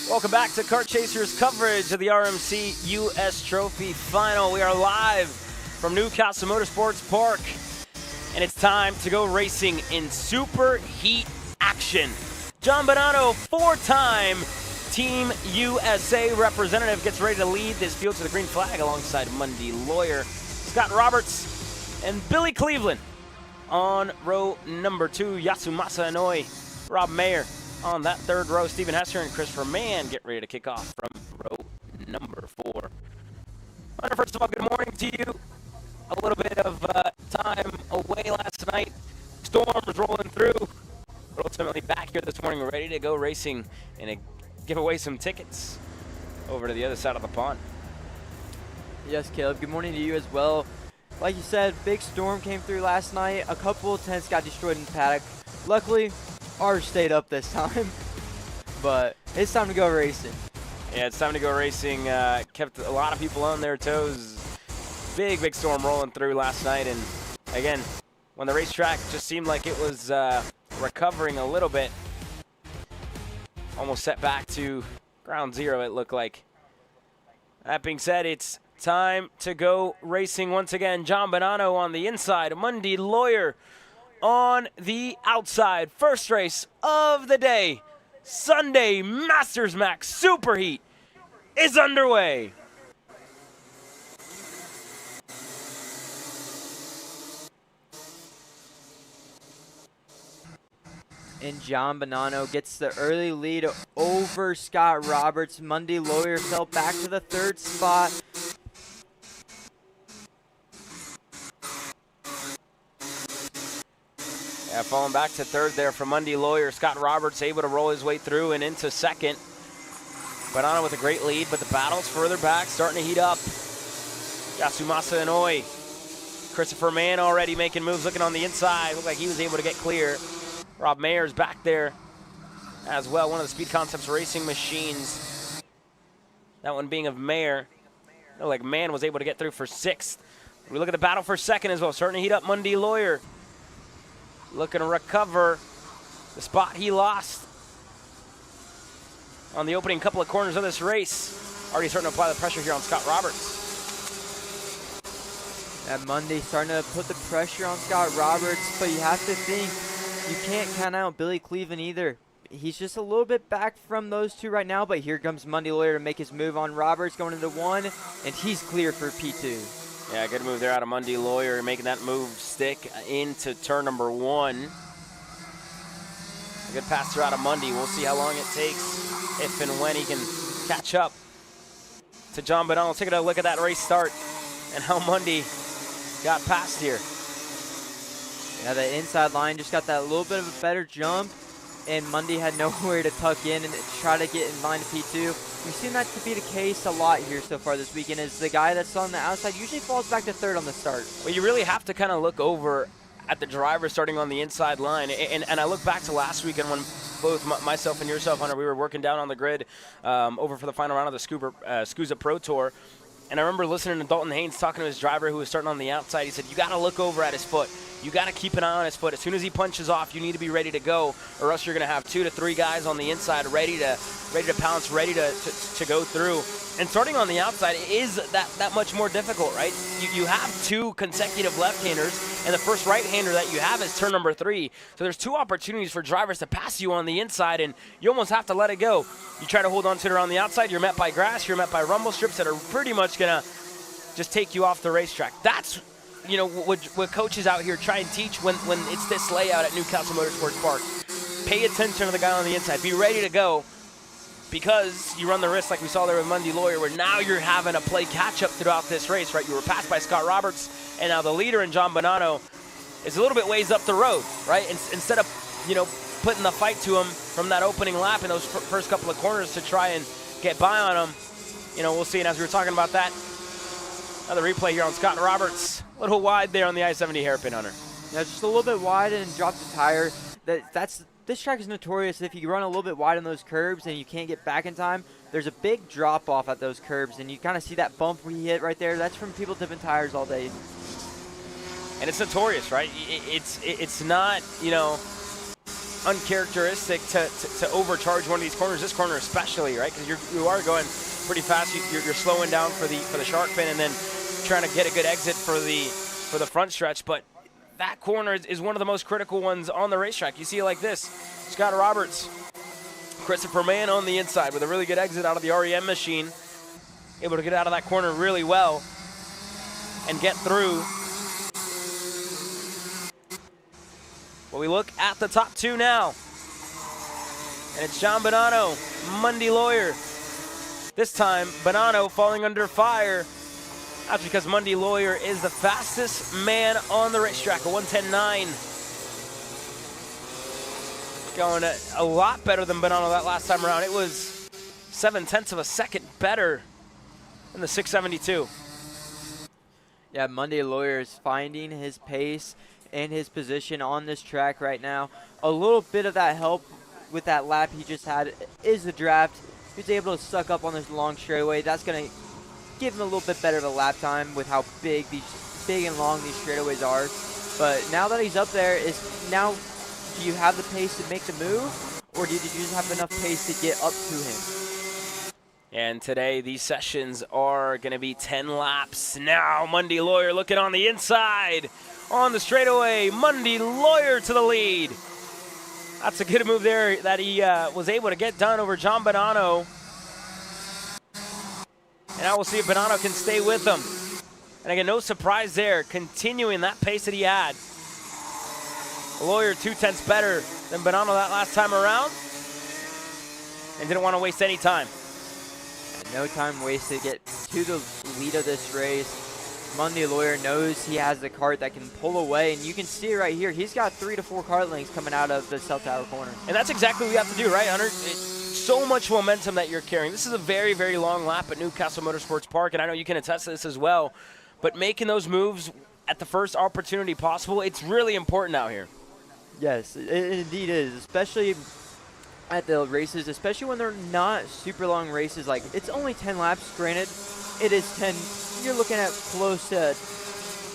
Welcome back to Kart Chasers coverage of the RMC US Trophy Final. We are live from Newcastle Motorsports Park, and it's time to go racing in super heat action. John Bonanno, four-time Team USA representative, gets ready to lead this field to the green flag alongside Monday Lawyer, Scott Roberts, and Billy Cleveland. On row number 2, Yasumasa Inouye, Rob Mayer. On that third row, Stephen Hesser and Christopher Mann get ready to kick off from row number 4. Hunter, first of all, good morning to you. A little bit of time away last night. Storm was rolling through. But ultimately back here this morning, we're ready to go racing and give away some tickets over to the other side of the pond. Yes, Caleb. Good morning to you as well. Like you said, big storm came through last night. A couple of tents got destroyed in the paddock. Luckily, ours stayed up this time. But it's time to go racing. Yeah, it's time to go racing. Kept a lot of people on their toes. Big storm rolling through last night. And again, when the racetrack just seemed like it was recovering a little bit, almost set back to ground zero, it looked like. That being said, it's time to go racing once again. John Bonanno on the inside, Monday Lawyer on the outside. First race of the day, Sunday Masters Max Superheat is underway. And John Bonanno gets the early lead over Scott Roberts. Monday Lawyer fell back to the third spot. Yeah, falling back to third there for Monday Lawyer. Scott Roberts able to roll his way through and into second. Bonanno with a great lead, but the battle's further back, starting to heat up. Yasumasa Inouye. Christopher Mann already making moves, looking on the inside. Looked like he was able to get clear. Rob Mayer's back there as well, one of the Speed Concepts racing machines. That one being of Mayer. Looked like Mann was able to get through for 6th. We look at the battle for 2nd as well, starting to heat up. Monday Lawyer looking to recover the spot he lost on the opening couple of corners of this race. Already starting to apply the pressure here on Scott Roberts. That Monday starting to put the pressure on Scott Roberts, but you have to think you can't count out Billy Cleveland either. He's just a little bit back from those two right now, but here comes Monday Lawyer to make his move on Roberts, going into 1, and he's clear for P2. Yeah, good move there out of Monday Lawyer, making that move stick into turn number 1. A good pass through out of Monday. We'll see how long it takes, if and when he can catch up to John Bonanno. Let's take a look at that race start and how Monday got past here. Yeah, the inside line just got that little bit of a better jump, and Monday had nowhere to tuck in and try to get in line to P2. We've seen that to be the case a lot here so far this weekend, is the guy that's on the outside usually falls back to third on the start. Well, you really have to kind of look over at the driver starting on the inside line. And I look back to last weekend when both myself and yourself, Hunter, we were working down on the grid over for the final round of the SCUSA Pro Tour. And I remember listening to Dalton Haynes talking to his driver who was starting on the outside. He said, you got to look over at his foot. You got to keep an eye on his foot. As soon as he punches off, you need to be ready to go, or else you're going to have 2 to 3 guys on the inside ready to pounce, ready to go through. And starting on the outside is that much more difficult, right? You have 2 consecutive left-handers, and the first right-hander that you have is turn number 3. So there's 2 opportunities for drivers to pass you on the inside, and you almost have to let it go. You try to hold on to it around the outside, you're met by grass, you're met by rumble strips that are pretty much going to just take you off the racetrack. That's what coaches out here try and teach when it's this layout at Newcastle Motorsports Park. Pay attention to the guy on the inside. Be ready to go, because you run the risk, like we saw there with Monday Lawyer, where now you're having to play catch-up throughout this race, right? You were passed by Scott Roberts, and now the leader in John Bonanno is a little bit ways up the road, right? Instead of, putting the fight to him from that opening lap in those first couple of corners to try and get by on him, we'll see. And as we were talking about that, another replay here on Scott Roberts. A little wide there on the I-70 hairpin, Hunter. Yeah, just a little bit wide and dropped the tire. This track is notorious. If you run a little bit wide on those curbs and you can't get back in time, there's a big drop off at those curbs, and you kind of see that bump we hit right there. That's from people dipping tires all day. And it's notorious, right? It's not, uncharacteristic to overcharge one of these corners, this corner especially, right? Because you are going pretty fast. You're slowing down for the shark fin and then trying to get a good exit for the front stretch. But that corner is one of the most critical ones on the racetrack. You see it like this. Scott Roberts, Christopher Mann on the inside with a really good exit out of the REM machine. Able to get out of that corner really well and get through. But we look at the top two now. And it's John Bonanno, Mundy Lawyer. This time, Bonanno falling under fire. That's because Mundy Lawyer is the fastest man on the racetrack, a 1:10.9. Going a lot better than Bonanno that last time around. It was 0.7 of a second better than the 672. Yeah, Mundy Lawyer is finding his pace and his position on this track right now. A little bit of that help with that lap he just had is the draft. He was able to suck up on this long straightaway. That's going to give him a little bit better of a lap time with how big and long these straightaways are. But now that he's up there, do you have the pace to make the move, or did you just have enough pace to get up to him? And today, these sessions are going to be 10 laps. Now, Mundy Lawyer looking on the inside. On the straightaway, Mundy Lawyer to the lead. That's a good move there that he was able to get done over John Bonanno. And now we'll see if Bonanno can stay with him. And again, no surprise there, continuing that pace that he had. Lawyer 0.2 better than Bonanno that last time around. And didn't want to waste any time. No time wasted. Get to the lead of this race. Mundy Lawyer knows he has the kart that can pull away, and you can see it right here. He's got 3 to 4 kart lengths coming out of the cell tower corner. And that's exactly what you have to do, right, Hunter? So much momentum that you're carrying. This is a very, very long lap at Newcastle Motorsports Park, and I know you can attest to this as well. But making those moves at the first opportunity possible, it's really important out here. Yes, it indeed is, especially at the races, especially when they're not super long races. Like, it's only 10 laps, granted. It is 10. You're looking at close to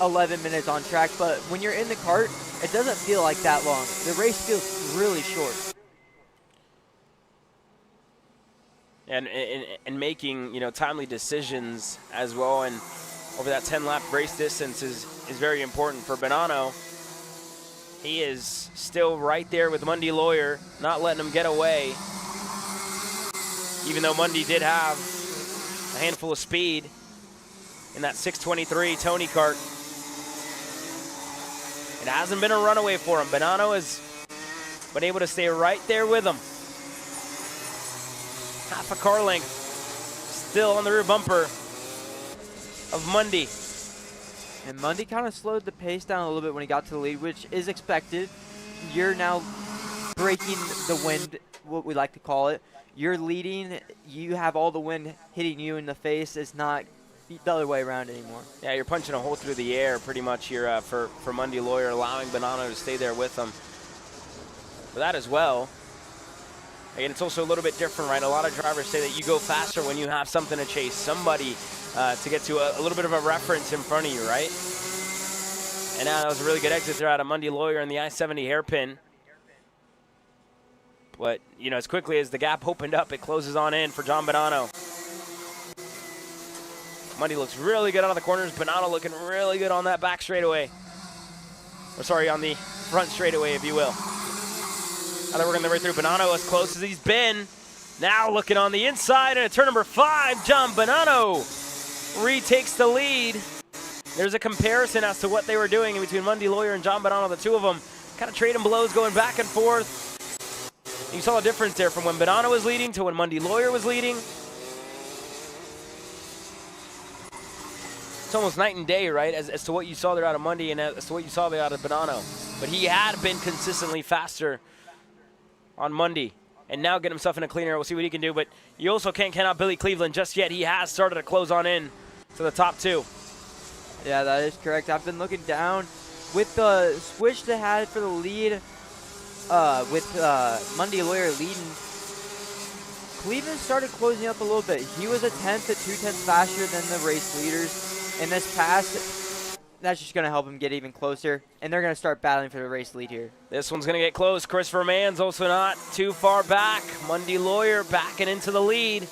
11 minutes on track, but when you're in the kart, it doesn't feel like that long. The race feels really short. And making, timely decisions as well, and over that 10-lap race distance is very important for Bonanno. He is still right there with Mundy Lawyer, not letting him get away. Even though Mundy did have a handful of speed in that 623 Tony kart. It hasn't been a runaway for him. Bonanno has been able to stay right there with him. Half a car length still on the rear bumper of Mundy. And Mundy kind of slowed the pace down a little bit when he got to the lead, which is expected. You're now breaking the wind, what we like to call it. You're leading, you have all the wind hitting you in the face. It's not the other way around anymore. Yeah, you're punching a hole through the air pretty much here for Mundy Lawyer, allowing Bonanno to stay there with him. For that as well. And it's also a little bit different, right? A lot of drivers say that you go faster when you have something to chase, somebody to get to a little bit of a reference in front of you, right? And now that was a really good exit there out of Mundy Lawyer in the I-70 hairpin. But, as quickly as the gap opened up, it closes on in for John Bonanno. Mundy looks really good out of the corners. Bonanno looking really good on that back straightaway. Or sorry, on the front straightaway, if you will. Now they're working their way through. Bonanno as close as he's been. Now looking on the inside, and at turn number 5, John Bonanno retakes the lead. There's a comparison as to what they were doing in between Mundy Lawyer and John Bonanno. The two of them kind of trading blows, going back and forth. You saw a difference there from when Bonanno was leading to when Mundy Lawyer was leading. It's almost night and day, right, as to what you saw there out of Mundy and as to what you saw there out of Bonanno. But he had been consistently faster on Mundy, and now get himself in a cleaner. We'll see what he can do, but you also can't count out Billy Cleveland just yet. He has started to close on in to the top 2. Yeah, that is correct. I've been looking down with the switch they had for the lead, with Mundy Lawyer leading. Cleveland started closing up a little bit. He was 1/10 to 2/10 faster than the race leaders in this past that's just going to help him get even closer, and they're going to start battling for the race lead here. This one's going to get close. Christopher Mann's also not too far back. Mundy Lawyer backing into the lead.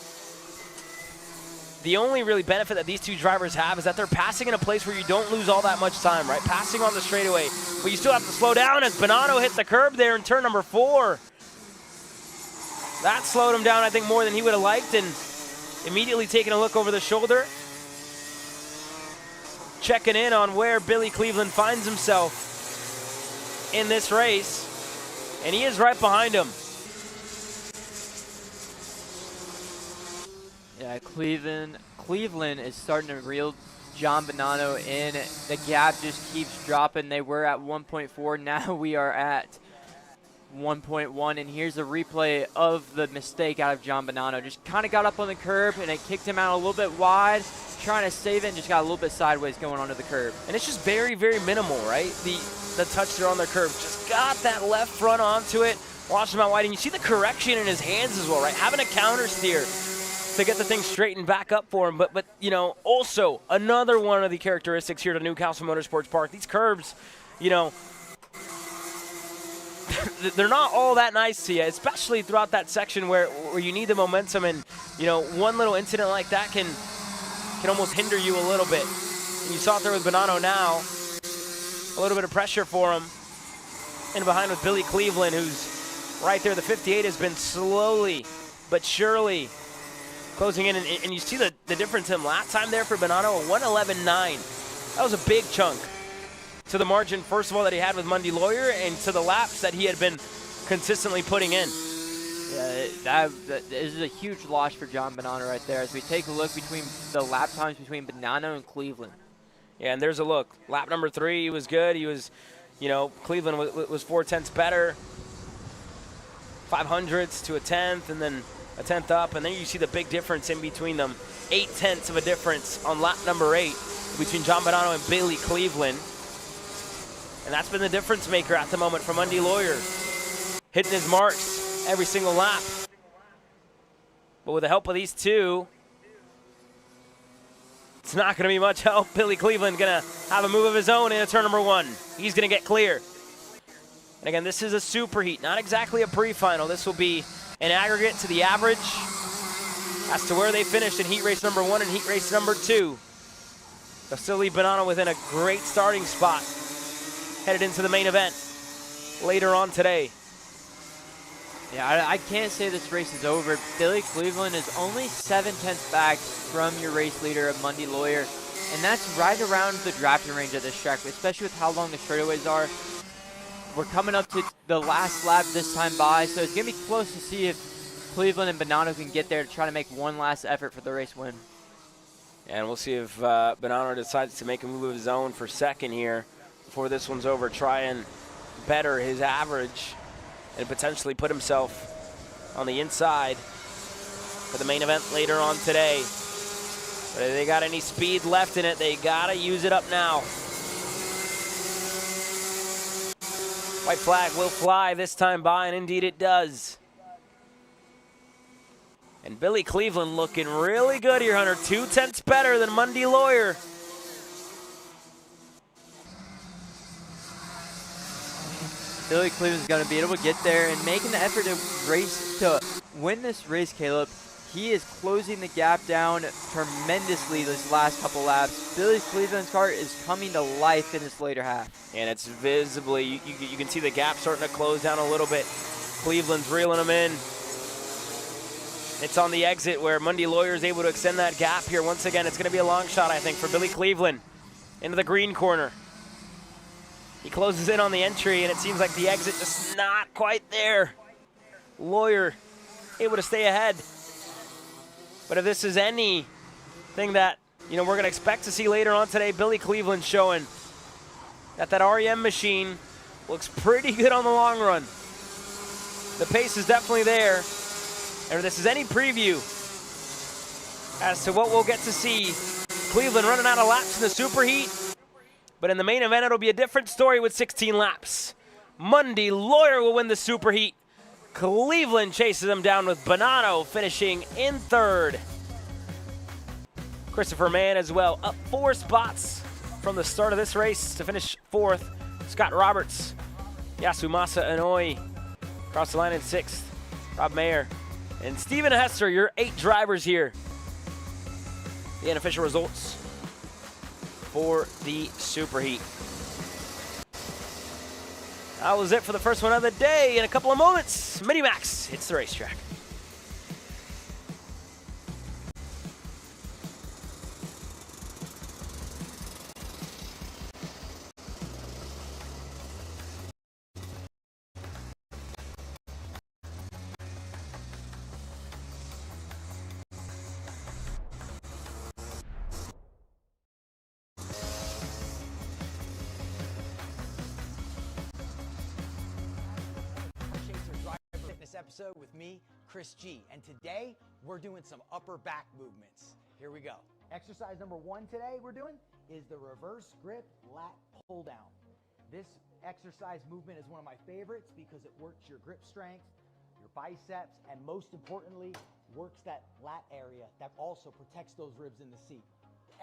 The only really benefit that these two drivers have is that they're passing in a place where you don't lose all that much time, right? Passing on the straightaway, but you still have to slow down as Bonanno hit the curb there in turn number 4. That slowed him down, I think, more than he would have liked, and immediately taking a look over the shoulder, checking in on where Billy Cleveland finds himself in this race, and he is right behind him. Yeah, Cleveland is starting to reel John Bonanno in. The gap just keeps dropping. They were at 1.4. Now we are at 1.1. And here's a replay of the mistake out of John Bonanno. Just kind of got up on the curb, and it kicked him out a little bit wide, trying to save it, and just got a little bit sideways going onto the curb. And it's just very, very minimal, right? The touch there on the curb. Just got that left front onto it. Watch him out wide, and you see the correction in his hands as well, right? Having a counter steer to get the thing straightened back up for him. But you know, also another one of the characteristics here to Newcastle Motorsports Park, these curbs, you know, they're not all that nice to you, especially throughout that section where you need the momentum, and you know, one little incident like that can almost hinder you a little bit. And you saw it there with Bonanno now. A little bit of pressure for him. And behind with Billy Cleveland, who's right there. The 58 has been slowly but surely closing in, and you see the difference in lap time there for Bonanno, a 1:11.9. That was a big chunk to the margin, first of all, that he had with Mundy Lawyer, and to the laps that he had been consistently putting in. Yeah, that is a huge loss for John Bonanno right there. As we take a look between the lap times between Bonanno and Cleveland. Yeah, and there's a look. Lap number 3, he was good. He was, you know, Cleveland was 4/10 better. 500ths to a 10th, and then a 10th up, and then you see the big difference in between them. 0.8 of a difference on lap number 8 between John Bonanno and Billy Cleveland. And that's been the difference maker at the moment for Mundy Lawyer. Hitting his marks every single lap. But with the help of these two, it's not going to be much help. Billy Cleveland going to have a move of his own in turn number 1. He's going to get clear. And again, this is a super heat, not exactly a pre-final. This will be an aggregate to the average as to where they finished in heat race number 1 and heat race number 2. They'll still leave Bonanno within a great starting spot headed into the main event later on today. Yeah, I can't say this race is over. Billy Cleveland is only 7/10 back from your race leader, Mundy Lawyer, and that's right around the drafting range at this track, especially with how long the straightaways are. We're coming up to the last lap this time by, so it's going to be close to see if Cleveland and Bonanno can get there to try to make one last effort for the race win. And we'll see if Bonanno decides to make a move of his own for second here before this one's over, try and better his average and potentially put himself on the inside for the main event later on today. But if they got any speed left in it, they got to use it up now. White flag will fly this time by, and indeed it does. And Billy Cleveland looking really good here, Hunter. 0.2 better than Mundy Lawyer. Billy Cleveland's going to be able to get there and making the effort to win this race, Caleb. He is closing the gap down tremendously this last couple laps. Billy Cleveland's car is coming to life in this later half. And it's visibly, you can see the gap starting to close down a little bit. Cleveland's reeling them in. It's on the exit where Mundy Lawyer is able to extend that gap here. Once again, it's going to be a long shot, I think, for Billy Cleveland into the green corner. He closes in on the entry, and it seems like the exit just not quite there. Lawyer able to stay ahead. But if this is anything that, you know, we're going to expect to see later on today, Billy Cleveland showing that REM machine looks pretty good on the long run. The pace is definitely there. And if this is any preview as to what we'll get to see, Cleveland running out of laps in the superheat. But in the main event, it'll be a different story with 16 laps. Mundy Lawyer will win the superheat. Cleveland chases him down with Bonanno finishing in 3rd. Christopher Mann as well, up 4 spots from the start of this race to finish 4th. Scott Roberts, Yasumasa Inouye across the line in 6th. Rob Mayer and Steven Hester, your 8 drivers here. The unofficial results for the Superheat. That was it for the first one of the day. In a couple of moments, Mini-Max hits the racetrack. Episode with me, Chris G, and today we're doing some upper back movements. Here we go. Exercise number 1 today we're doing is the reverse grip lat pull down. This exercise movement is one of my favorites because it works your grip strength, your biceps, and most importantly, works that lat area that also protects those ribs in the seat.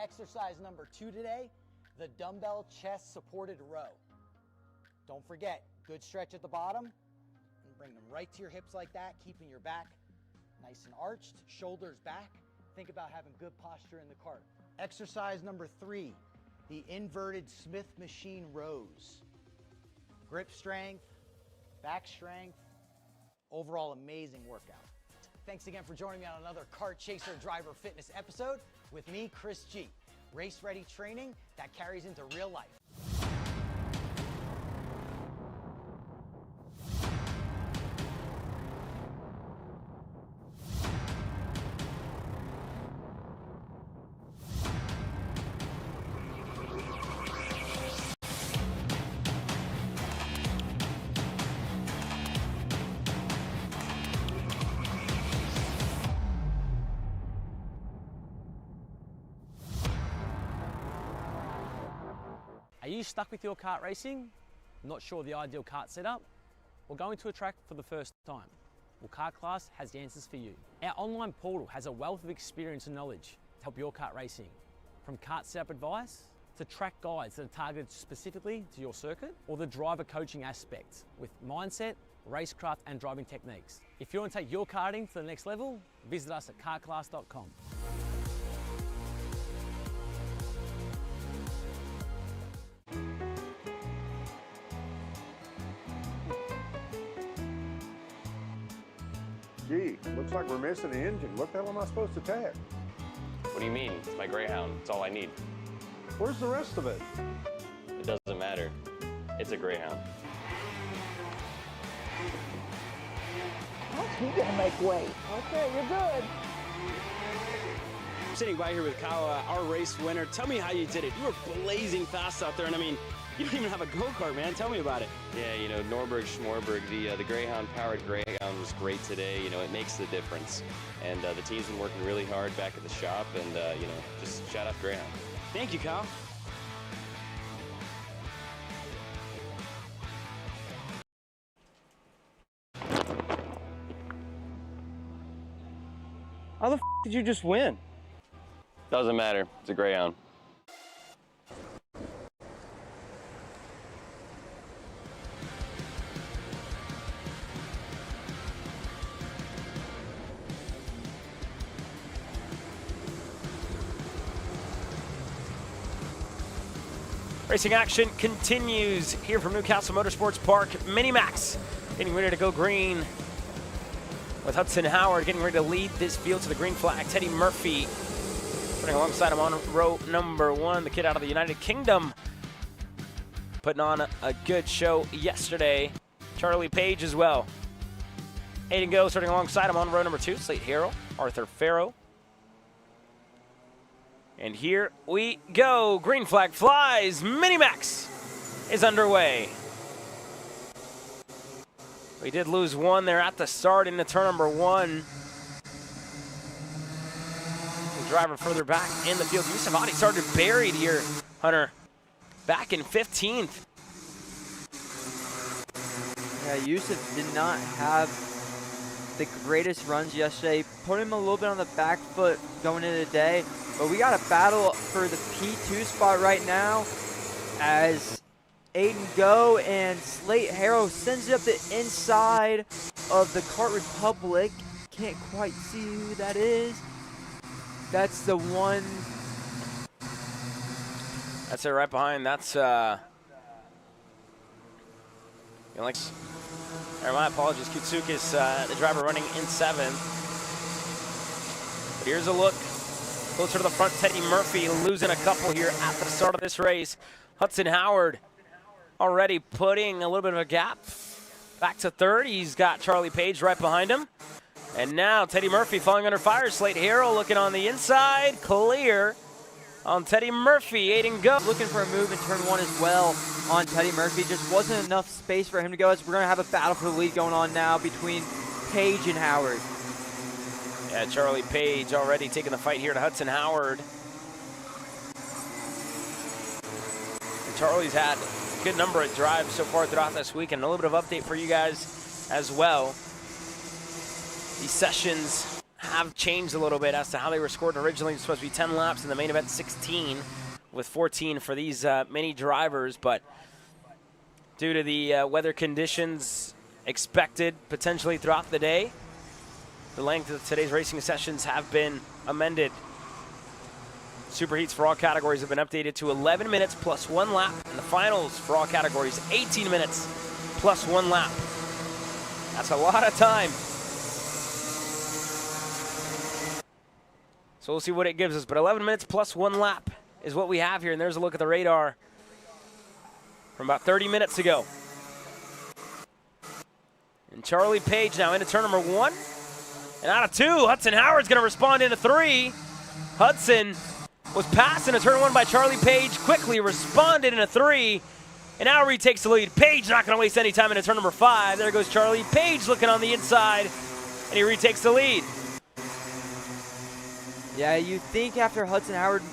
Exercise number 2 today, the dumbbell chest supported row. Don't forget, good stretch at the bottom. Bring them right to your hips like that, keeping your back nice and arched, shoulders back. Think about having good posture in the cart. Exercise number 3, the inverted Smith machine rows. Grip strength, back strength, overall amazing workout. Thanks again for joining me on another Kart Chaser Driver Fitness episode with me, Chris G. Race ready training that carries into real life. Are you stuck with your kart racing? Not sure the ideal kart setup? Or going to a track for the first time? Well, Kart Class has the answers for you. Our online portal has a wealth of experience and knowledge to help your kart racing. From kart setup advice to track guides that are targeted specifically to your circuit, or the driver coaching aspect with mindset, racecraft and driving techniques. If you want to take your karting to the next level, visit us at kartclass.com. Gee, looks like we're missing the engine. What the hell am I supposed to tag? What do you mean? It's my Greyhound. It's all I need. Where's the rest of it? It doesn't matter. It's a Greyhound. You gotta make way. Okay, you're good. Sitting by here with Kyle, our race winner. Tell me how you did it. You were blazing fast out there, and I mean, you don't even have a go-kart, man. Tell me about it. Yeah, you know, Norberg, Schmorberg, the Greyhound-powered Greyhound was great today. You know, it makes the difference. And the team's been working really hard back at the shop, and, you know, just shout out Greyhound. Thank you, Kyle. How the f did you just win? Doesn't matter. It's a Greyhound. Racing action continues here from Newcastle Motorsports Park. Mini-Max getting ready to go green with Hudson Howard getting ready to lead this field to the green flag. Teddy Murphy running alongside him on row number 1, the kid out of the United Kingdom, putting on a good show yesterday. Charlie Page as well. Aiden Go starting alongside him on row number 2, Slate Harrell, Arthur Farrow. And here we go. Green flag flies. Mini-Max is underway. We did lose one there at the start into turn number 1. The driver further back in the field. Yusuf Adi started buried here, Hunter, back in 15th. Yeah, Yusuf did not have the greatest runs yesterday. Put him a little bit on the back foot going into the day. But we got a battle for the P2 spot right now as Aiden Go and Slate Harrow sends it up the inside of the Kart Republic. Can't quite see who that is. That's the one. That's it right behind. That's like. My apologies, Kutsukis, the driver running in 7th. But here's a look closer to the front. Teddy Murphy losing a couple here at the start of this race. Hudson Howard already putting a little bit of a gap back to 3rd. He's got Charlie Page right behind him. And now Teddy Murphy falling under fire. Slate Harrell looking on the inside. Clear on Teddy Murphy. Aiden Go. Looking for a move in turn 1 as well on Teddy Murphy. Just wasn't enough space for him to go, as we're going to have a battle for the lead going on now between Page and Howard. Yeah, Charlie Page already taking the fight here to Hudson Howard. And Charlie's had a good number of drives so far throughout this week, and a little bit of update for you guys as well. These sessions have changed a little bit as to how they were scored originally. It was supposed to be 10 laps in the main event, 16, with 14 for these mini drivers. But due to the weather conditions expected potentially throughout the day, the length of today's racing sessions have been amended. Superheats for all categories have been updated to 11 minutes plus 1 lap, and the finals for all categories, 18 minutes plus 1 lap. That's a lot of time. So we'll see what it gives us, but 11 minutes plus 1 lap is what we have here, and there's a look at the radar from about 30 minutes ago. And Charlie Page now into turn number 1. And out of 2, Hudson Howard's going to respond into 3. Hudson was passed into turn 1 by Charlie Page, quickly responded into 3, and now retakes the lead. Page not going to waste any time into turn number 5. There goes Charlie Page looking on the inside, and he retakes the lead. Yeah, you think after Hudson Howard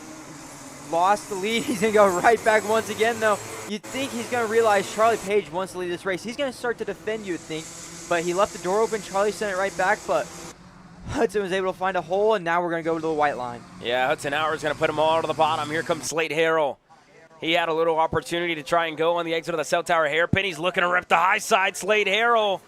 lost the lead, he's going to go right back once again, though. You'd think he's going to realize Charlie Page wants to lead this race. He's going to start to defend, you would think, but he left the door open. Charlie sent it right back, but Hudson was able to find a hole, and now we're going to go to the white line. Yeah, Hudson Howard's going to put them all to the bottom. Here comes Slate Harrell. He had a little opportunity to try and go on the exit of the Cell Tower hairpin. He's looking to rip the high side. Slate Harrell.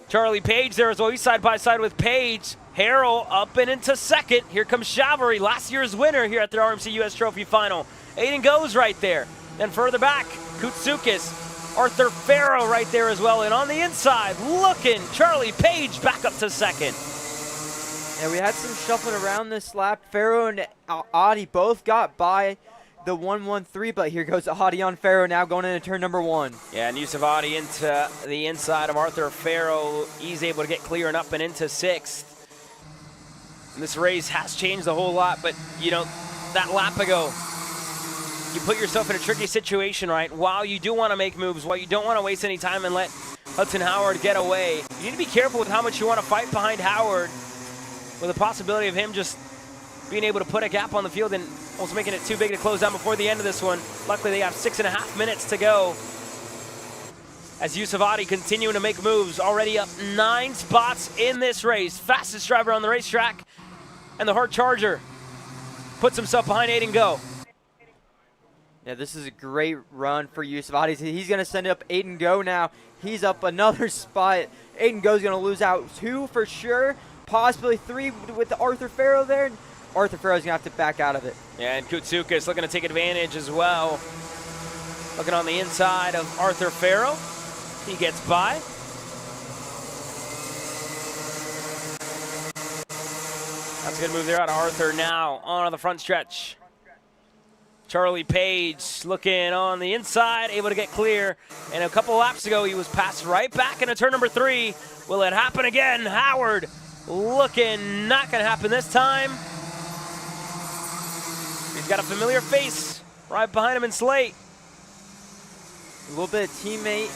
Charlie Page there as well. He's side by side with Page. Harrell up and into 2nd. Here comes Chavary, last year's winner here at the RMC US Trophy Final. Aiden goes right there. Then further back, Kutsukis, Arthur Farrow right there as well. And on the inside, looking, Charlie Page back up to 2nd. Yeah, we had some shuffling around this lap. Farrow and Audi both got by the 1-1-3, but here goes Audi on Farrow now going into turn number 1. Yeah, and Yusuf Audi into the inside of Arthur Farrow. He's able to get clear and up and into 6th. And this race has changed a whole lot, but, you know, that lap ago, you put yourself in a tricky situation, right? While you do want to make moves, while you don't want to waste any time and let Hudson Howard get away, you need to be careful with how much you want to fight behind Howard, with the possibility of him just being able to put a gap on the field and almost making it too big to close down before the end of this one. Luckily, they have 6.5 minutes to go, as Yusuf Adi continuing to make moves, already up 9 spots in this race. Fastest driver on the racetrack, and the Hart Charger puts himself behind Aiden Go. Yeah, this is a great run for Yusuf Adi. He's going to send up Aiden Go now. He's up another spot. Aiden Go's going to lose out 2 for sure, possibly 3 with the Arthur Farrow there. Arthur Farrow's going to have to back out of it. Yeah, and Kutsukis looking to take advantage as well. Looking on the inside of Arthur Farrow. He gets by. That's a good move there out of Arthur. Now on the front stretch. Charlie Page looking on the inside, able to get clear. And a couple laps ago, he was passed right back into turn number 3. Will it happen again? Howard looking, not going to happen this time. He's got a familiar face right behind him in Slate. A little bit of teammate,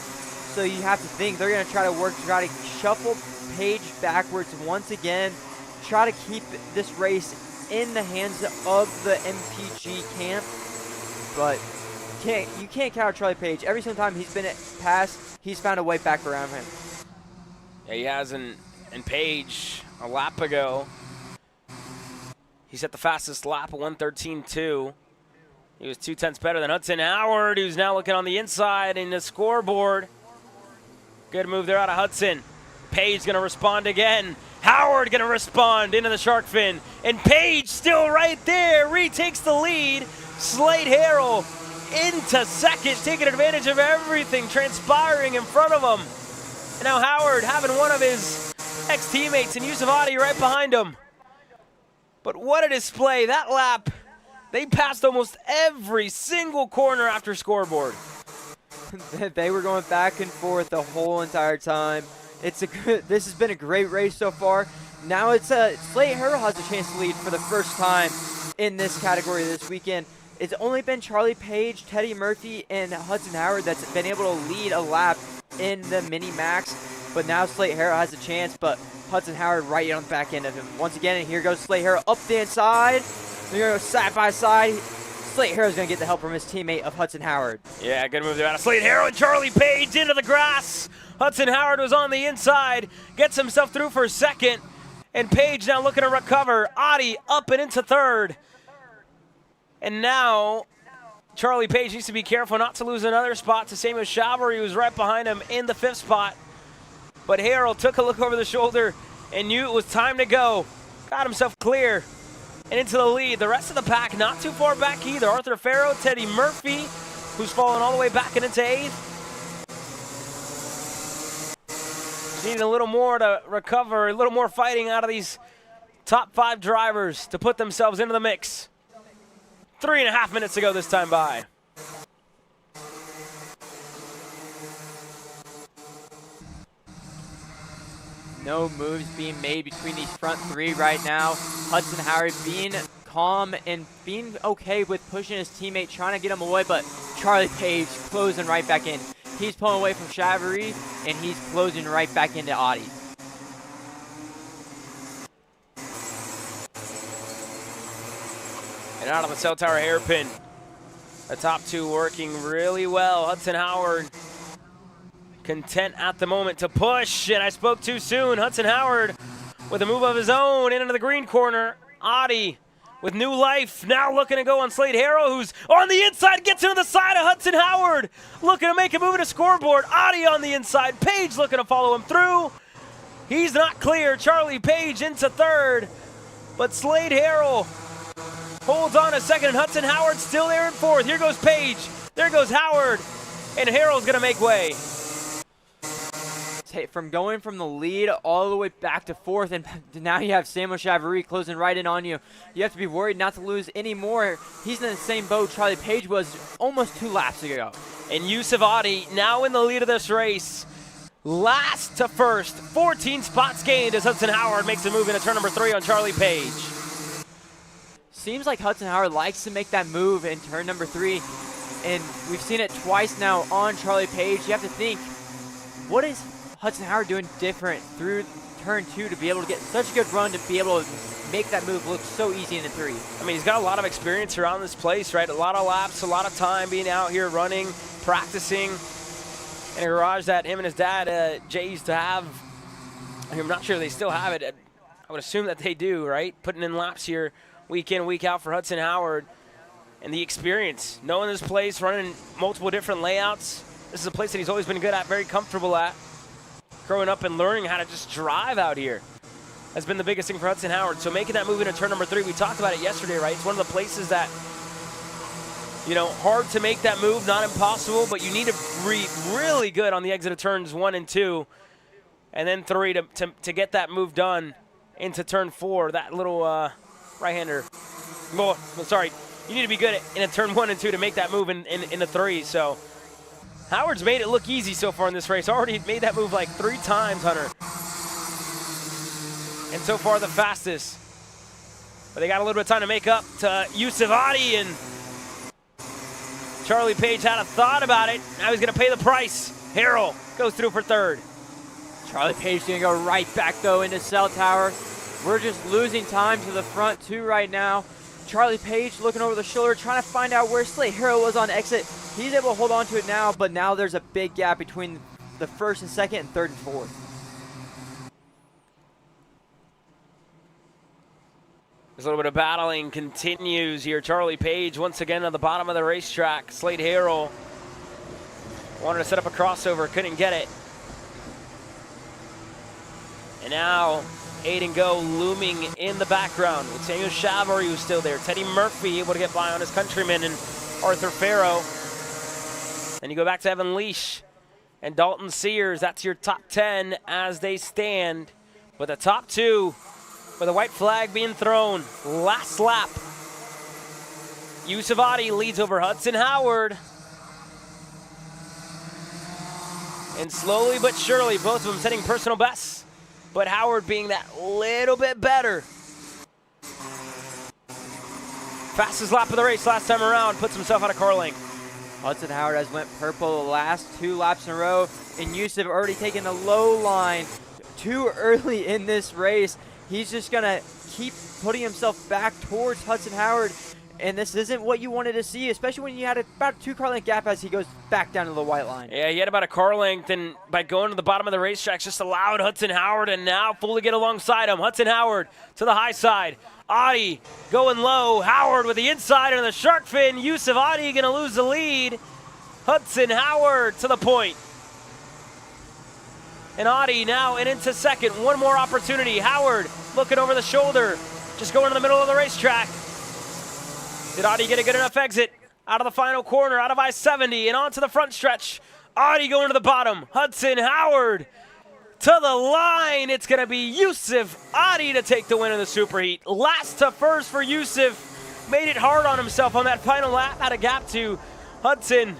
so you have to think they're going to try to shuffle Page backwards once again, try to keep this race in the hands of the MPG camp. But you can't count Charlie Page. Every single time he's been passed, he's found a way back around him. Yeah, he has, and Page a lap ago, He set the fastest lap of 1:13.2. He was 0.2 better than Hudson Howard, who's now looking on the inside in the scoreboard. Good move there out of Hudson. Page going to respond again. Howard going to respond into the shark fin. And Page still right there, retakes the lead. Slade Harrell into second, taking advantage of everything transpiring in front of him. And now Howard having one of his ex-teammates and Yusufati right behind him. But what a display. That lap, they passed almost every single corner after scoreboard. They were going back and forth the whole entire time. This has been a great race so far. Now it's Slade Harrell has a chance to lead for the first time in this category this weekend. It's only been Charlie Page, Teddy Murphy, and Hudson Howard that's been able to lead a lap in the mini max. But now Slade Harrell has a chance, but Hudson Howard right on the back end of him. Once again, and here goes Slade Harrell up the inside. They're going to go side by side. Slade Harrell's going to get the help from his teammate of Hudson Howard. Yeah, good move there out of Slade Harrell and Charlie Page into the grass. Hudson Howard was on the inside, gets himself through for second, and Page now looking to recover. Adi up and into third. And now Charlie Page needs to be careful not to lose another spot to Samuel Schaber, who was right behind him in the 5th spot. But Harrell took a look over the shoulder and knew it was time to go. Got himself clear and into the lead. The rest of the pack not too far back either. Arthur Farrow, Teddy Murphy, who's fallen all the way back and into 8th. Needing a little more to recover, a little more fighting out of these top 5 drivers to put themselves into the mix. 3.5 minutes to go this time by. No moves being made between these front 3 right now. Hudson Howard being calm and being okay with pushing his teammate, trying to get him away, but Charlie Page closing right back in. He's pulling away from Chavarri, and he's closing right back into Adi. And out of the cell tower hairpin, the top 2 working really well. Hudson Howard content at the moment to push, and I spoke too soon. Hudson Howard with a move of his own into the green corner. Adi with new life, now looking to go on Slade Harrell, who's on the inside, gets into the side of Hudson Howard, looking to make a move at a scoreboard. Adi on the inside, Page looking to follow him through. He's not clear. Charlie Page into third, but Slade Harrell holds on a second, and Hudson Howard still there in fourth. Here goes Page, there goes Howard, and Harrell's gonna make way. From going from the lead all the way back to fourth, and now you have Samuel Chavarri closing right in on you. You have to be worried not to lose any more. He's in the same boat Charlie Page was almost 2 laps ago. And Yusuf Adi now in the lead of this race. Last to first, 14 spots gained as Hudson Howard makes a move into turn number 3 on Charlie Page. Seems like Hudson Howard likes to make that move in turn number 3, and we've seen it twice now on Charlie Page. You have to think, what is Hudson Howard doing different through turn 2 to be able to get such a good run, to be able to make that move look so easy in the 3? I mean, he's got a lot of experience around this place, right? A lot of laps, a lot of time being out here running, practicing in a garage that him and his dad, Jay, used to have. I'm not sure they still have it. I would assume that they do, right? Putting in laps here week in, week out for Hudson Howard. And the experience, knowing this place, running multiple different layouts. This is a place that he's always been good at, very comfortable at. Growing up and learning how to just drive out here has been the biggest thing for Hudson Howard. So making that move into turn number 3, we talked about it yesterday, right? It's one of the places that, you know, hard to make that move, not impossible, but you need to be really good on the exit of turns 1 and 2, and then 3 to get that move done into turn 4. That little right-hander. Well, sorry, you need to be good in a turn 1 and 2 to make that move in the 3. So Howard's made it look easy so far in this race. Already made that move like 3 times, Hunter. And so far the fastest. But they got a little bit of time to make up to Yusuf Adi, and Charlie Page had a thought about it. Now he's gonna pay the price. Harrell goes through for 3rd. Charlie Page gonna go right back though into cell tower. We're just losing time to the front 2 right now. Charlie Page looking over the shoulder, trying to find out where Slade Harrell was on exit. He's able to hold on to it now, but now there's a big gap between the 1st and 2nd and 3rd and 4th. This little bit of battling continues here. Charlie Page once again on the bottom of the racetrack. Slade Harrell wanted to set up a crossover, couldn't get it. And now Aiden Go looming in the background with Samuel Chavory, who's still there. Teddy Murphy able to get by on his countryman and Arthur Farrow. Then you go back to Evan Leash and Dalton Sears. That's your top 10 as they stand. But the top 2 with a white flag being thrown. Last lap. Yusuf Adi leads over Hudson Howard. And slowly but surely, both of them setting personal bests. But Howard being that little bit better. Fastest lap of the race last time around, puts himself out of car length. Hudson Howard has went purple the last 2 laps in a row, and Yusuf already taken the low line too early in this race. He's just going to keep putting himself back towards Hudson Howard, and this isn't what you wanted to see, especially when you had about a 2 car length gap as he goes back down to the white line. Yeah, he had about a car length, and by going to the bottom of the racetrack, just allowed Hudson Howard and now fully get alongside him. Hudson Howard to the high side. Adi going low. Howard with the inside and the shark fin. Yusuf Adi going to lose the lead. Hudson Howard to the point. And Adi now into second. One more opportunity. Howard looking over the shoulder. Just going to the middle of the racetrack. Did Adi get a good enough exit? Out of the final corner, out of I-70 and onto the front stretch. Adi going to the bottom. Hudson Howard to the line. It's going to be Yusuf Adi to take the win in the Superheat. Last to first for Yusuf. Made it hard on himself on that final lap. Had a gap to Hudson.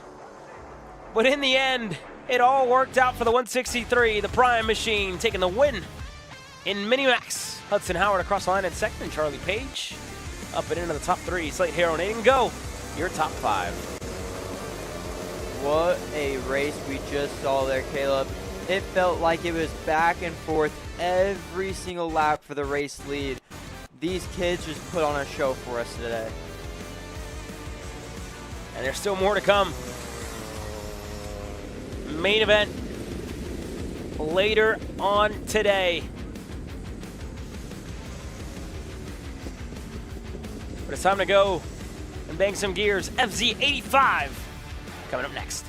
But in the end, it all worked out for the 163. The Prime Machine taking the win in Minimax. Hudson Howard across the line in second, and Charlie Page up and into the top 3. Slate Harrell and Aiden Go, your top 5. What a race we just saw there, Caleb. It felt like it was back and forth every single lap for the race lead. These kids just put on a show for us today. And there's still more to come. Main event later on today. But it's time to go and bang some gears. FZ85 coming up next.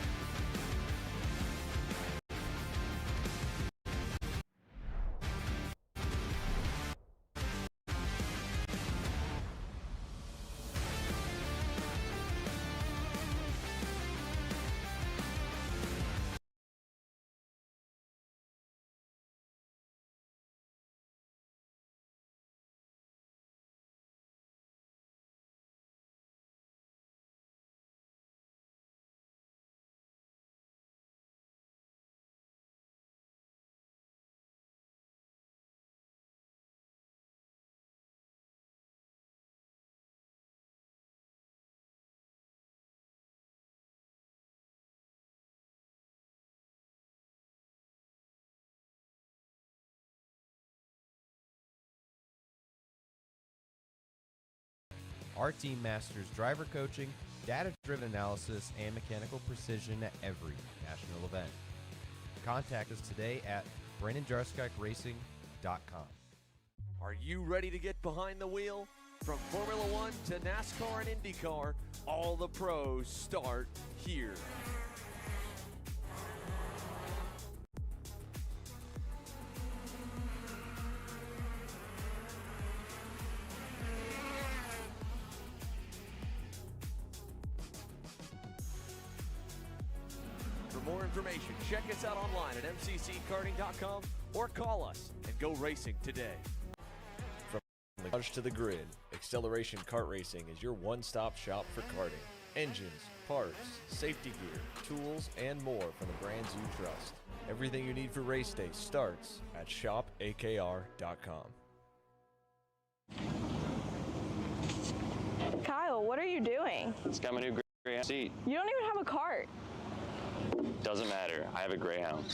Our team masters driver coaching, data-driven analysis, and mechanical precision at every national event. Contact us today at BrandonJarskikRacing.com. Are you ready to get behind the wheel? From Formula One to NASCAR and IndyCar, all the pros start here. For more information, check us out online at mcckarting.com or call us and go racing today. From the garage to the grid, Acceleration Kart Racing is your one-stop shop for karting. Engines, parts, safety gear, tools, and more from the brands you trust. Everything you need for race day starts at shopakr.com. Kyle, what are you doing? It's got my new Greyhound seat. You don't even have a cart. Doesn't matter. I have a Greyhound.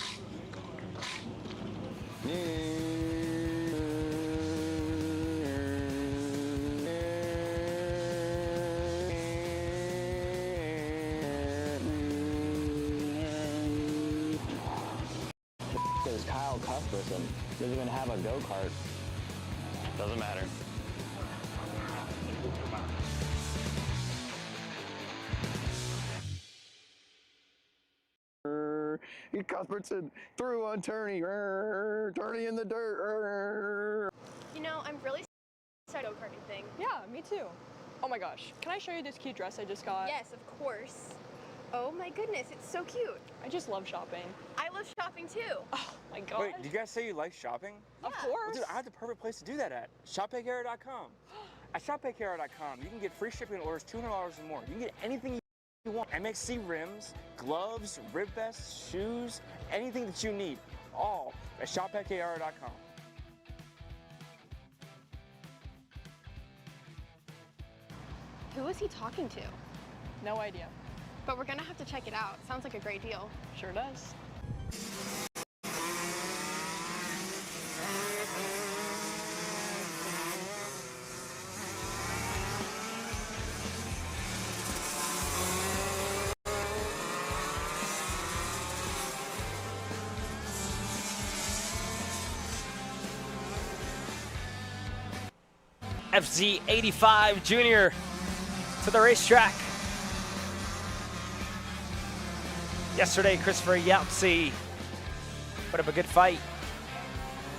Because Kyle Cuthbertson doesn't even have a go-kart. Doesn't matter. Cuthbertson through on Turney. Turney in the dirt. You know, I'm really excited about karting thing. Yeah, me too. Oh my gosh, can I show you this cute dress I just got? Yes, of course. Oh my goodness, it's so cute. I just love shopping. I love shopping too. Oh my gosh. Wait, did you guys say you like shopping? Of course. Well, dude, I have the perfect place to do that at. ShopPayCara.com. At ShopPayCara.com, you can get free shipping on orders $200 or more. You can get anything you want. MXC rims, gloves, rib vests, shoes, anything that you need. All at ShopPayCara.com. Who is he talking to? No idea. But we're gonna have to check it out. Sounds like a great deal. Sure does. FZ85 Junior to the racetrack. Yesterday, Christopher Yautsy put up a good fight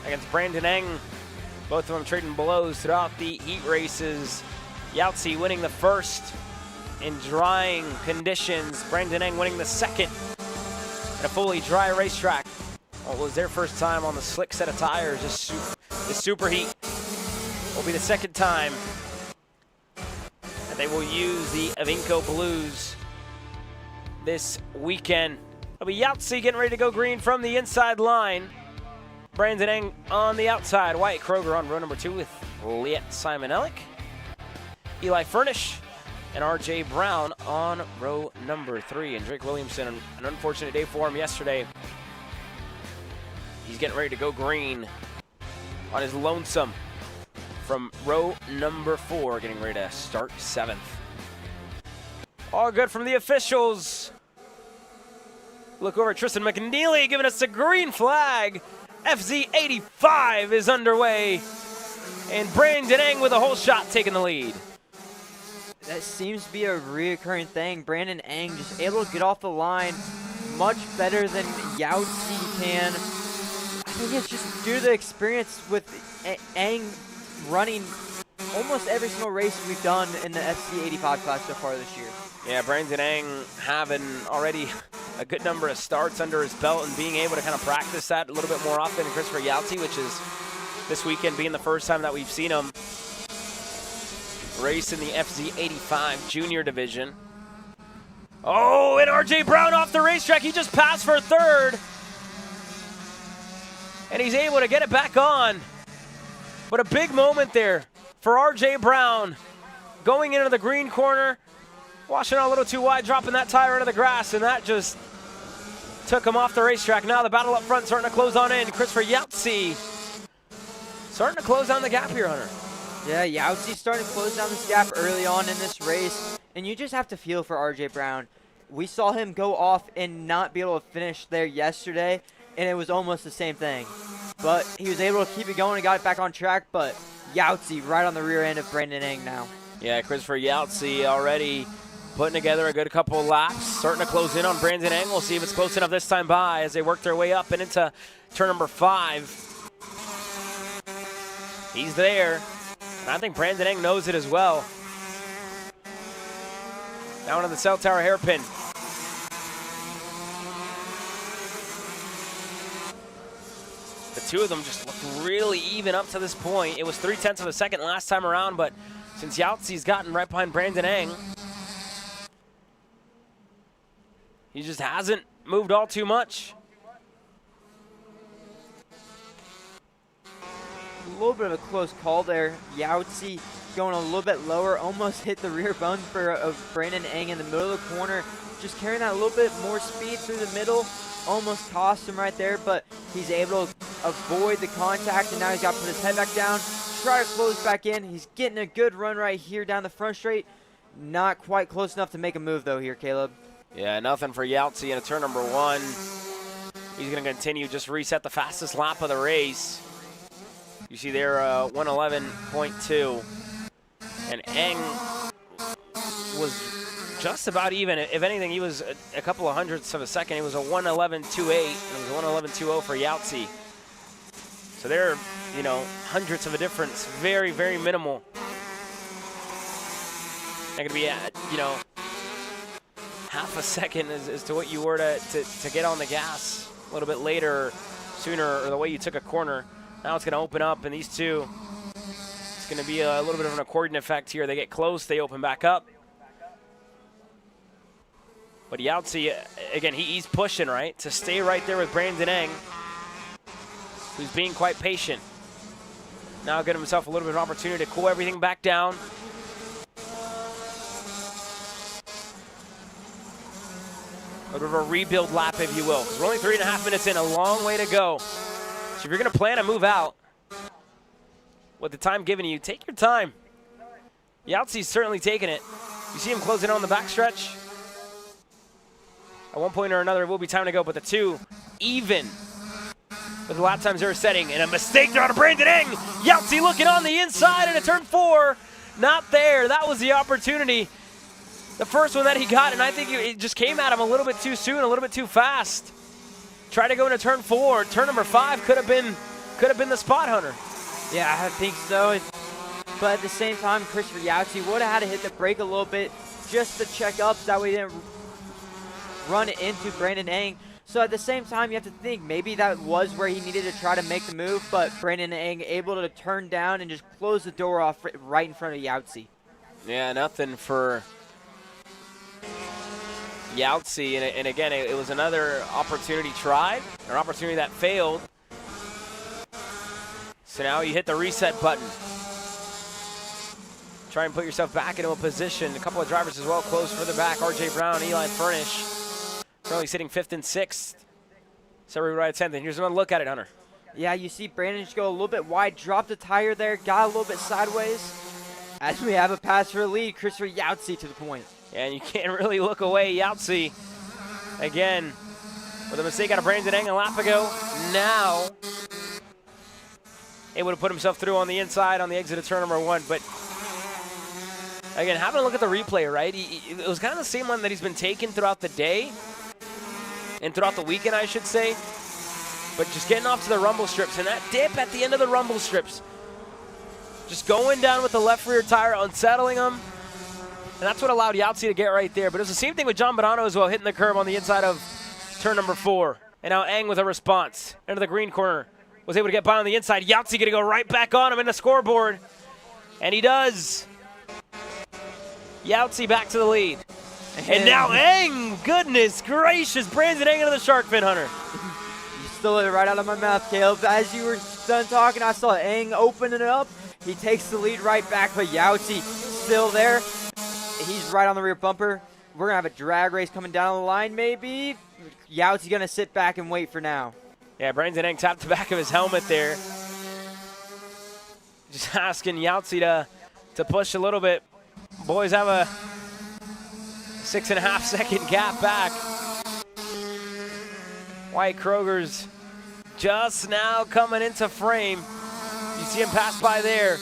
against Brandon Eng. Both of them trading blows throughout the heat races. Yautsy winning the first in drying conditions. Brandon Eng winning the second at a fully dry racetrack. Well, it was their first time on the slick set of tires. The super heat will be the second time that they will use the Avinco Blues this weekend. It'll be Yautsy getting ready to go green from the inside line. Brandon Eng on the outside. Wyatt Kroger on row number 2 with Liet Simonellic, Eli Furnish, and RJ Brown on row number 3. And Drake Williamson, an unfortunate day for him yesterday. He's getting ready to go green on his lonesome from row number 4, getting ready to start 7th. All good from the officials. Look over at Tristan McNeely giving us a green flag. FZ85 is underway. And Brandon Eng with a whole shot taking the lead. That seems to be a reoccurring thing. Brandon Eng just able to get off the line much better than Yautsy can. I think it's just due to the experience with Eng running almost every single race we've done in the FZ85 class so far this year. Yeah, Brandon Eng having already a good number of starts under his belt and being able to kind of practice that a little bit more often than Christopher Yautsy, which is this weekend being the first time that we've seen him race in the FZ85 junior division. Oh, and RJ Brown off the racetrack. He just passed for third. And he's able to get it back on. But a big moment there for RJ Brown going into the green corner. Washing out a little too wide, dropping that tire into the grass, and that just took him off the racetrack. Now the battle up front starting to close on in. Christopher Yautsy starting to close down the gap here, Hunter. Yeah, Yautsy's starting to close down this gap early on in this race, and you just have to feel for RJ Brown. We saw him go off and not be able to finish there yesterday, and it was almost the same thing. But he was able to keep it going and got it back on track, but Yautsy right on the rear end of Brandon Eng now. Yeah, Christopher Yautsy already putting together a good couple of laps, starting to close in on Brandon Eng. We'll see if it's close enough this time by as they work their way up and into turn number 5. He's there, and I think Brandon Eng knows it as well. Down on the cell tower hairpin. The two of them just look really even up to this point. It was 0.3 of a second last time around, but since Yautsy's gotten right behind Brandon Eng, he just hasn't moved all too much. A little bit of a close call there. Yautsy going a little bit lower, almost hit the rear bumper of Brandon Eng in the middle of the corner. Just carrying that a little bit more speed through the middle. Almost cost him right there, but he's able to avoid the contact, and now he's got to put his head back down, try to close back in. He's getting a good run right here down the front straight. Not quite close enough to make a move, though, here, Caleb. Yeah, nothing for Yautsy in a turn number 1. He's going to continue, just reset the fastest lap of the race. You see there, 1:11.2. And Eng was just about even. If anything, he was a couple of hundredths of a second. It was a 1:11.28, and it was a 1:11.20 for Yahtzee. So they're, you know, hundredths of a difference. Very, very minimal. Not going to be at, you know, half a second as to what you were to get on the gas a little bit later, sooner, or the way you took a corner. Now it's going to open up, and these two, it's going to be a little bit of an accordion effect here. They get close, they open back up. But Yahtzee, again, he's pushing, right, to stay right there with Brandon Eng, who's being quite patient. Now getting himself a little bit of an opportunity to cool everything back down. A little bit of a rebuild lap, if you will. We're only 3.5 minutes in, a long way to go. So if you're going to plan to move out, with the time given you, take your time. Yahtzee's certainly taking it. You see him closing on the backstretch. At one point or another, it will be time to go, but the two even with the lap times they're setting, and a mistake there on a Brandon Eng. Yahtzee looking on the inside into turn 4. Not there. That was the opportunity. The first one that he got, and I think it just came at him a little bit too soon, a little bit too fast. Tried to go into turn 4. Turn number 5 could have been the spot, Hunter. Yeah, I think so. But at the same time, Christopher Yahtzee would have had to hit the brake a little bit just to check up, so that way he didn't run into Brandon Eng. So at the same time, you have to think maybe that was where he needed to try to make the move, but Brandon Eng able to turn down and just close the door off right in front of Yahtzee. Yeah, nothing for Yahtzee, and again, it was another opportunity tried, an opportunity that failed. So now you hit the reset button. Try and put yourself back into a position. A couple of drivers as well close further back. RJ Brown, Eli Furnish, currently sitting 5th and 6th. So we're right at 10th, and here's another look at it, Hunter. Yeah, you see Brandon just go a little bit wide, drop the tire there, got a little bit sideways. As we have a pass for a lead, Christopher Yahtzee to the point. And you can't really look away. Yahtzee, again, with a mistake out of Brandon Eng a lap ago. Now, able to put himself through on the inside on the exit of turn number 1. But, again, having a look at the replay, right? It was kind of the same one that he's been taking throughout the day and throughout the weekend, I should say. But just getting off to the rumble strips. And that dip at the end of the rumble strips. Just going down with the left rear tire, unsettling him. And that's what allowed Yahtzee to get right there. But it was the same thing with John Bonanno as well, hitting the curb on the inside of turn number 4. And now Eng with a response. Into the green corner. Was able to get by on the inside. Yahtzee going to go right back on him in the scoreboard. And he does. Yahtzee back to the lead. And now Eng, goodness gracious, Brandon Eng into the shark fin, Hunter. You stole it right out of my mouth, Caleb. As you were done talking, I saw Eng opening it up. He takes the lead right back, but Yahtzee still there. He's right on the rear bumper. We're going to have a drag race coming down the line, maybe. Yahtzee going to sit back and wait for now. Yeah, Brandon Eng tapped the back of his helmet there. Just asking Yahtzee to push a little bit. Boys have a 6.5 second gap back. Wyatt Kroger's just now coming into frame. You see him pass by there.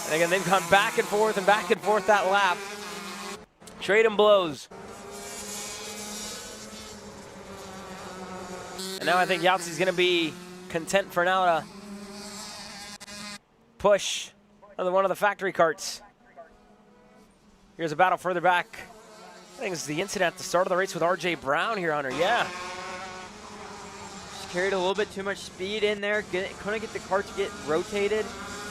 And again, they've gone back and forth that lap. Trading blows. And now I think Yahtzee's going to be content for now to push another one of the factory carts. Here's a battle further back. I think it's the incident at the start of the race with RJ Brown here, Hunter. Yeah. Just carried a little bit too much speed in there. Couldn't get the cart to get rotated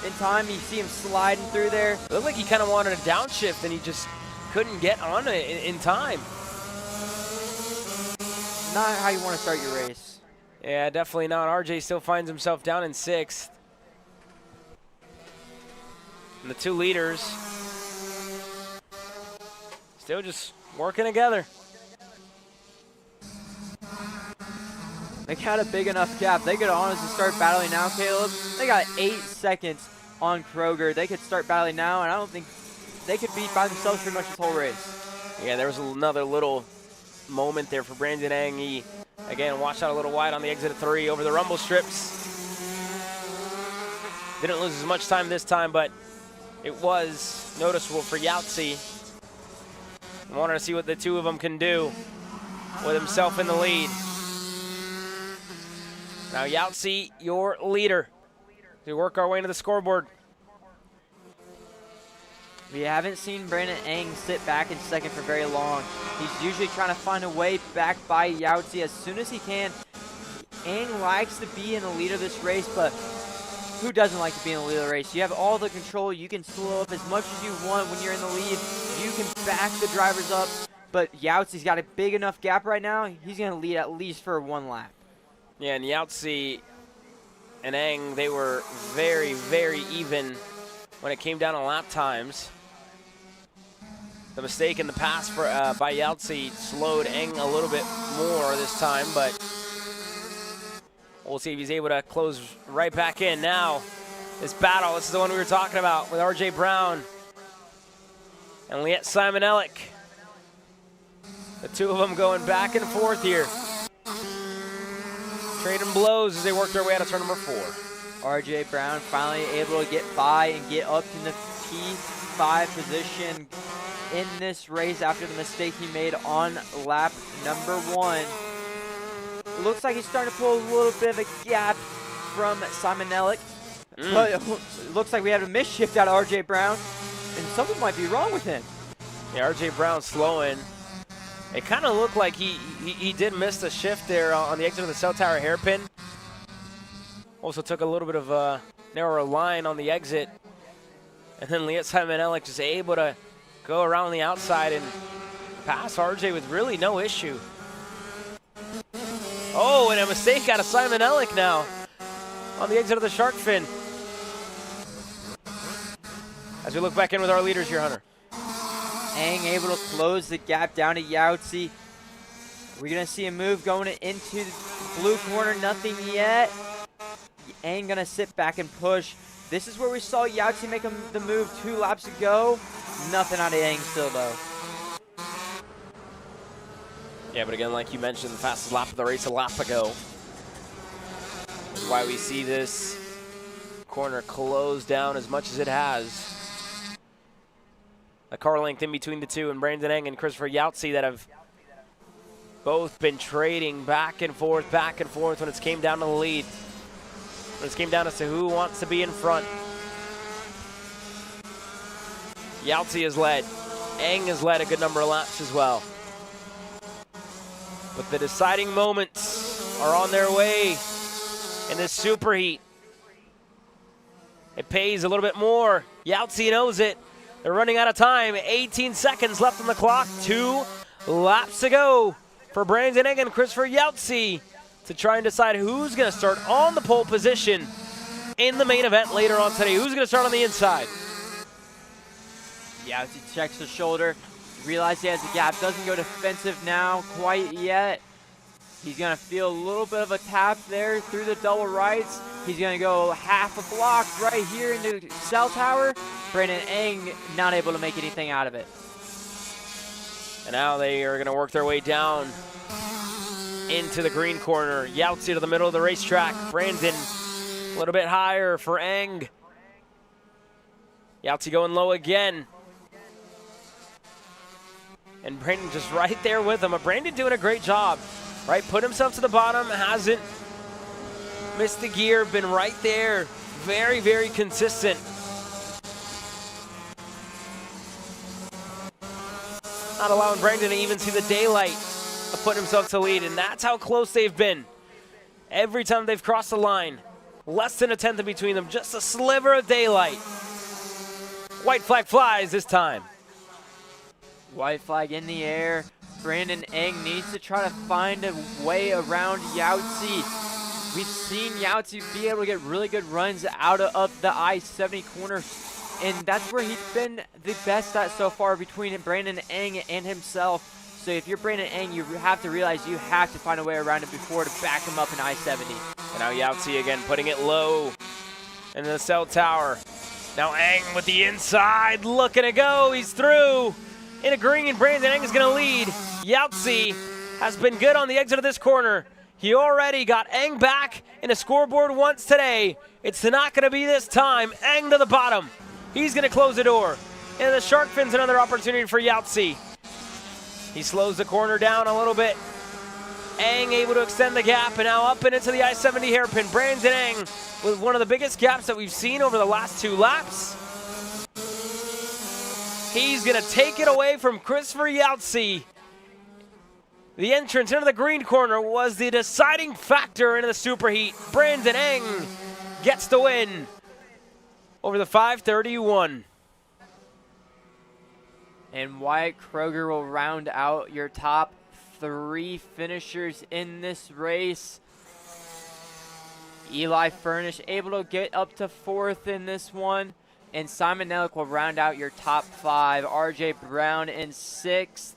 in time. You see him sliding through there. It looked like he kind of wanted a downshift and he just couldn't get on it in time. Not how you want to start your race. Yeah, definitely not. RJ still finds himself down in 6th. And the two leaders still just working together. They got a big enough gap. They could honestly start battling now, Caleb. They got 8 seconds on Kroger. They could start battling now, and I don't think they could beat by themselves pretty much this whole race. Yeah, there was another little moment there for Brandon Eng. He, again, washed out a little wide on the exit of 3 over the rumble strips. Didn't lose as much time this time, but it was noticeable for Yahtzee. I wanted to see what the two of them can do with himself in the lead. Now Yahtzee, your leader. We work our way into the scoreboard. We haven't seen Brandon Eng sit back in second for very long. He's usually trying to find a way back by Yahtzee as soon as he can. Eng likes to be in the lead of this race, but who doesn't like to be in the lead of the race? You have all the control. You can slow up as much as you want when you're in the lead. You can back the drivers up, but Yahtzee's got a big enough gap right now. He's going to lead at least for one lap. Yeah, and Yahtzee and Eng, they were very, very even when it came down to lap times. The mistake in the pass for, by Yahtzee slowed Eng a little bit more this time, but we'll see if he's able to close right back in. Now, this battle, this is the one we were talking about with RJ Brown and Liet Simonellic. The two of them going back and forth here. Trading blows as they work their way out of turn number 4. RJ Brown finally able to get by and get up in the P5 position in this race after the mistake he made on lap number 1. Looks like he's starting to pull a little bit of a gap from Simonellic. But it looks like we had a misshift out of RJ Brown, and something might be wrong with him. Yeah, RJ Brown slowing. It kind of looked like he did miss the shift there on the exit of the cell tower hairpin. Also took a little bit of a narrower line on the exit. And then Liet Simonellic just able to go around the outside and pass RJ with really no issue. Oh, and a mistake out of Simonellic now on the exit of the shark fin. As we look back in with our leaders here, Hunter. Eng able to close the gap down to Yahtzee. We're going to see a move going into the blue corner. Nothing yet. Eng going to sit back and push. This is where we saw Yahtzee make the move 2 laps ago. Nothing out of Eng still, though. Yeah, but again, like you mentioned, the fastest lap of the race a lap ago. That's why we see this corner close down as much as it has. A car length in between the two, and Brandon Eng and Christopher Yahtzee that have both been trading back and forth when it came down to the lead. When it came down as to who wants to be in front. Yahtzee has led. Eng has led a good number of laps as well. But the deciding moments are on their way in this superheat. It pays a little bit more. Yahtzee knows it. They're running out of time. 18 seconds left on the clock. 2 laps to go for Brandon Eng and Christopher Yahtzee to try and decide who's going to start on the pole position in the main event later on today. Who's going to start on the inside? Yahtzee checks the shoulder. Realizes he has a gap. Doesn't go defensive now quite yet. He's going to feel a little bit of a tap there through the double rights. He's going to go half a block right here into the cell tower. Brandon Eng not able to make anything out of it. And now they are going to work their way down into the green corner. Yahtzee to the middle of the racetrack. Brandon a little bit higher for Eng. Yahtzee going low again. And Brandon just right there with him. Brandon doing a great job, right? Put himself to the bottom, hasn't missed the gear, been right there. Very, very consistent. Not allowing Brandon to even see the daylight of putting himself to lead, and that's how close they've been. Every time they've crossed the line, less than a tenth in between them, just a sliver of daylight. White flag flies this time. White flag in the air. Brandon Eng needs to try to find a way around Yahtzee. We've seen Yahtzee be able to get really good runs out of the I-70 corner, and that's where he's been the best at so far between Brandon Eng and himself. So if you're Brandon Eng, you have to realize you have to find a way around him before to back him up in I-70. And now Yahtzee again putting it low in the cell tower. Now Eng with the inside, looking to go. He's through. In a green, Brandon Eng is going to lead. Yahtzee has been good on the exit of this corner. He already got Eng back in the scoreboard once today. It's not going to be this time. Eng to the bottom. He's going to close the door. And the shark fin's another opportunity for Yahtzee. He slows the corner down a little bit. Eng able to extend the gap, and now up and into the I-70 hairpin. Brandon Eng with one of the biggest gaps that we've seen over the last 2 laps. He's going to take it away from Christopher Yahtzee. The entrance into the green corner was the deciding factor into the superheat. Brandon Eng gets the win over the 531. And Wyatt Kroger will round out your top 3 finishers in this race. Eli Furnish able to get up to 4th in this one. And Simon Nellick will round out your top 5. RJ Brown in 6th.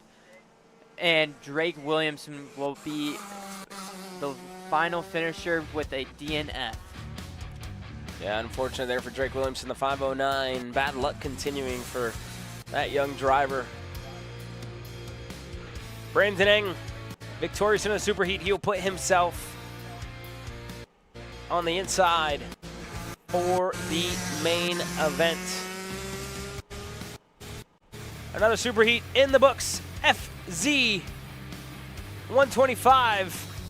And Drake Williamson will be the final finisher with a DNF. Yeah, unfortunate there for Drake Williamson, the 509. Bad luck continuing for that young driver. Brandon Eng, victorious in the superheat. He'll put himself on the inside for the main event. Another superheat in the books. FZ 125.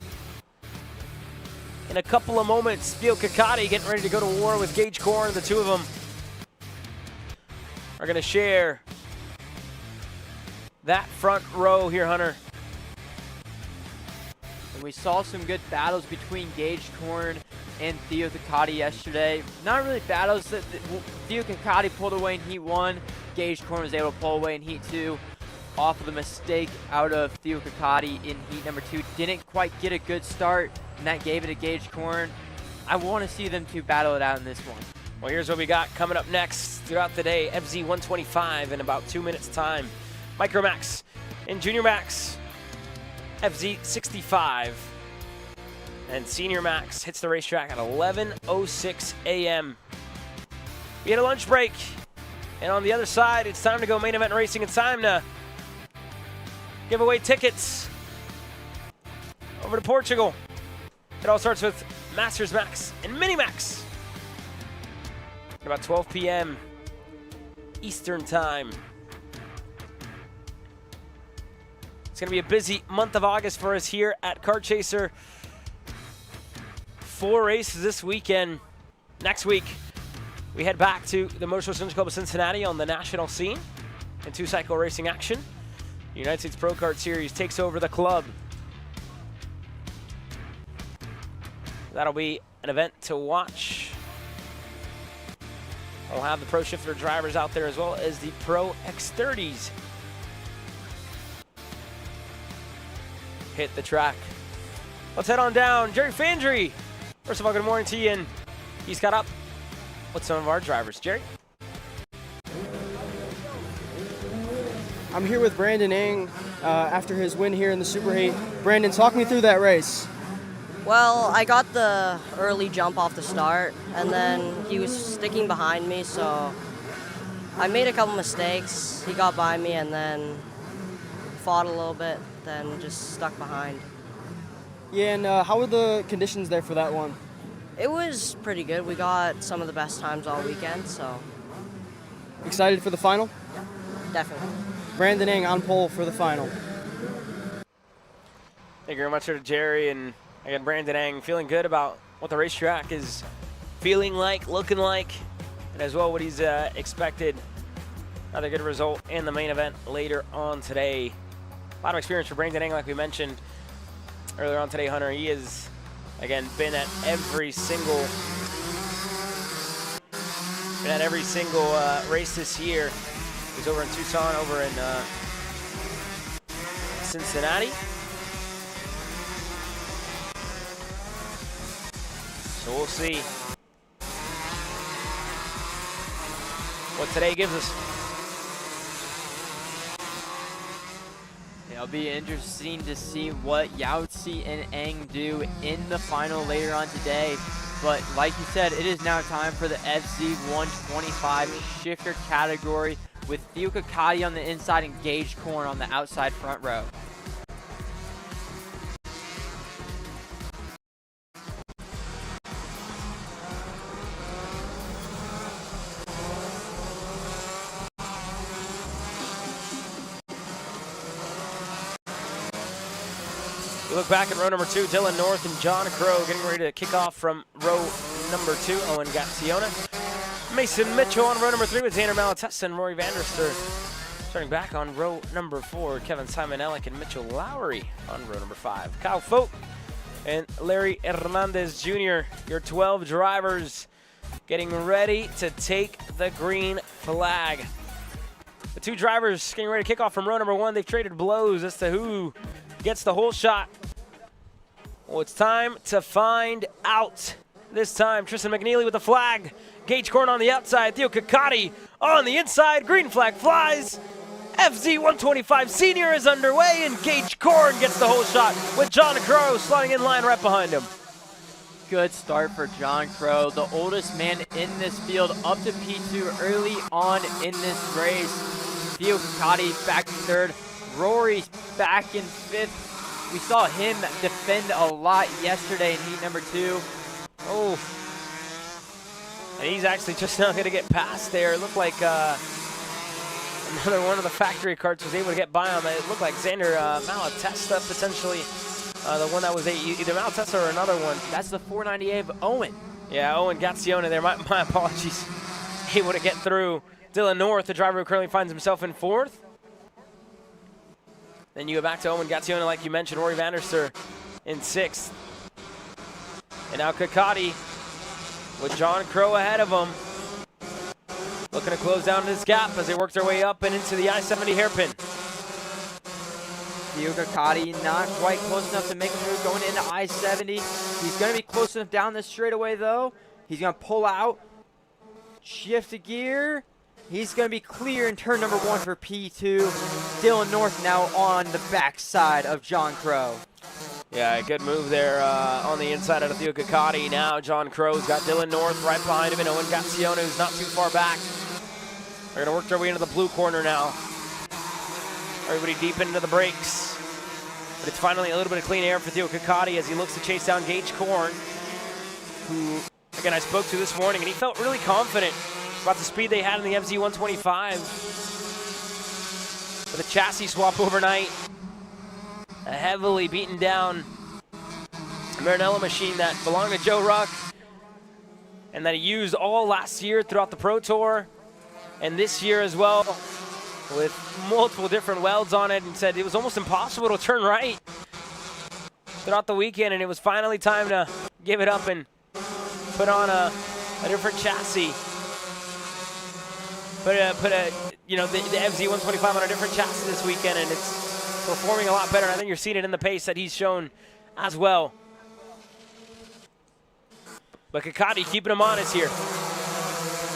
In a couple of moments, Theo Kakati getting ready to go to war with Gage Korn. The two of them are going to share that front row here, Hunter. And we saw some good battles between Gage Korn and Theo Kakati yesterday. Not really battles. Theo Kakati pulled away in Heat 1. Gage Korn was able to pull away in Heat 2 off of the mistake out of Theo Kakati in Heat number 2. Didn't quite get a good start, and that gave it to Gage Korn. I want to see them two battle it out in this one. Well, here's what we got coming up next throughout the day. FZ 125 in about 2 minutes' time. Micromax and Junior Max. FZ 65. And Senior Max hits the racetrack at 11:06 a.m. We had a lunch break. And on the other side, it's time to go main event racing. It's time to give away tickets over to Portugal. It all starts with Masters Max and Mini Max at about 12 p.m. Eastern Time. It's going to be a busy month of August for us here at Kart Chaser. 4 races this weekend. Next week, we head back to the Motorsports Club of Cincinnati on the national scene in 2-cycle racing action. The United States Pro Kart Series takes over the club. That'll be an event to watch. We'll have the Pro Shifter drivers out there as well as the Pro X30s. Hit the track. Let's head on down. Jerry Fandry. First of all, good morning to you. And he's got up with some of our drivers. Jerry? I'm here with Brandon Eng after his win here in the Superheat. Brandon, talk me through that race. Well, I got the early jump off the start, and then he was sticking behind me, so I made a couple mistakes. He got by me and then fought a little bit, then just stuck behind. Yeah, and how were the conditions there for that one? It was pretty good. We got some of the best times all weekend, so. Excited for the final? Yeah, definitely. Brandon Eng on pole for the final. Thank you very much to Jerry, and again, Brandon Eng feeling good about what the racetrack is feeling like, looking like, and as well what he's expected. Another good result in the main event later on today. A lot of experience for Brandon Eng, like we mentioned earlier on today, Hunter. He has, again, been at every single race this year. He's over in Tucson, over in Cincinnati. So we'll see what today gives us. It'll be interesting to see what Yahtzee and Eng do in the final later on today. But like you said, it is now time for the FZ 125 shifter category with Theo Kakati on the inside and Gage Korn on the outside front row. We look back at row number 2, Dylan North and John Crow getting ready to kick off from row number 2, Owen Gazione. Mason Mitchell on row number 3 with Xander Malatesta and Rory Vanderster. Starting back on row number 4, Kevin Simon-Ellick and Mitchell Lowry on row number 5. Kyle Fote and Larry Hernandez Jr., your 12 drivers getting ready to take the green flag. The 2 drivers getting ready to kick off from row number 1. They've traded blows as to who gets the whole shot. Well, it's time to find out. This time, Tristan McNeely with the flag. Gage Corn on the outside. Theo Ciccotti on the inside. Green flag flies. FZ 125 Senior is underway, and Gage Corn gets the whole shot with John Crow sliding in line right behind him. Good start for John Crow, the oldest man in this field, up to P2 early on in this race. Theo Ciccotti back in 3rd. Rory's back in 5th. We saw him defend a lot yesterday in heat number 2. Oh. And he's actually just not going to get past there. It looked like another one of the factory carts was able to get by him. It looked like Xander Malatesta potentially, the one that was either Malatesta or another one. That's the 498 of Owen. Yeah, Owen Gazione there. My apologies. Able to get through. Dylan North, the driver who currently finds himself in 4th. Then you go back to Owen Gazione, like you mentioned, Rory Vanderster in 6th. And now Ciccotti with John Crow ahead of him. Looking to close down this gap as they work their way up and into the I-70 hairpin. Theo Ciccotti not quite close enough to make a move going into I-70. He's going to be close enough down this straightaway, though. He's going to pull out, shift a gear. He's going to be clear in turn number 1 for P2. Dylan North now on the backside of John Crow. Yeah, good move there on the inside of Theo Ciccotti. Now John Crow's got Dylan North right behind him, and Owen Gazione, who's not too far back. They're going to work their way into the blue corner now. Everybody deep into the brakes. But it's finally a little bit of clean air for Theo Ciccotti as he looks to chase down Gage Corn, who, again, I spoke to this morning, and he felt really confident about the speed they had in the FZ125. With a chassis swap overnight. A heavily beaten down Maranello machine that belonged to Joe Ruck and that he used all last year throughout the Pro Tour and this year as well, with multiple different welds on it, and said it was almost impossible to turn right throughout the weekend, and it was finally time to give it up and put on a different chassis. Put you know, the FZ125 on a different chassis this weekend, and it's performing a lot better. And I think you're seeing it in the pace that he's shown as well. But Ciccotti keeping him honest here.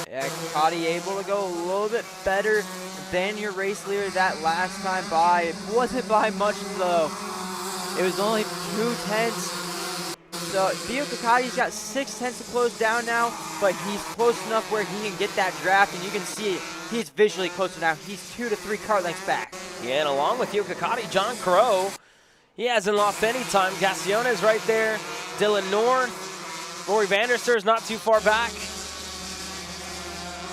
Yeah, Ciccotti able to go a little bit better than your race leader that last time by. It wasn't by much though. It was only 2/10. So Theo Ciccotti's got 6/10 to close down now, but he's close enough where he can get that draft, and you can see he's visually close enough. He's 2 to 3 car lengths back. Yeah, and along with Theo Ciccotti, John Crow, he hasn't lost any time. Gazione is right there. Dylan North, Rory Vanderster is not too far back.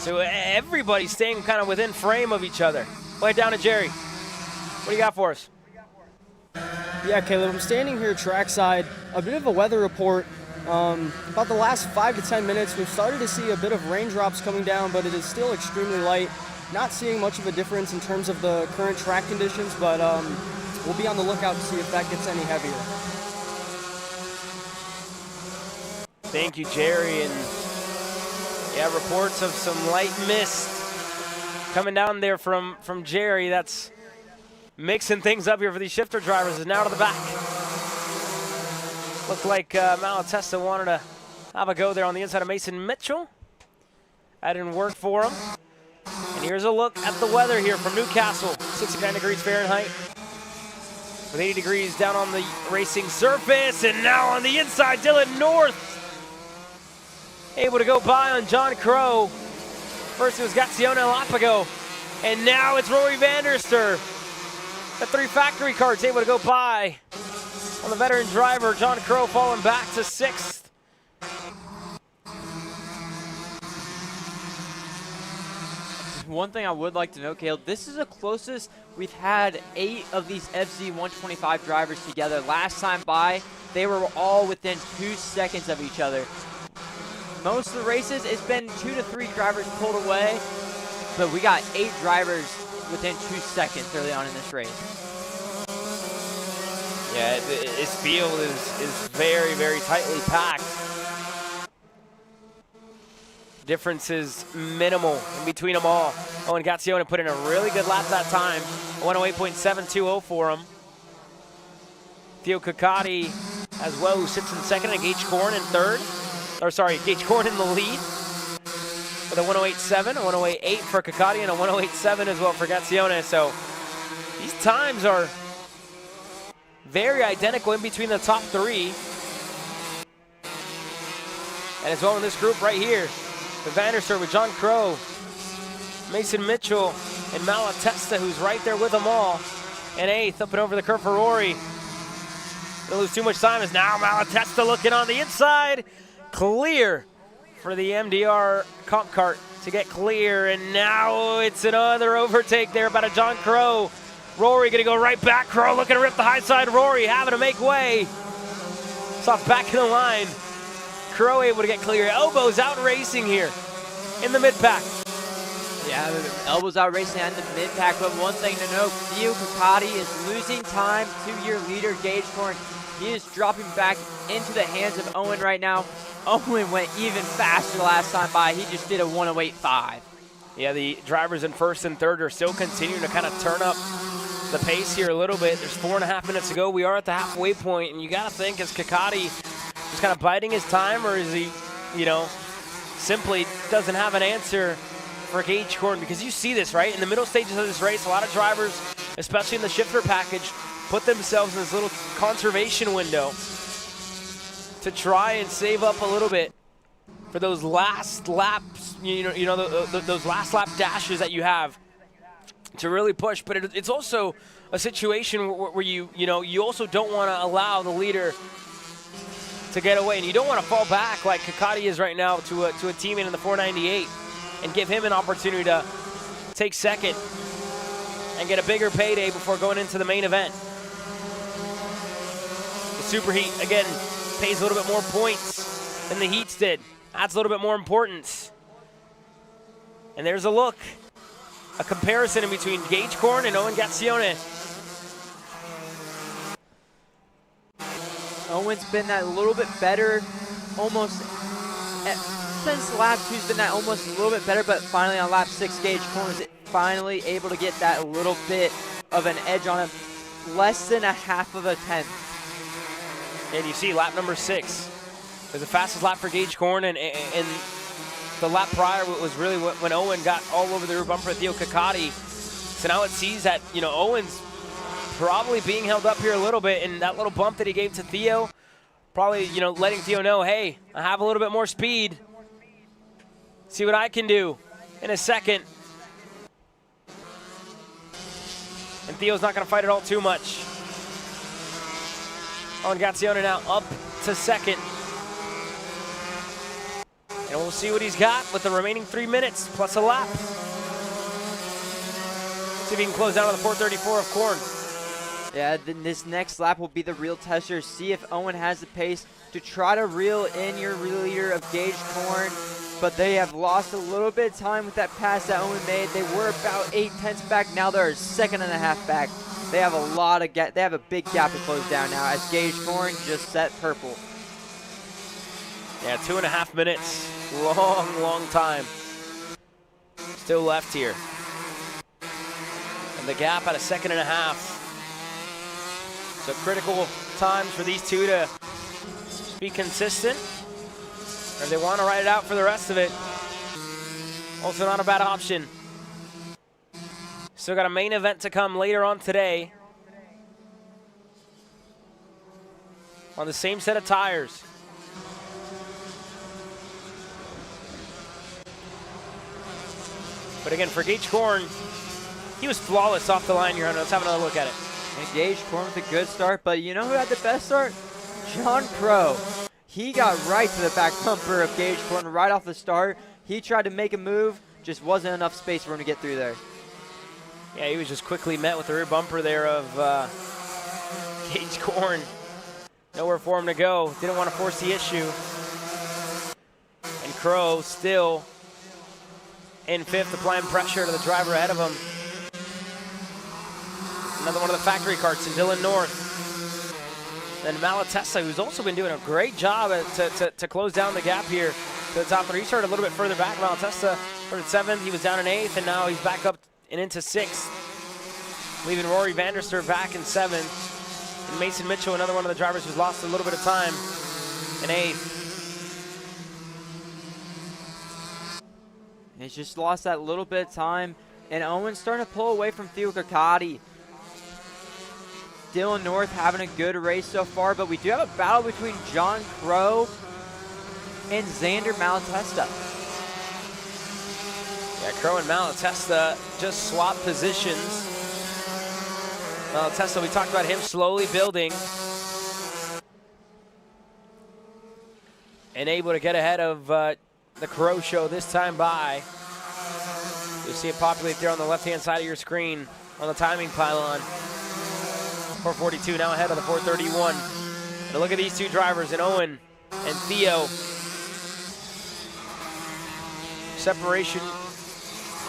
So everybody's staying kind of within frame of each other. Play it down to Jerry. What do you got for us? Yeah, Caleb, I'm standing here trackside. A bit of a weather report. About the last 5 to 10 minutes, we've started to see a bit of raindrops coming down, but it is still extremely light. Not seeing much of a difference in terms of the current track conditions, but we'll be on the lookout to see if that gets any heavier. Thank you, Jerry. And yeah, reports of some light mist coming down there from Jerry. That's mixing things up here for these shifter drivers. And now to the back. Looked like Malatesta wanted to have a go there on the inside of Mason Mitchell. That didn't work for him. And here's a look at the weather here from Newcastle. 69 degrees Fahrenheit. With 80 degrees down on the racing surface. And now on the inside, Dylan North able to go by on John Crow. First it was Gazione a lap ago. And now it's Rory Vanderster. The 3 factory carts able to go by on the veteran driver. John Crow falling back to 6th. one thing I would like to note, Caleb, this is the closest we've had 8 of these FZ 125 drivers together. Last time by, they were all within 2 seconds of each other. Most of the races, it's been 2 to 3 drivers pulled away, but we got 8 drivers within 2 seconds early on in this race. Yeah, this field is very, very tightly packed. Difference is minimal in between them all. Owen Gazione put in a really good lap that time. 108.720 for him. Theo Ciccotti as well, who sits in second, and Gage Korn in third. Or sorry, Gage Korn in the lead with a 108.7, a 108.8 for Ciccotti, and a 108.7 as well for Gazione. So these times are very identical in between the top 3. And as well in this group right here, the Vanderstar with John Crow, Mason Mitchell, and Malatesta, who's right there with them all. And 8th, up and over the curve for Rory. Don't lose too much time as now Malatesta looking on the inside. Clear for the MDR comp cart to get clear. And now it's another overtake there by John Crow. Rory gonna go right back. Crow looking to rip the high side. Rory having to make way. It's off back in the line. Crow able to get clear. Elbows out racing here in the mid-pack. Yeah, elbows out racing in the mid-pack, but one thing to note, Theo Ciccotti is losing time to your leader, Gage Korn. He is dropping back into the hands of Owen right now. Owen went even faster last time by. He just did a 108.5. Yeah, the drivers in first and third are still continuing to kind of turn up the pace here a little bit. There's 4.5 minutes to go. We are at the halfway point, and you got to think, is Ciccotti just kind of biding his time, or is he, simply doesn't have an answer for Gage Korn? Because you see this, right? In the middle stages of this race, a lot of drivers, especially in the shifter package, put themselves in this little conservation window to try and save up a little bit for those last laps, those last lap dashes that you have to really push. But it's also a situation where you also don't want to allow the leader to get away, and you don't want to fall back like Ciccotti is right now to a teammate in the 498 and give him an opportunity to take second and get a bigger payday before going into the main event. The superheat, again, pays a little bit more points than the heats did. Adds a little bit more importance. And there's a look, a comparison in between Gage Korn and Owen Gazione. Owen's been that little bit better, almost since lap 2's been that almost a little bit better, but finally on lap 6, Gage Korn is finally able to get that little bit of an edge on him, less than a half of a tenth. And you see lap number 6 was the fastest lap for Gage Korn, and the lap prior was really when Owen got all over the rear bumper of Theo Ciccotti. So now it sees that, Owen's probably being held up here a little bit, and that little bump that he gave to Theo, probably, letting Theo know, hey, I have a little bit more speed. See what I can do in a second. And Theo's not going to fight it all too much. Owen Gazione now up to second. And we'll see what he's got with the remaining 3 minutes plus a lap. See if he can close out on the 434 of Korn. Yeah, then this next lap will be the real tester. See if Owen has the pace to try to reel in your leader of Gage Korn. But they have lost a little bit of time with that pass that Owen made. They were about 8/10 back. Now they're a second and a half back. They have they have a big gap to close down now as Gage Korn just set purple. Yeah, 2.5 minutes. Long time. Still left here. And the gap at a second and a half. So critical times for these two to be consistent. Or if they want to ride it out for the rest of it, also not a bad option. Still got a main event to come later on today. On the same set of tires. But again, for Gage Korn, he was flawless off the line here. Let's have another look at it. And Gage Korn with a good start, but you know who had the best start? John Crow. He got right to the back bumper of Gage Korn right off the start. He tried to make a move, Just wasn't enough space for him to get through there. Yeah, he was just quickly met with the rear bumper there of Gage Korn. Nowhere for him to go. Didn't want to force the issue. And Crow still in 5th, applying pressure to the driver ahead of him. Another one of the factory karts in Dylan North. Then Malatesta, who's also been doing a great job to close down the gap here to the top. He started a little bit further back. Malatesta started 7th. He was down in 8th, and now he's back up and into 6th. Leaving Rory Vanderster back in 7th. And Mason Mitchell, another one of the drivers who's lost a little bit of time, in 8th. He's just lost that little bit of time. And Owen's starting to pull away from Theo Kakati. Dylan North having a good race so far, but we do have a battle between John Crow and Xander Malatesta. Yeah, Crow and Malatesta just swap positions. Malatesta, we talked about him slowly building and able to get ahead of the Crow show this time by. You'll see it populate there on the left-hand side of your screen on the timing pylon. 442 now ahead of the 431. Now look at these two drivers, and Owen and Theo. Separation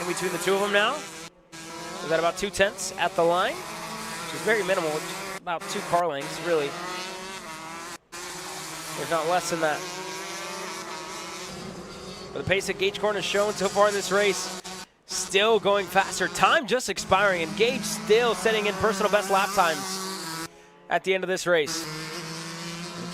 in between the two of them now. Is that about 2/10 at the line? Which is very minimal, about 2 car lengths, really. If not less than that. But the pace that Gage Korn has shown so far in this race, still going faster. Time just expiring, and Gage still setting in personal best lap times at the end of this race.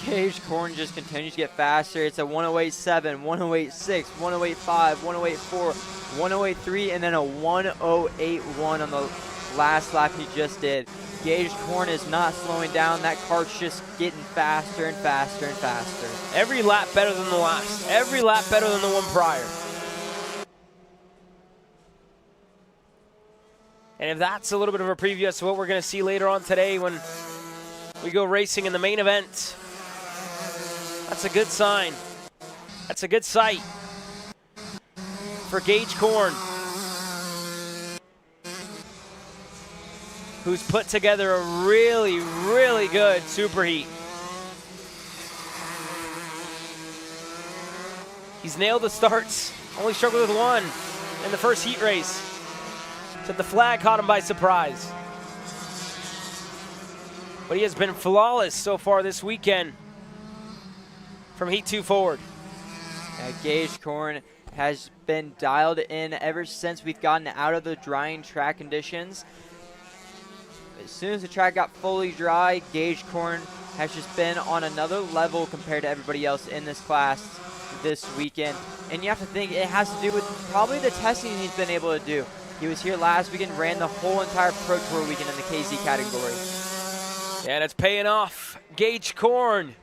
Gage Korn just continues to get faster. It's a 108.7, 108.6, 108.5, 108.4, 108.3, and then a 108.1 on the last lap he just did. Gage Korn is not slowing down. That kart's just getting faster and faster and faster. Every lap better than the last. Every lap better than the one prior. And if that's a little bit of a preview as to what we're going to see later on today when we go racing in the main event, that's a good sign. That's a good sight for Gage Korn, who's put together a really, really good superheat. He's nailed the starts, only struggled with one in the first heat race. Said the flag caught him by surprise. But he has been flawless so far this weekend from Heat 2 forward. Gage Korn has been dialed in ever since we've gotten out of the drying track conditions. As soon as the track got fully dry, Gage Korn has just been on another level compared to everybody else in this class this weekend. And you have to think it has to do with probably the testing he's been able to do. He was here last weekend, ran the whole entire Pro Tour weekend in the KZ category. Yeah, and it's paying off. Gage Korn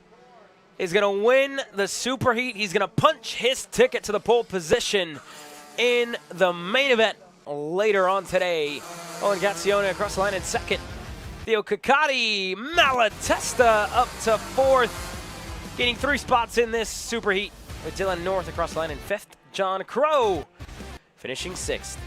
is going to win the superheat. He's going to punch his ticket to the pole position in the main event later on today. Owen Gazione across the line in 2nd. Theo Kakati, Malatesta up to 4th, getting 3 spots in this superheat, with Dylan North across the line in 5th. John Crow finishing 6th.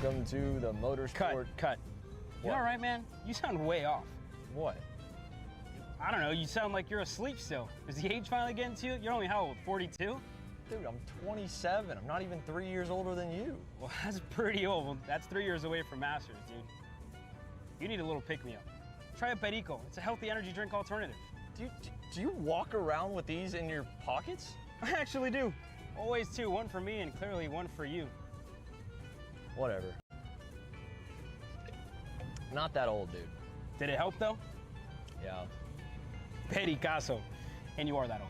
Welcome to the Motorsport. Cut. You all right, man? You sound way off. What? I don't know. You sound like you're asleep still. Is the age finally getting to you? You're only how old? 42? Dude, I'm 27. I'm not even 3 years older than you. Well, that's pretty old. Well, that's 3 years away from Masters, dude. You need a little pick-me-up. Try a Perico. It's a healthy energy drink alternative. Do you walk around with these in your pockets? I actually do. Always two. One for me and clearly one for you. Whatever. Not that old, dude. Did it help, though? Yeah. Pericazo. and you are that old.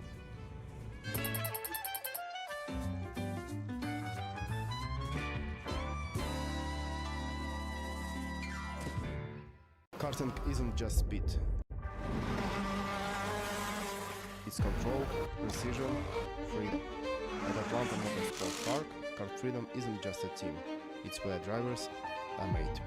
Karting isn't just speed. It's control, precision, freedom. At Atlanta Motorsports Park, Kart Freedom isn't just a team. It's where drivers are made.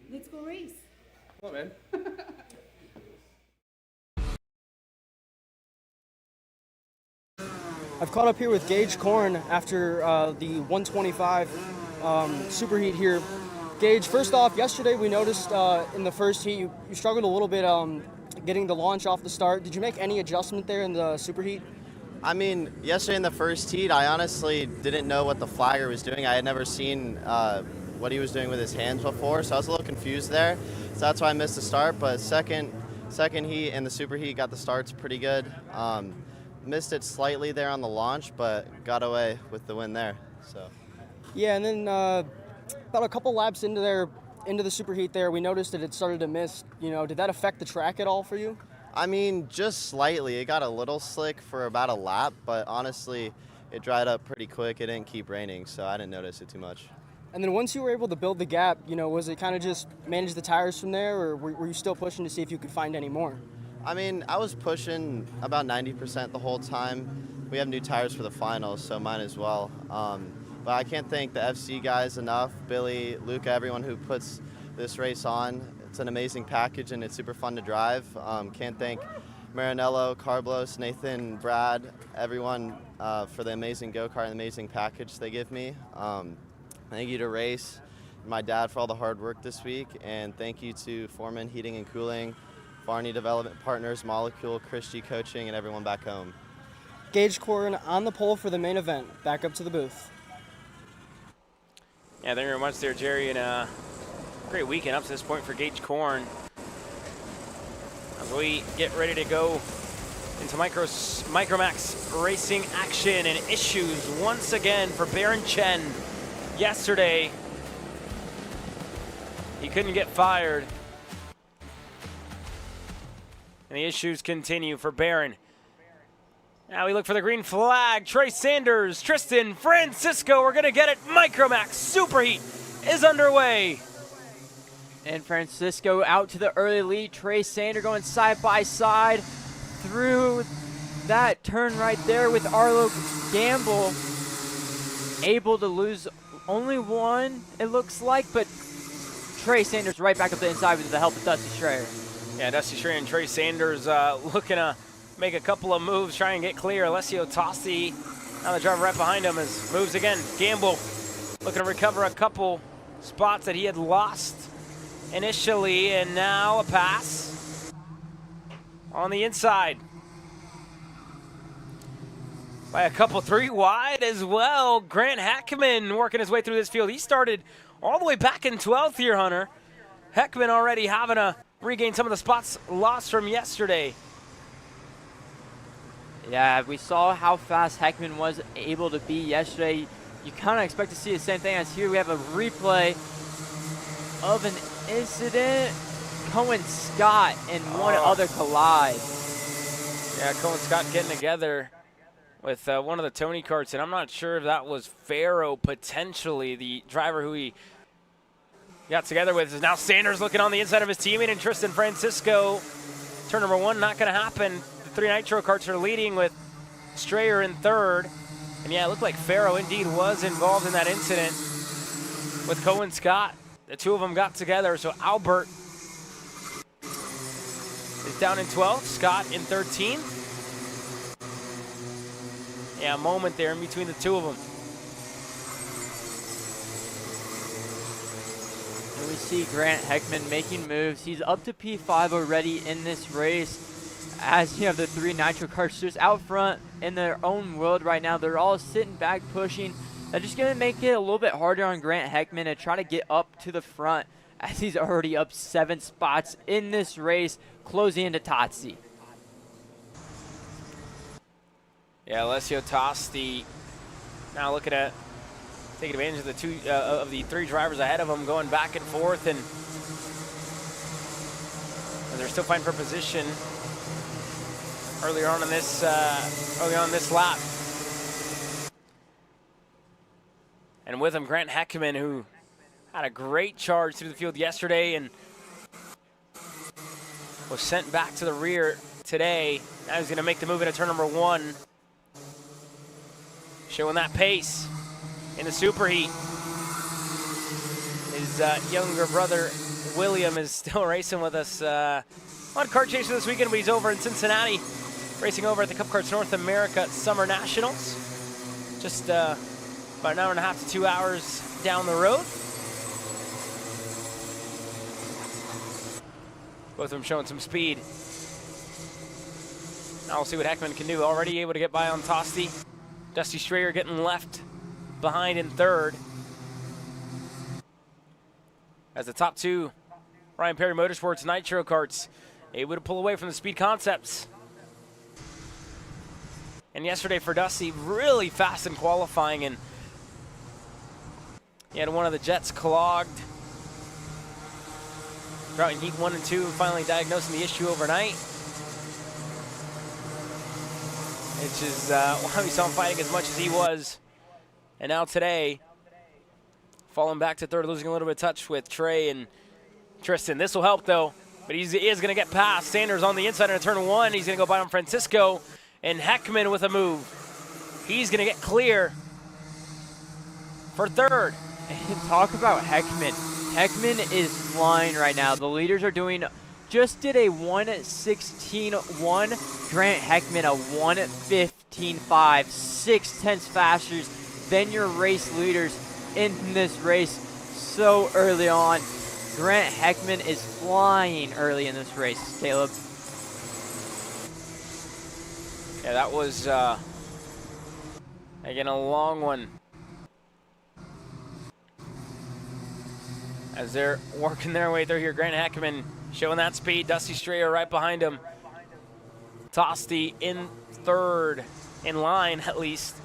Let's go race. Come on, man. I've caught up here with Gage Korn after the 125 superheat here. Gage, first off, yesterday we noticed in the first heat you struggled a little bit getting the launch off the start. Did you make any adjustment there in the superheat? I mean, yesterday in the first heat, I honestly didn't know what the flagger was doing. I had never seen what he was doing with his hands before, so I was a little confused there. So that's why I missed the start. But second heat and the superheat got the starts pretty good. Missed it slightly there on the launch, but got away with the win there. So. Yeah, and then about a couple laps into the superheat there, we noticed that it started to miss. You know, did that affect the track at all for you? I mean, just slightly. It got a little slick for about a lap, but honestly, it dried up pretty quick. It didn't keep raining, so I didn't notice it too much. And then once you were able to build the gap, you know, was it kind of just manage the tires from there, or were you still pushing to see if you could find any more? I mean, I was pushing about 90% the whole time. We have new tires for the finals, so might as well. But I can't thank the FC guys enough, Billy, Luca, everyone who puts this race on. It's an amazing package and it's super fun to drive. Can't thank Marinello, Carlos, Nathan, Brad, everyone for the amazing go-kart and amazing package they give me. Thank you to Race, my dad for all the hard work this week, and thank you to Foreman Heating and Cooling, Barney Development Partners, Molecule, Christie Coaching, and everyone back home. Gage Korn on the pole for the main event. Back up to the booth. Yeah, thank you very much there, Jerry, and great weekend up to this point for Gage Korn. As we get ready to go into Micromax racing action and issues once again for Baron Chen. Yesterday, he couldn't get fired. And the issues continue for Baron. Now we look for the green flag. Trey Sanders, Tristan Francisco, we're gonna get it. Micromax Superheat is underway. And Francisco out to the early lead. Trey Sanders going side by side through that turn right there with Arlo Gamble. Able to lose only one, it looks like, but Trey Sanders right back up the inside with the help of Dusty Schreier. Yeah, Dusty Schreier and Trey Sanders looking to make a couple of moves, try and get clear. Alessio Tossi, now the driver right behind him, is moves again. Gamble looking to recover a couple spots that he had lost initially, and now a pass on the inside by a couple, 3 wide as well. Grant Heckman working his way through this field. He started all the way back in 12th here, Hunter. Heckman already having to regain some of the spots lost from yesterday. Yeah, we saw how fast Heckman was able to be yesterday. You kind of expect to see the same thing as here. We have a replay of an incident. Cohen Scott and one other collide. Yeah, Cohen Scott getting together with one of the Tony Karts, and I'm not sure if that was Farrow potentially, the driver who he got together with. Is now Sanders looking on the inside of his teammate, and Tristan Francisco. Turn number 1 not going to happen. The 3 Nitro Karts are leading with Strayer in 3rd. And yeah, it looked like Farrow indeed was involved in that incident with Cohen Scott. The 2 of them got together, so Albert is down in 12th. Scott in 13th. Yeah, a moment there in between the two of them. And we see Grant Heckman making moves. He's up to P5 already in this race. As you have the 3 Nitro Karts just out front in their own world right now. They're all sitting back pushing. That's just going to make it a little bit harder on Grant Heckman to try to get up to the front, as he's already up 7 spots in this race, closing into Totsi. Yeah, Alessio Tosti now looking at taking advantage of the 3 drivers ahead of him, going back and forth, and they're still fighting for position earlier on in this lap. And with him, Grant Heckman, who had a great charge through the field yesterday and was sent back to the rear today. Now he's going to make the move into turn number 1. Showing that pace in the superheat. His younger brother, William, is still racing with us on Kart Chaser this weekend, but he's over in Cincinnati, racing over at the Cup Karts North America Summer Nationals. Just about an hour and a half to 2 hours down the road. Both of them showing some speed. Now we'll see what Heckman can do. Already able to get by on Tosti. Dusty Strayer getting left behind in 3rd. As the top 2 Ryan Perry Motorsports Nitro Karts able to pull away from the Speed Concepts. And yesterday for Dusty, really fast in qualifying, and he had one of the jets clogged throughout in heat 1 and 2, and finally diagnosing the issue overnight. Which is why we saw him fighting as much as he was. And now today, falling back to 3rd, losing a little bit of touch with Trey and Tristan. This will help though, but he is going to get past Sanders on the inside into turn 1. He's going to go by on Francisco, and Heckman with a move. He's going to get clear for 3rd. And talk about Heckman. Heckman is flying right now. The leaders are doing, just did a 1:16.1. Grant Heckman a 1:15.5, 6/10 faster than your race leaders in this race so early on. Grant Heckman is flying early in this race, Caleb. Yeah, that was, again, a long one. As they're working their way through here, Grant Heckman showing that speed. Dusty Strayer right behind him. Tosti in 3rd, in line at least.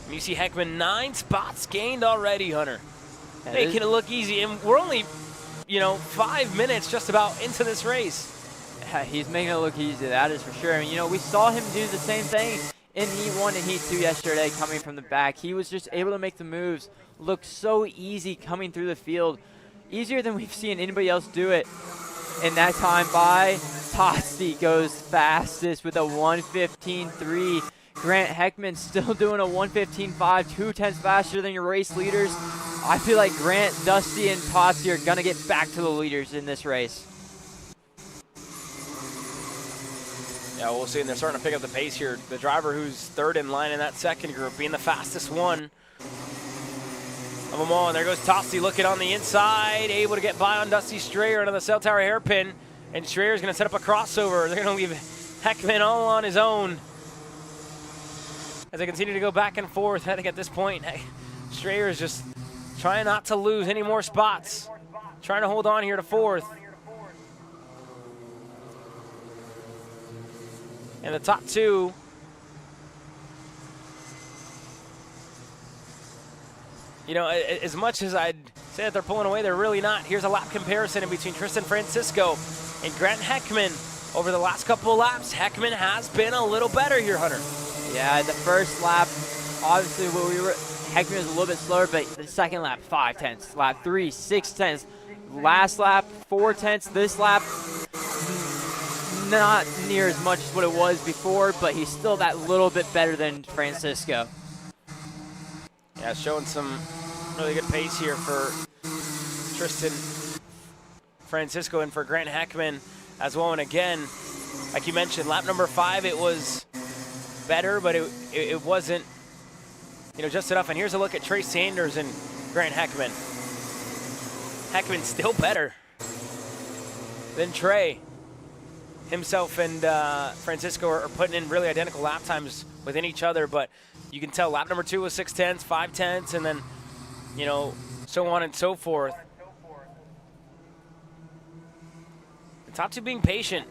And you see Heckman 9 spots gained already, Hunter. Making it look easy, and we're only, 5 minutes just about into this race. Yeah, he's making it look easy, that is for sure. And, we saw him do the same thing in Heat 1 and Heat 2 yesterday, coming from the back. He was just able to make the moves look so easy coming through the field. Easier than we've seen anybody else do it. And that time by Tosti goes fastest with a 1:15.3. Grant Heckman still doing a 1:15.5, 2/10 faster than your race leaders. I feel like Grant, Dusty, and Tosti are going to get back to the leaders in this race. Yeah, we'll see, and they're starting to pick up the pace here. The driver who's 3rd in line in that second group being the fastest one of them all. And there goes Tosti looking on the inside, able to get by on Dusty Strayer under the cell tower hairpin. And Strayer's going to set up a crossover. They're going to leave Heckman all on his own as they continue to go back and forth. I think at this point, Strayer is just trying not to lose any more spots, trying to hold on here to 4th. And the top 2, as much as I'd say that they're pulling away, they're really not. Here's a lap comparison in between Tristan Francisco and Grant Heckman. Over the last couple of laps, Heckman has been a little better here, Hunter. Yeah, the first lap, obviously, Heckman was a little bit slower, but the second lap, 5/10. Lap 3, 6/10. Last lap, 4/10. This lap, not near as much as what it was before, but he's still that little bit better than Francisco. Yeah, showing some really good pace here for Tristan Francisco in for Grant Heckman as well. And again, like you mentioned, lap number 5, it was better, but it wasn't, just enough. And here's a look at Trey Sanders and Grant Heckman. Heckman's still better than Trey. Himself and Francisco are putting in really identical lap times within each other, but you can tell lap number 2 was 6/10, 5/10, and then, so on and so forth. The top 2 being patient.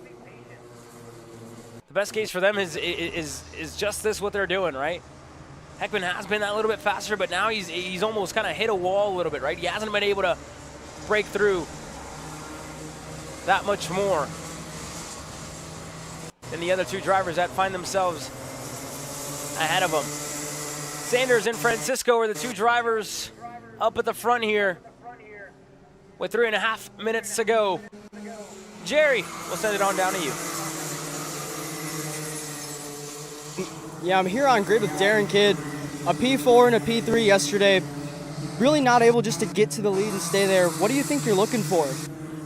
The best case for them is just this, what they're doing, right? Heckman has been that little bit faster, but now he's almost kind of hit a wall a little bit, right? He hasn't been able to break through that much more than the other 2 drivers that find themselves ahead of him. Sanders and Francisco are the 2 drivers up at the front here with 3.5 minutes to go. Jerry, we'll send it on down to you. Yeah, I'm here on grid with Darren Kidd. A P4 and a P3 yesterday. Really not able just to get to the lead and stay there. What do you think you're looking for?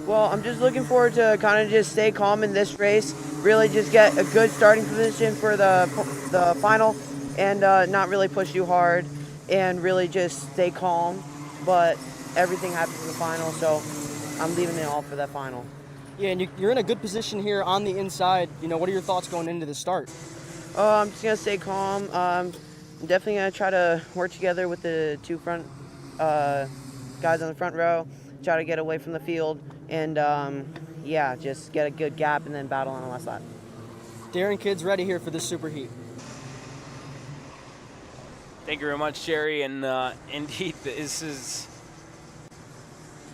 Well, I'm just looking forward to kind of just stay calm in this race, really just get a good starting position for the final, and not really push too hard, and really just stay calm. But everything happens in the final, so I'm leaving it all for that final. Yeah, and you're in a good position here on the inside. What are your thoughts going into the start? I'm just going to stay calm. I'm definitely going to try to work together with the 2 front guys on the front row, try to get away from the field, and yeah, just get a good gap and then battle on the last lap. Darren Kidd's ready here for this super heat. Thank you very much, Jerry. And indeed, this is,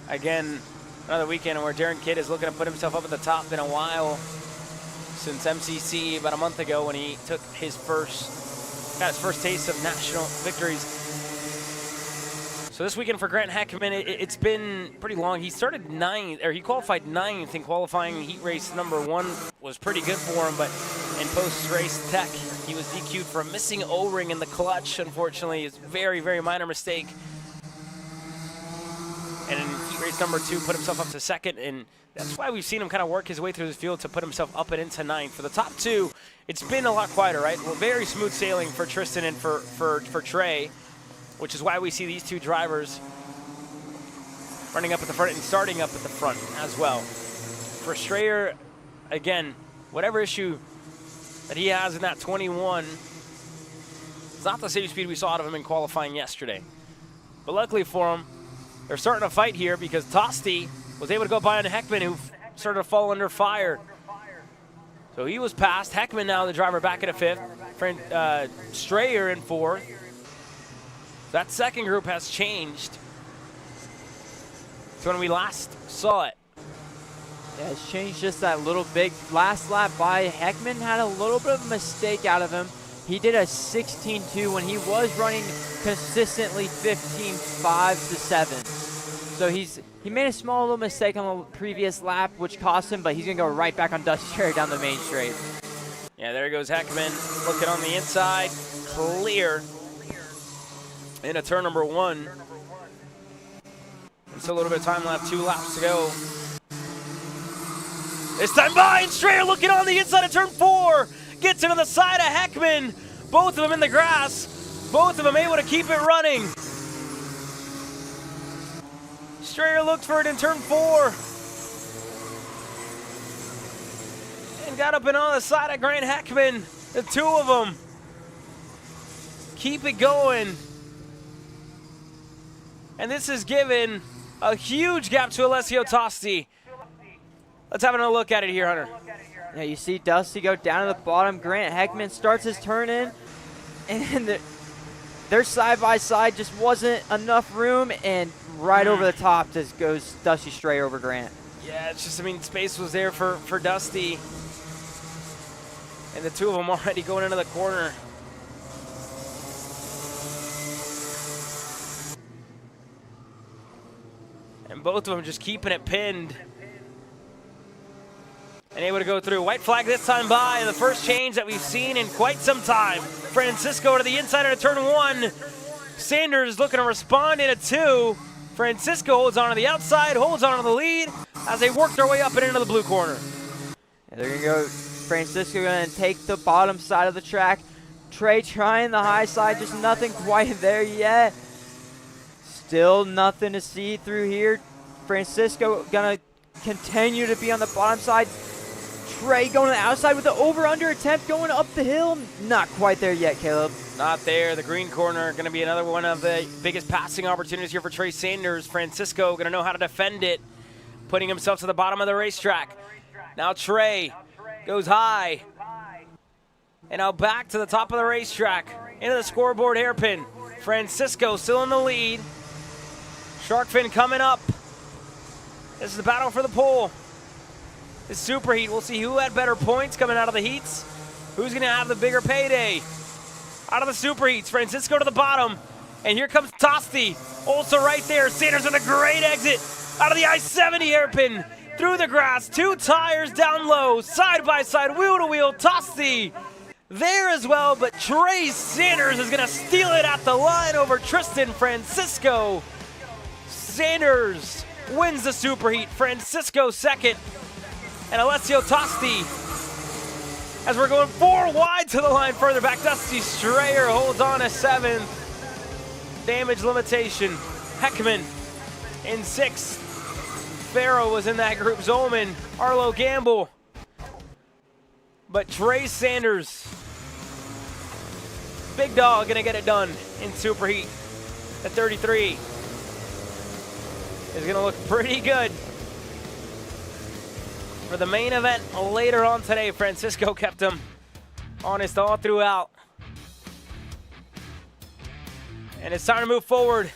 again, another weekend where Darren Kidd is looking to put himself up at the top in a while, since MCC about a month ago when he got his first taste of national victories. So this weekend for Grant Heckman, it's been pretty long. He started 9th, or he qualified 9th in qualifying. Heat race number 1 was pretty good for him, but in post-race tech, he was DQ'd for a missing O-ring in the clutch, unfortunately. It's a very, very minor mistake. And in heat race number 2, put himself up to 2nd, and that's why we've seen him kind of work his way through the field to put himself up and into 9th. For the top 2, it's been a lot quieter, right? Well, very smooth sailing for Tristan and for Trey, which is why we see these 2 drivers running up at the front and starting up at the front as well. For Strayer, again, whatever issue that he has in that 21, it's not the same speed we saw out of him in qualifying yesterday. But luckily for him, they're starting to fight here because Tosti was able to go by on Heckman, who started to fall under fire. So he was passed. Heckman now the driver back in a 5th. Strayer in 4th. That second group has changed. So when we last saw it. Yeah, it's changed just that little bit. Last lap by Heckman had a little bit of a mistake out of him. He did a 16.2 when he was running consistently 15.5 to 7. So he made a small little mistake on the previous lap, which cost him, but he's going to go right back on Dusty Cherry down the main straight. Yeah, there goes Heckman looking on the inside. Clear into turn number 1. And still a little bit of time left, 2 laps to go. This time by, and Strayer looking on the inside of turn 4. Gets into the side of Heckman. Both of them in the grass. Both of them able to keep it running. Strayer looked for it in turn 4. And got up and on the side of Grant Heckman. The 2 of them keep it going. And this has given a huge gap to Alessio Tosti. Let's have another look at it here, Hunter. Yeah, you see Dusty go down to the bottom. Grant Heckman starts his turn in, and their side-by-side just wasn't enough room, and right over the top just goes Dusty Strayer over Grant. Yeah, it's just, space was there for Dusty. And the 2 of them already going into the corner. And both of them just keeping it pinned. And able to go through. White flag this time by, the first change that we've seen in quite some time. Francisco to the inside of turn 1. Sanders looking to respond in a 2. Francisco holds on to the outside, holds on to the lead. as they work their way up and into the blue corner. And they're going to go, Francisco going to take the bottom side of the track. Trey trying the high side, just nothing quite there yet. Still nothing to see through here. Francisco going to continue to be on the bottom side. Trey going to the outside with the over-under attempt going up the hill. Not quite there yet, Caleb. Not there. The green corner going to be another one of the biggest passing opportunities here for Trey Sanders. Francisco going to know how to defend it, putting himself to the bottom of the racetrack. Now Trey goes high. And now back to the top of the racetrack. Into the scoreboard hairpin. Francisco still in the lead. Shark fin coming up. This is the battle for the pole. This super heat. We'll see who had better points coming out of the heats. Who's going to have the bigger payday? Out of the super heats, Francisco to the bottom. And here comes Tosti. Also right there. Sanders with a great exit. Out of the I-70 hairpin. Through the grass. 2 tires down low. Side by side. Wheel to wheel. Tosti there as well. But Trey Sanders is going to steal it at the line over Tristan Francisco. Sanders wins the super heat. Francisco second. And Alessio Tosti, as we're going 4 wide to the line further back. Dusty Strayer holds on to 7th. Damage limitation. Heckman in 6th. Farrow was in that group. Zolman, Arlo Gamble. But Trey Sanders, big dog, gonna get it done in super heat. At 33 is gonna look pretty good. For the main event later on today, Francisco kept him honest all throughout. And it's time to move forward.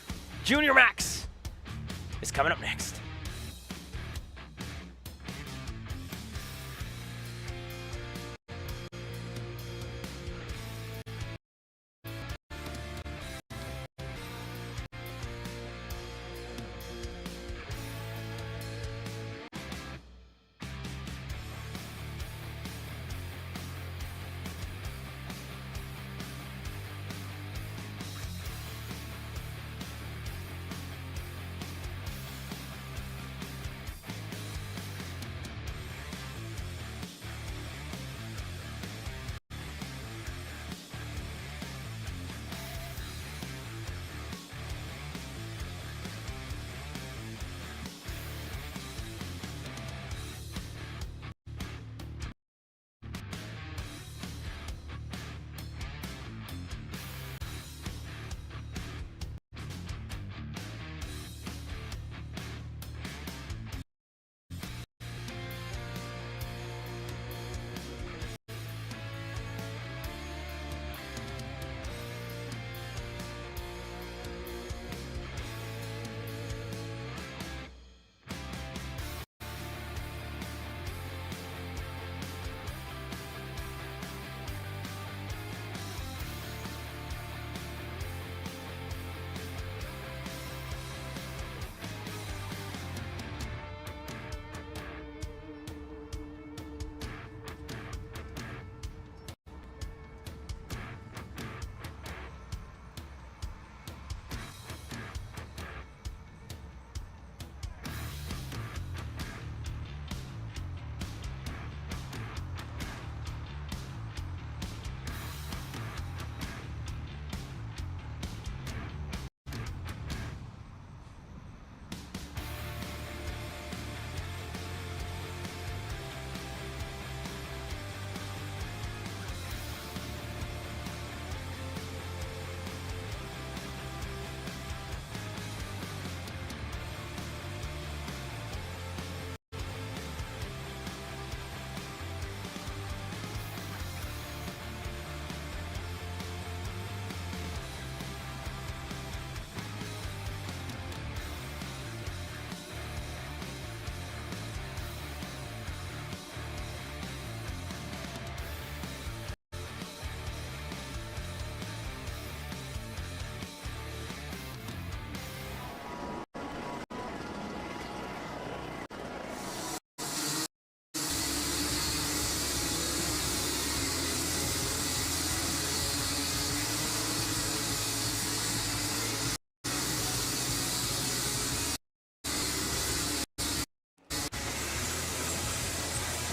Junior Max is coming up next.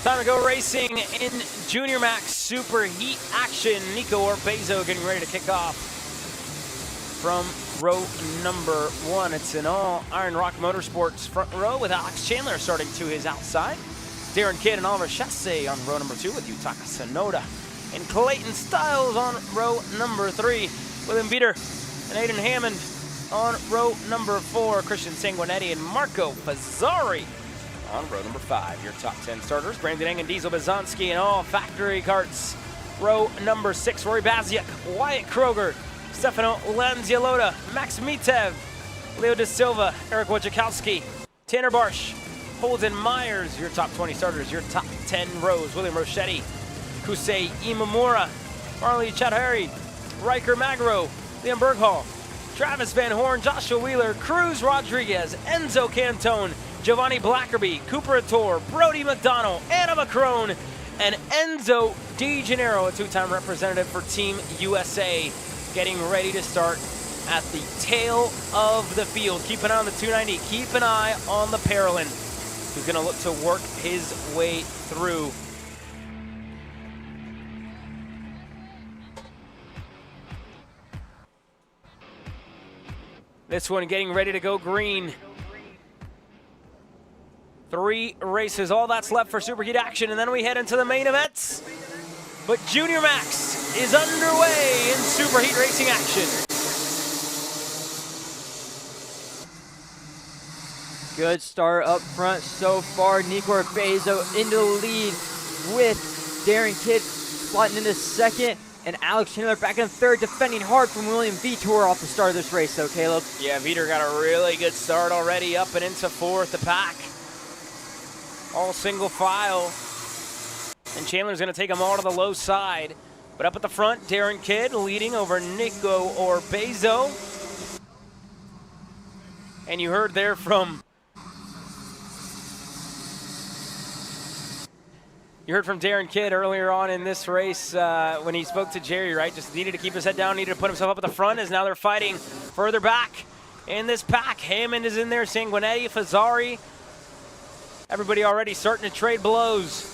Time to go racing in Junior Max Super Heat action. Nico Orbezo getting ready to kick off from row number 1. It's an all Iron Rock Motorsports front row with Alex Chandler starting to his outside. Darren Kidd and Oliver Chasse on row number 2 with Yutaka Tsunoda. And Clayton Stiles on row number 3. William Beater and Aiden Hammond on row number 4. Christian Sanguinetti and Marco Fazzari on row number 5. Your top 10 starters, Brandon Eng and Diesel Bazanski in all factory karts. Row number 6, Rory Baziak, Wyatt Kroger, Stefano Lanzialotta, Max Mitev, Leo De Silva, Eric Wojciechowski, Tanner Barsh, Holden Myers. Your top 20 starters, your top 10 rows, William Rochetti, Kusei Imamura, Marley Chadhari, Riker Magro, Liam Berghall, Travis Van Horn, Joshua Wheeler, Cruz Rodriguez, Enzo Cantone, Giovanni Blackerby, Cooper Attore, Brody McDonald, Anna Macron, and Enzo Di Gennaro, a two-time representative for Team USA, getting ready to start at the tail of the field. Keep an eye on the 290. Keep an eye on the Parolin, who's going to look to work his way through. This one getting ready to go green. 3 races, all that's left for Superheat action, and then we head into the main events. But Junior Max is underway in Superheat racing action. Good start up front so far. Nico Orbezo into the lead with Darren Kidd slotting into second, and Alex Chandler back in third, defending hard from William Vitor off the start of this race, though, Caleb. Yeah, Vitor got a really good start already, up and into fourth. The pack all single file, and Chandler's going to take them all to the low side. But up at the front, Darren Kidd leading over Nico Orbezo. And you heard there from Darren Kidd earlier on in this race when he spoke to Jerry, right? Just needed to keep his head down, needed to put himself up at the front, as now they're fighting further back in this pack. Hammond is in there, Sanguinetti, Fazzari. Everybody already starting to trade blows.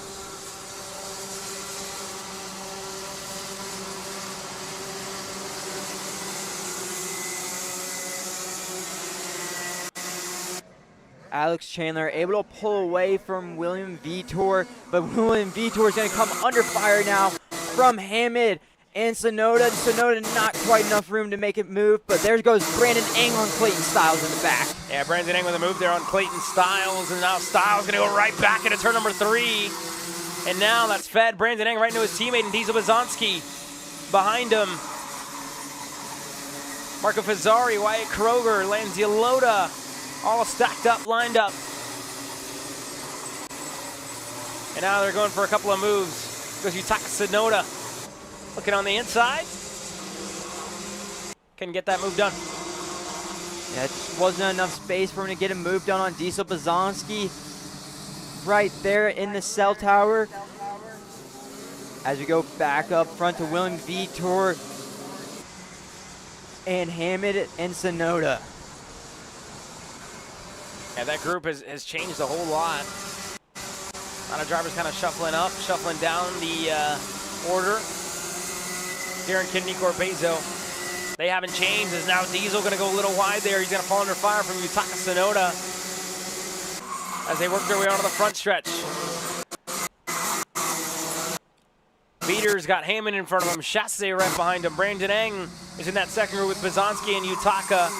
Alex Chandler able to pull away from William Vitor, but William Vitor is going to come under fire now from Hammond and Tsunoda. Tsunoda not quite enough room to make it move, but there goes Brandon Eng on Clayton Stiles in the back. Yeah, Brandon Eng with a move there on Clayton Stiles, and now Stiles going to go right back into turn number 3. And now that's fed Brandon Eng right into his teammate and Diesel Bazanski behind him. Marco Fazzari, Wyatt Kroger, Lanzialotta, all stacked up, lined up. And now they're going for a couple of moves. Goes Yutaka Tsunoda. Looking on the inside. Can get that move done. Yeah, it just wasn't enough space for him to get a move done on Diesel Bazanski. Right there in the cell tower. As we go back up front to William Vitor and Hammond and Tsunoda. Yeah, that group has changed a whole lot. A lot of drivers kind of shuffling up, shuffling down the order. Darren Kidd, Nico Orbezo, they haven't changed. As now Diesel going to go a little wide there. He's going to fall under fire from Yutaka Tsunoda as they work their way onto the front stretch. Beater's got Hammond in front of him. Chasse right behind him. Brandon Eng is in that second group with Bazanski and Yutaka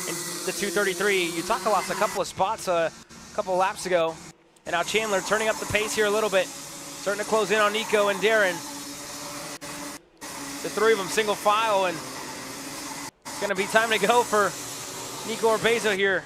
in the 233. Yutaka lost a couple of spots a couple of laps ago. And now Chandler turning up the pace here a little bit. Starting to close in on Nico and Darren. The 3 of them single file, and it's going to be time to go for Nico Orbezo here.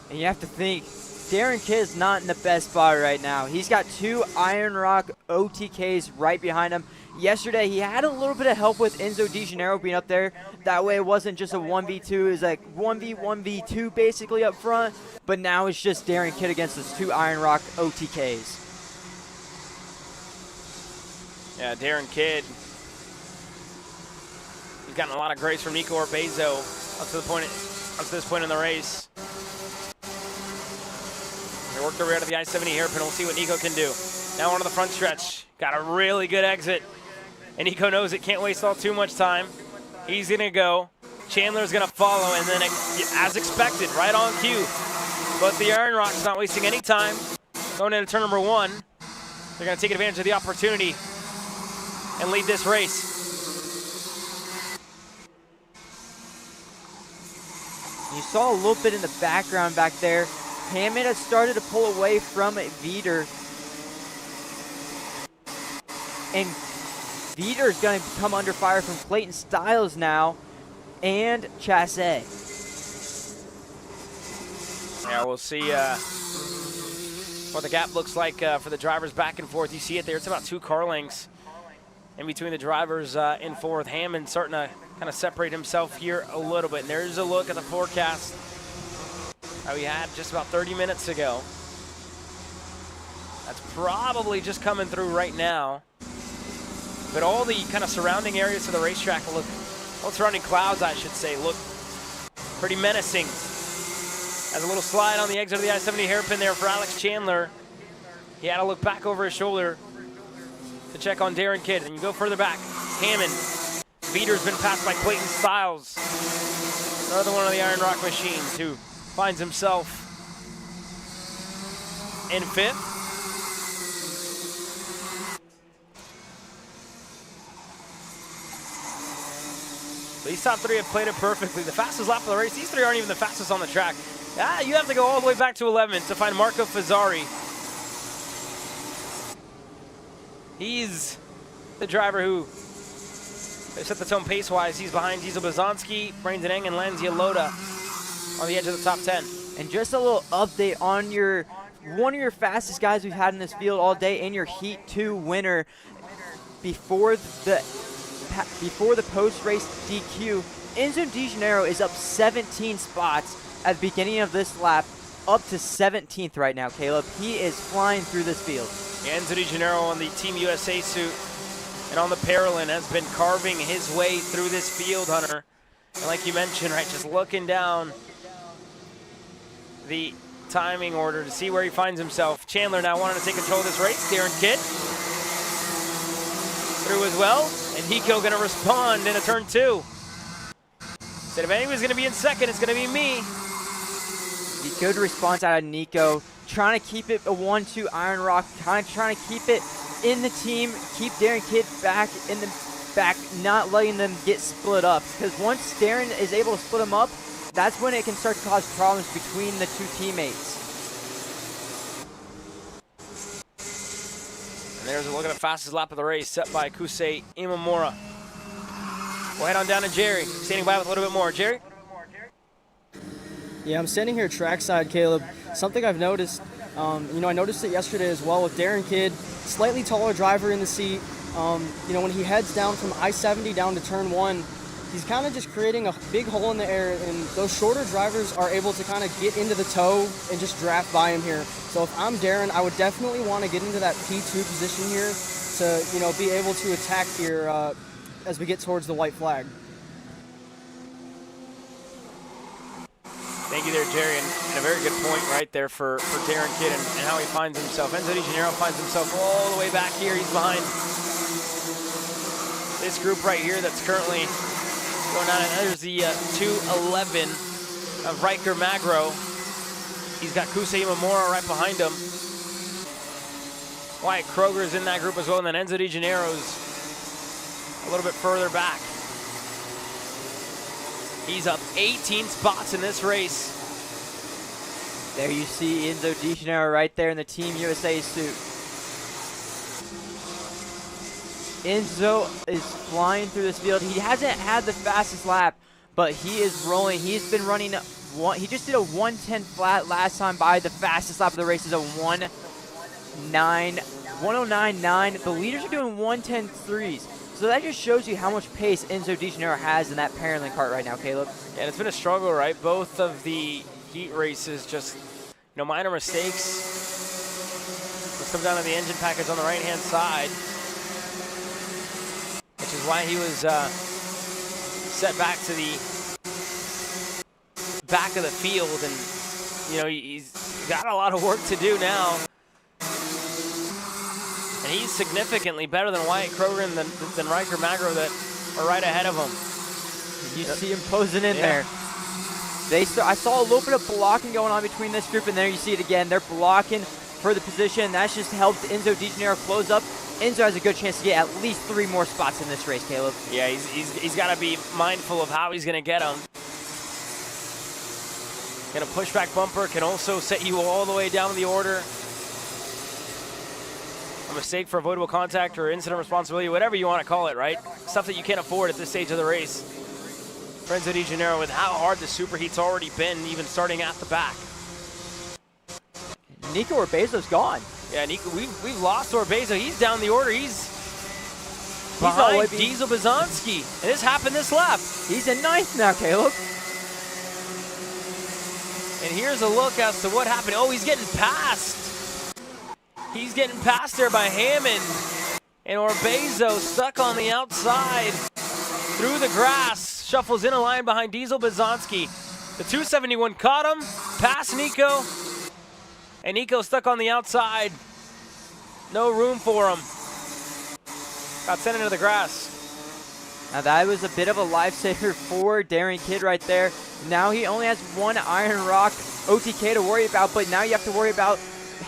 And you have to think, Darren Kidd is not in the best spot right now. He's got 2 Iron Rock OTKs right behind him. Yesterday, he had a little bit of help with Enzo Di Gennaro being up there. That way, it wasn't just a 1v2. It was like 1v1v2 basically up front. But now it's just Darren Kidd against those 2 Iron Rock OTKs. Yeah, Darren Kidd. He's gotten a lot of grace from Nico Orbezo up to this point in the race. They work their way out of the I-70 hairpin. We'll see what Nico can do. Now onto the front stretch. Got a really good exit. And Nico knows it. Can't waste all too much time. He's going to go. Chandler's going to follow. And then, as expected, right on cue. But the Iron Rock's not wasting any time. Going into turn number 1. They're going to take advantage of the opportunity and lead this race. You saw a little bit in the background back there. Hammond has started to pull away from Veeder. And Veeder is going to come under fire from Clayton Stiles now and Chassé. Yeah, we'll see what the gap looks like for the drivers back and forth. You see it there. It's about 2 car lengths in between the drivers in fourth. Hammond starting to kind of separate himself here a little bit. And there's a look at the forecast that we had just about 30 minutes ago. That's probably just coming through right now. But all the kind of surrounding areas of the racetrack look, all surrounding clouds, I should say, look pretty menacing. Has a little slide on the exit of the I-70 hairpin there for Alex Chandler. He had to look back over his shoulder to check on Darren Kidd. And you go further back, Hammond. Veeder's been passed by Clayton Stiles. Another one of the Iron Rock machines who finds himself in 5th. These top 3 have played it perfectly. The fastest lap of the race. These 3 aren't even the fastest on the track. You have to go all the way back to 11 to find Marco Fazzari. He's the driver who set the tone pace-wise. He's behind Diesel Bazanski, Brandon Eng, and Lanzia Loda on the edge of the top 10. And just a little update on one of your fastest guys we've had in this field all day and your Heat 2 winner before the post-race DQ. Enzo Di Gennaro is up 17 spots at the beginning of this lap, up to 17th right now, Caleb. He is flying through this field. Enzo Di Gennaro on the Team USA suit and on the Paralyn has been carving his way through this field, Hunter. And like you mentioned, right, just looking down the timing order to see where he finds himself. Chandler now wanting to take control of this race. Darren Kidd through as well. And Nico going to respond in a turn 2. Said if anyone's going to be in second, it's going to be me. Good response out of Nico. Trying to keep it a 1-2 Iron Rock. Trying to keep it in the team. Keep Darren Kidd back in the back, not letting them get split up. Because once Darren is able to split them up, that's when it can start to cause problems between the 2 teammates. And there's a look at the fastest lap of the race set by Kusei Imamura. We'll head on down to Jerry, standing by with a little bit more. Jerry? Yeah, I'm standing here trackside, Caleb. Something I've noticed, I noticed it yesterday as well with Darren Kidd, slightly taller driver in the seat. When he heads down from I-70 down to turn 1, he's kind of just creating a big hole in the air, and those shorter drivers are able to kind of get into the toe and just draft by him here. So if I'm Darren, I would definitely want to get into that P2 position here to, be able to attack here as we get towards the white flag. Thank you there, Jerry, and a very good point right there for Darren Kidd and how he finds himself. Enzo Di Gennaro finds himself all the way back here. He's behind this group right here that's currently going on. And there's the 211 of Riker Magro. He's got Kusei Imamura right behind him. Wyatt Kroger's in that group as well, and then Enzo Di Gennaro's a little bit further back. He's up 18 spots in this race. There you see Enzo Di Gennaro right there in the Team USA suit. Enzo is flying through this field. He hasn't had the fastest lap, but he is rolling. He's been running he just did a 110 flat last time by. The fastest lap of the race is a 109.9. The leaders are doing 110.3s. So that just shows you how much pace Enzo Di Gennaro has in that Paralyn kart right now, Caleb. And it's been a struggle, right? Both of the heat races, just minor mistakes. Let's come down to the engine package on the right-hand side, which is why he was set back to the back of the field. And he's got a lot of work to do now. And he's significantly better than Wyatt Kroger and than Riker Magro that are right ahead of him. You see him posing in there. I saw a little bit of blocking going on between this group, and there you see it again. They're blocking for the position. That's just helped Enzo Di Gennaro close up. Enzo has a good chance to get at least 3 more spots in this race, Caleb. Yeah, he's got to be mindful of how he's going to get them. Going to pushback bumper can also set you all the way down the order. A mistake for avoidable contact or incident responsibility, whatever you want to call it, right? Stuff that you can't afford at this stage of the race. Enzo Di Gennaro, with how hard the superheat's already been, even starting at the back. Nico Orbezo's gone. Yeah, Nico, we've lost Orbezo. He's down the order. He's behind Diesel Bizanski. And this happened this lap. He's in 9th now, Caleb. And here's a look as to what happened. Oh, he's getting passed. He's getting passed there by Hammond. And Orbezo stuck on the outside through the grass. Shuffles in a line behind Diesel Bizanski. The 271 caught him, past Nico, and Nico stuck on the outside. No room for him. Got sent into the grass. Now that was a bit of a lifesaver for Darren Kidd right there. Now he only has 1 Iron Rock OTK to worry about, but now you have to worry about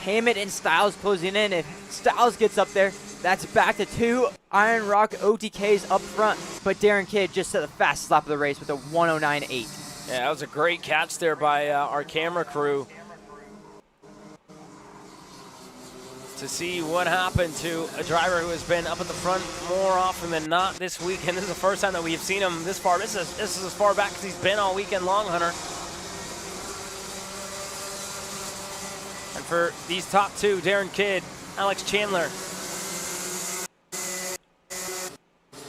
Hammond and Styles closing in. If Styles gets up there, that's back to 2 Iron Rock OTKs up front. But Darren Kidd just set the fastest lap of the race with a 109.8. Yeah, that was a great catch there by our camera crew. To see what happened to a driver who has been up at the front more often than not this weekend. This is the first time that we have seen him this far. This is as far back as he's been all weekend long, Hunter. And for these top 2, Darren Kidd, Alex Chandler.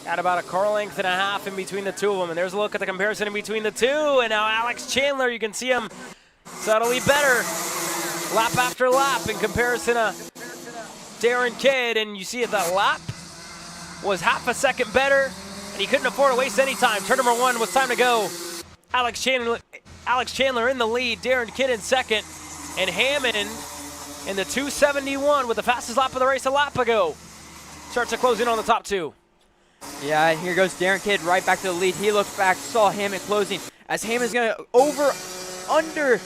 Got about a car length and a half in between the 2 of them. And there's a look at the comparison in between the 2. And now Alex Chandler, you can see him subtly better lap after lap in comparison to Darren Kidd. And you see it, that lap was half a second better, and he couldn't afford to waste any time. Turn number 1 was time to go. Alex Chandler in the lead, Darren Kidd in second, and Hammond in the 271 with the fastest lap of the race a lap ago. Starts to close in on the top 2. Yeah, and here goes Darren Kidd right back to the lead. He looked back, saw Hammond closing. As Hammond's going to under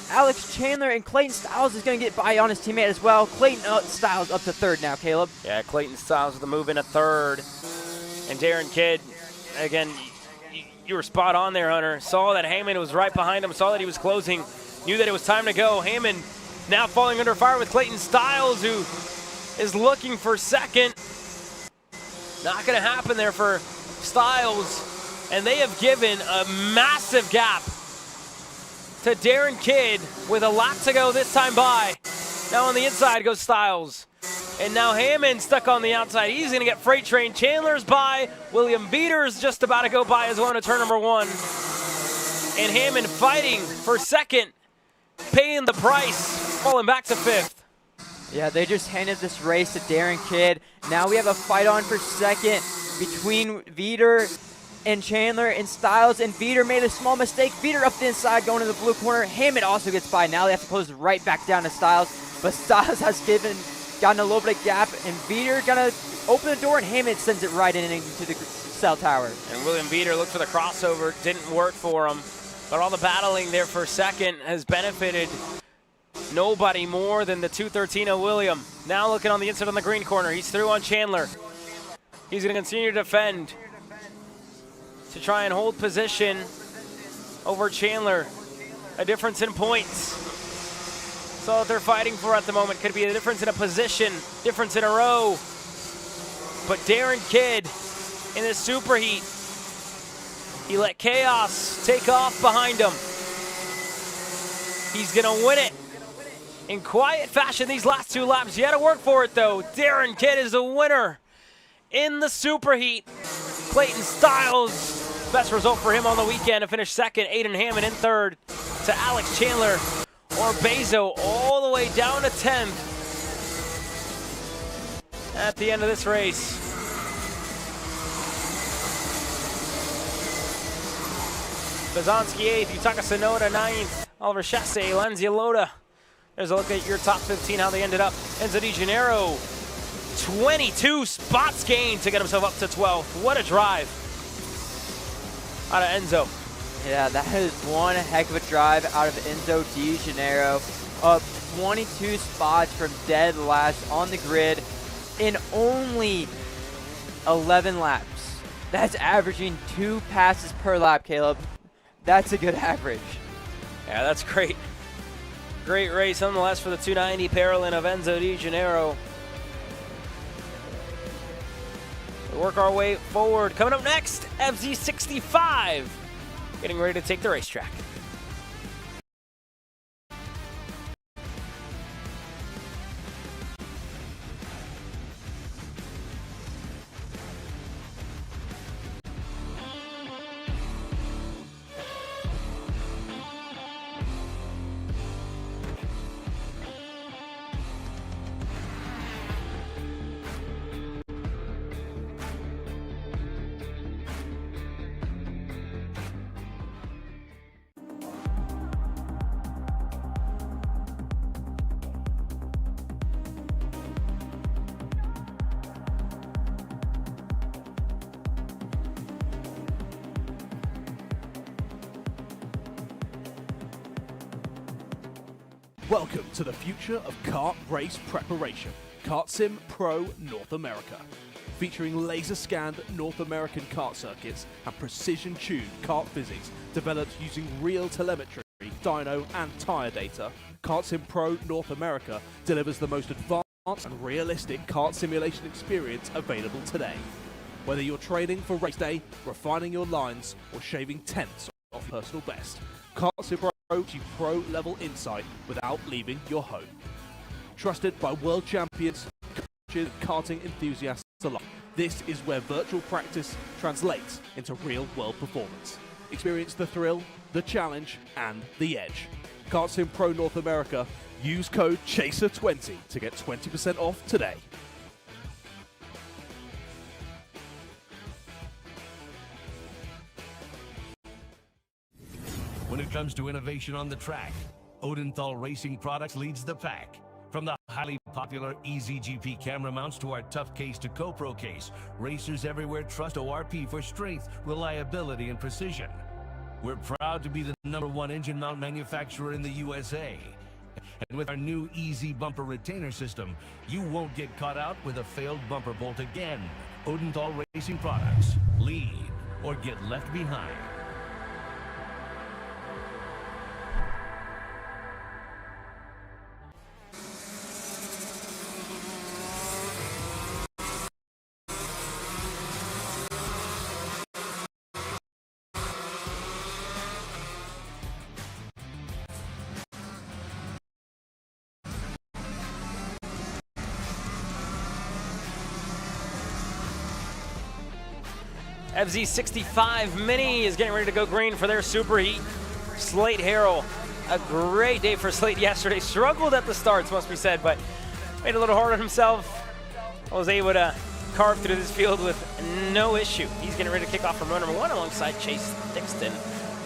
Alex Chandler, and Clayton Styles is going to get by on his teammate as well. Clayton Styles up to 3rd now, Caleb. Yeah, Clayton Styles with the move in a 3rd. And Darren Kidd, again, you were spot on there, Hunter. Saw that Hammond was right behind him, saw that he was closing, knew that it was time to go. Hammond now falling under fire with Clayton Styles, who is looking for 2nd. Not going to happen there for Styles. And they have given a massive gap to Darren Kidd with a lap to go this time by. Now on the inside goes Styles. And now Hammond stuck on the outside. He's going to get freight train. Chandler's by. William Beater's just about to go by as well to turn number 1. And Hammond fighting for 2nd, paying the price, falling back to 5th. Yeah, they just handed this race to Darren Kidd. Now we have a fight on for 2nd between Veeder and Chandler and Styles. And Veeder made a small mistake. Veeder up the inside going to the blue corner. Hammond also gets by. Now they have to close right back down to Styles. But Styles has gotten a little bit of gap. And Veeder going to open the door, and Hammond sends it right into the cell tower. And William Veeder looked for the crossover. Didn't work for him. But all the battling there for 2nd has benefited nobody more than the 213 of William. Now looking on the inside on the green corner. He's through on Chandler. He's going to continue to defend to try and hold position over Chandler. A difference in points. That's all that they're fighting for at the moment. Could be a difference in a position, difference in a row. But Darren Kidd in this superheat, he let chaos take off behind him. He's going to win it in quiet fashion these last 2 laps. You had to work for it, though. Darren Kidd is the winner in the superheat. Clayton Styles, best result for him on the weekend to finish 2nd. Aiden Hammond in 3rd to Alex Chandler. Orbezo all the way down to 10th at the end of this race. Bizanski 8th, Yutaka Sonoda 9th. Oliver Chasse, Lanzialotta. There's a look at your top 15, how they ended up. Enzo Di Gennaro, 22 spots gained to get himself up to 12th. What a drive out of Enzo. Yeah, that is one heck of a drive out of Enzo Di Gennaro. Up 22 spots from dead last on the grid in only 11 laps. That's averaging 2 passes per lap, Caleb. That's a good average. Yeah, that's great. Great race nonetheless for the 290 Paralympic of Enzo Di Gennaro. We work our way forward. Coming up next, FZ65. Getting ready to take the racetrack. Welcome to the future of kart race preparation, Kart Sim Pro North America. Featuring laser-scanned North American kart circuits and precision-tuned kart physics developed using real telemetry, dyno and tyre data, Kart Sim Pro North America delivers the most advanced and realistic kart simulation experience available today. Whether you're training for race day, refining your lines, or shaving tenths off personal best, Kart Sim Pro gives you pro-level insight without leaving your home. Trusted by world champions, coaches, and karting enthusiasts alike, this is where virtual practice translates into real-world performance. Experience the thrill, the challenge, and the edge. Kart Sim Pro North America. Use code CHASER20 to get 20% off today. When it comes to innovation on the track, Odenthal Racing Products leads the pack. From the highly popular EasyGP camera mounts to our tough case to GoPro case, racers everywhere trust ORP for strength, reliability, and precision. We're proud to be the #1 engine mount manufacturer in the USA. And with our new Easy Bumper Retainer System, you won't get caught out with a failed bumper bolt again. Odenthal Racing Products. Lead or get left behind. FZ65 Mini is getting ready to go green for their super heat. Slate Harrell, a great day for Slate yesterday. Struggled at the starts, must be said, but made it a little hard on himself. Was able to carve through this field with no issue. He's getting ready to kick off from row number 1 alongside Chase Dixon.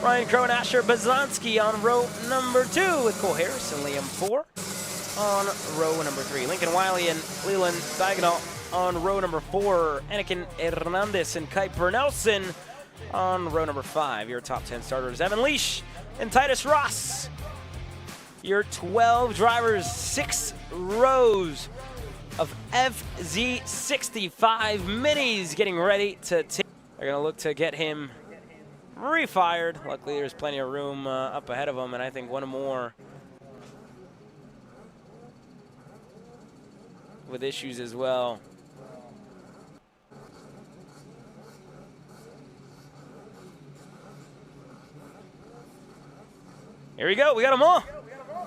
Ryan Crow and Asher Bazanski on row number 2 with Cole Harris and Liam 4 on row number 3. Lincoln Wiley and Leland Diagonal on row number 4, Anakin Hernandez and Kuiper Nelson on row number 5. Your top 10 starters, Evan Leash and Titus Ross. Your 12 drivers, 6 rows of FZ65 Minis getting ready to take. They're going to look to get him refired. Luckily, there's plenty of room up ahead of him, and I think one more with issues as well. Here we go, we got them all.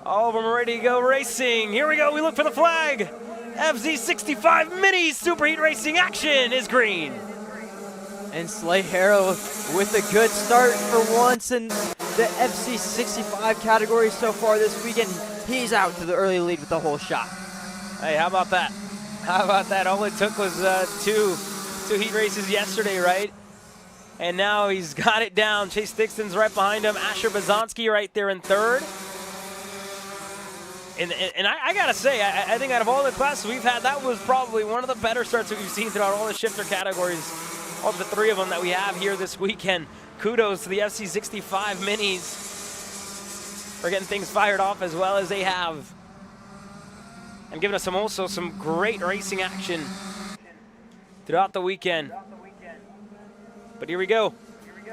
All of them are ready to go racing. Here we go, we look for the flag. FZ65 Mini Superheat Racing action is green. And Slate Harrell with a good start for once in the FC65 category so far this weekend. He's out to the early lead with the whole shot. Hey, how about that? How about that? All it took was two heat races yesterday, right? And now he's got it down. Chase Dixon's right behind him. Asher Bazonsky right there in third. And I got to say, I think out of all the classes we've had, that was probably one of the better starts that we've seen throughout all the shifter categories, all the 3 of them that we have here this weekend. Kudos to the FC65 Minis for getting things fired off as well as they have. And giving us also some great racing action throughout the weekend. But here we go.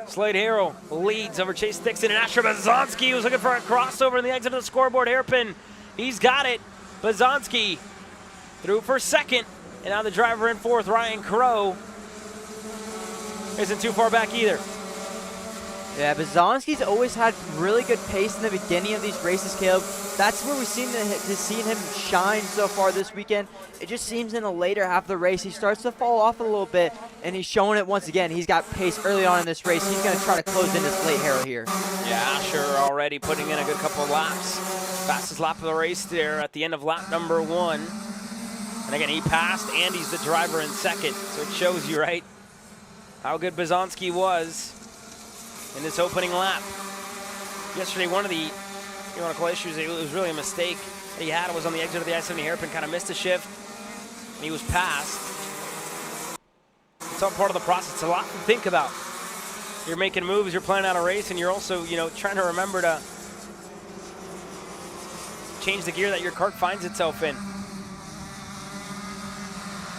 Slade Harrell leads over Chase Dixon, and Asher Bazonsky was looking for a crossover in the exit of the scoreboard hairpin. He's got it. Bazonsky through for second, and now the driver in fourth, Ryan Crow, isn't too far back either. Yeah, Bazonsky's always had really good pace in the beginning of these races, Caleb. That's where we've seen him shine so far this weekend. It just seems in the later half of the race, he starts to fall off a little bit, and he's showing it once again. He's got pace early on in this race. He's going to try to close into Slate Harrell here. Yeah, Asher already putting in a good couple of laps. Fastest lap of the race there at the end of lap number 1. And again, he passed, and he's the driver in second. So it shows you, right, how good Bazonsky was in this opening lap. Yesterday, one of the, you want to call issues, it was really a mistake that he had. It was on the exit of the I-70 hairpin, kind of missed a shift, and he was passed. It's all part of the process. It's a lot to think about. You're making moves, you're planning out a race, and you're also, trying to remember to change the gear that your kart finds itself in.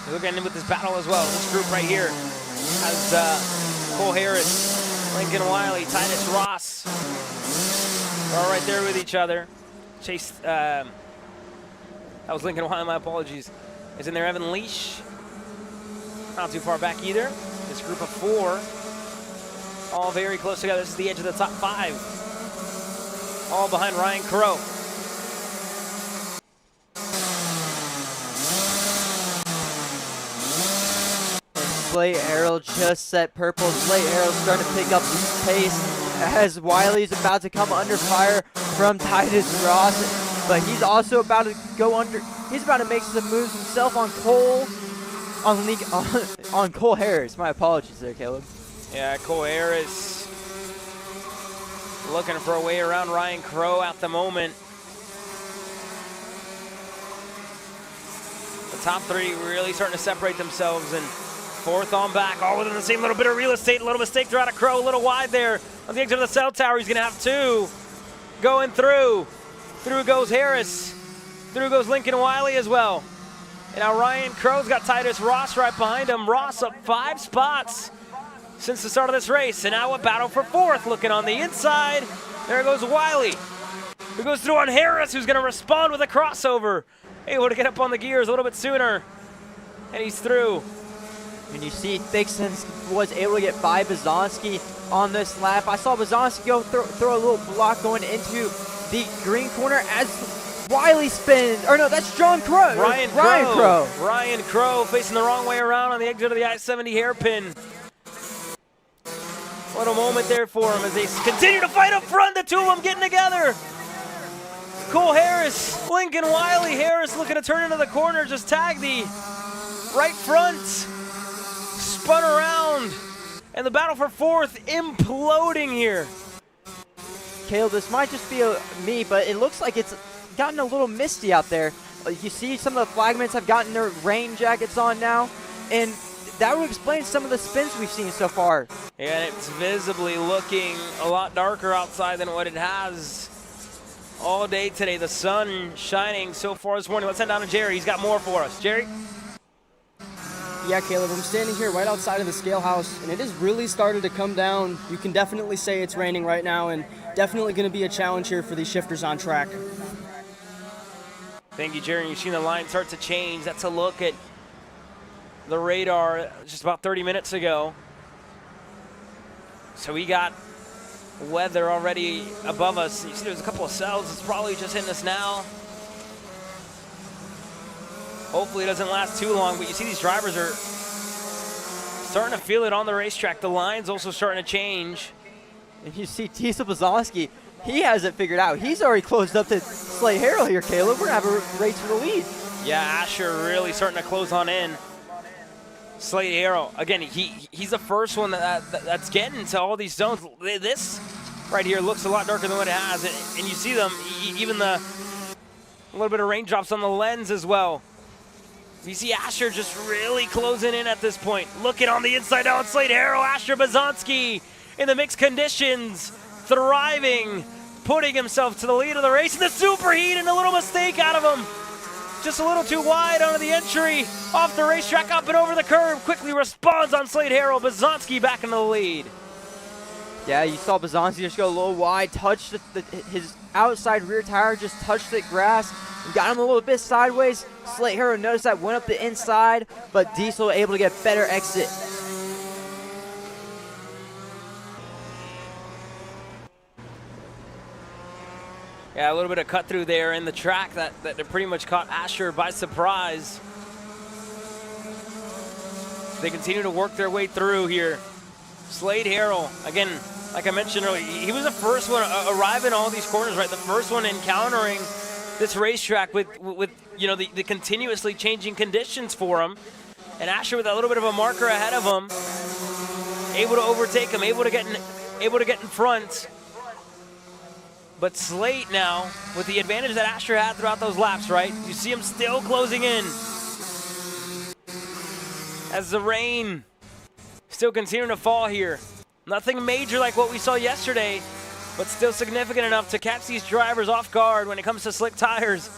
We're looking with this battle as well. This group right here has Cole Harris, Lincoln Wiley, Titus Ross. They're all right there with each other. Chase, that was Lincoln Wiley, my apologies. Is in there Evan Leash. Not too far back either. This group of 4, all very close together. This is the edge of the top 5. All behind Ryan Crow. Slate Harrell just set purple. Slate Harrell starting to pick up pace as Wiley's about to come under fire from Titus Ross, but he's also about to go under. He's about to make some moves himself on Cole, on Cole Harris. My apologies there, Caleb. Yeah, Cole Harris looking for a way around Ryan Crow at the moment. The top 3 really starting to separate themselves, and fourth on back, all within the same little bit of real estate. A little mistake throughout a Crow, a little wide there on the exit of the cell tower. He's going to have 2 going through. Through goes Harris. Through goes Lincoln Wiley as well. And now Ryan Crow's got Titus Ross right behind him. Ross up 5 spots since the start of this race. And now a battle for fourth. Looking on the inside. There goes Wiley, who goes through on Harris, who's going to respond with a crossover. Able to get up on the gears a little bit sooner. And he's through. And you see Dixon was able to get by Bazonsky on this lap. I saw Bazonsky go throw a little block going into the green corner as Wiley spins. Or no, that's John Crow. Ryan Crow. Ryan Crow facing the wrong way around on the exit of the I-70 hairpin. What a moment there for him as they continue to fight up front. The 2 of them getting together. Cole Harris, Lincoln Wiley. Harris looking to turn into the corner, just tag the right front. Spun around, and the battle for fourth imploding here. Caleb, this might just be me, but it looks like it's gotten a little misty out there. You see some of the flagmans have gotten their rain jackets on now, and that would explain some of the spins we've seen so far. And it's visibly looking a lot darker outside than what it has all day today. The sun shining so far this morning. Let's head down to Jerry. He's got more for us. Jerry? Yeah, Caleb, I'm standing here right outside of the scale house, and it is really starting to come down. You can definitely say it's raining right now, and definitely going to be a challenge here for these shifters on track. Thank you, Jerry. You've seen the line start to change. That's a look at the radar just about 30 minutes ago. So we got weather already above us. You see there's a couple of cells. It's probably just hitting us now. Hopefully it doesn't last too long, but you see these drivers are starting to feel it on the racetrack. The line's also starting to change. And you see Tisa Bazonsky, he has it figured out. He's already closed up to Slate Harrell here, Caleb. We're going to have a race for the lead. Yeah, Asher really starting to close on in. Slade Harrell, again, he's the first one that's getting to all these zones. This right here looks a lot darker than what it has, and you see them, even a little bit of raindrops on the lens as well. You see Asher just really closing in at this point. Looking on the inside out, Slade Harrell, Asher Bazanski in the mixed conditions, thriving, putting himself to the lead of the race, and the superheat, and a little mistake out of him. Just a little too wide onto the entry, off the racetrack, up and over the curb, quickly responds on Slade Harrell, Bazanski back into the lead. Yeah, you saw Bazanski just go a little wide, touched his outside rear tire, just touched the grass, and got him a little bit sideways. Slade Harrell noticed that, went up the inside, but Diesel able to get better exit. Yeah, a little bit of cut through there in the track that pretty much caught Asher by surprise. They continue to work their way through here. Slade Harrell, again, like I mentioned earlier, he was the first one arriving all these corners, right? The first one encountering this racetrack with you know, the continuously changing conditions for him. And Asher with a little bit of a marker ahead of him, able to overtake him, able to get in front. But Slade now, with the advantage that Asher had throughout those laps, right? You see him still closing in. As the rain still continuing to fall here. Nothing major like what we saw yesterday, but still significant enough to catch these drivers off guard when it comes to slick tires.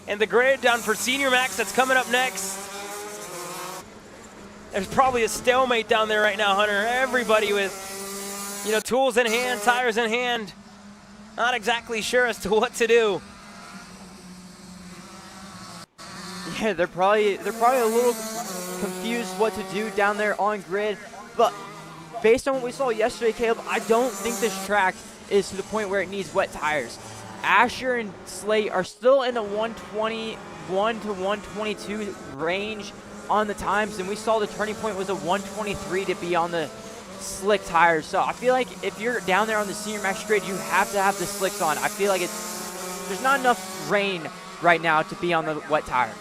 And the grid down for Senior Max that's coming up next. There's probably a stalemate down there right now, Hunter. Everybody with, you know, tools in hand, tires in hand, not exactly sure as to what to do. Yeah, they're probably a little confused what to do down there on grid, but based on what we saw yesterday, Caleb, I don't think this track is to the point where it needs wet tires. Asher and Slade are still in the 121 to 122 range on the times, and we saw the turning point was a 123 to be on the slick tires. So I feel like if you're down there on the Senior Max grid, you have to have the slicks on. I feel like there's not enough rain right now to be on the wet tires.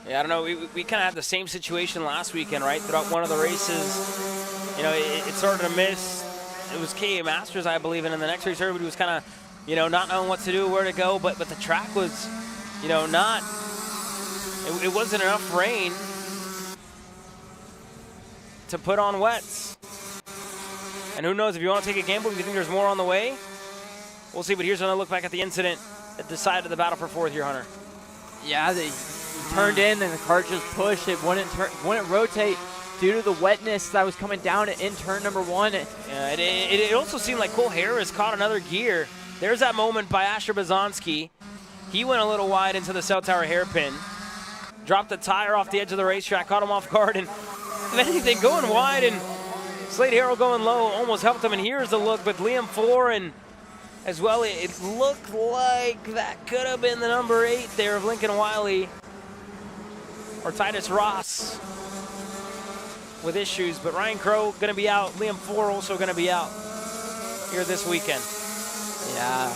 Yeah, I don't know. We kind of had the same situation last weekend, right? Throughout one of the races, you know, it started to miss. It was KA Masters, I believe, and in the next race, everybody was kind of, you know, not knowing what to do, where to go. But the track was, you know, not. It wasn't enough rain to put on wets. And who knows, if you want to take a gamble, if you think there's more on the way, we'll see. But here's another look back at the incident that decided the battle for fourth here, Hunter. Yeah, they turned in and the car just pushed. It wouldn't rotate due to the wetness that was coming down in turn number one. Yeah, it also seemed like Cole Harris caught another gear. There's that moment by Asher Bazanski. He went a little wide into the cell tower hairpin, dropped the tire off the edge of the racetrack, caught him off guard, and if anything, going wide and Slade Harrell going low almost helped him. And here's the look with Liam Florin as well. It looked like that could have been the number 8 there of Lincoln Wiley or Titus Ross with issues, but Ryan Crow going to be out. Liam Floor also going to be out here this weekend. Yeah,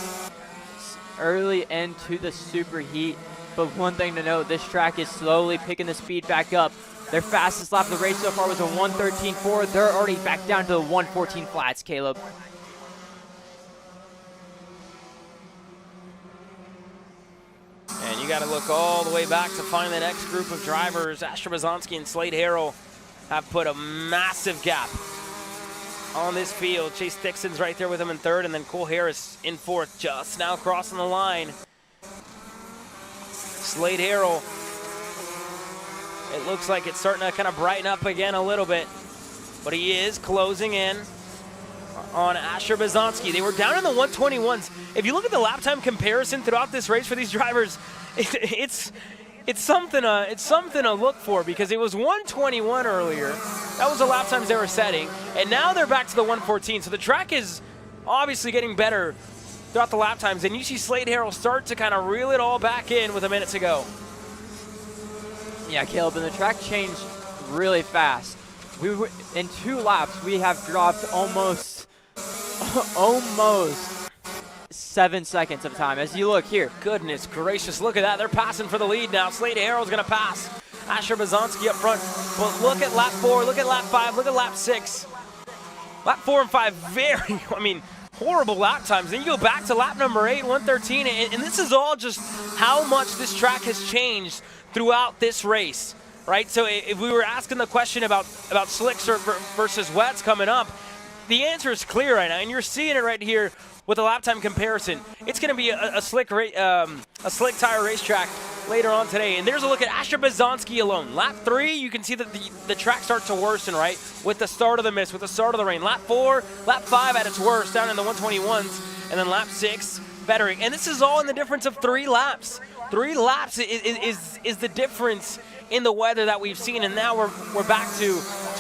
early end to the superheat, but one thing to note, this track is slowly picking the speed back up. Their fastest lap of the race so far was a 1:13.4. They're already back down to the 1:14 flats, Caleb. And you got to look all the way back to find the next group of drivers. Asher Bazanski and Slade Harrell have put a massive gap on this field. Chase Dixon's right there with him in third, and then Cole Harris in fourth, just now crossing the line. Slade Harrell, it looks like it's starting to kind of brighten up again a little bit, but he is closing in on Asher Bazanski. They were down in the 121s. If you look at the lap time comparison throughout this race for these drivers, it's something to look for, because it was 121 earlier. That was the lap times they were setting, and now they're back to the 114. So the track is obviously getting better throughout the lap times, and you see Slade Harrell start to kind of reel it all back in with a minute to go. Yeah, Caleb, and the track changed really fast. In 2 laps, we have dropped almost 7 seconds of time. As you look here, goodness gracious, look at that. They're passing for the lead now. Slade Harrell's going to pass Asher Bazanski up front. But look at lap 4, look at lap 5, look at lap 6. Lap 4 and 5, very, horrible lap times. Then you go back to lap number 8, 113, and this is all just how much this track has changed throughout this race, right? So if we were asking the question about slicks versus wets coming up, the answer is clear right now, and you're seeing it right here with the lap time comparison. It's going to be a slick tire racetrack later on today. And there's a look at Asher Bazanski alone. Lap 3, you can see that the track starts to worsen, right? With the start of the mist, with the start of the rain. Lap 4, lap 5 at its worst, down in the 121s. And then lap 6, bettering. And this is all in the difference of 3 laps. 3 laps is the difference in the weather that we've seen. And now we're back to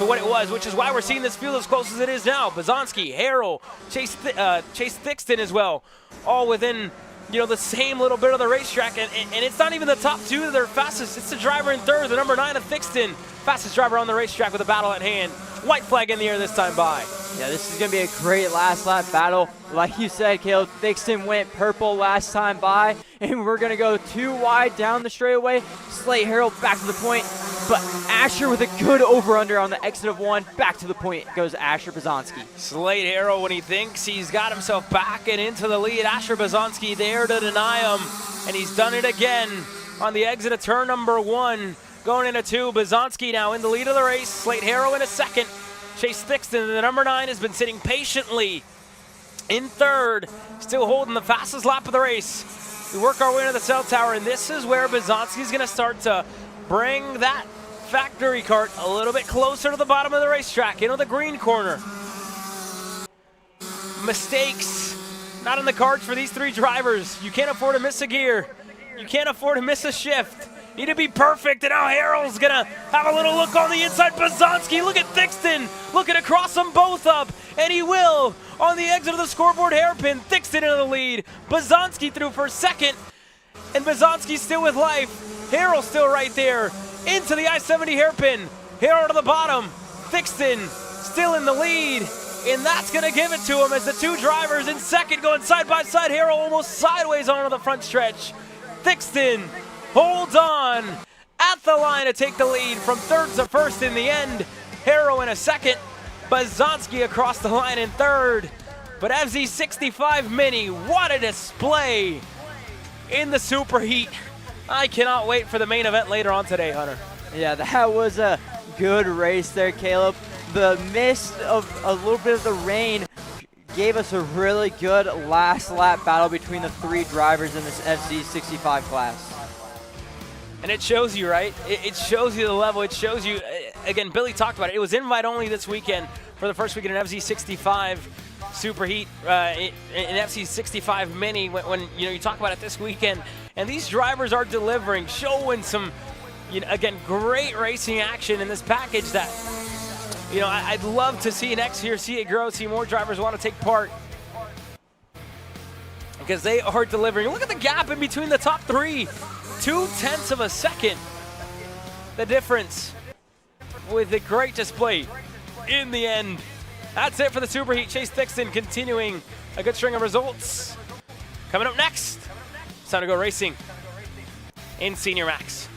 what it was, which is why we're seeing this field as close as it is now. Bazanski, Harrell, Chase Thixton as well, all within the same little bit of the racetrack, and it's not even the top 2 that are fastest. It's the driver in 3rd, the number 9 of Thixton, fastest driver on the racetrack with a battle at hand. White flag in the air this time by. Yeah, this is going to be a great last lap battle. Like you said, Caleb, Thixton went purple last time by, and we're going to go 2 wide down the straightaway. Slate Harrell back to the point, but Asher with a good over-under on the exit of 1. Back to the point goes Asher Bazanski. Slate Harrell, when he thinks he's got himself back and into the lead, Asher Bazanski there to deny him, and he's done it again on the exit of turn number 1. Going into 2, Bazanski now in the lead of the race. Slate Harrell in a second. Chase Thixton, the number 9, has been sitting patiently in 3rd, still holding the fastest lap of the race. We work our way into the cell tower, and this is where Bazanski's going to start to bring that factory cart a little bit closer to the bottom of the racetrack, into the green corner. Mistakes not in the cards for these 3 drivers. You can't afford to miss a gear. You can't afford to miss a shift. Need to be perfect, and now Harrell's gonna have a little look on the inside. Bazanski, look at Thixton, looking to cross them both up, and he will on the exit of the scoreboard hairpin. Thixton into the lead, Bazanski through for 2nd, and Bazanski still with life. Harrell still right there, into the I-70 hairpin. Harrell to the bottom, Thixton still in the lead, and that's gonna give it to him as the 2 drivers in 2nd going side by side. Harrell almost sideways onto the front stretch. Thixton holds on at the line to take the lead from 3rd to 1st in the end. Harrell in a 2nd, Bazanski across the line in 3rd. But FZ65 Mini, what a display in the superheat. I cannot wait for the main event later on today, Hunter. Yeah, that was a good race there, Caleb. The mist of a little bit of the rain gave us a really good last lap battle between the 3 drivers in this FZ65 class. And it shows you, right? It shows you the level. It shows you, again, Billy talked about it. It was invite only this weekend for the first weekend in FZ65 Superheat, in FZ65 Mini. When you talk about it this weekend, and these drivers are delivering, showing some, again, great racing action in this package that, I'd love to see next year, see it grow, see more drivers want to take part, because they are delivering. Look at the gap in between the top 3. 0.2 of a second. The difference with a great display in the end. That's it for the Superheat. Chase Thixton continuing a good string of results. Coming up next, it's time to go racing in Senior Max.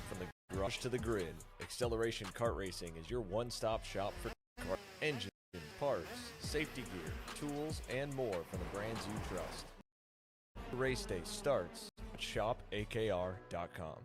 From the garage to the grid, Acceleration Kart Racing is your one-stop shop for kart engines, parts, safety gear, tools, and more from the brands you trust. The race day starts at shopakr.com.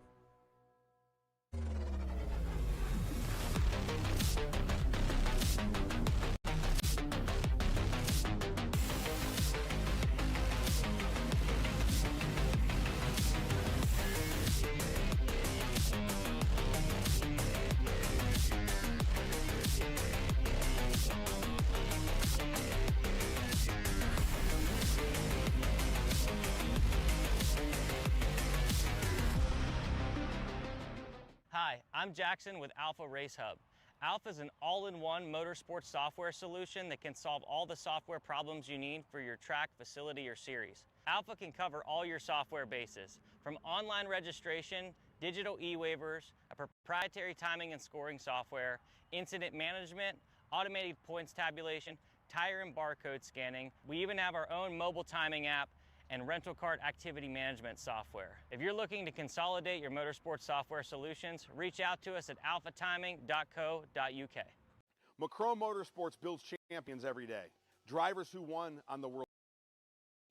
Hi, I'm Jackson with Alpha Race Hub. Alpha is an all-in-one motorsports software solution that can solve all the software problems you need for your track, facility, or series. Alpha can cover all your software bases, from online registration, digital e-waivers, a proprietary timing and scoring software, incident management, automated points tabulation, tire and barcode scanning. We even have our own mobile timing app and rental kart activity management software. If you're looking to consolidate your motorsports software solutions, reach out to us at alphatiming.co.uk. Macron Motorsports builds champions every day. Drivers who won on the World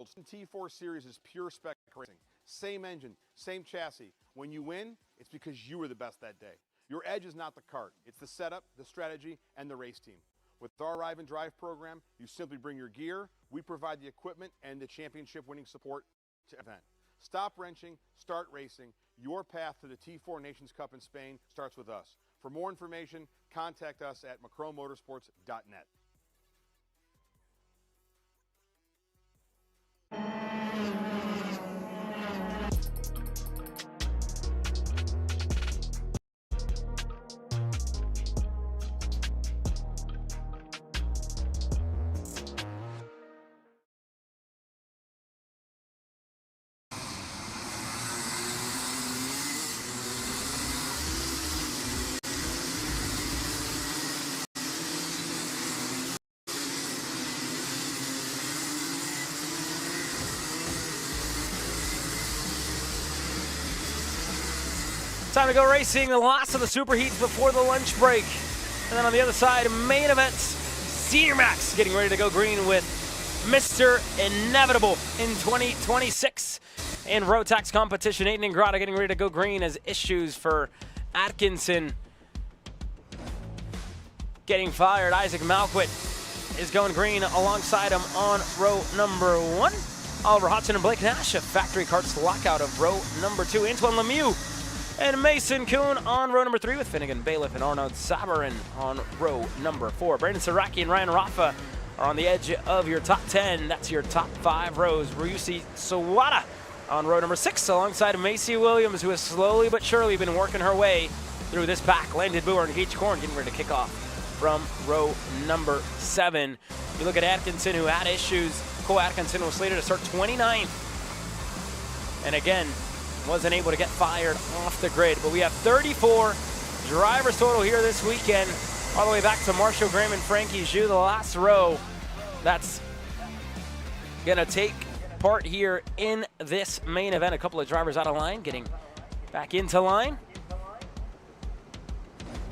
T4 Series is pure spec racing. Same engine, same chassis. When you win, it's because you were the best that day. Your edge is not the kart. It's the setup, the strategy, and the race team. With our Arrive and Drive program, you simply bring your gear, we provide the equipment and the championship-winning support to event. Stop wrenching, start racing. Your path to the T4 Nations Cup in Spain starts with us. For more information, contact us at macronmotorsports.net. Time to go racing, the last of the super heats before the lunch break. And then on the other side, main event, Senior Max getting ready to go green with Mr. Inevitable in 2026. In Rotax competition, Aiden Ingrata getting ready to go green as issues for Atkinson getting fired. Isaac Malquit is going green alongside him on row number 1. Oliver Hodgson and Blake Nash, a Factory Karts lockout of row number 2. Antoine Lemieux and Mason Kuhn on row number 3 with Finnegan Bailiff and Arnaud Sabarin on row number 4. Brandon Saraki and Ryan Rafa are on the edge of your top 10. That's your top 5 rows. Ryusi Sawada on row number 6 alongside Macy Williams, who has slowly but surely been working her way through this pack. Landon Booher and Gage Korn getting ready to kick off from row number 7. You look at Atkinson, who had issues. Cole Atkinson was slated to start 29th. And again, wasn't able to get fired off the grid. But we have 34 drivers total here this weekend, all the way back to Marshall Graham and Frankie Zhu, the last row that's gonna take part here in this main event. A couple of drivers out of line, getting back into line.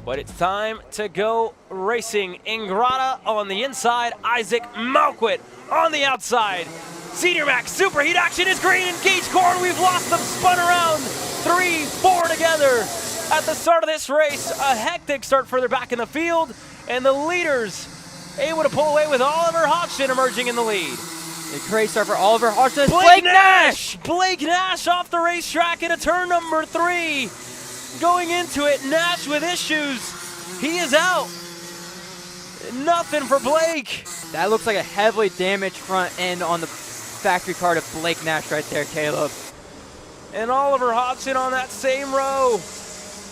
But it's time to go racing. Ingrata on the inside, Isaac Malquit on the outside. Senior Max Superheat action is green, and Gage Korn, we've lost them, spun around 3-4 together at the start of this race. A hectic start further back in the field, and the leaders able to pull away with Oliver Hodgson emerging in the lead. A great start for Oliver Hodgson. Blake Nash! Blake Nash off the racetrack into turn number 3. Going into it, Nash with issues. He is out. Nothing for Blake. That looks like a heavily damaged front end on the factory car of Blake Nash right there, Caleb. And Oliver Hodgson on that same row.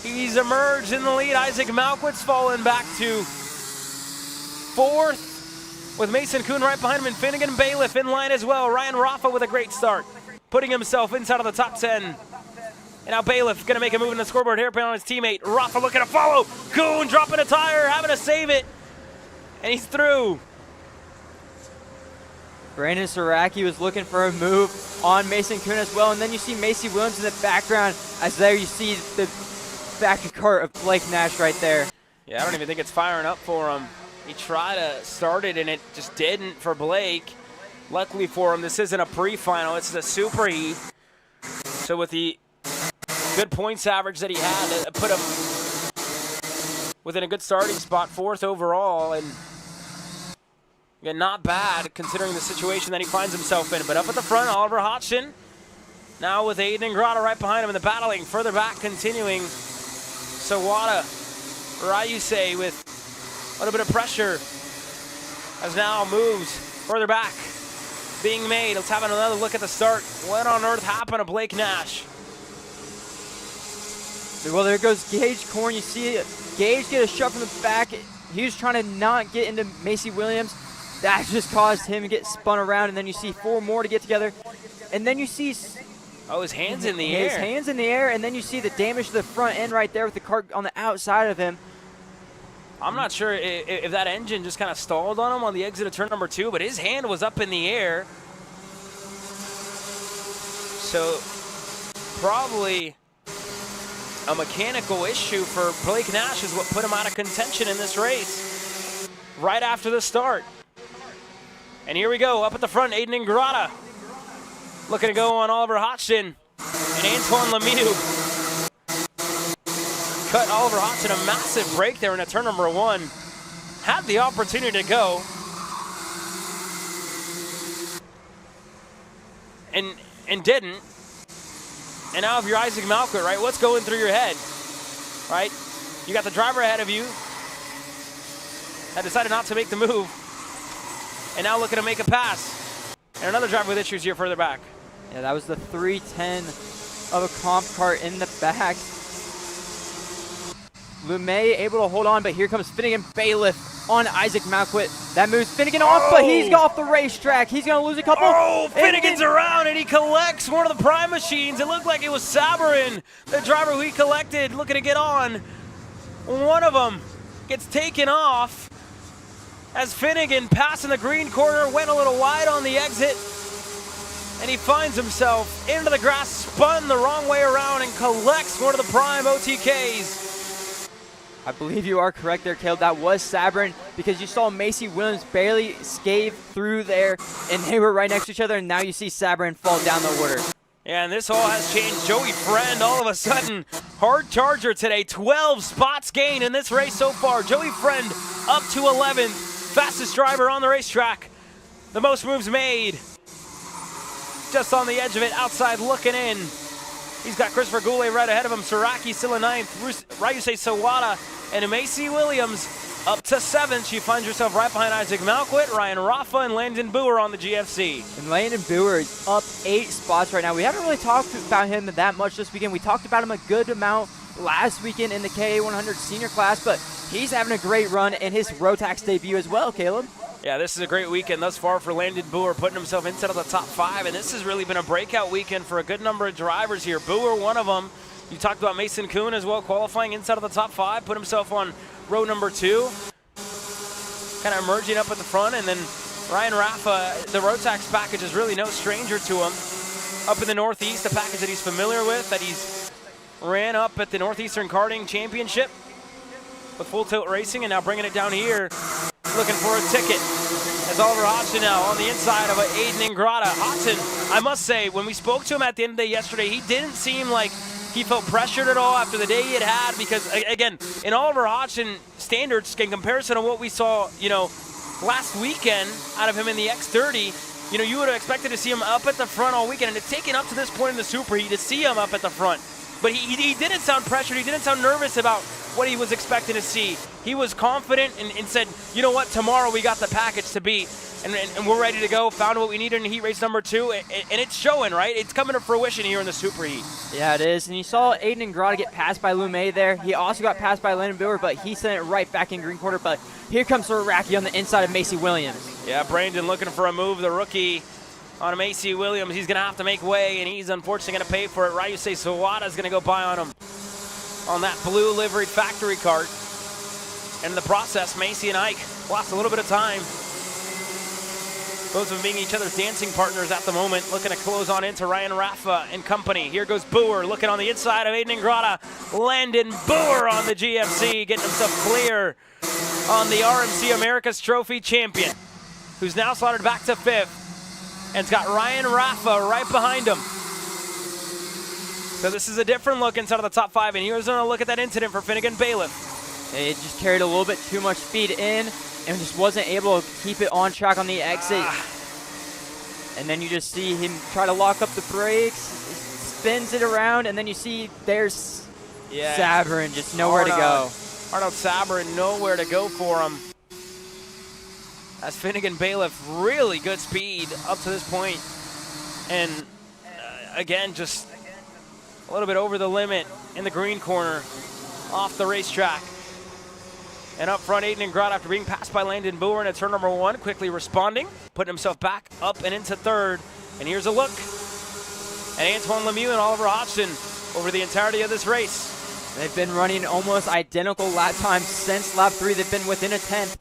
He's emerged in the lead. Isaac Malquit's fallen back to 4th with Mason Kuhn right behind him, and Finnegan Bailiff in line as well. Ryan Rafa with a great start, putting himself inside of the top 10. And now Bailiff gonna make a move in the scoreboard, hairpin on his teammate. Rafa looking to follow. Kuhn dropping a tire, having to save it. And he's through. Brandon Saraki was looking for a move on Mason Kuhn as well. And then you see Macy Williams in the background, as there you see the factory car of Blake Nash right there. Yeah, I don't even think it's firing up for him. He tried to start it, and it just didn't for Blake. Luckily for him, this isn't a pre-final, it's a super heat. So with the good points average that he had, to put him within a good starting spot, 4th overall, and again, not bad considering the situation that he finds himself in. But up at the front, Oliver Hodgson, now with Aiden Ingrata right behind him in the battling. Further back, continuing, Sawada, Ryusei with a little bit of pressure as now moves further back being made. Let's have another look at the start. What on earth happened to Blake Nash? Well, there goes Gage Korn. You see Gage get a shove from the back. He was trying to not get into Macy Williams. That just caused him to get spun around, and then you see 4 more to get together. And then you see... Oh, his hands in the air. His hands in the air, and then you see the damage to the front end right there with the car on the outside of him. I'm not sure if that engine just kind of stalled on him on the exit of turn number 2, but his hand was up in the air. So probably a mechanical issue for Blake Nash is what put him out of contention in this race right after the start. And here we go, up at the front, Aiden Ingrata looking to go on Oliver Hodgson and Antoine Lemieux. Cut Oliver Hodgson a massive break there in turn number 1. Had the opportunity to go. And didn't. And now if you're Isaac Malquit, right, what's going through your head, right? You got the driver ahead of you that decided not to make the move, and now looking to make a pass. And another driver with issues here further back. Yeah, that was the 310 of a comp cart in the back. LeMay able to hold on, but here comes Finnegan Bailiff on Isaac Malquit. That moves Finnegan off, but he's off the racetrack. He's going to lose a couple. Oh, Finnegan's around, and he collects one of the prime machines. It looked like it was Sabarin, the driver who he collected, looking to get on. One of them gets taken off as Finnegan, passing the green corner, went a little wide on the exit, and he finds himself into the grass, spun the wrong way around, and collects one of the prime OTKs. I believe you are correct there, Caleb. That was Sabrin, because you saw Macy Williams barely scave through there, and they were right next to each other, and now you see Sabrin fall down the order. Yeah, and this all has changed. Joey Friend, all of a sudden, hard charger today. 12 spots gained in this race so far. Joey Friend up to 11th, fastest driver on the racetrack. The most moves made. Just on the edge of it, outside looking in. He's got Christopher Goulet right ahead of him. Saraki still in 9th. Ryusei Sawada and Macy Williams up to 7th. She finds herself right behind Isaac Malquit, Ryan Rafa, and Landon Boer on the GFC. And Landon Boer is up 8 spots right now. We haven't really talked about him that much this weekend. We talked about him a good amount last weekend in the KA100 senior class, but he's having a great run in his Rotax debut as well, Caleb. Yeah, this is a great weekend thus far for Landon Boer, putting himself inside of the top 5, and this has really been a breakout weekend for a good number of drivers here. Boer, one of them. You talked about Mason Kuhn as well, qualifying inside of the top 5, put himself on row number 2, kind of emerging up at the front, and then Ryan Rafa, the Rotax package is really no stranger to him. Up in the Northeast, a package that he's familiar with, that he's ran up at the Northeastern Karting Championship with Full Tilt Racing, and now bringing it down here, looking for a ticket. As Oliver Hodgson now on the inside of Aiden Ingrata. Hodgson, I must say, when we spoke to him at the end of the day yesterday, he didn't seem like he felt pressured at all after the day he had had, because, again, in Oliver Hodgson standards, in comparison to what we saw, you know, last weekend out of him in the X30, you know, you would have expected to see him up at the front all weekend, and it's taken up to this point in the Super Heat to see him up at the front. But he didn't sound pressured. He didn't sound nervous about what he was expecting to see. He was confident and said, you know what, tomorrow we got the package to beat, and we're ready to go. Found what we needed in heat race number 2, and it's showing, right? It's coming to fruition here in the Super Heat. Yeah, it is. And you saw Aiden Ingrata get passed by LeMay there. He also got passed by Landon Boer, but he sent it right back in green quarter. But here comes Saraki on the inside of Macy Williams. Yeah, Brandon looking for a move. The rookie on Macy Williams. He's going to have to make way, and he's unfortunately going to pay for it. Ryusei Sawada is going to go by on him on that blue liveried factory cart. And in the process, Macy and Ike lost a little bit of time. Both of them being each other's dancing partners at the moment, looking to close on into Ryan Rafa and company. Here goes Boer looking on the inside of Aiden Ingrata. Landon Boer on the GFC, getting himself clear on the RMC America's Trophy champion, who's now slotted back to 5th. And it's got Ryan Rafa right behind him. So this is a different look inside of the top 5. And here's going to look at that incident for Finnegan Bailiff. It just carried a little bit too much speed in and just wasn't able to keep it on track on the exit. And then you just see him try to lock up the brakes, spins it around, and then you see there's Sabrin just nowhere to go. Arnold Sabrin nowhere to go for him. As Finnegan Bailiff, really good speed up to this point. And again, just a little bit over the limit in the green corner off the racetrack. And up front, Aiden Ingrata, after being passed by Landon Boer in turn number 1, quickly responding, putting himself back up and into 3rd. And here's a look at Antoine Lemieux and Oliver Hodgson over the entirety of this race. They've been running almost identical lap times since lap 3. They've been within a tenth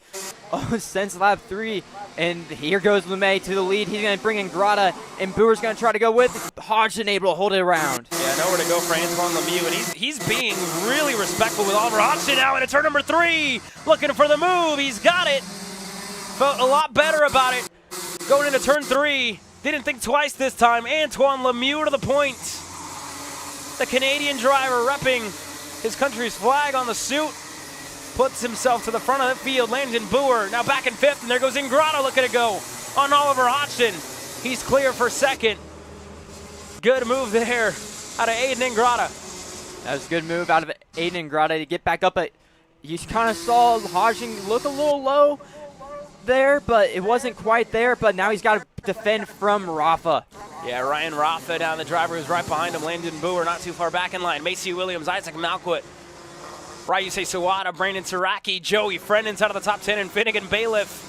since lap 3. And here goes Lumet to the lead. He's going to bring in Grata, and Boer's going to try to go with Hodgson, able to hold it around. Yeah, nowhere to go for Antoine Lemieux, and he's being really respectful with Oliver Hodgson now into turn number 3. Looking for the move. He's got it. Felt a lot better about it. Going into turn 3. Didn't think twice this time. Antoine Lemieux to the point. The Canadian driver repping his country's flag on the suit. Puts himself to the front of the field. Landon Boer now back in 5th, and there goes Ingrata looking to go on Oliver Hodgson. He's clear for 2nd. Good move there out of Aiden Ingrata. That was a good move out of Aiden Ingrata to get back up. But you kind of saw Hodgson look a little low there, but it wasn't quite there. But now he's got to defend from Rafa. Yeah, Ryan Rafa down, the driver who's right behind him. Landon Boer not too far back in line. Macy Williams, Isaac Malquit, Ryusei Sawada, Brandon Taraki, Joey Frendon's out of the top 10, and Finnegan Bailiff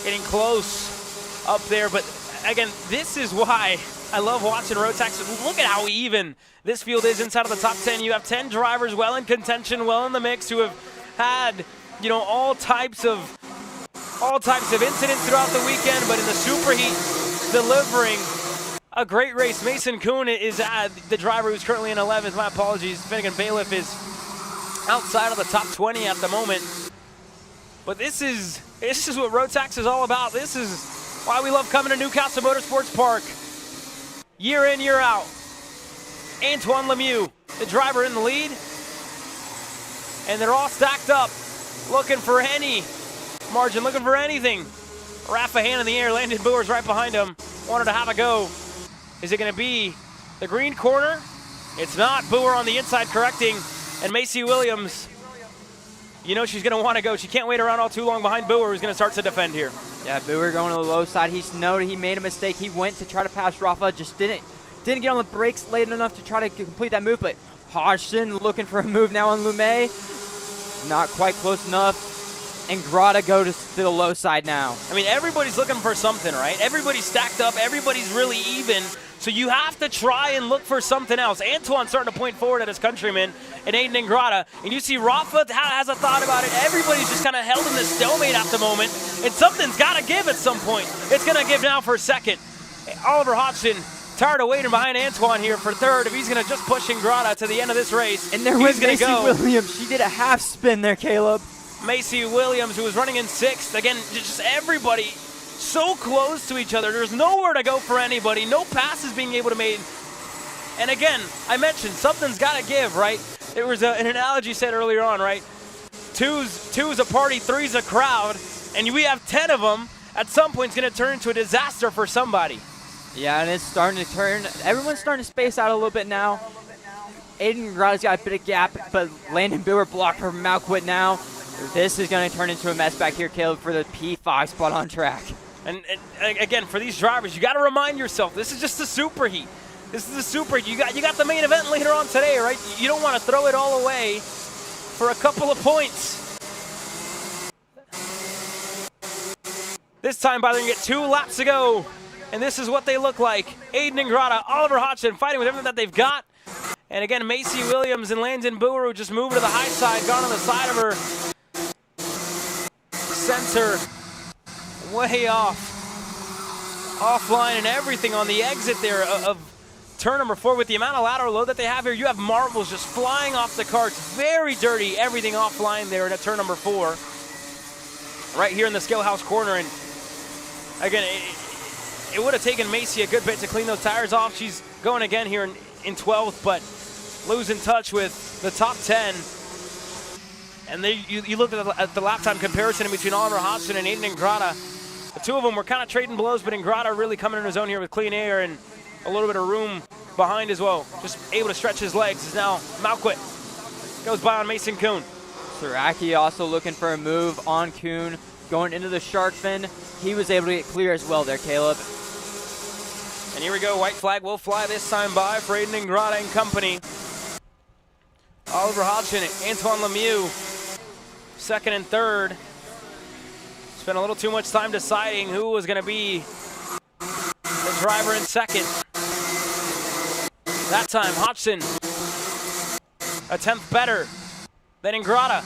getting close up there. But again, this is why I love watching Rotax. Look at how even this field is inside of the top 10. You have 10 drivers well in contention, well in the mix, who have had, you know, all types of incidents throughout the weekend, but in the superheat, delivering a great race. Mason Kuhn is the driver who's currently in 11th. My apologies. Finnegan Bailiff is outside of the top 20 at the moment. But this is what Rotax is all about. This is why we love coming to Newcastle Motorsports Park year in, year out. Antoine Lemieux, the driver in the lead, and they're all stacked up, looking for any margin, looking for anything. Rafa hand in the air. Landon Boer's right behind him. Wanted to have a go. Is it going to be the green corner? It's not. Boer on the inside correcting. And Macy Williams, you know she's going to want to go. She can't wait around all too long behind Boer, who's going to start to defend here. Yeah, Boer going to the low side. He's noted he made a mistake. He went to try to pass Rafa, just didn't get on the brakes late enough to try to complete that move. But Hodgson looking for a move now on Lumet. Not quite close enough. And Grata go to the low side now. I mean, everybody's looking for something, right? Everybody's stacked up. Everybody's really even. So you have to try and look for something else. Antoine's starting to point forward at his countryman and Aiden Ingrata. And you see Rafa has a thought about it. Everybody's just kind of held in this stalemate at the moment. And something's got to give at some point. It's going to give now for 2nd. Oliver Hodgson tired of waiting behind Antoine here for 3rd. If he's going to just push Ingrata to the end of this race, and there was Macy Williams. She did a half spin there, Caleb. Macy Williams, who was running in 6th. Again, just everybody so close to each other. There's nowhere to go for anybody. No passes being able to make. And again, I mentioned something's got to give, right? There was an analogy said earlier on, right? Two's a party, three's a crowd, and we have 10 of them. At some point, it's going to turn into a disaster for somebody. Yeah, and it's starting to turn. Everyone's starting to space out a little bit now. Aiden Grata's got a bit of gap, but Landon Boer blocked from Malquit now. This is going to turn into a mess back here, Caleb, for the P5 spot on track. And again, for these drivers, you got to remind yourself, this is just the superheat. This is the superheat. You got the main event later on today, right? You don't want to throw it all away for a couple of points. This time, by the way, you get 2 laps to go, and this is what they look like. Aiden Ingrata, Oliver Hodgson fighting with everything that they've got. And again, Macy Williams and Landon Boer, who just moved to the high side, gone on the side of her. Sensor way offline and everything on the exit there of turn number 4. With the amount of lateral load that they have here, you have marbles just flying off the carts. Very dirty, everything offline there at turn number 4. Right here in the scale house corner. And again, it would have taken Macy a good bit to clean those tires off. She's going again here in 12th, but losing touch with the top 10. And you look at the lap time comparison between Oliver Hodgson and Aiden Ingrata. The two of them were kind of trading blows, but Ingrata really coming in his own here with clean air and a little bit of room behind as well. Just able to stretch his legs. Is now Malquit goes by on Mason Kuhn. Saraki also looking for a move on Kuhn. Going into the shark fin. He was able to get clear as well there, Caleb. And here we go. White flag will fly this time by for Aiden Ingrata and company. Oliver Hodgson, Antoine Lemieux, 2nd and 3rd. Spent a little too much time deciding who was going to be the driver in 2nd. That time, Hodgson a tenth better than Ingrata.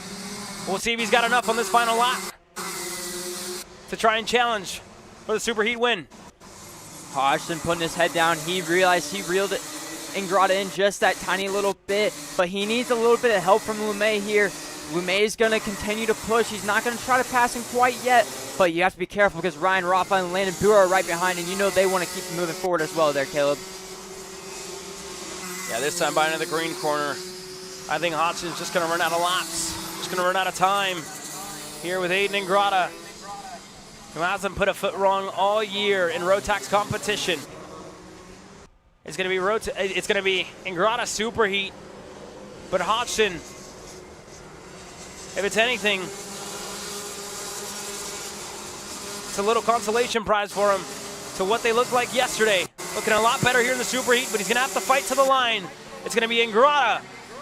We'll see if he's got enough on this final lap to try and challenge for the superheat win. Hodgson putting his head down. He realized he reeled Ingrata in just that tiny little bit, but he needs a little bit of help from LeMay here. LeMay is going to continue to push. He's not going to try to pass him quite yet, but you have to be careful because Ryan Rafa and Landon Boer are right behind, and you know they want to keep moving forward as well there, Caleb. Yeah, this time by into the green corner. I think Hodgson's just going to run out of laps. Just going to run out of time here with Aiden Ingrata, who hasn't put a foot wrong all year in Rotax competition. It's going to be Ingrata superheat, but Hodgson, if it's anything, it's a little consolation prize for him to what they looked like yesterday. Looking a lot better here in the superheat, but he's going to have to fight to the line. It's going to be Ingrata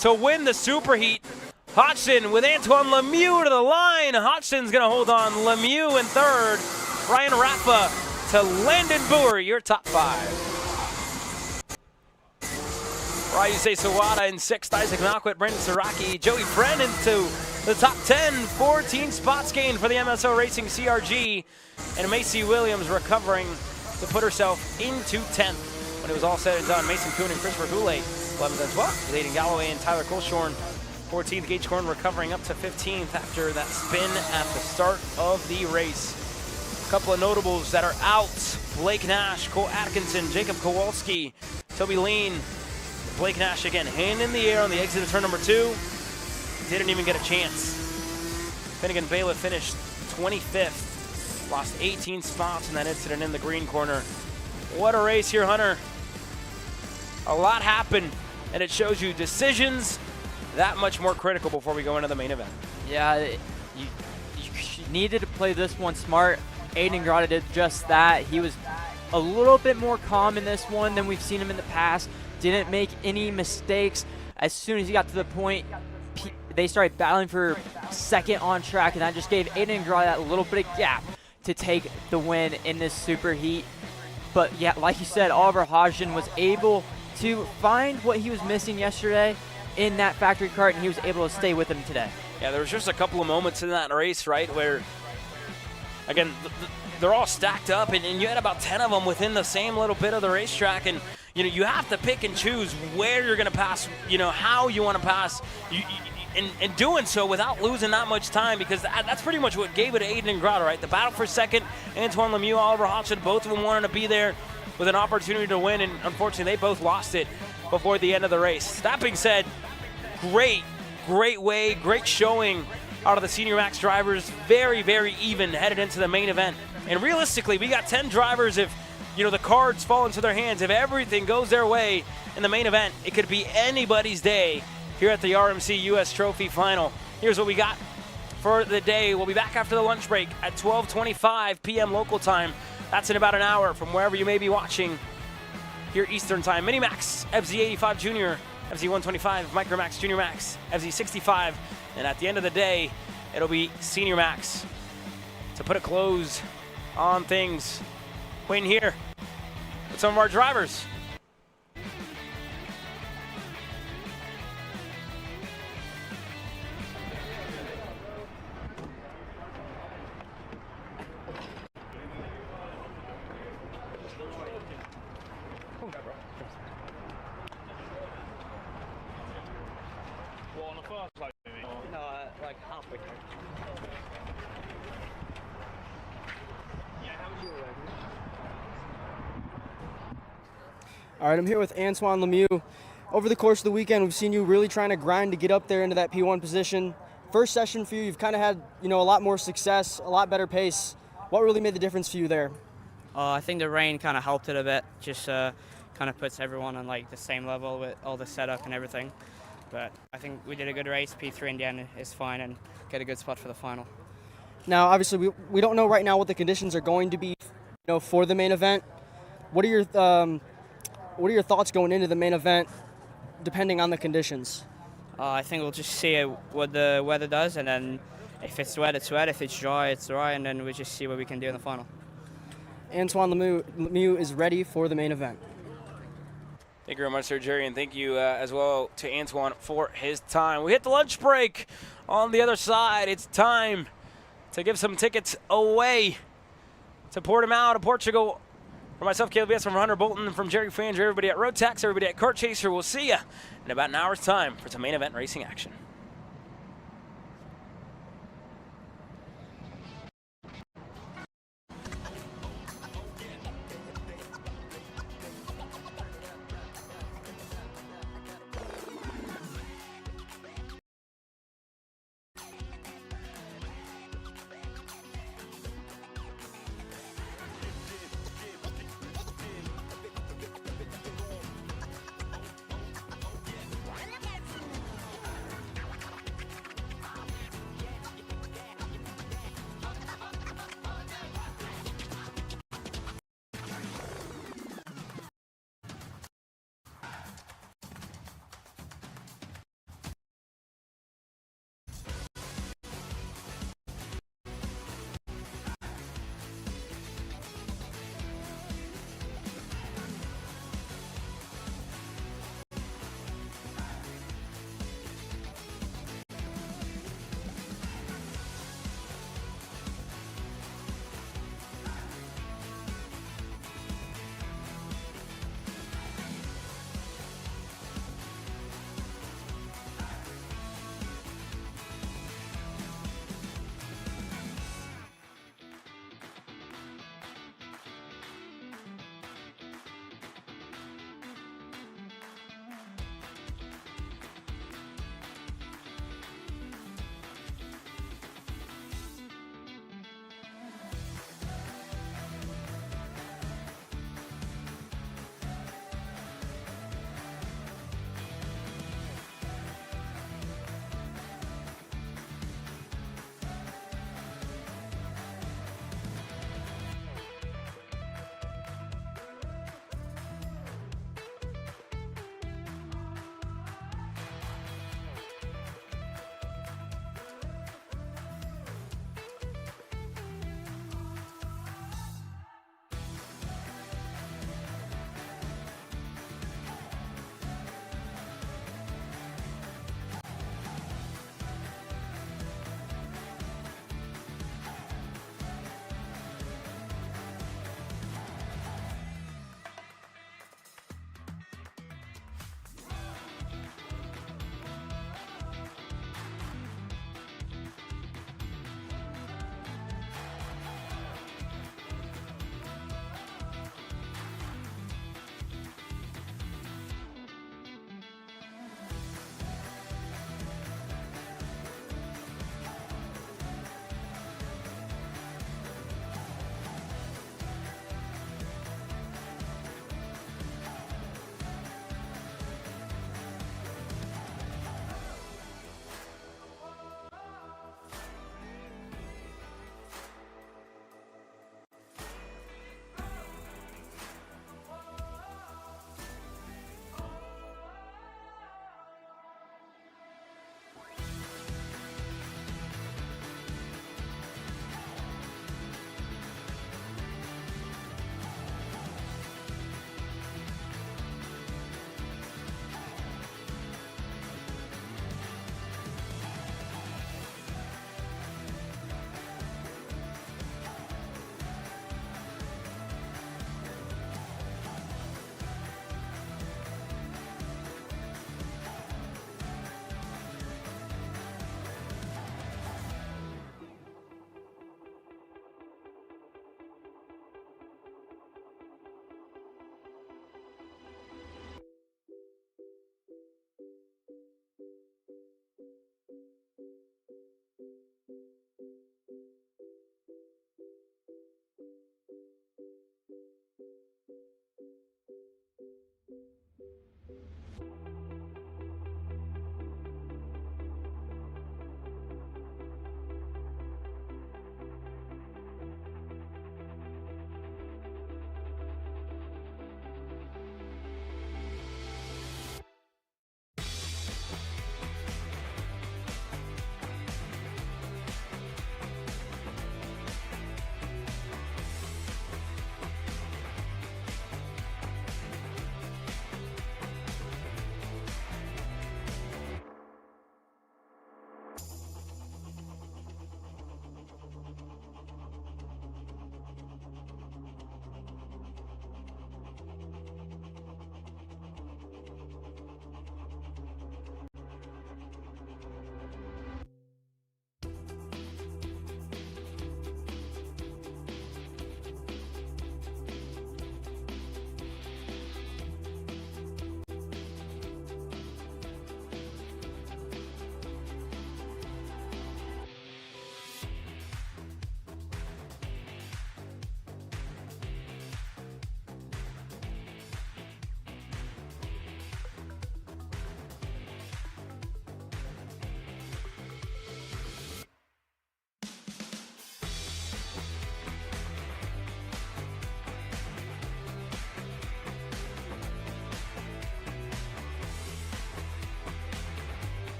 to win the superheat. Hodgson with Antoine Lemieux to the line. Hodgson's going to hold on. Lemieux in third. Ryan Rafa to Landon Boer, your top five. Ryusei Sawada in sixth. Isaac Malquit, Brendan Saraki, Joey Friend into the top 10. 14 spots gained for the MSO Racing CRG. And Macy Williams recovering to put herself into 10th. When it was all said and done, Mason Kuhn and Christopher Goulet 11th and 12th. With Aiden Galloway and Tyler Colshorn 14th. Gage Corn recovering up to 15th after that spin at the start of the race. A couple of notables that are out. Blake Nash, Cole Atkinson, Jacob Kowalski, Toby Lean. Blake Nash again, hand in the air on the exit of turn number 2. Didn't even get a chance. Finnegan Bailiff finished 25th. Lost 18 spots in that incident in the green corner. What a race here, Hunter. A lot happened, and it shows you decisions that much more critical before we go into the main event. Yeah, you needed to play this one smart. Aiden Ingrata did just that. He was a little bit more calm in this one than we've seen him in the past. Didn't make any mistakes. As soon as he got to the point, they started battling for second on track, and that just gave Aiden Ingrata that little bit of gap to take the win in this superheat. But yeah, like you said, Oliver Hodgson was able to find what he was missing yesterday in that factory kart, and he was able to stay with him today. Yeah, there was just a couple of moments in that race, right, where, again, they're all stacked up, and you had about 10 of them within the same little bit of the racetrack, and you have to pick and choose where you're going to pass, how you want to pass, and doing so without losing that much time, because that's pretty much what gave it to Aiden Ingrata, right? The battle for second, Antoine Lemieux, Oliver Hodgson, both of them wanted to be there with an opportunity to win, and unfortunately they both lost it before the end of the race. That being said, great showing out of the Senior Max drivers. Very, very even headed into the main event. And realistically, we got 10 drivers. If the cards fall into their hands, if everything goes their way in the main event, it could be anybody's day here at the RMC US Trophy Final. Here's what we got for the day. We'll be back after the lunch break at 12:25 p.m. local time. That's in about an hour from wherever you may be watching here Eastern Time. Minimax, FZ85 Junior, FZ125, Micromax, Junior Max, FZ65, and at the end of the day, it'll be Senior Max to put a close on things. Waiting here with some of our drivers. All right, I'm here with Antoine Lemieux. Over the course of the weekend, we've seen you really trying to grind to get up there into that P1 position. First session for you, you've kind of had, a lot more success, a lot better pace. What really made the difference for you there? I think the rain kind of helped it a bit. Just kind of puts everyone on the same level with all the setup and everything. But I think we did a good race. P3 in the end is fine and get a good spot for the final. Now, obviously, we don't know right now what the conditions are going to be, for the main event. What are your thoughts going into the main event, depending on the conditions? I think we'll just see what the weather does, and then if it's wet, it's wet. If it's dry, it's dry, and then we just see what we can do in the final. Antoine Lemieux is ready for the main event. Thank you very much, Sir Jerry, and thank you as well to Antoine for his time. We hit the lunch break. On the other side, it's time to give some tickets away to Portimao, to Portugal. For myself, Caleb Yes, from Hunter Bolton, and from Jerry Fandry, everybody at Road Tax, everybody at Kart Chaser. We'll see you in about an hour's time for some main event racing action.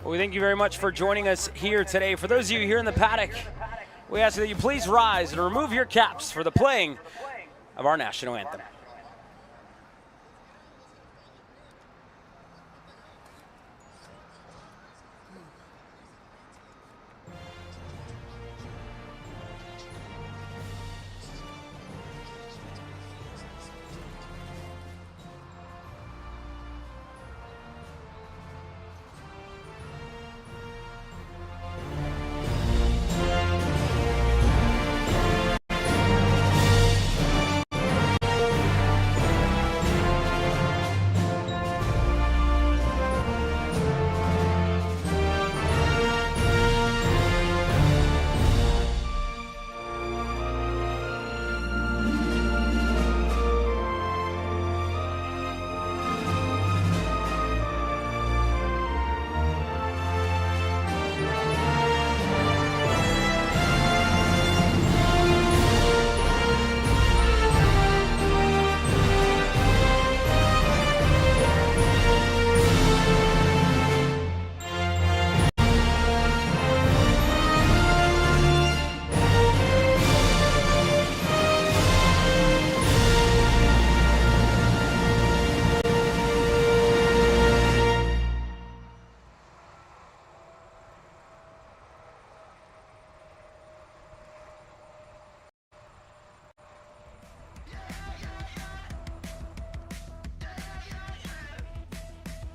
Well, we thank you very much for joining us here today. For those of you here in the paddock, we ask that you please rise and remove your caps for the playing of our national anthem.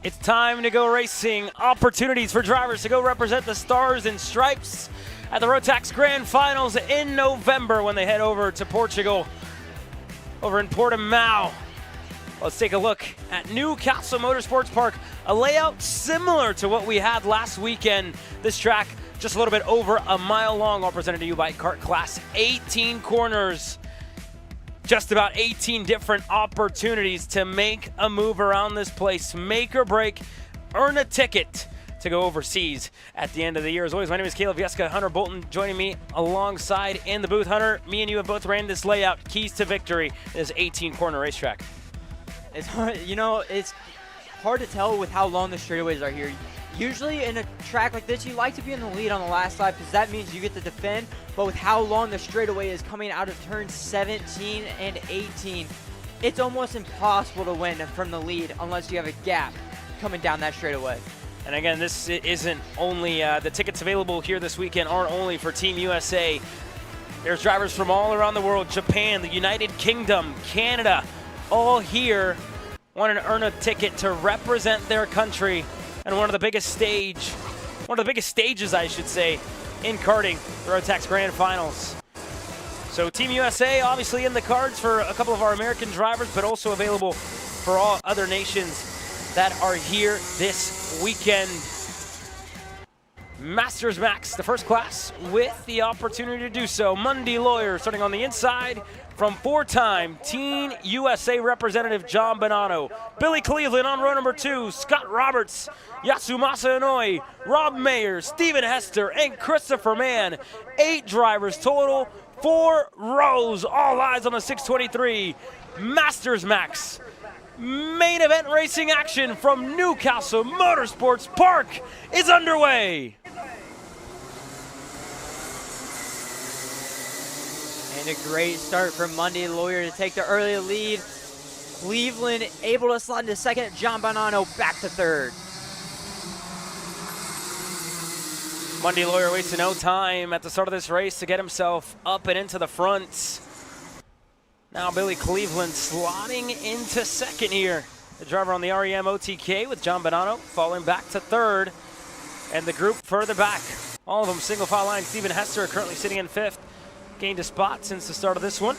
It's time to go racing. Opportunities for drivers to go represent the Stars and Stripes at the Rotax Grand Finals in November when they head over to Portugal, over in Portimao. Let's take a look at Newcastle Motorsports Park, a layout similar to what we had last weekend. This track just a little bit over a mile long, all presented to you by Kart Class. 18 corners. Just about 18 different opportunities to make a move around this place. Make or break, earn a ticket to go overseas at the end of the year. As always, my name is Caleb Vieska. Hunter Bolton joining me alongside in the booth. Hunter, me and you have both ran this layout, keys to victory, this 18-corner racetrack. It's hard, it's hard to tell with how long the straightaways are here. Usually in a track like this, you like to be in the lead on the last lap because that means you get to defend. But with how long the straightaway is coming out of turns 17 and 18, it's almost impossible to win from the lead unless you have a gap coming down that straightaway. And again, this isn't only the tickets available here this weekend aren't only for Team USA. There's drivers from all around the world, Japan, the United Kingdom, Canada, all here wanting to earn a ticket to represent their country. And one of the biggest stages, I should say, in karting, the Rotax Grand Finals. So Team USA obviously in the cards for a couple of our American drivers, but also available for all other nations that are here this weekend. Masters Max, the first class, with the opportunity to do so. Mundy Lawyer starting on the inside from four-time Team USA representative John Bonanno. Billy Cleveland on row number 2, Scott Roberts, Yasumasa Inouye, Rob Mayer, Stephen Hester, and Christopher Mann. 8 drivers total, 4 rows, all eyes on the 623. Masters Max. Main event racing action from Newcastle Motorsports Park is underway. And a great start from Mundy Lawyer to take the early lead. Cleveland able to slide into second. John Bonanno back to third. Mundy Lawyer wasting no time at the start of this race to get himself up and into the front. Now Billy Cleveland slotting into second here. The driver on the REM OTK with John Bonanno falling back to third. And the group further back. All of them single file line. Stephen Hester currently sitting in fifth. Gained a spot since the start of this one.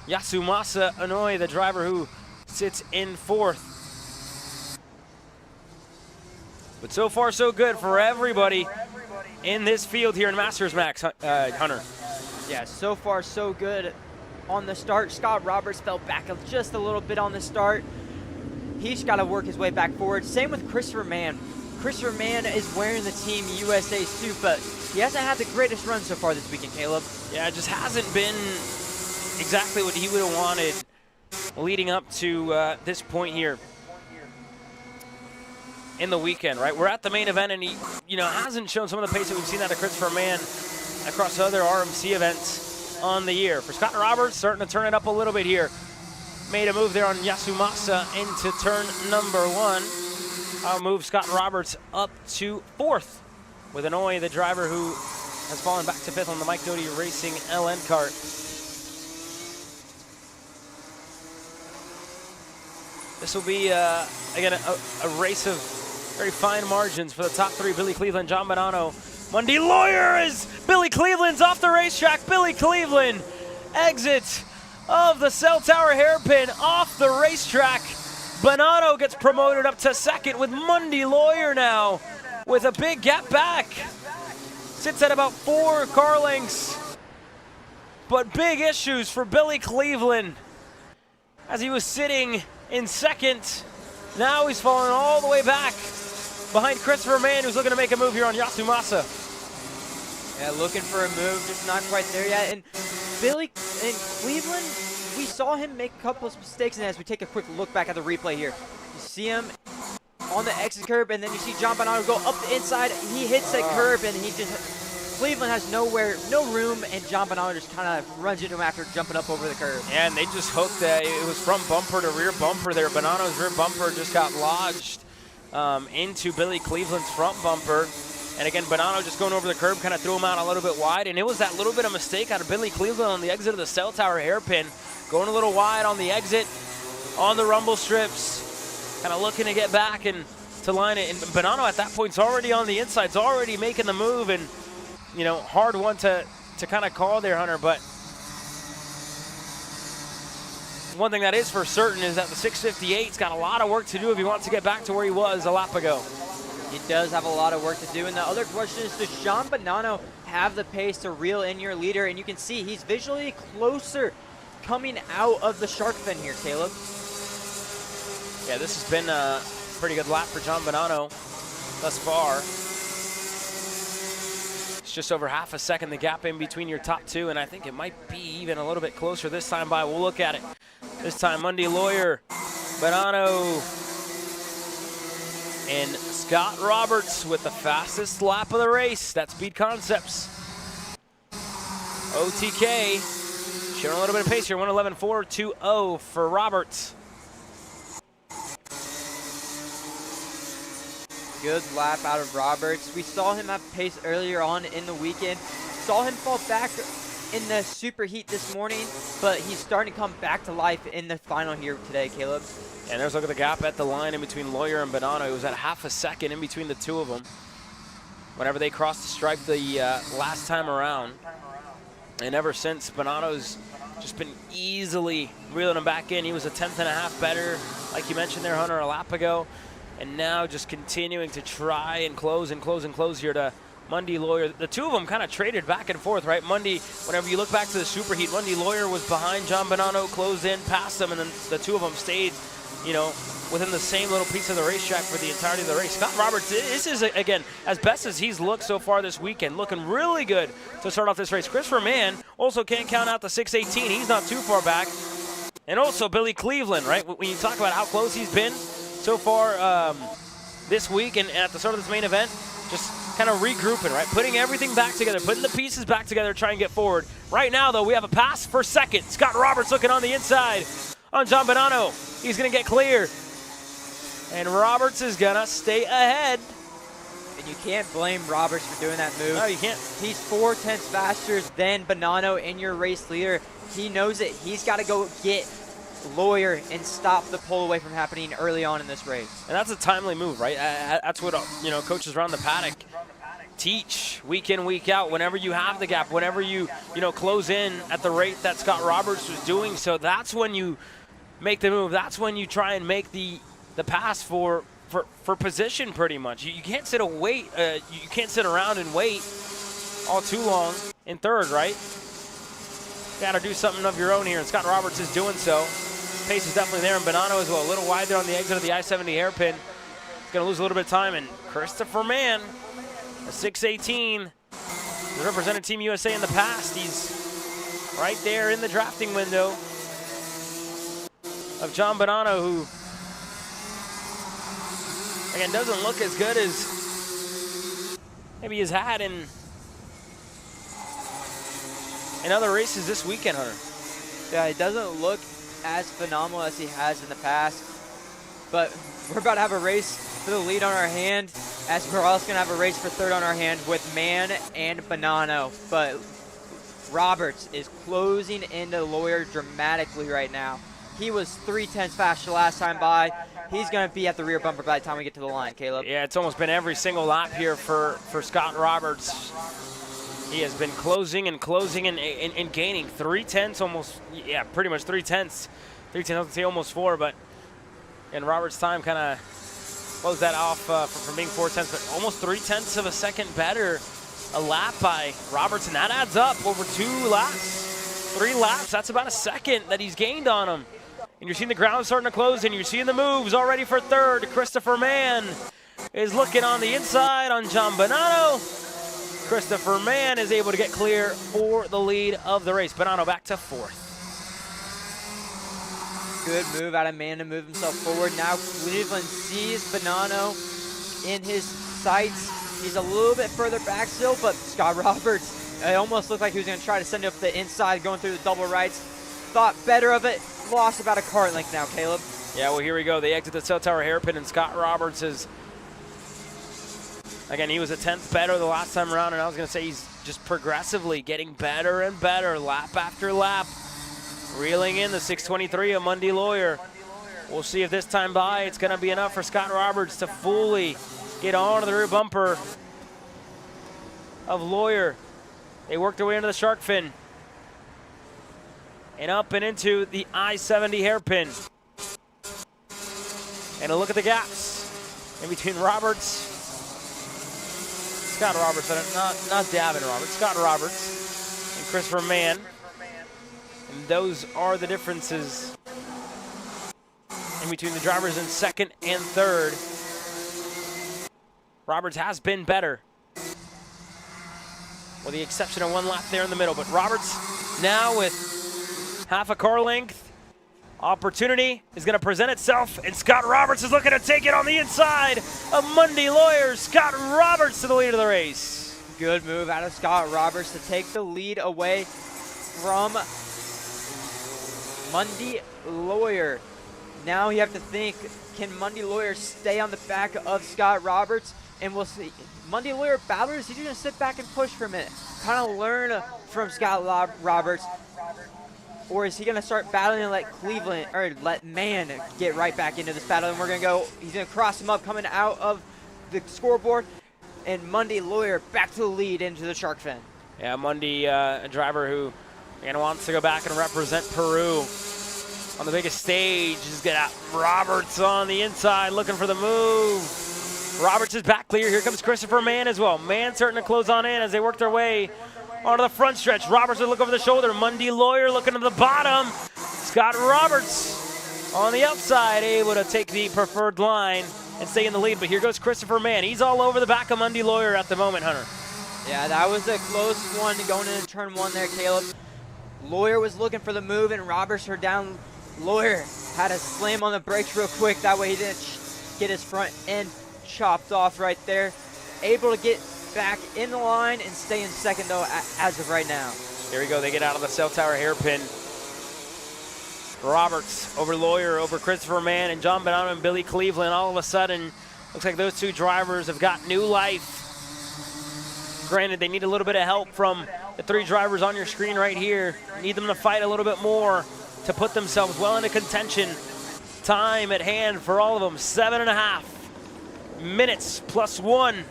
Yasumasa Inouye, the driver who sits in fourth. But so far so good for everybody in this field here in Masters Max, Hunter. Yeah, so far so good on the start. Scott Roberts fell back just a little bit on the start. He's got to work his way back forward. Same with Christopher Mann. Christopher Mann is wearing the Team USA suit, but he hasn't had the greatest run so far this weekend, Caleb. Yeah, it just hasn't been exactly what he would have wanted leading up to this point here. in the weekend, right? We're at the main event, and he, hasn't shown some of the pace that we've seen out of Christopher Mann across other RMC events on the year. For Scott Roberts, starting to turn it up a little bit here. Made a move there on Yasumasa into turn number 1. I'll move Scott Roberts up to 4th with Inouye, the driver who has fallen back to 5th on the Mike Doty Racing LN kart. This will be, again, a race of very fine margins for the top 3, Billy Cleveland, John Bonanno. Mundy Lawyer is Billy Cleveland's off the racetrack. Billy Cleveland exits of the cell tower hairpin off the racetrack. Bonanno gets promoted up to 2nd with Mundy Lawyer now with a big gap back. Sits at about 4 car lengths. But big issues for Billy Cleveland as he was sitting in 2nd. Now he's falling all the way back behind Christopher Mann, who's looking to make a move here on Yasumasa. Yeah, looking for a move, just not quite there yet. And Billy in Cleveland, we saw him make a couple of mistakes, and as we take a quick look back at the replay here, you see him on the exit curb, and then you see John Bonanno go up the inside. He hits that curb, and Cleveland has no room, and John Bonanno just kind of runs into him after jumping up over the curb. Yeah, and they just hooked that. It was from bumper to rear bumper there. Bonanno's rear bumper just got lodged into Billy Cleveland's front bumper. And again, Bonanno just going over the curb kind of threw him out a little bit wide. And it was that little bit of mistake out of Billy Cleveland on the exit of the cell tower hairpin. Going a little wide on the exit, on the rumble strips. Kind of looking to get back and to line it. And Bonanno at that point is already on the inside. It's already making the move. And, hard one to kind of call there, Hunter. But one thing that is for certain is that the 658's got a lot of work to do if he wants to get back to where he was a lap ago. He does have a lot of work to do. And the other question is, does John Bonanno have the pace to reel in your leader? And you can see he's visually closer coming out of the shark fin here, Caleb. Yeah, this has been a pretty good lap for John Bonanno thus far. It's just over half a second, the gap in between your top 2, and I think it might be even a little bit closer this time by. We'll look at it. This time, Mundy Lawyer, Bonanno, and Scott Roberts with the fastest lap of the race. That's Speed Concepts. OTK showing a little bit of pace here, 1:11.420 for Roberts. Good lap out of Roberts. We saw him have pace earlier on in the weekend. Saw him fall back in the super heat this morning, but he's starting to come back to life in the final here today, Caleb. And there's a look at the gap at the line in between Lawyer and Bonanno. It was at half a second in between the two of them whenever they crossed the stripe the last time around. And ever since, Bonanno's just been easily reeling him back in. He was a 10th and a half better, like you mentioned there, Hunter, a lap ago. And now just continuing to try and close here to Mundy Lawyer. The two of them kind of traded back and forth, right? Mundy, whenever you look back to the superheat, Mundy Lawyer was behind John Bonanno, closed in, passed him, and then the two of them stayed, within the same little piece of the racetrack for the entirety of the race. Scott Roberts, this is, again, as best as he's looked so far this weekend, looking really good to start off this race. Christopher Mann also can't count out the 618. He's not too far back. And also Billy Cleveland, right? When you talk about how close he's been so far this week and at the start of this main event, just kind of regrouping, right? Putting everything back together, putting the pieces back together, trying to get forward. Right now, though, we have a pass for 2nd. Scott Roberts looking on the inside on John Bonanno. He's going to get clear. And Roberts is going to stay ahead. And you can't blame Roberts for doing that move. No, you can't. He's 4/10 faster than Bonanno in your race leader. He knows it. He's got to go get Lawyer and stop the pull away from happening early on in this race. And that's a timely move, right? That's what coaches around the paddock teach week in, week out. Whenever you have the gap, whenever you close in at the rate that Scott Roberts was doing, so that's when you make the move. That's when you try and make the pass for position, pretty much. You can't sit you can't sit around and wait all too long in 3rd, right? Got to do something of your own here, and Scott Roberts is doing so. Pace is definitely there, and Bonanno as well. A little wide there on the exit of the I-70 hairpin. He's going to lose a little bit of time, and Christopher Mann, a 618, has represented Team USA in the past. He's right there in the drafting window of John Bonanno, who Again, doesn't look as good as maybe he's had in other races this weekend, Hunter. Yeah, he doesn't look as phenomenal as he has in the past, but we're about to have a race for the lead on our hand, as we're also going to have a race for third on our hand with Mann and Bonanno. But Roberts is closing into Lawyer dramatically right now. He was 0.3 faster last time by. He's going to be at the rear bumper by the time we get to the line, Caleb. Yeah, it's almost been every single lap here for Scott Roberts. He has been closing and gaining 0.3, almost, yeah, pretty much 0.3. 0.3, I would say almost 4, but in Roberts' time kind of closed that off from being 0.4, but almost 0.3 of a second better a lap by Roberts, and that adds up over 2 laps, 3 laps. That's about a second that he's gained on him. And you're seeing the ground starting to close, and you're seeing the moves already for third. Christopher Mann is looking on the inside on John Bonanno. Christopher Mann is able to get clear for the lead of the race. Bonanno back to 4th. Good move out of Mann to move himself forward. Now Cleveland sees Bonanno in his sights. He's a little bit further back still, but Scott Roberts, it almost looked like he was going to try to send it up the inside, going through the double rights. Thought better of it. Lost about a kart length now, Caleb. Yeah, well, here we go. They exit the cell tower hairpin, and Scott Roberts is, again, he was a 10th better the last time around, and I was going to say he's just progressively getting better and better lap after lap. Reeling in the 623 of Mundy Lawyer. We'll see if this time by it's going to be enough for Scott Roberts to fully get onto the rear bumper of Lawyer. They worked their way into the shark fin and up and into the I-70 hairpin. And a look at the gaps in between Scott Roberts, not Davin Roberts, Scott Roberts and Christopher Mann. And those are the differences in between the drivers in second and third. Roberts has been better, with the exception of 1 lap there in the middle. But Roberts now with half a car length. Opportunity is going to present itself, and Scott Roberts is looking to take it on the inside of Mundy Lawyer. Scott Roberts to the lead of the race. Good move out of Scott Roberts to take the lead away from Mundy Lawyer. Now you have to think, can Mundy Lawyer stay on the back of Scott Roberts? And we'll see. Mundy Lawyer battler, is he going to sit back and push for a minute? Kind of learn from Scott Roberts. Or is he going to start battling and let Mann get right back into this battle? And we're going to go, he's going to cross him up coming out of the scoreboard. And Mundy Lawyer back to the lead into the shark fin. Yeah, Mundy, a driver who wants to go back and represent Peru on the biggest stage. He's got Roberts on the inside looking for the move. Roberts is back clear. Here comes Christopher Mann as well. Mann starting to close on in as they work their way onto the front stretch. Roberts will look over the shoulder. Mundy Lawyer looking to the bottom. Scott Roberts on the outside, able to take the preferred line and stay in the lead. But here goes Christopher Mann. He's all over the back of Mundy Lawyer at the moment, Hunter. Yeah, that was a close one going into turn 1 there, Caleb. Lawyer was looking for the move, and Roberts heard down. Lawyer had to slam on the brakes real quick. That way he didn't get his front end chopped off right there. Able to get back in the line and stay in second, though, as of right now. Here we go. They get out of the cell tower hairpin. Roberts over Lawyer, over Christopher Mann, and John Bonanno and Billy Cleveland. All of a sudden, looks like those 2 drivers have got new life. Granted, they need a little bit of help from the 3 drivers on your screen right here. Need them to fight a little bit more to put themselves well into contention. Time at hand for all of them, 7.5 minutes plus 1.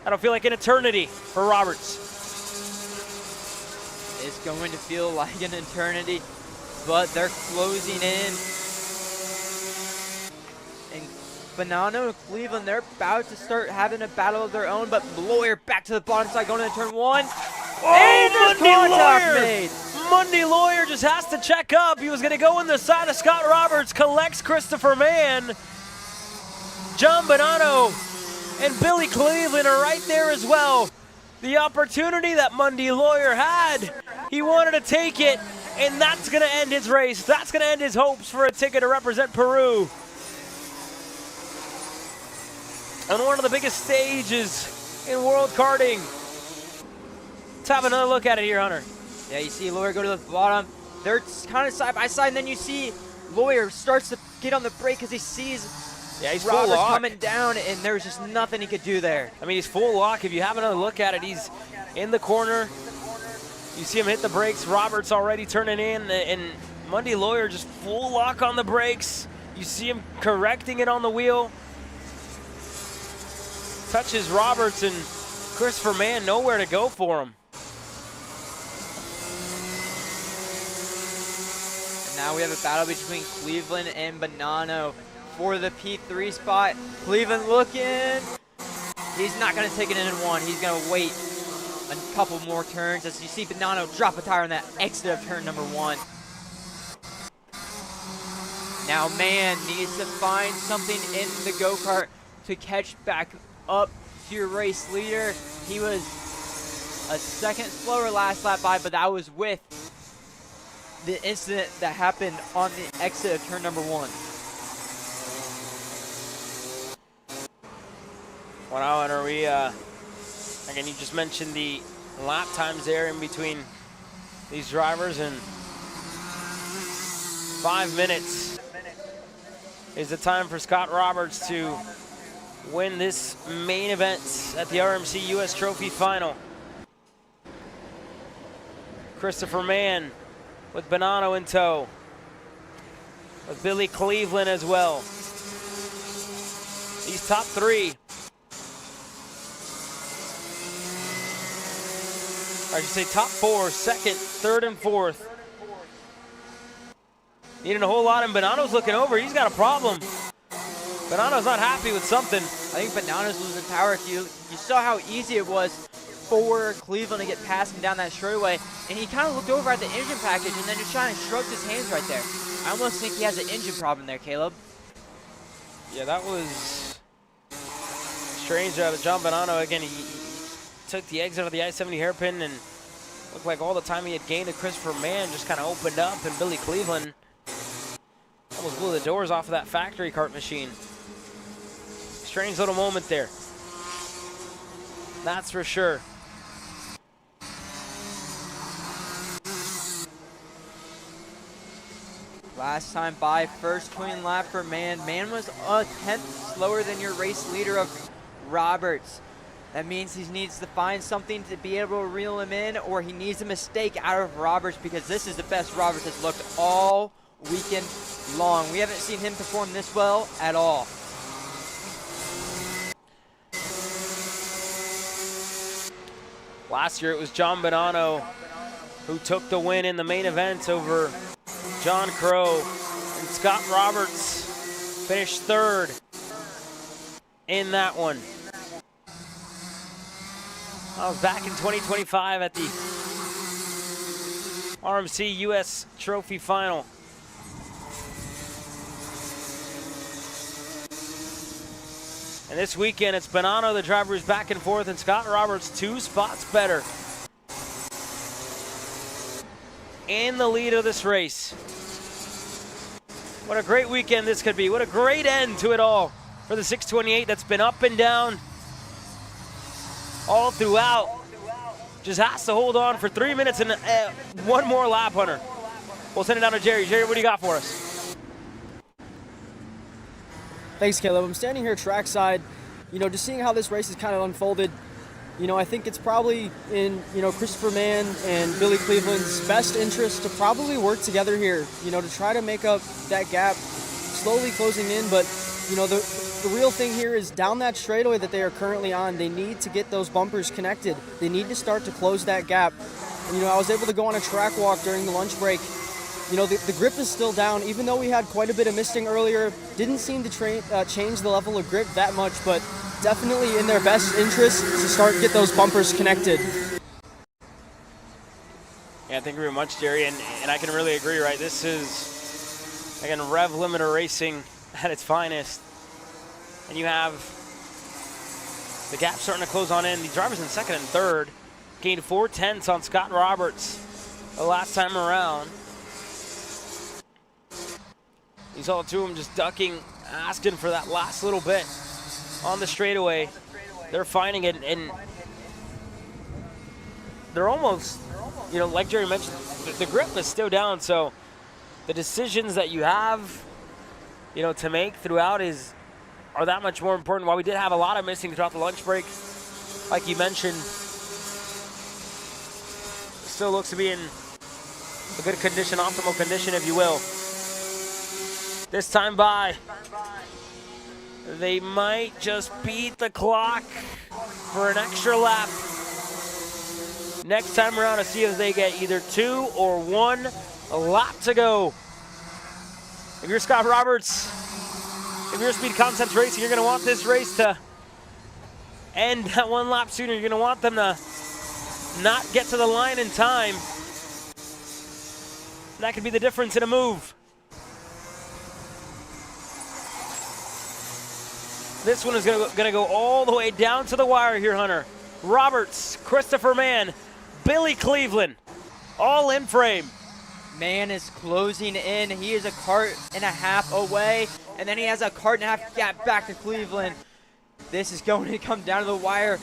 That'll feel like an eternity for Roberts. It's going to feel like an eternity, but they're closing in. And Bonanno and Cleveland, they're about to start having a battle of their own, but Lawyer back to the bottom side going into turn 1. Oh, Mundy Lawyer! Mundy Lawyer just has to check up. He was going to go in the side of Scott Roberts, collects Christopher Mann. John Bonanno and Billy Cleveland are right there as well. The opportunity that Mundy Lawyer had, he wanted to take it, and that's going to end his race. That's going to end his hopes for a ticket to represent Peru. on one of the biggest stages in world karting. Let's have another look at it here, Hunter. Yeah, you see Lawyer go to the bottom. They're kind of side by side, and then you see Lawyer starts to get on the brake because he sees he's full Roberts lock. coming down, and there's just nothing he could do there. I mean, he's full lock. If you have another look at it, he's in the corner. You see him hit the brakes. Roberts already turning in, and Monday Lawyer just full lock on the brakes. You see him correcting it on the wheel. Touches Roberts, and Christopher Mann nowhere to go for him. And now we have a battle between Cleveland and Bonanno for the P3 spot. Cleveland looking. He's not going to take it in one. He's going to wait a couple more turns as you see Bonanno drop a tire on that exit of turn number 1. Now Mann needs to find something in the go-kart to catch back up to your race leader. He was a second slower last lap by, but that was with the incident that happened on the exit of turn number 1. Well, now, Hunter, again, you just mentioned the lap times there in between these drivers, and 5 minutes is the time for Scott Roberts to win this main event at the RMC US Trophy Final. Christopher Mann with Bonanno in tow, with Billy Cleveland as well. These top 3, I should say top 4, second, third, and fourth. Needing a whole lot, and Bonanno's looking over. He's got a problem. Bonanno's not happy with something. I think Bonanno's losing power. You saw how easy it was for Cleveland to get past him down that straightaway, and he kind of looked over at the engine package and then just kind of shrugged his hands right there. I almost think he has an engine problem there, Caleb. Yeah, that was strange out of John Bonanno. Again, he took the exit of the I-70 hairpin, and looked like all the time he had gained to Christopher Mann just kind of opened up, and Billy Cleveland almost blew the doors off of that factory kart machine. Strange little moment there. That's for sure. Last time by, first clean lap for Mann. Mann was a 10th slower than your race leader of Roberts. That means he needs to find something to be able to reel him in, or he needs a mistake out of Roberts, because this is the best Roberts has looked all weekend long. We haven't seen him perform this well at all. Last year it was John Bonanno who took the win in the main event over John Crow, and Scott Roberts finished third in that one. I was back in 2025 at the RMC US Trophy Final. And this weekend, it's Bonanno, the driver, who's back and forth, and Scott Roberts 2 spots better in the lead of this race. What a great weekend this could be. What a great end to it all for the 628 that's been up and down all throughout. Just has to hold on for 3 minutes and one more lap, Hunter. We'll send it down to Jerry. Jerry, what do you got for us? Thanks, Caleb. I'm standing here trackside, just seeing how this race has kind of unfolded. I think it's probably in, Christopher Mann and Billy Cleveland's best interest to probably work together here, to try to make up that gap, slowly closing in. But, the real thing here is down that straightaway that they are currently on, they need to get those bumpers connected. They need to start to close that gap. And, I was able to go on a track walk during the lunch break. The grip is still down, even though we had quite a bit of misting earlier. Didn't seem to change the level of grip that much, but definitely in their best interest to start to get those bumpers connected. Yeah, thank you very much, Jerry, and I can really agree, right? This is, again, rev limiter racing at its finest. And you have the gap starting to close on in. The drivers in second and third gained 4/10 on Scott Roberts the last time around. You saw the two of them just ducking, asking for that last little bit. on the straightaway. They're finding it, and they're almost, you know, like Jerry mentioned, the grip is still down, so the decisions that you have, you know, to make throughout are that much more important. While we did have a lot of missing throughout the lunch break, like you mentioned, still looks to be in a good condition, optimal condition, if you will. This time by, they might just beat the clock for an extra lap. Next time around to see if they get either 2 or 1 lap to go. If you're Scott Roberts, if you're Speed Concepts Racing, you're going to want this race to end that 1 lap sooner. You're going to want them to not get to the line in time. That could be the difference in a move. This one is going to go all the way down to the wire here, Hunter. Roberts, Christopher Mann, Billy Cleveland, all in frame. Mann is closing in. He is a kart and a half away, and then he has a kart and a half gap back to Cleveland. This is going to come down to the wire.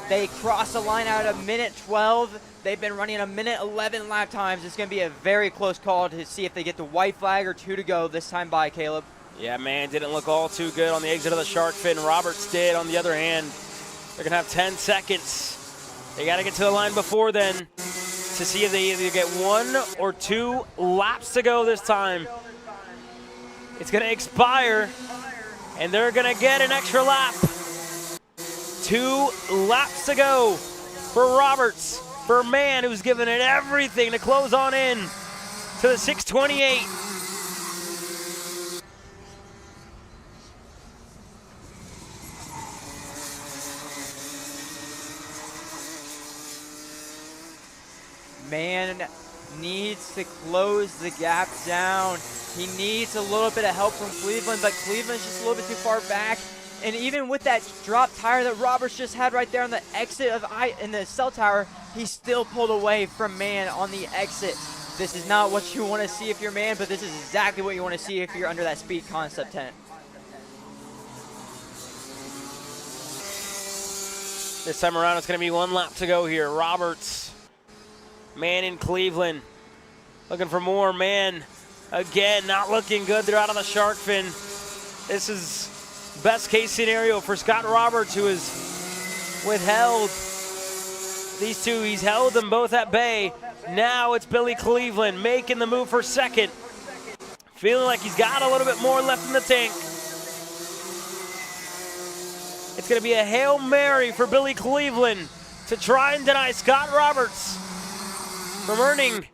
They cross the line out at 1:12. They've been running 1:11 lap times. It's going to be a very close call to see if they get the white flag or 2 to go this time by, Caleb. Yeah, man, didn't look all too good on the exit of the shark fin. Roberts did. On the other hand, they're going to have 10 seconds. They got to get to the line before then to see if they either get 1 or 2 laps to go this time. It's going to expire, and they're going to get an extra lap. 2 laps to go for Roberts, for Mann, who's given it everything to close on in to the 628. Mann needs to close the gap down. He needs a little bit of help from Cleveland, but Cleveland's just a little bit too far back. And even with that drop tire that Roberts just had right there on the exit in the cell tower, he still pulled away from Mann on the exit. This is not what you want to see if you're Mann, but this is exactly what you want to see if you're under that Speed Concept tent. This time around, it's going to be 1 lap to go here. Roberts, Mann in Cleveland, looking for more. Mann, again, not looking good. They're out on the shark fin. This is best case scenario for Scott Roberts, who is withheld these two. He's held them both at bay. Now it's Billy Cleveland making the move for second. Feeling like he's got a little bit more left in the tank. It's going to be a Hail Mary for Billy Cleveland to try and deny Scott Roberts from earning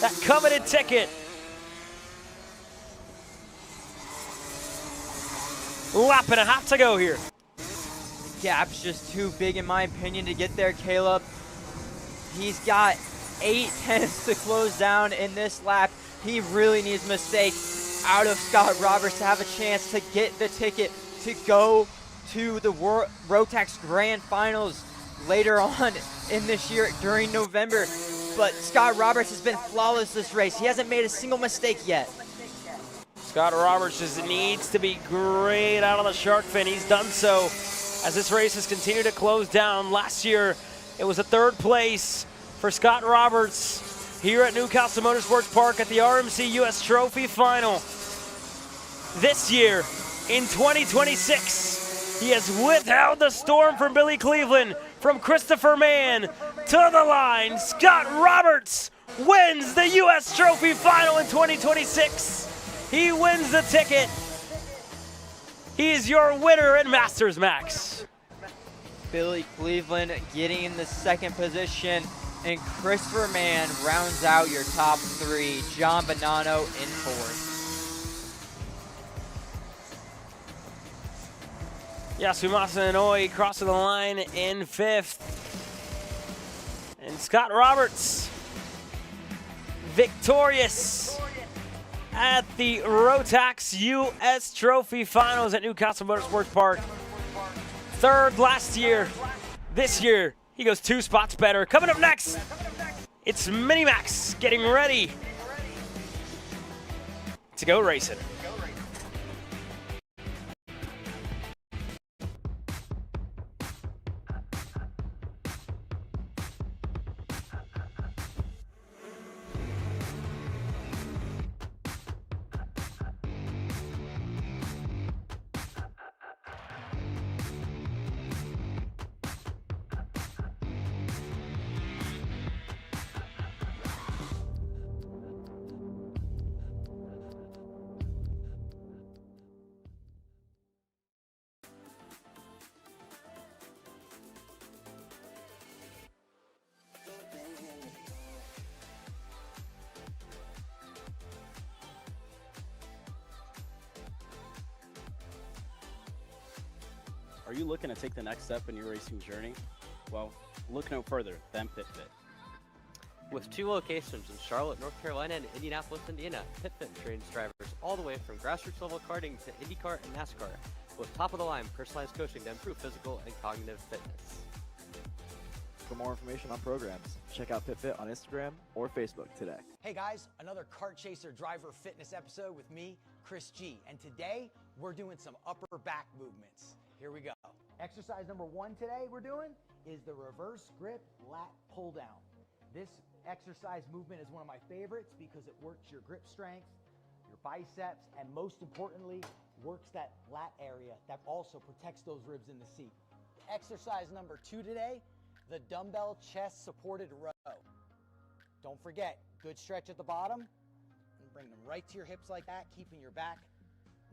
that coveted ticket. Lap and a half to go here. The gap's just too big, in my opinion, to get there, Caleb. He's got 8 tenths to close down in this lap. He really needs a mistake out of Scott Roberts to have a chance to get the ticket to go to the Rotax Grand Finals later on in this year during November. But Scott Roberts has been flawless this race. He hasn't made a single mistake yet. Scott Roberts just needs to be great out on the shark fin. He's done so as this race has continued to close down. Last year, it was a 3rd place for Scott Roberts here at Newcastle Motorsports Park at the RMC US Trophy Final. This year, in 2026, he has withheld the storm from Billy Cleveland, from Christopher Mann to the line. Scott Roberts wins the US Trophy Final in 2026. He wins the ticket. He is your winner in Masters Max. Billy Cleveland getting in the 2nd position, and Christopher Mann rounds out your top 3. John Bonanno in 4th. Yasumasa Inouye crossing the line in 5th. And Scott Roberts victorious at the Rotax US Trophy Finals at Newcastle Motorsports Park. 3rd last year. This year, he goes 2 spots better. Coming up next, it's Minimax getting ready to go racing. Are you looking to take the next step in your racing journey? Well, look no further than PitFit. With 2 locations in Charlotte, North Carolina and Indianapolis, Indiana, PitFit trains drivers all the way from grassroots level karting to IndyCar and NASCAR with top-of-the-line personalized coaching to improve physical and cognitive fitness. For more information on programs, check out PitFit on Instagram or Facebook today. Hey guys, another Kart Chaser driver fitness episode with me, Chris G. And today we're doing some upper back movements. Here we go. Exercise number 1 today we're doing is the reverse grip lat pull down. This exercise movement is one of my favorites because it works your grip strength, your biceps, and most importantly, works that lat area that also protects those ribs in the seat. Exercise number 2 today, the dumbbell chest supported row. Don't forget, good stretch at the bottom, and bring them right to your hips like that, keeping your back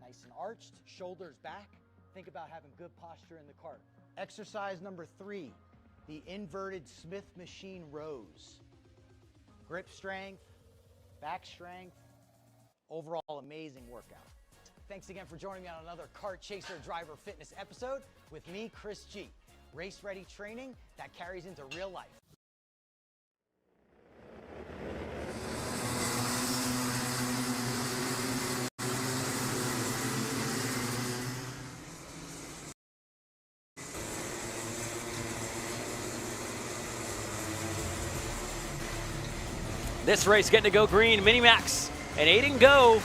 nice and arched, shoulders back. Think about having good posture in the cart. Exercise number 3, the inverted Smith machine rows. Grip strength, back strength, overall amazing workout. Thanks again for joining me on another Kart Chaser driver fitness episode with me, Chris G. Race ready training that carries into real life. This race getting to go green. Minimax and Aiden Go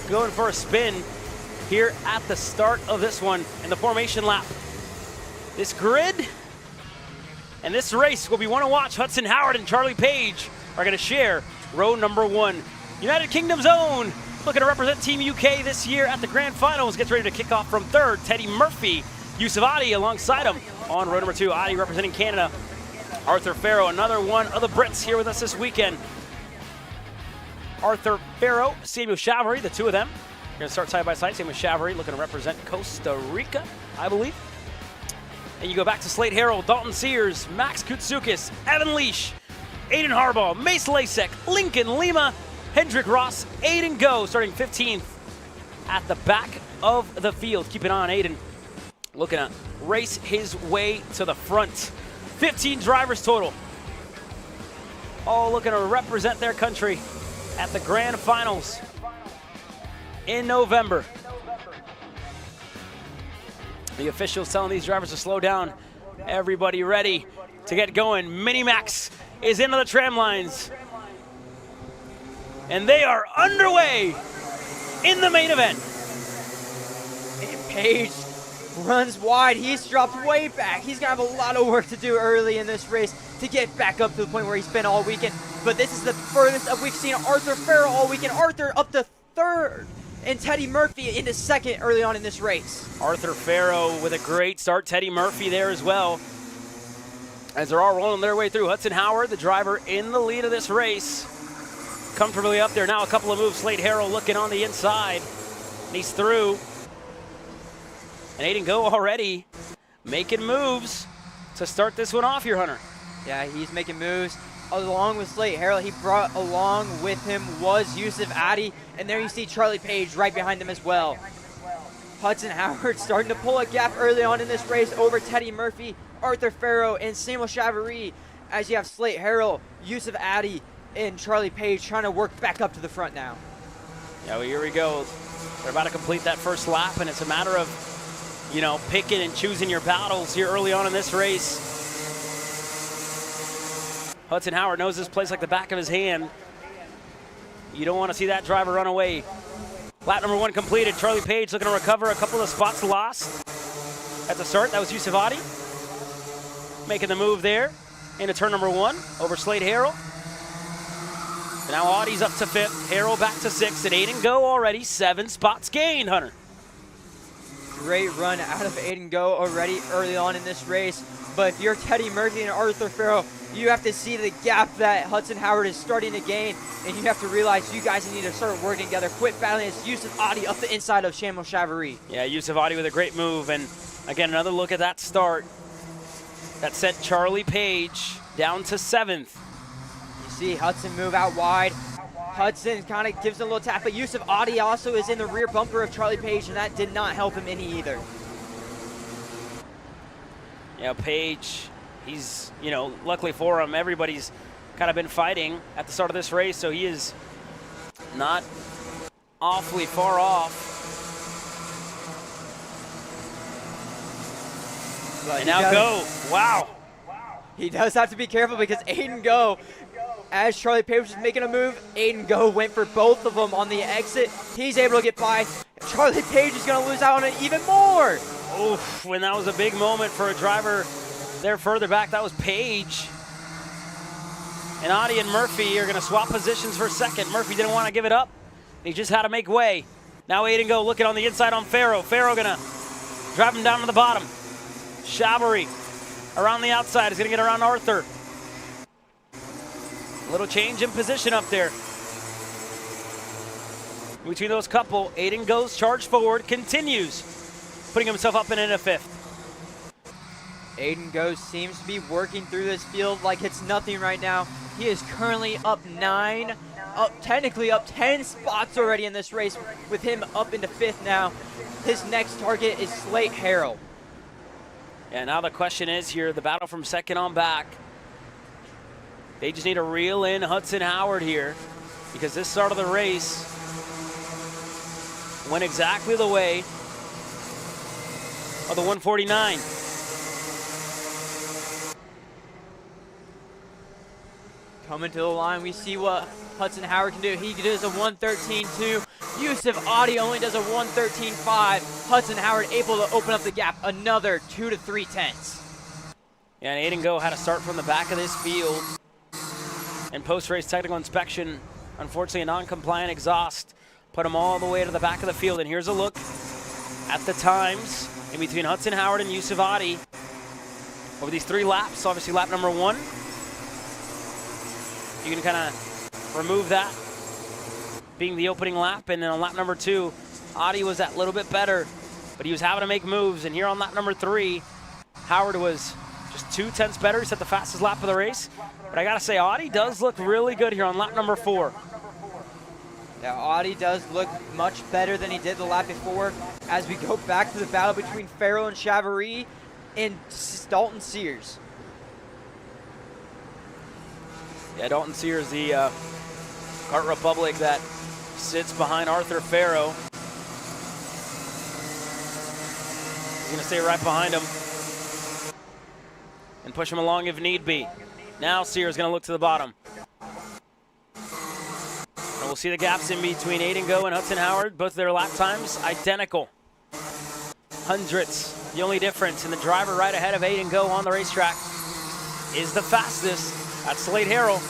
going for a spin here at the start of this one in the formation lap. This grid and this race will be one to watch. Hudson Howard and Charlie Page are going to share row number 1. United Kingdom's own, looking to represent Team UK this year at the Grand Finals, gets ready to kick off from 3rd. Teddy Murphy, Yusuf Adi alongside him on row number 2. Adi representing Canada. Arthur Farrow, another one of the Brits here with us this weekend. Arthur Farrow, Samuel Chavarri, the two of them. We're going to start side by side. Samuel Chavarri looking to represent Costa Rica, I believe. And you go back to Slate Harrell, Dalton Sears, Max Koutsoukis, Evan Leash, Aiden Harbaugh, Mace Lasek, Lincoln Lima, Hendrick Ross, Aiden Go, starting 15th at the back of the field. Keep an eye on Aiden, looking to race his way to the front. 15 drivers total, all looking to represent their country at the Grand Finals in November. The officials telling these drivers to slow down. Everybody ready to get going. Minimax is into the tram lines, and they are underway in the main event. And Page runs wide. He's dropped way back. He's going to have a lot of work to do early in this race to get back up to the point where he's been all weekend. But this is the furthest up we've seen Arthur Farrow all weekend. Arthur up to 3rd, and Teddy Murphy into 2nd early on in this race. Arthur Farrow with a great start. Teddy Murphy there as well, as they're all rolling their way through. Hudson Howard, the driver in the lead of this race, comfortably up there. Now a couple of moves. Slate Harrell looking on the inside. He's through. And Aiden Go already making moves to start this one off here, Hunter. Yeah, he's making moves. Along with Slate Harrell, he brought along with him was Yusuf Adi, and there you see Charlie Page right behind them as well. Hudson Howard starting to pull a gap early on in this race over Teddy Murphy, Arthur Farrow, and Samuel Chavarri, as you have Slate Harrell, Yusuf Adi, and Charlie Page trying to work back up to the front now. Yeah, well, here we go. They're about to complete that first lap, and it's a matter of, you know, picking and choosing your battles here early on in this race. Hudson Howard knows this place like the back of his hand. You don't want to see that driver run away. Lap number 1 completed. Charlie Page looking to recover a couple of spots lost at the start. That was Yusuf Adi making the move there into turn number 1 over Slate Harrell. And now Adi's up to 5th. Harrell back to 6th. And Aiden Go already 7 spots gained, Hunter. Great run out of Aiden Go already early on in this race. But if you're Teddy Murphy and Arthur Farrow, you have to see the gap that Hudson Howard is starting to gain, and you have to realize you guys need to start working together. Quit battling as Yusuf Adi up the inside of Samuel Chavarri. Yeah, Yusuf Adi with a great move, and again, another look at that start. That sent Charlie Page down to 7th. You see Hudson move out wide. Hudson kind of gives him a little tap, but Yusuf Adi also is in the rear bumper of Charlie Page, and that did not help him any either. You know, Page, he's, you know, luckily for him, everybody's kind of been fighting at the start of this race, so he is not awfully far off. But and now Go, wow. He does have to be careful because Aiden Go, as Charlie Page was making a move, Aiden Go went for both of them on the exit. He's able to get by. Charlie Page is going to lose out on it even more. Oof, when that was a big moment for a driver there further back, that was Page. And Audi and Murphy are going to swap positions for a second. Murphy didn't want to give it up. He just had to make way. Now Aiden Go looking on the inside on Farrow. Farrow going to drive him down to the bottom. Chavarri around the outside is going to get around Arthur. A little change in position up there. Between those couple, Aiden Go's charge forward, continues, putting himself up and in a fifth. Aiden Go seems to be working through this field like it's nothing right now. He is currently up 9, technically up 10 spots already in this race, with him up into 5th now. His next target is Slate Harrell. And now the question is here, the battle from second on back. They just need to reel in Hudson Howard here, because this start of the race went exactly the way of the 149. Coming to the line, we see what Hudson Howard can do. He does a 113.2. Yusuf Adi only does a 113.5. Hudson Howard able to open up the gap another 2 to 3 tenths. Yeah, and Aiden Go had to start from the back of this field. And post-race technical inspection, unfortunately a non-compliant exhaust, put him all the way to the back of the field. And here's a look at the times in between Hudson Howard and Yusuf Adi over these 3 laps. Obviously lap number 1. You can kind of remove that being the opening lap, and then on lap number 2, Adi was that little bit better, but he was having to make moves. And here on lap number 3, Howard was just 2 tenths better. He set the fastest lap of the race. But I gotta say, Adi does look really good here on lap number 4. Yeah, Adi does look much better than he did the lap before. As we go back to the battle between Farrell and Chavarri and Dalton Sears. Yeah, Dalton Sears, the Kart Republic that sits behind Arthur Farrow. He's going to stay right behind him and push him along if need be. Now Sears going to look to the bottom. And we'll see the gaps in between Aiden Go and Hudson Howard. Both of their lap times identical. Hundredths. The only difference, and the driver right ahead of Aiden Go on the racetrack is the fastest. That's Slade Harrell,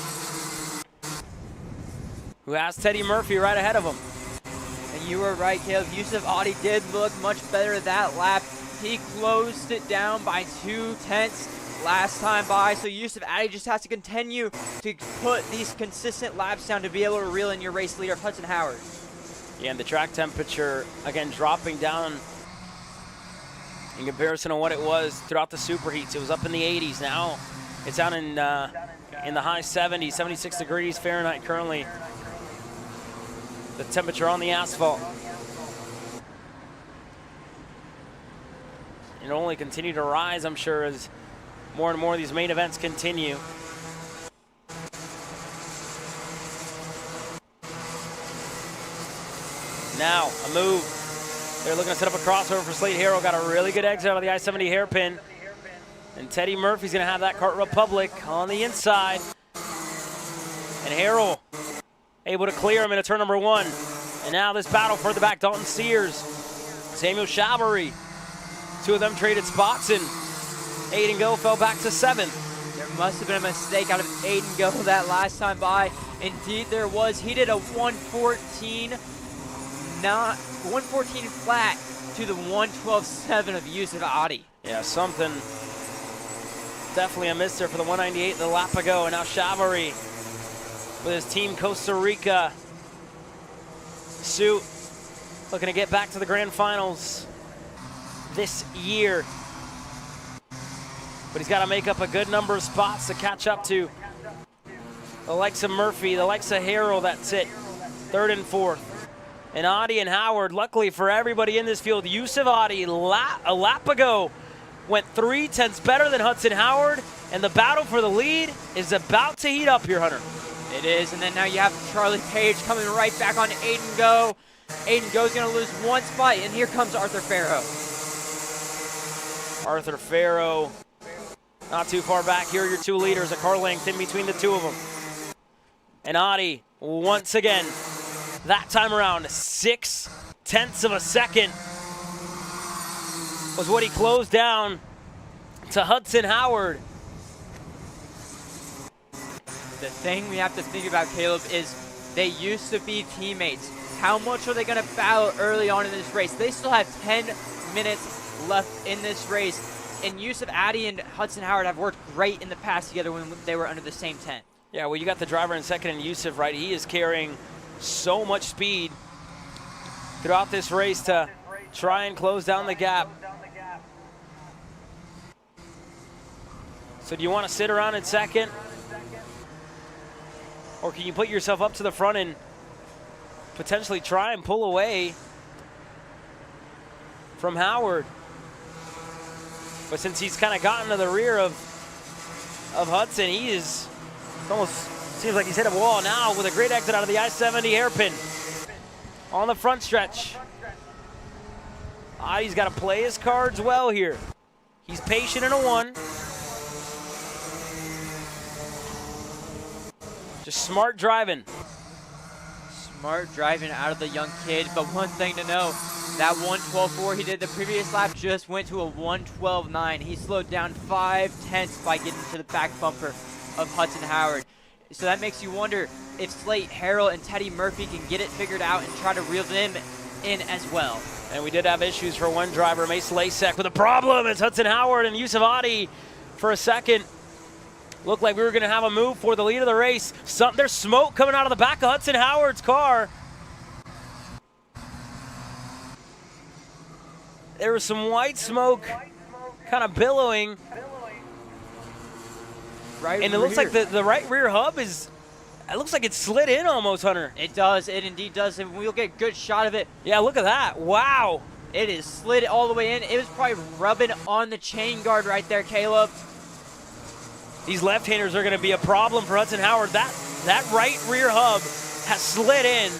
who has Teddy Murphy right ahead of him. And you were right, Caleb. Yusuf Adi did look much better that lap. He closed it down by 2 tenths last time by, so Yusuf Adi just has to continue to put these consistent laps down to be able to reel in your race leader, Hudson Howard. Yeah, and the track temperature, again, dropping down in comparison to what it was throughout the superheats. It was up in the 80s. Now it's down in the high 70s, 76 degrees Fahrenheit currently. The temperature on the asphalt. It'll only continue to rise, I'm sure, as more and more of these main events continue. Now, a move. They're looking to set up a crossover for Slate Harrell. Got a really good exit out of the I-70 hairpin. And Teddy Murphy's going to have that Kart Republic on the inside. And Harrell able to clear him into turn number 1. And now this battle further back, Dalton Sears, Samuel Chavarri. 2 of them traded spots, and Aiden Go fell back to 7th. There must have been a mistake out of Aiden Go that last time by. Indeed there was. He did a 114 flat to the 112.7 of Yusuf Adi. Yeah, something definitely a miss there for the 198 the lap ago. And now Chavarri with his Team Costa Rica suit, looking to get back to the grand finals this year. But he's got to make up a good number of spots to catch up to the likes of Murphy, the likes of Harrell that sit 3rd and 4th. And Adi and Howard, luckily for everybody in this field, Yusuf Adi a lap ago went 3 tenths better than Hudson Howard, and the battle for the lead is about to heat up here, Hunter. It is, and then now you have Charlie Page coming right back on Aiden Go. Aiden Go's going to lose 1 spot, and here comes Arthur Farrow. Arthur Farrow, not too far back. Here are your 2 leaders, a car length in between the 2 of them. And Adi, once again, that time around, 6 tenths of a second was what he closed down to Hudson Howard. The thing we have to think about, Caleb, is they used to be teammates. How much are they going to battle early on in this race? They still have 10 minutes left in this race, and Yusuf Addy and Hudson Howard have worked great in the past together when they were under the same tent. Yeah, well, you got the driver in second and Yusuf, right? He is carrying so much speed throughout this race to try and close down the gap. So do you want to sit around in second? Or can you put yourself up to the front and potentially try and pull away from Howard? But since he's kind of gotten to the rear of Hudson, he is almost seems like he's hit a wall now with a great exit out of the I-70 hairpin on the front stretch. He's got to play his cards well here. He's patient in a 1. Just smart driving. Smart driving out of the young kid, but one thing to know, that 1:12.4 he did the previous lap just went to a 1:12.9. He slowed down 5 tenths by getting to the back bumper of Hudson Howard. So that makes you wonder if Slate Harrell and Teddy Murphy can get it figured out and try to reel them in as well. And we did have issues for one driver, Mace Lasek, with a problem. It's Hudson Howard and Yusuf Adi for a second. Looked like we were going to have a move for the lead of the race. There's smoke coming out of the back of Hudson Howard's car. There was some white smoke kind of billowing. And it looks like the right rear hub is, it looks like it slid in almost, Hunter. It does. It indeed does. And we'll get a good shot of it. Yeah, look at that. Wow. It is slid all the way in. It was probably rubbing on the chain guard right there, Caleb. These left-handers are going to be a problem for Hudson Howard. That right rear hub has slid in.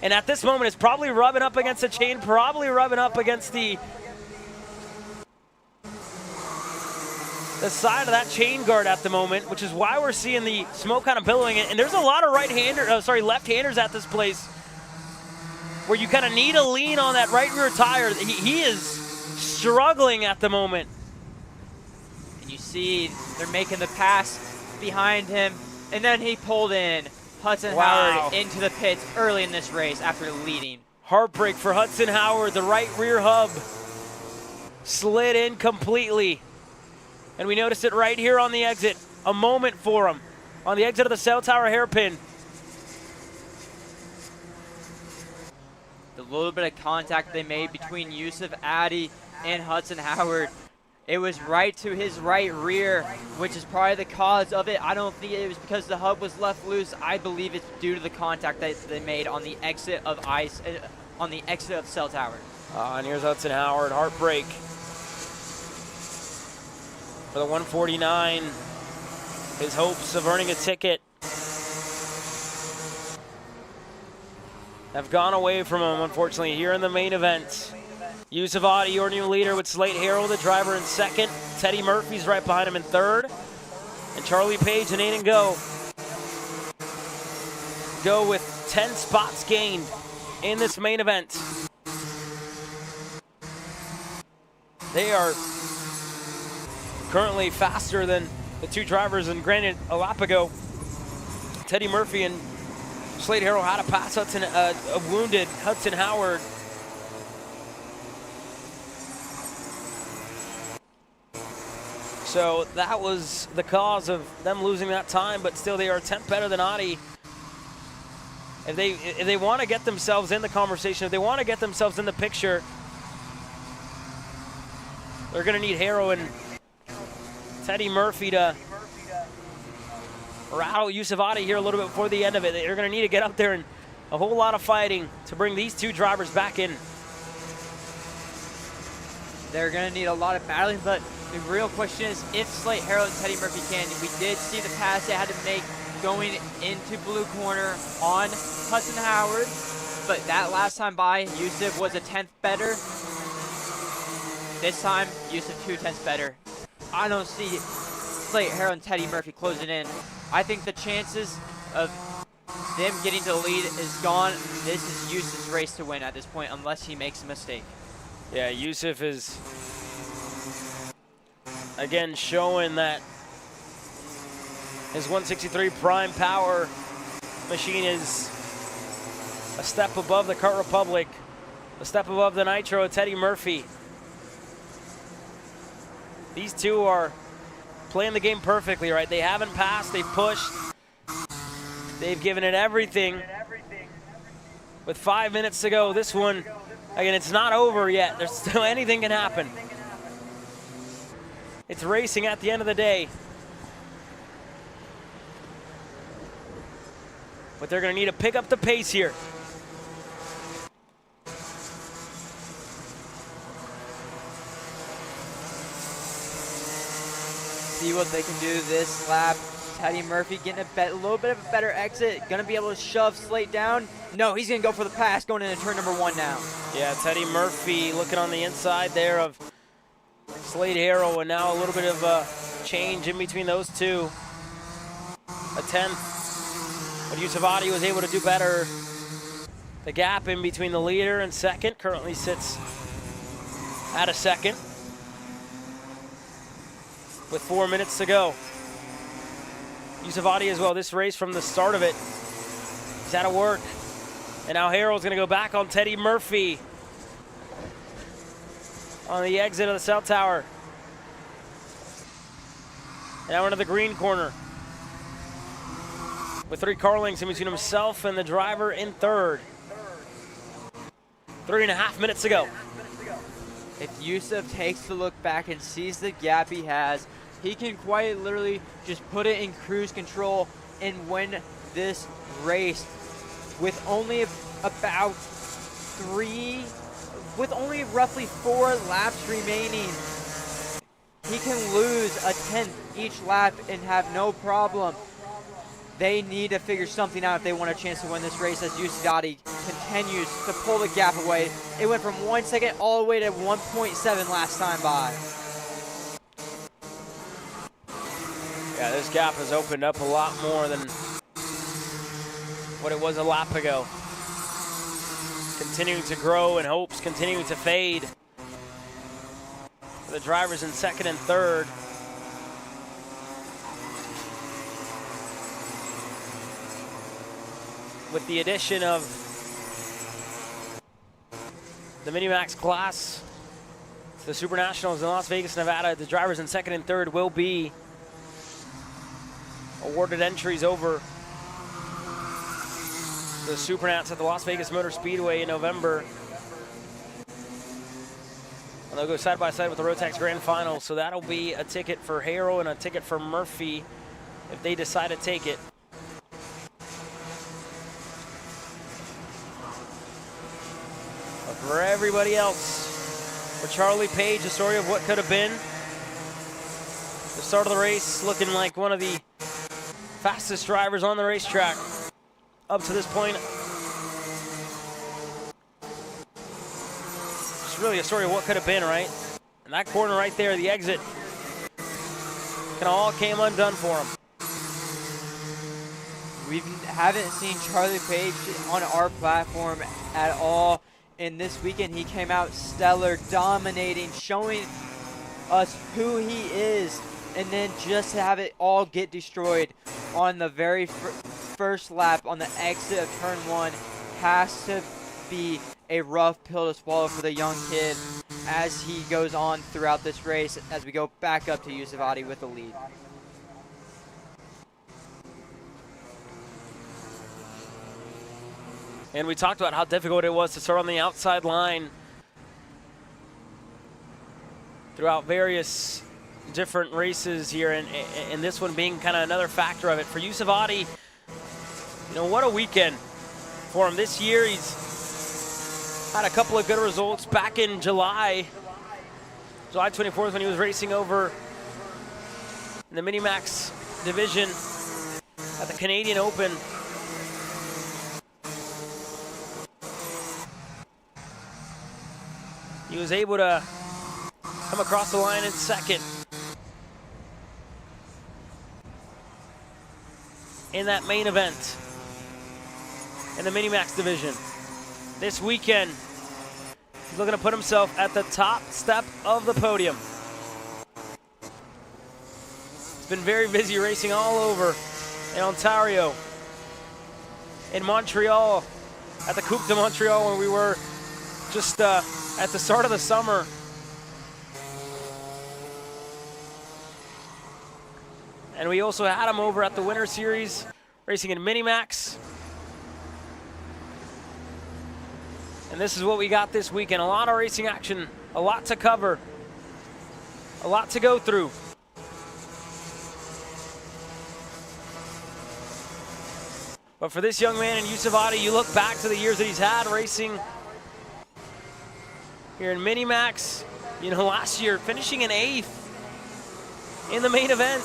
And at this moment, it's probably rubbing up against the chain, probably rubbing up against the side of that chain guard at the moment, which is why we're seeing the smoke kind of billowing. And there's a lot of left-handers at this place where you kind of need to lean on that right rear tire. He is struggling at the moment. And you see they're making the pass behind him, and then he pulled in Hudson Howard into the pits early in this race after leading. Heartbreak for Hudson Howard. The right rear hub slid in completely. And we noticed it right here on the exit. A moment for him on the exit of the cell tower hairpin. The little bit of contact they made between Yusuf Addy and Hudson Howard, it was right to his right rear, which is probably the cause of it. I don't think it was because the hub was left loose. I believe it's due to the contact that they made on the exit of cell tower. And here's Hudson Howard. Heartbreak for the 149. His hopes of earning a ticket have gone away from him, unfortunately, here in the main event. Yusuf Adi, your new leader, with Slate Harrell, the driver, in second. Teddy Murphy's right behind him in third. And Charlie Page and Aiden go with 10 spots gained in this main event. They are currently faster than the 2 drivers, and granted, a lap ago, Teddy Murphy and Slate Harrell had to pass a wounded Hudson Howard. So that was the cause of them losing that time, but still they are a tenth better than Adi. If they want to get themselves in the conversation, if they want to get themselves in the picture, they're going to need Harrow and Teddy Murphy to rattle Yusuf Adi here a little bit before the end of it. They're going to need to get up there and a whole lot of fighting to bring these 2 drivers back in. They're going to need a lot of battling, but the real question is if Slate Harrell and Teddy Murphy can. We did see the pass they had to make going into blue corner on Hudson Howard, but that last time by, Yusuf was a 10th better. This time, Yusuf 2/10 better. I don't see Slate Harrell and Teddy Murphy closing in. I think the chances of them getting to the lead is gone. This is Yusuf's race to win at this point unless he makes a mistake. Yeah, Yusuf is, again, showing that his 163 prime power machine is a step above the Kart Republic, a step above the Nitro Teddy Murphy. These two are playing the game perfectly, right? They haven't passed, they've pushed, they've given it everything. With 5 minutes to go, this one, again, it's not over yet. There's still anything can happen. It's racing at the end of the day. But they're going to need to pick up the pace here. See what they can do this lap. Teddy Murphy getting a little bit of a better exit. Going to be able to shove Slate down. No, he's going to go for the pass going into turn number 1 now. Yeah, Teddy Murphy looking on the inside there of Slate Harrell, and now a little bit of a change in between those two. A 10th. But Yusufati was able to do better. The gap in between the leader and second currently sits at a second with 4 minutes to go. Yusufati as well, this race from the start of it, he's out of work. And now Harrell's gonna go back on Teddy Murphy on the exit of the cell tower. Now into the green corner with 3 car lengths in between himself and the driver in third. 3.5 minutes to go. If Yusuf takes the look back and sees the gap he has, he can quite literally just put it in cruise control and win this race with only roughly 4 laps remaining. He can lose a 10th each lap and have no problem. They need to figure something out if they want a chance to win this race as Yusufati continues to pull the gap away. It went from 1 second all the way to 1.7 last time by. Yeah, this gap has opened up a lot more than what it was a lap ago. Continuing to grow and hopes continuing to fade. For the drivers in second and third. With the addition of the Minimax class, the Super Nationals in Las Vegas, Nevada, the drivers in second and third will be awarded entries over the Supernats at the Las Vegas Motor Speedway in November. And they'll go side by side with the Rotax Grand Final, so that'll be a ticket for Harrell and a ticket for Murphy if they decide to take it. But for everybody else, for Charlie Page, the story of what could have been. The start of the race looking like one of the fastest drivers on the racetrack up to this point. It's really a story of what could have been, right? And that corner right there, the exit, kind of all came undone for him. We haven't seen Charlie Page on our platform at all. And this weekend he came out stellar, dominating, showing us who he is. And then just to have it all get destroyed on the very first lap on the exit of turn 1 has to be a rough pill to swallow for the young kid as he goes on throughout this race as we go back up to Yusufati with the lead. And we talked about how difficult it was to start on the outside line throughout various different races here, and this one being kind of another factor of it. For Yusufati, you know, what a weekend for him. This year he's had a couple of good results. Back in July, July 24th when he was racing over in the Mini-Max division at the Canadian Open. He was able to come across the line in second in that main event in the Mini-Max division. This weekend, he's looking to put himself at the top step of the podium. He's been very busy racing all over in Ontario, in Montreal, at the Coupe de Montreal when we were just at the start of the summer. And we also had him over at the Winter Series, racing in Mini-Max. And this is what we got this weekend. A lot of racing action, a lot to cover, a lot to go through. But for this young man in Yusuf Adi, you look back to the years that he's had racing here in Mini-Max. You know, last year finishing in 8th in the main event.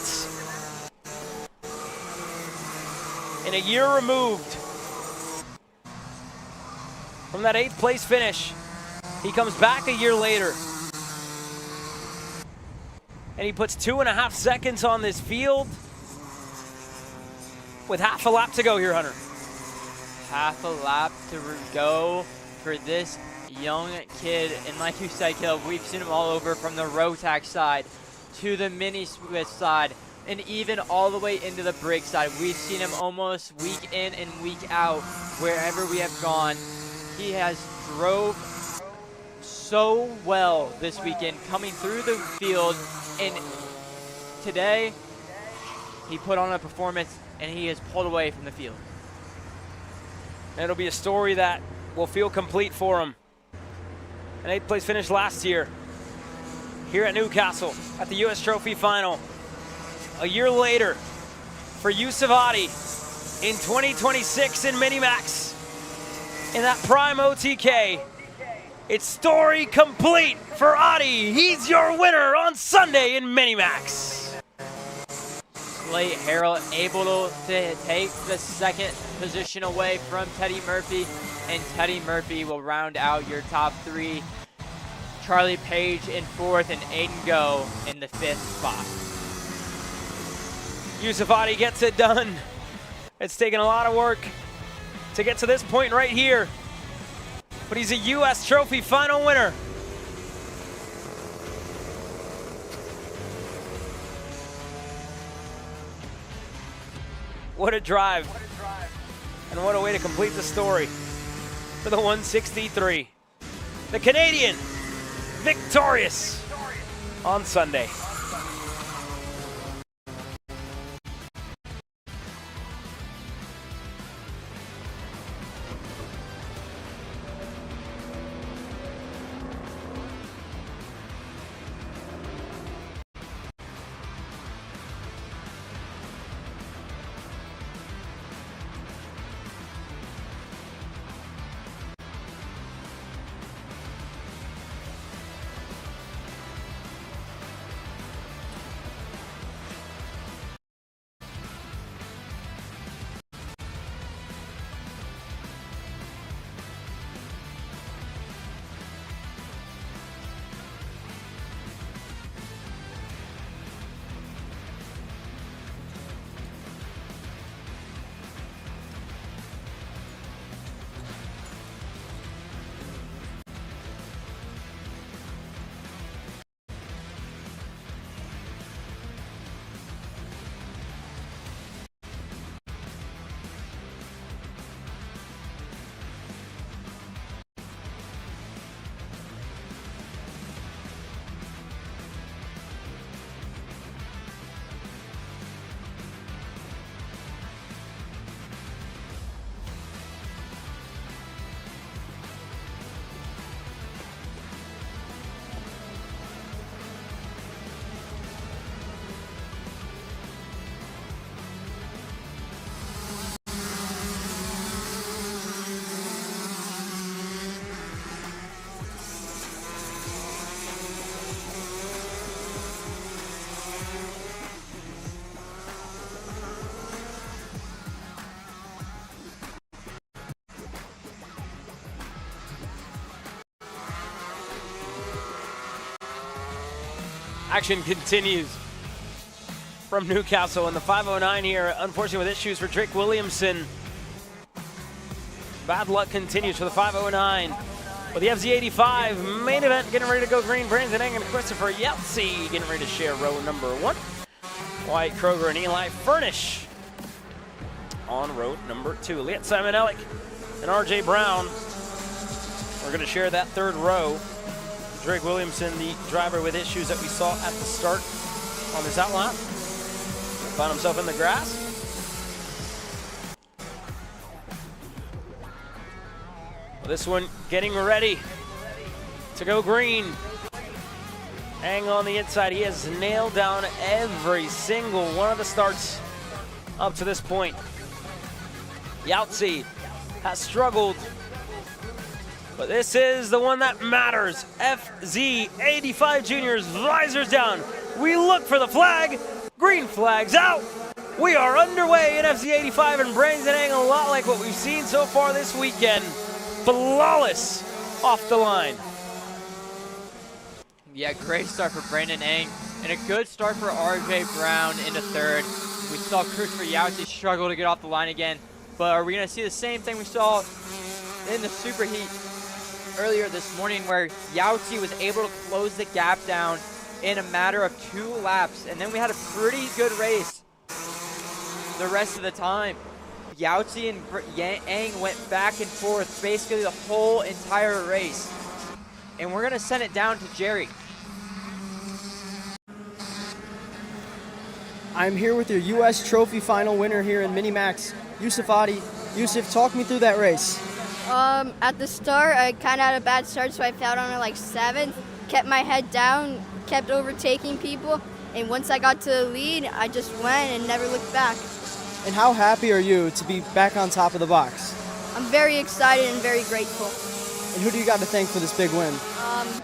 And a year removed from that 8th place finish, he comes back a year later. And he puts 2.5 seconds on this field with half a lap to go here, Hunter. Half a lap to go for this young kid. And like you said, Caleb, we've seen him all over from the Rotax side to the Mini Swiss side and even all the way into the brake side. We've seen him almost week in and week out wherever we have gone. He has drove so well this weekend coming through the field, and today he put on a performance and he has pulled away from the field. And it'll be a story that will feel complete for him. An 8th place finish last year here at Newcastle at the US Trophy Final. A year later for Yusuf Adi in 2026 in Mini-Max. In that prime OTK, it's story complete for Adi. He's your winner on Sunday in Mini-Max. Slate Harrell able to take the 2nd position away from Teddy Murphy, and Teddy Murphy will round out your top 3. Charlie Page in 4th and Aiden Go in the 5th spot. Yusuf Adi gets it done. It's taken a lot of work to get to this point right here, but he's a US Trophy Final winner. What a drive, and what a way to complete the story for the 163. The Canadian victorious on Sunday. Action continues from Newcastle in the 509 here. Unfortunately, with issues for Drake Williamson. Bad luck continues for the 509. With the FZ85 main event getting ready to go green, Brandon Eng and Christopher Yeltsin getting ready to share row number 1. Wyatt Kroger and Eli Furnish on row number 2. Liet Simonellik and RJ Brown are going to share that third row. Drake Williamson, the driver with issues that we saw at the start on this outlap, found himself in the grass. Well, this one getting ready to go green. Eng on the inside. He has nailed down every single one of the starts up to this point. Yeltsin has struggled, but this is the one that matters. FZ85 Juniors, visors down. We look for the flag. Green flag's out. We are underway in FZ85, and Brandon Eng, a lot like what we've seen so far this weekend. Flawless off the line. Yeah, great start for Brandon Eng, and a good start for RJ Brown into third. We saw Christopher Yeltsin struggle to get off the line again, but are we going to see the same thing we saw in the superheat earlier this morning, where Yeltsin was able to close the gap down in a matter of 2 laps, and then we had a pretty good race the rest of the time. Yeltsin and Eng went back and forth basically the whole entire race. And we're going to send it down to Jerry. I'm here with your U.S. Trophy final winner here in Minimax, Yusuf Adi. Yusuf, talk me through that race. At the start, I kind of had a bad start, so I fell down to like 7th. Kept my head down, kept overtaking people, and once I got to the lead, I just went and never looked back. And how happy are you to be back on top of the box? I'm very excited and very grateful. And who do you got to thank for this big win?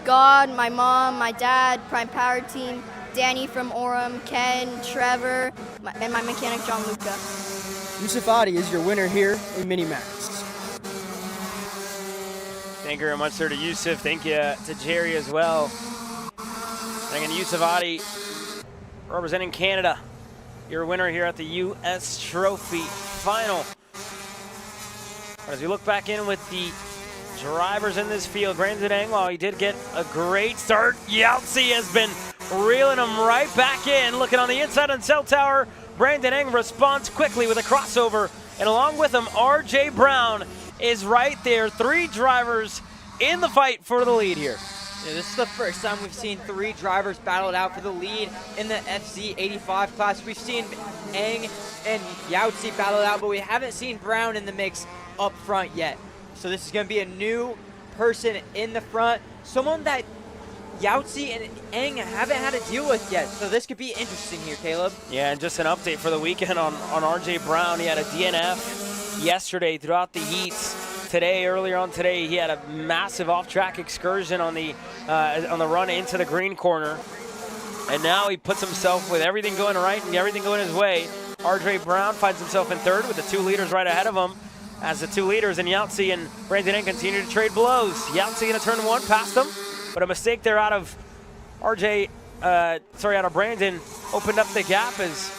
God, my mom, my dad, Prime Power Team, Danny from Orem, Ken, Trevor, and my mechanic, John Luca. Yusuf Adi is your winner here in Minimax. Thank you very much, sir, to Yusuf. Thank you to Jerry as well. And again, Yusuf Adi representing Canada, your winner here at the U.S. Trophy Final. But as we look back in with the drivers in this field, Brandon Eng, while he did get a great start, Yeltsin has been reeling him right back in. Looking on the inside on Cell Tower, Brandon Eng responds quickly with a crossover, and along with him, RJ Brown is right there. 3 drivers in the fight for the lead here. Yeah, this is the first time we've seen 3 drivers battle it out for the lead in the FZ85 class. We've seen Eng and Yeltsin battle it out, but we haven't seen Brown in the mix up front yet. So this is going to be a new person in the front, someone that Yeltsin and Eng haven't had to deal with yet. So this could be interesting here, Caleb. Yeah, and just an update for the weekend on RJ Brown. He had a DNF yesterday throughout the heats. Earlier on today, he had a massive off-track excursion on the run into the green corner. And now he puts himself with everything going right and everything going his way. RJ Brown finds himself in third with the 2 leaders right ahead of him. As the 2 leaders and Yeltsin and Brandon Eng continue to trade blows. Yeltsin in turn 1 past him, but a mistake there out of Brandon opened up the gap, as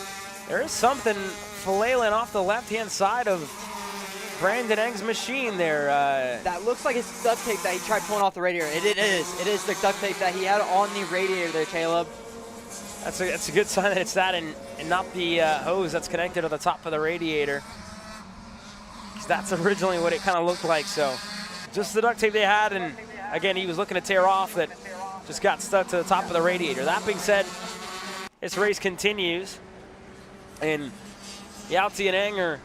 there is something flailing off the left-hand side of Brandon Eng's machine there. That looks like it's duct tape that he tried pulling off the radiator. It is. It is the duct tape that he had on the radiator there, Caleb. That's a good sign that it's that and not the hose that's connected to the top of the radiator. Because that's originally what it kind of looked like. So just the duct tape they had, and again, he was looking to tear off, that just got stuck to the top of the radiator. That being said, this race continues, and Yeltsin and Eng are,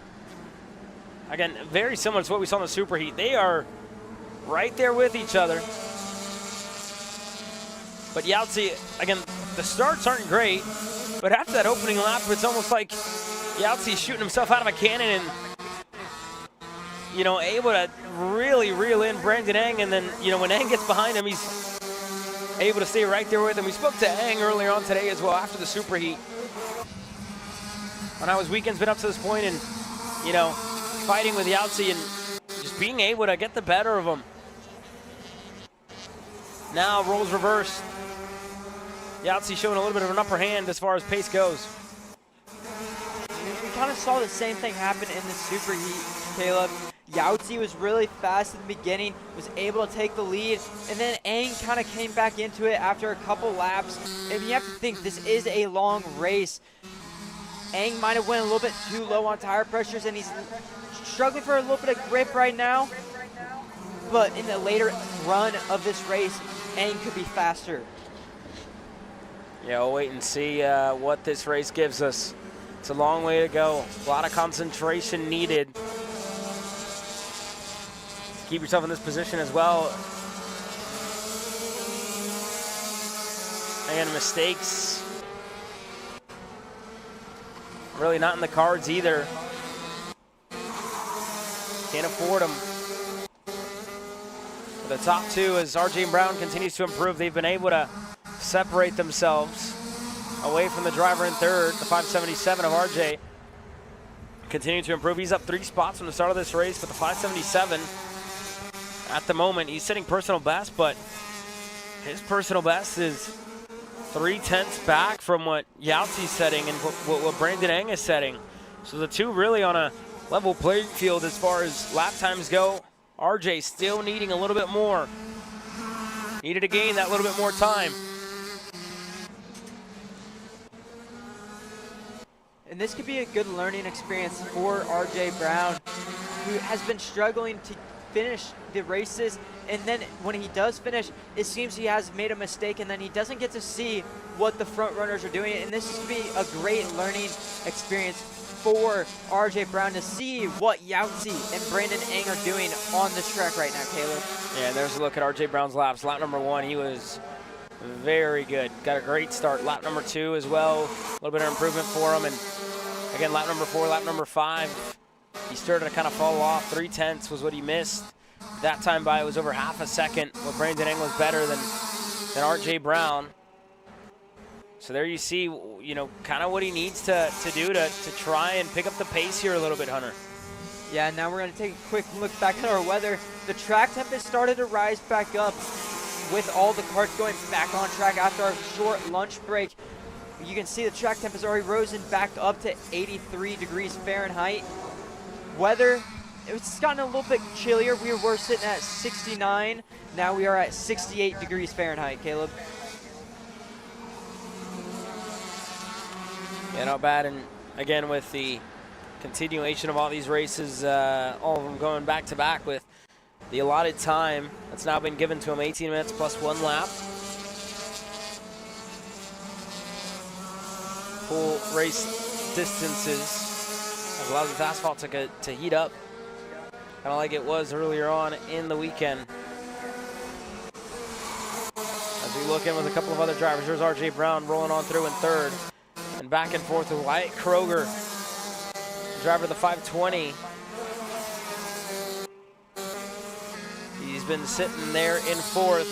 again, very similar to what we saw in the superheat. They are right there with each other. But Yeltsin, again, the starts aren't great, but after that opening lap, it's almost like Yeltsin shooting himself out of a cannon and, able to really reel in Brandon Eng. And then, when Eng gets behind him, he's able to stay right there with him. We spoke to Eng earlier on today as well after the superheat on how his weekend's been up to this point, and, fighting with Yeltsin and just being able to get the better of him. Now roles reversed. Yahtzee showing a little bit of an upper hand as far as pace goes. We kind of saw the same thing happen in the superheat, Caleb. Yahtzee was really fast at the beginning, was able to take the lead, and then Aang kind of came back into it after a couple laps. And you have to think, this is a long race. Aang might have went a little bit too low on tire pressures, and he's struggling for a little bit of grip right now. But in the later run of this race, Aang could be faster. Yeah, we'll wait and see what this race gives us. It's a long way to go. A lot of concentration needed. Keep yourself in this position as well. Again, mistakes really not in the cards either. Can't afford them. The top two, as RJ Brown continues to improve, they've been able to separate themselves away from the driver in third. The 577 of RJ continuing to improve. He's up 3 spots from the start of this race, but the 577 at the moment, he's setting personal best, but his personal best is 0.3 back from what Yahtzee's setting and what Brandon Eng is setting. So the two really on a level playing field as far as lap times go. RJ still needing a little bit more. Needed to gain that little bit more time. And this could be a good learning experience for RJ Brown, who has been struggling to finish the races, and then when he does finish, it seems he has made a mistake, and then he doesn't get to see what the front runners are doing. And this could be a great learning experience for RJ Brown to see what Yahtzee and Brandon Eng are doing on this track right now, Caleb. Yeah, there's a look at RJ Brown's laps. Lap number 1, he was very good. Got a great start. Lap number 2 as well. A little bit of improvement for him. And again, lap number 4, lap number 5, he started to kind of fall off. 0.3 was what he missed. That time by it was over half a second. What Brandon Eng was better than RJ Brown. So there you see, you know, kind of what he needs to do to try and pick up the pace here a little bit, Hunter. Yeah, now we're going to take a quick look back at our weather. The track temp has started to rise back up with all the karts going back on track after our short lunch break. You can see the track temp has already risen back up to 83 degrees Fahrenheit. Weather, it's gotten a little bit chillier. We were sitting at 69. Now we are at 68 degrees Fahrenheit, Caleb. Yeah, not bad. And again, with the continuation of all these races, all of them going back to back with the allotted time that's now been given to them, 18 minutes plus 1 lap. Full race distances. That allows the asphalt to heat up, kind of like it was earlier on in the weekend. As we look in with a couple of other drivers, here's RJ Brown rolling on through in third. And back and forth with Wyatt Kroger, driver of the 520. He's been sitting there in fourth.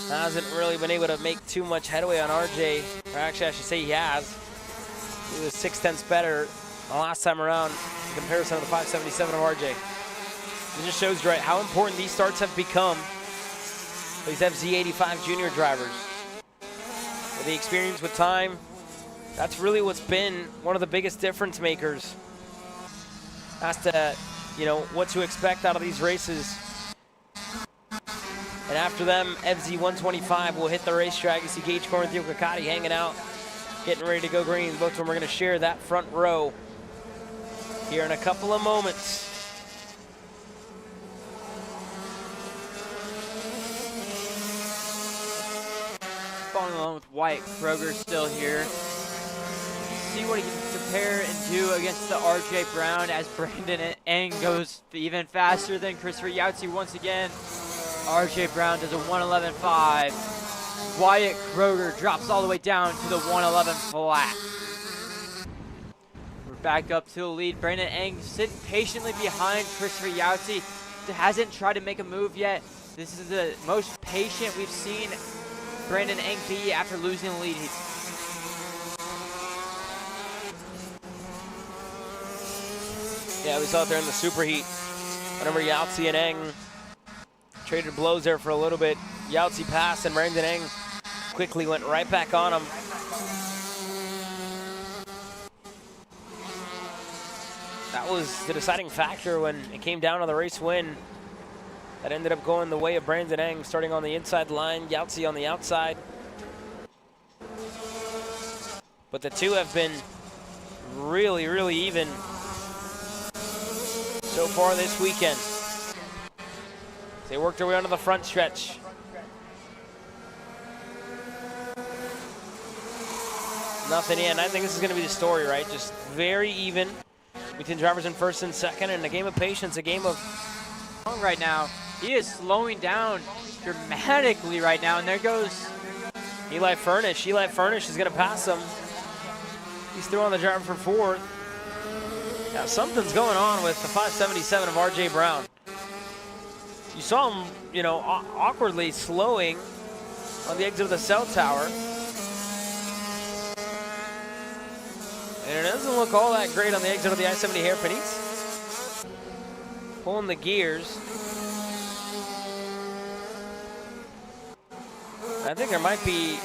Hasn't really been able to make too much headway on RJ. Or actually, I should say he has. He was 0.6 better the last time around in comparison to the 577 of RJ. It just shows you, right, how important these starts have become for these FZ85 junior drivers. With the experience with time, that's really what's been one of the biggest difference makers as to, you know, what to expect out of these races. And after them, FZ125 will hit the racetrack. You see Gage Corn and Theo Kakati hanging out, getting ready to go green. Both of them are going to share that front row here in a couple of moments. Following along with Wyatt Kroger still here. See what he can compare and do against the RJ Brown as Brandon Eng goes even faster than Christopher Yahtzee once again. RJ Brown does a 111.5. Wyatt Kroger drops all the way down to the 111 flat. We're back up to the lead. Brandon Eng sitting patiently behind Christopher Yahtzee. Hasn't tried to make a move yet. This is the most patient we've seen Brandon Eng be after losing the lead. Yeah, we saw it there in the superheat. Whenever Yahtzee and Eng traded blows there for a little bit. Yahtzee passed, and Brandon Eng quickly went right back on him. That was the deciding factor when it came down to the race win. That ended up going the way of Brandon Eng, starting on the inside line, Yahtzee on the outside. But the two have been really, really even so far this weekend. They worked their way onto the front stretch. Nothing in. I think this is going to be the story, right? Just very even between drivers in first and second, and a game of patience, a game of... Right now, he is slowing down dramatically right now, and there goes Eli Furnish. Eli Furnish is going to pass him. He's through on the driver for fourth. Yeah, something's going on with the 577 of R.J. Brown. You saw him, you know, awkwardly slowing on the exit of the cell tower. And it doesn't look all that great on the exit of the I-70 hairpin. He's pulling the gears. I think there might be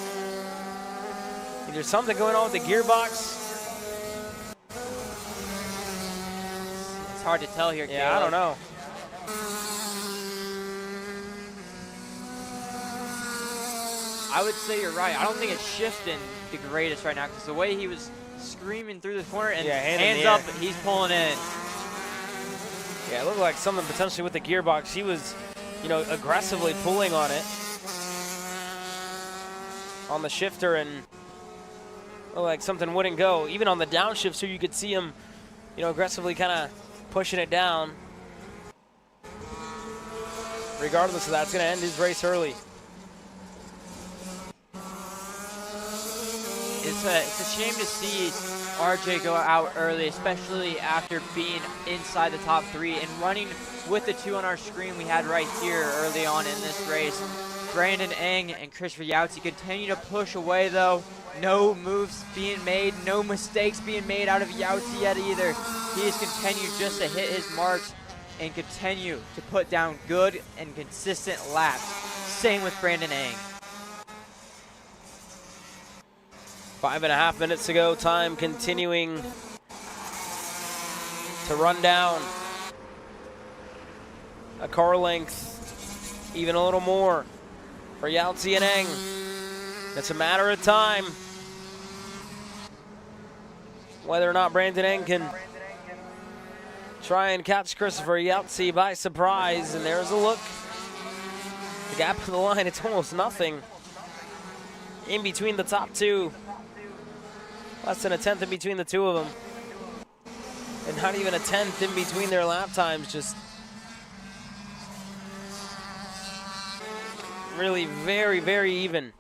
either something going on with the gearbox. It's hard to tell here, Yeah, Caleb. I don't know. I would say you're right. I don't think it's shifting the greatest right now, because the way he was screaming through the corner and hands up, he's pulling in. Yeah, it looked like something potentially with the gearbox. He was, you know, aggressively pulling on it, on the shifter, and looked like something wouldn't go. Even on the downshift, so you could see him, you know, aggressively kind of pushing it down. Regardless of that, it's going to end his race early. It's a shame to see RJ go out early, especially after being inside the top three and running with the two on our screen we had right here early on in this race. Brandon Eng and Christopher Yahtzee continue to push away, though. No moves being made, no mistakes being made out of Yahtzee yet either. He has continued just to hit his marks and continue to put down good and consistent laps. Same with Brandon Eng. 5.5 minutes to go. Time continuing to run down. A car length, even a little more for Yahtzee and Eng. It's a matter of time whether or not Brandon Eng can try and catch Christopher Yahtzee by surprise. And there's a look. The gap in the line, it's almost nothing in between the top two. Less than a tenth in between the two of them. And not even a tenth in between their lap times. Just really very, very even.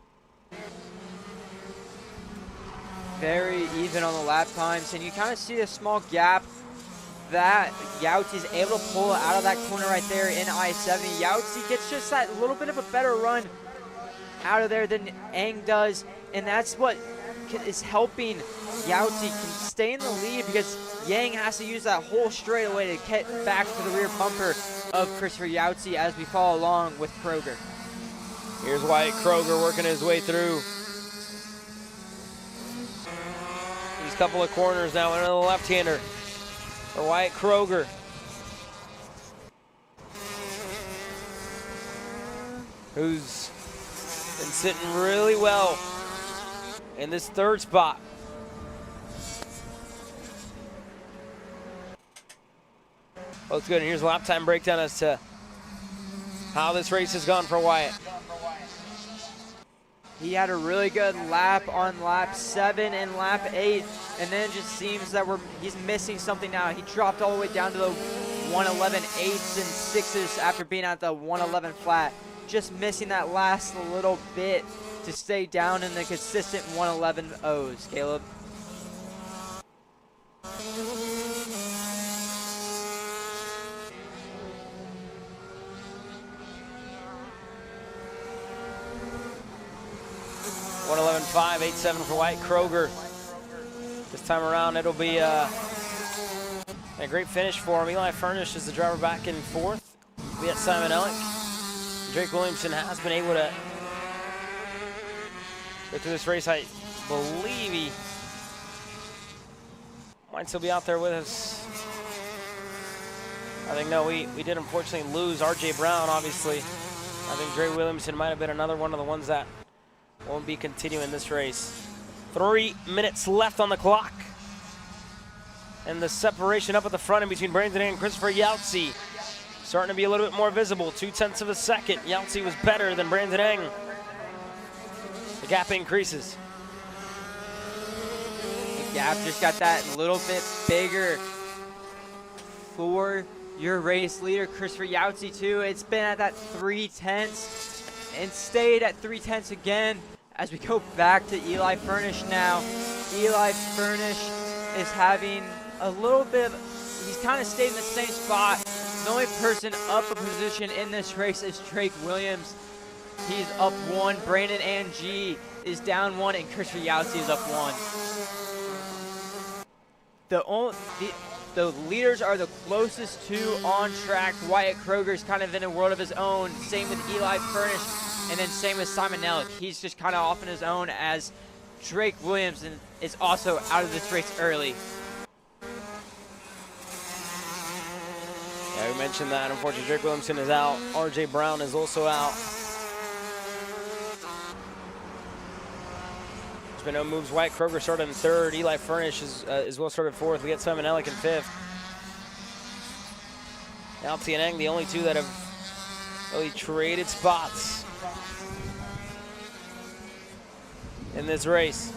Very even on the lap times, and you kind of see a small gap that Yahtzee is able to pull out of that corner right there in I-70. Yahtzee gets just that little bit of a better run out of there than Eng does, and that's what is helping Yahtzee stay in the lead, because Yang has to use that whole straightaway to get back to the rear bumper of Christopher Yahtzee as we follow along with Kroger. Here's Wyatt Kroger working his way through these couple of corners now into the left-hander for Wyatt Kroger. Who's been sitting really well in this third spot. Looks good, and here's a lap time breakdown as to how this race has gone for Wyatt. He had a really good lap on lap 7 and lap 8, and then it just seems that he's missing something now. He dropped all the way down to the 111 8s and 6s after being at the 111 flat. Just missing that last little bit to stay down in the consistent 111 O's, Caleb. .111.5, 8.7 for Wyatt Kroger. This time around, it'll be a great finish for him. Eli Furnish is the driver back in fourth. We got Simon Ellick Drake Williamson has been able to go through this race. I believe he might still be out there with us. I think, no, we did unfortunately lose R.J. Brown, obviously. I think Drake Williamson might have been another one of the ones that won't be continuing this race. 3 minutes left on the clock. And the separation up at the front in between Brandon and Christopher Yautze starting to be a little bit more visible. 0.2 of a second. Yautze was better than Brandon Eng. The gap increases. The gap just got that little bit bigger for your race leader, Christopher Yautze, too. It's been at that 0.3 and stayed at 0.3 again. As we go back to Eli Furnish now, Eli Furnish is having a little bit, he's kind of stayed in the same spot. The only person up a position in this race is Drake Williams. He's up 1. Brandon Ng is down 1, and Christopher Yautze is up 1. The leaders are the closest to on track. Wyatt Kroger's kind of in a world of his own. Same with Eli Furnish, and then same with Simon Nellick. He's just kind of off on his own, as Drake Williamson is also out of this race early. Yeah, we mentioned that. Unfortunately, Drake Williamson is out. R.J. Brown is also out. There's been no moves. Wyatt Kroger started in 3rd. Eli Furnish is as well started 4th. We got Simon Nellick in 5th. Yautze and Eng, the only two that have really traded spots in this race.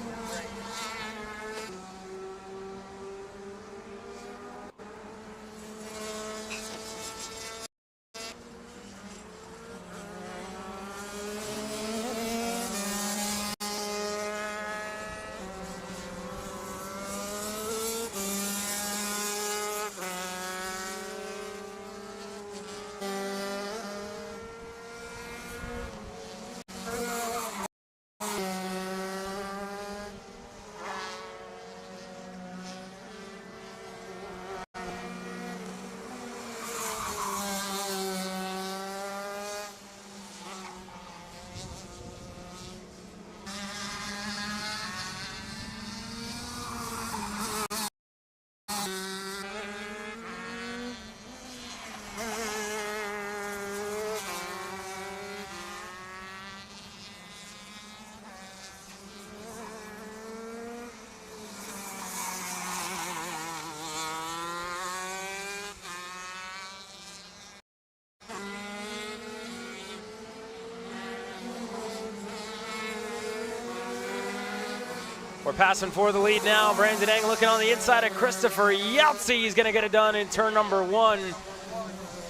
We're passing for the lead now. Brandon Eng looking on the inside of Christopher Yautze. He's going to get it done in turn number 1.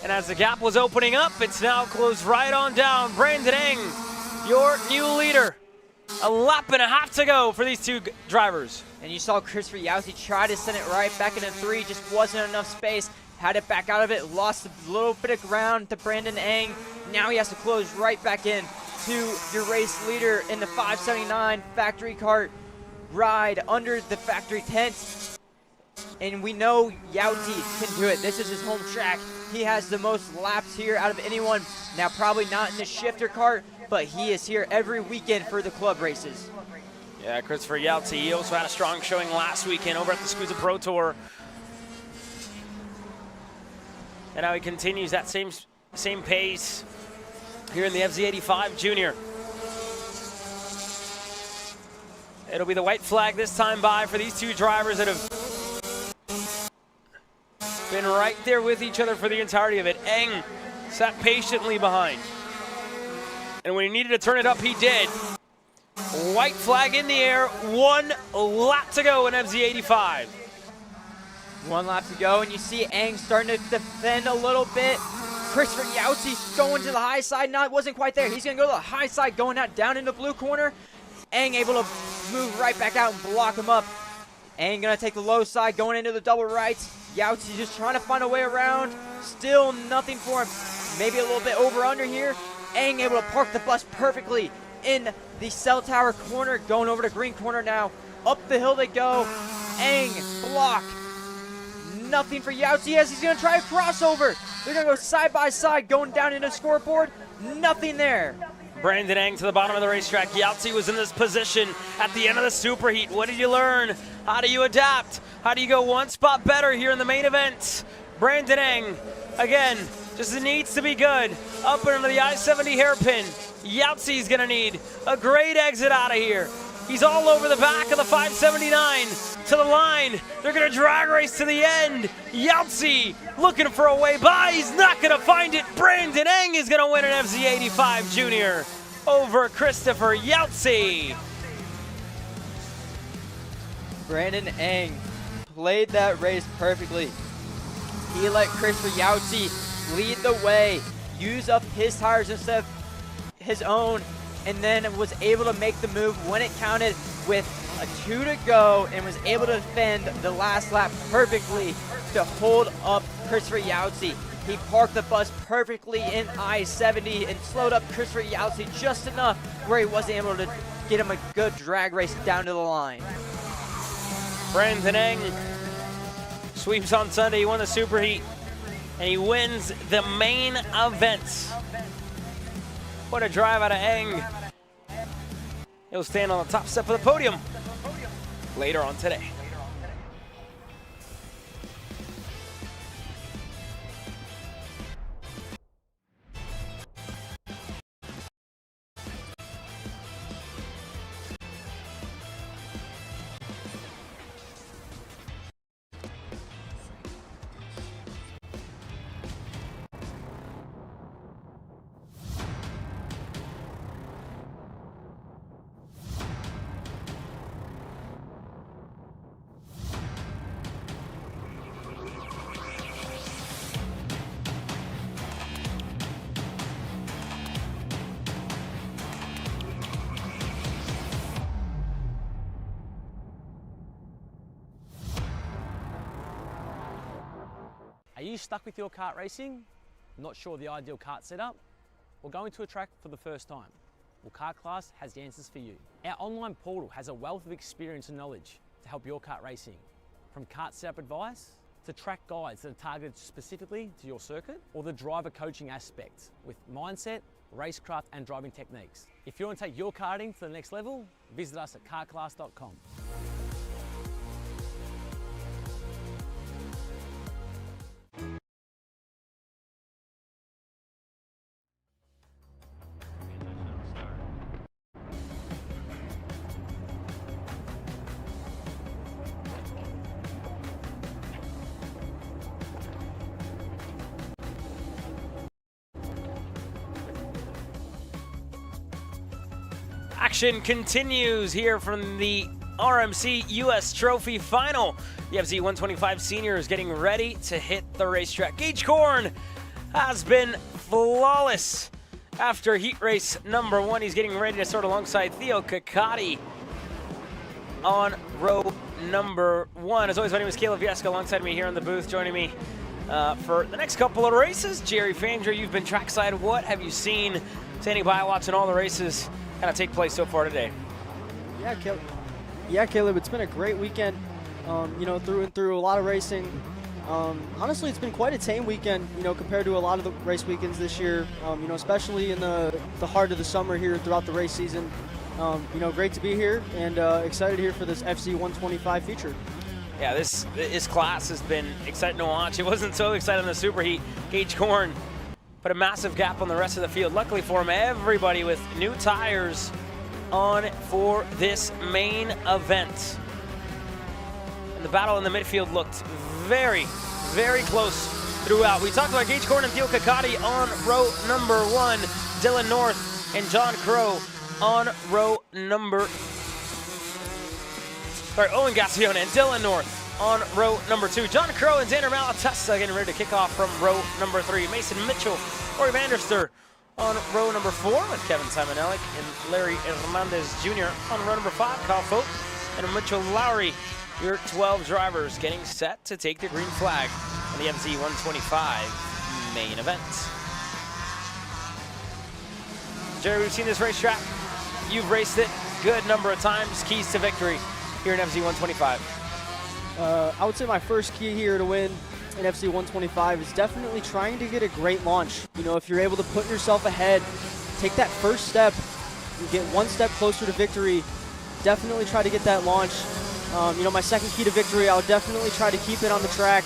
And as the gap was opening up, it's now closed right on down. Brandon Eng, your new leader. A lap and a half to go for these two drivers. And you saw Christopher Yautze try to send it right back into 3. Just wasn't enough space. Had it back out of it. Lost a little bit of ground to Brandon Eng. Now he has to close right back in to your race leader in the 579 factory cart ride under the factory tent. And we know Yautze can do it. This is his home track. He has the most laps here out of anyone. Now probably not in the shifter cart, but he is here every weekend for the club races. Yeah, Christopher Yautze, he also had a strong showing last weekend over at the SCUSA Pro Tour. And now he continues that same pace here in the FZ85 Junior. It'll be the white flag this time by for these two drivers that have been right there with each other for the entirety of it. Eng sat patiently behind. And when he needed to turn it up, he did. White flag in the air, 1 lap to go in FZ85. 1 lap to go, and you see Eng starting to defend a little bit. Christopher Yautze going to the high side. No, it wasn't quite there. He's going to go to the high side, going out down in the blue corner. Eng able to move right back out and block him up. Eng going to take the low side, going into the double rights. Yautze just trying to find a way around. Still nothing for him. Maybe a little bit over under here. Eng able to park the bus perfectly in the cell tower corner, going over to green corner now. Up the hill they go. Eng block. Nothing for Yautze as he's going to try a crossover. They're going to go side by side, going down into the scoreboard. Nothing there. Brandon Eng to the bottom of the racetrack. Yahtzee was in this position at the end of the superheat. What did you learn? How do you adapt? How do you go one spot better here in the main event? Brandon Eng, again, just needs to be good. Up and under the I-70 hairpin. Yahtzee's gonna need a great exit out of here. He's all over the back of the 579 to the line. They're gonna drag race to the end. Yahtzee looking for a way by. He's not gonna find it. Brandon Eng is gonna win an FZ85 Junior over Christopher Yahtzee. Brandon Eng played that race perfectly. He let Christopher Yahtzee lead the way, use up his tires instead of his own, and then was able to make the move when it counted with a 2 to go and was able to defend the last lap perfectly to hold up Christopher Yahtzee. He parked the bus perfectly in I-70 and slowed up Christopher Yahtzee just enough where he wasn't able to get him a good drag race down to the line. Brandon Eng sweeps on Sunday. He won the superheat and he wins the main event. What a drive out of Eng. He'll stand on the top step of the podium later on today. Are you stuck with your kart racing? Not sure the ideal kart setup? Or going to a track for the first time? Well, Kart Class has the answers for you. Our online portal has a wealth of experience and knowledge to help your kart racing. From kart setup advice to track guides that are targeted specifically to your circuit, or the driver coaching aspect with mindset, racecraft and driving techniques. If you want to take your karting to the next level, visit us at kartclass.com. Action continues here from the RMC US Trophy Final. The FZ125 Senior is getting ready to hit the racetrack. Gage Korn has been flawless after heat race number 1. He's getting ready to start alongside Theo Kakati on row number 1. As always, my name is Caleb Vieska alongside me here in the booth. Joining me for the next couple of races, Jerry Fandra. You've been trackside. What have you seen standing by watching all the races kind of take place so far today? Yeah, Caleb, it's been a great weekend, through and through, a lot of racing. Honestly, it's been quite a tame weekend, compared to a lot of the race weekends this year, especially in the heart of the summer here throughout the race season. Great to be here and excited here for this FC125 feature. Yeah, this class has been exciting to watch. It wasn't so exciting in the superheat. Gage Korn put a massive gap on the rest of the field. Luckily for him, everybody with new tires on for this main event. And the battle in the midfield looked very, very close throughout. We talked about Gage Korn and Theo Kakati on row number 1, Dylan North and John Crow on row number, Owen Gassione and Dylan North on row number 2. John Crow and Xander Malatesta getting ready to kick off from row number 3. Mason Mitchell, Corey Vanderster on row number 4 with Kevin Simonellic and Larry Hernandez Jr. on row number 5. Kyle Fote and Mitchell Lowry, your 12 drivers getting set to take the green flag on the FZ125 main event. Jerry, we've seen this racetrack. You've raced it good number of times. Keys to victory here in FZ125. I would say my first key here to win in FC 125 is definitely trying to get a great launch. You know, if you're able to put yourself ahead, take that first step, and get one step closer to victory, definitely try to get that launch. You know, my second key to victory, I'll definitely try to keep it on the track.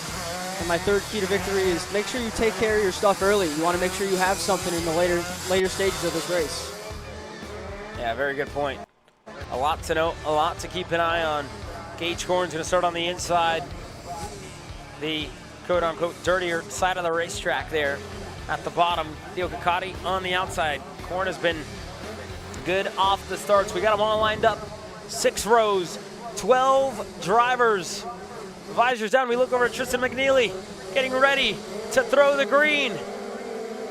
And my third key to victory is make sure you take care of your stuff early. You want to make sure you have something in the later stages of this race. Yeah, very good point. A lot to know, a lot to keep an eye on. Gage Korn's going to start on the inside, the quote-unquote dirtier side of the racetrack there at the bottom. Theo Kakati on the outside. Korn has been good off the starts. We got them all lined up. 6 rows, 12 drivers. Visors down, we look over at Tristan McNeely, getting ready to throw the green.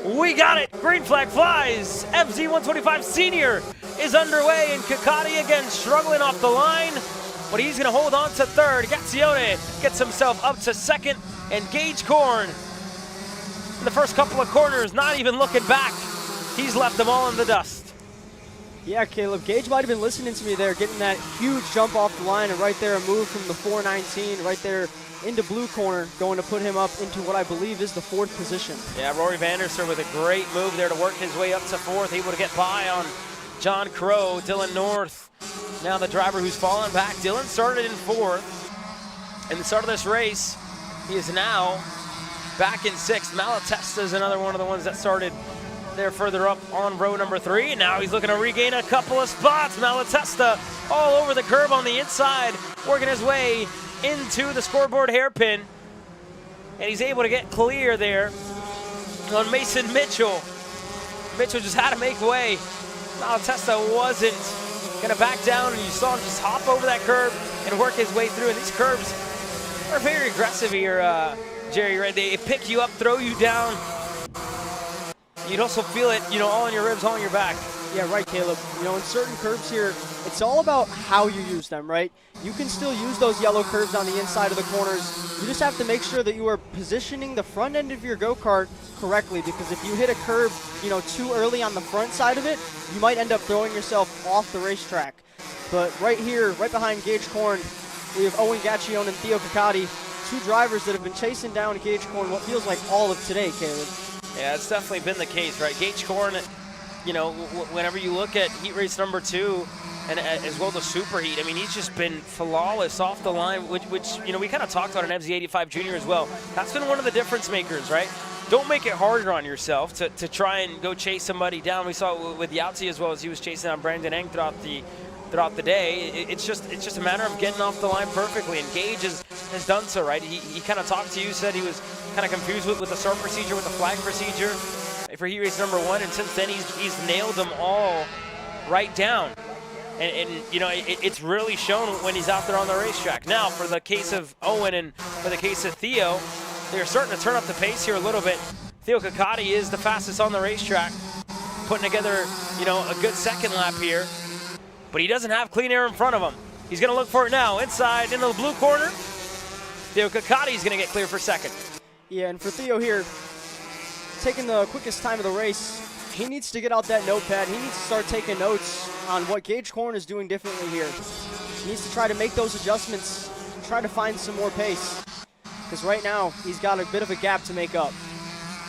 We got it, green flag flies. FZ 125 Senior is underway, and Kakati again struggling off the line, but he's gonna hold on to third. Gazione gets himself up to second, and Gage Korn, in the first couple of corners, not even looking back. He's left them all in the dust. Yeah, Caleb, Gage might have been listening to me there, getting that huge jump off the line, and right there a move from the 419 right there into blue corner, going to put him up into what I believe is the 4th position. Yeah, Rory Vanderster with a great move there to work his way up to 4th, able to get by on John Crow. Dylan North, now the driver who's fallen back. Dylan started in 4th in the start of this race. He is now back in 6th. Malatesta is another one of the ones that started there further up on row number 3, and now he's looking to regain a couple of spots. Malatesta all over the curb on the inside, working his way into the scoreboard hairpin, and he's able to get clear there on Mason Mitchell. Mitchell just had to make way. Malatesta wasn't gonna back down, and you saw him just hop over that curb and work his way through, and these curbs are very aggressive here, Jerry, right? They pick you up, throw you down. You'd also feel it, you know, all in your ribs, all in your back. Yeah, right, Caleb. You know, in certain curves here, it's all about how you use them, right? You can still use those yellow curves on the inside of the corners. You just have to make sure that you are positioning the front end of your go-kart correctly, because if you hit a curve, you know, too early on the front side of it, you might end up throwing yourself off the racetrack. But right here, right behind Gage Korn, we have Owen Gaccione and Theo Kakati, 2 drivers that have been chasing down Gage Korn what feels like all of today, Caleb. Yeah, it's definitely been the case, right? Gage Korn, you know, whenever you look at heat race number 2, and as well the super heat, I mean, he's just been flawless off the line, which you know, we kind of talked about in FZ85 Junior as well. That's been one of the difference makers, right? Don't make it harder on yourself to try and go chase somebody down. We saw it with Yahtzee as well, as he was chasing down Brandon Eng throughout the day. It's just a matter of getting off the line perfectly, and Gage has done so, right? He kind of talked to you, said he was kind of confused with the start procedure, with the flag procedure for heat race number 1, and since then he's nailed them all right down. And you know, it's really shown when he's out there on the racetrack. Now, for the case of Owen and for the case of Theo, they're starting to turn up the pace here a little bit. Theo Kakati is the fastest on the racetrack, putting together, you know, a good second lap here, but he doesn't have clean air in front of him. He's gonna look for it now, inside into the blue corner. Theo Kakati's gonna get clear for second. Yeah, and for Theo here, taking the quickest time of the race, he needs to get out that notepad. He needs to start taking notes on what Gage Korn is doing differently here. He needs to try to make those adjustments, try to find some more pace, because right now he's got a bit of a gap to make up.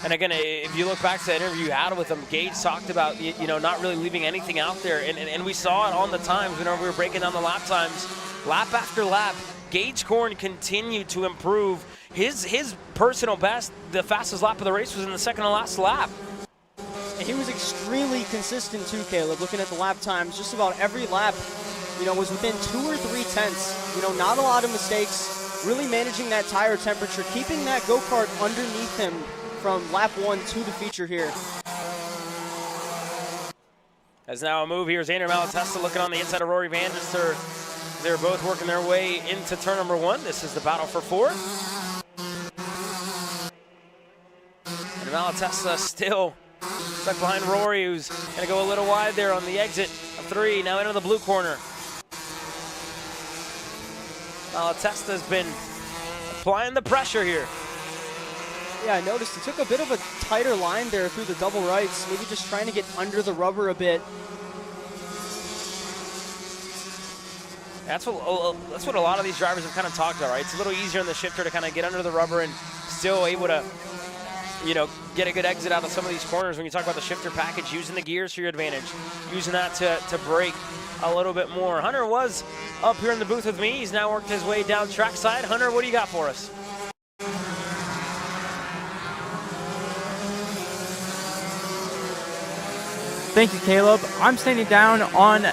And again, if you look back to that interview you had with him, Gage talked about, you know, not really leaving anything out there, and we saw it on the times whenever we were breaking down the lap times. Lap after lap, Gage Korn continued to improve. His personal best, the fastest lap of the race, was in the second to last lap. And he was extremely consistent too, Caleb. Looking at the lap times, just about every lap, you know, was within 2 or 3 tenths. You know, not a lot of mistakes, really managing that tire temperature, keeping that go-kart underneath him from lap 1 to the feature here. As now a move here is Andrew Malatesta looking on the inside of Rory Vanderster. They're both working their way into turn number 1. This is the battle for 4th. And Malatesta still stuck behind Rory, who's going to go a little wide there on the exit of 3. Now into the blue corner. Malatesta's been applying the pressure here. Yeah, I noticed he took a bit of a tighter line there through the double rights, maybe just trying to get under the rubber a bit. That's what a lot of these drivers have kind of talked about, right? It's a little easier in the shifter to kind of get under the rubber and still able to, you know, get a good exit out of some of these corners. When you talk about the shifter package, using the gears for your advantage, using that to brake a little bit more. Hunter was up here in the booth with me. He's now worked his way down trackside. Hunter, what do you got for us? Thank you, Caleb. I'm standing down on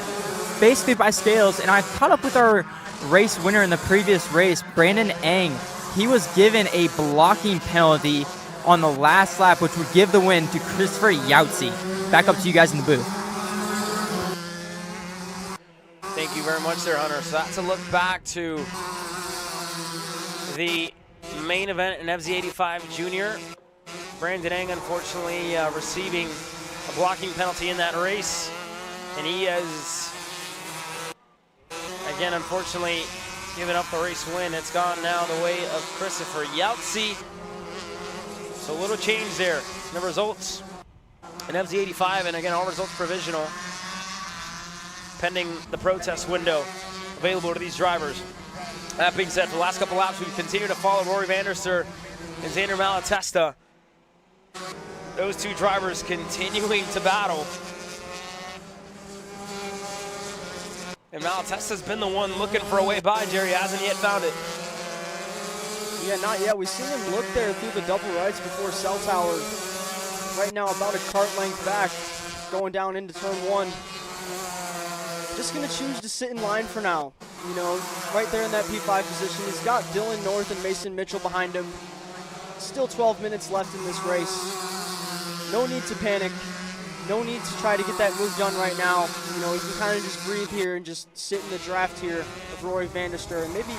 basically by scales, and I caught up with our race winner in the previous race, Brandon Eng. He was given a blocking penalty on the last lap, which would give the win to Christopher Yahtzee. Back up to you guys in the booth. Thank you very much there, Hunter. So that's a look back to the main event in FZ85 Junior. Brandon Eng, unfortunately, receiving a blocking penalty in that race. And he has, again, unfortunately, given up the race win. It's gone now the way of Christopher Yahtzee. So a little change there in the results in FZ85, and again, all results provisional, pending the protest window available to these drivers. That being said, for the last couple laps, we continue to follow Rory Vanderster and Xander Malatesta. Those two drivers continuing to battle. And Malatesta's been the one looking for a way by. Jerry hasn't yet found it. Yeah, not yet. We've seen him look there through the double rights before cell tower. Right now, about a kart length back, going down into turn one. Just going to choose to sit in line for now. You know, right there in that P5 position. He's got Dylan North and Mason Mitchell behind him. Still 12 minutes left in this race. No need to panic. No need to try to get that move done right now. You know, you can kind of just breathe here and just sit in the draft here of Rory Vanderster. And maybe,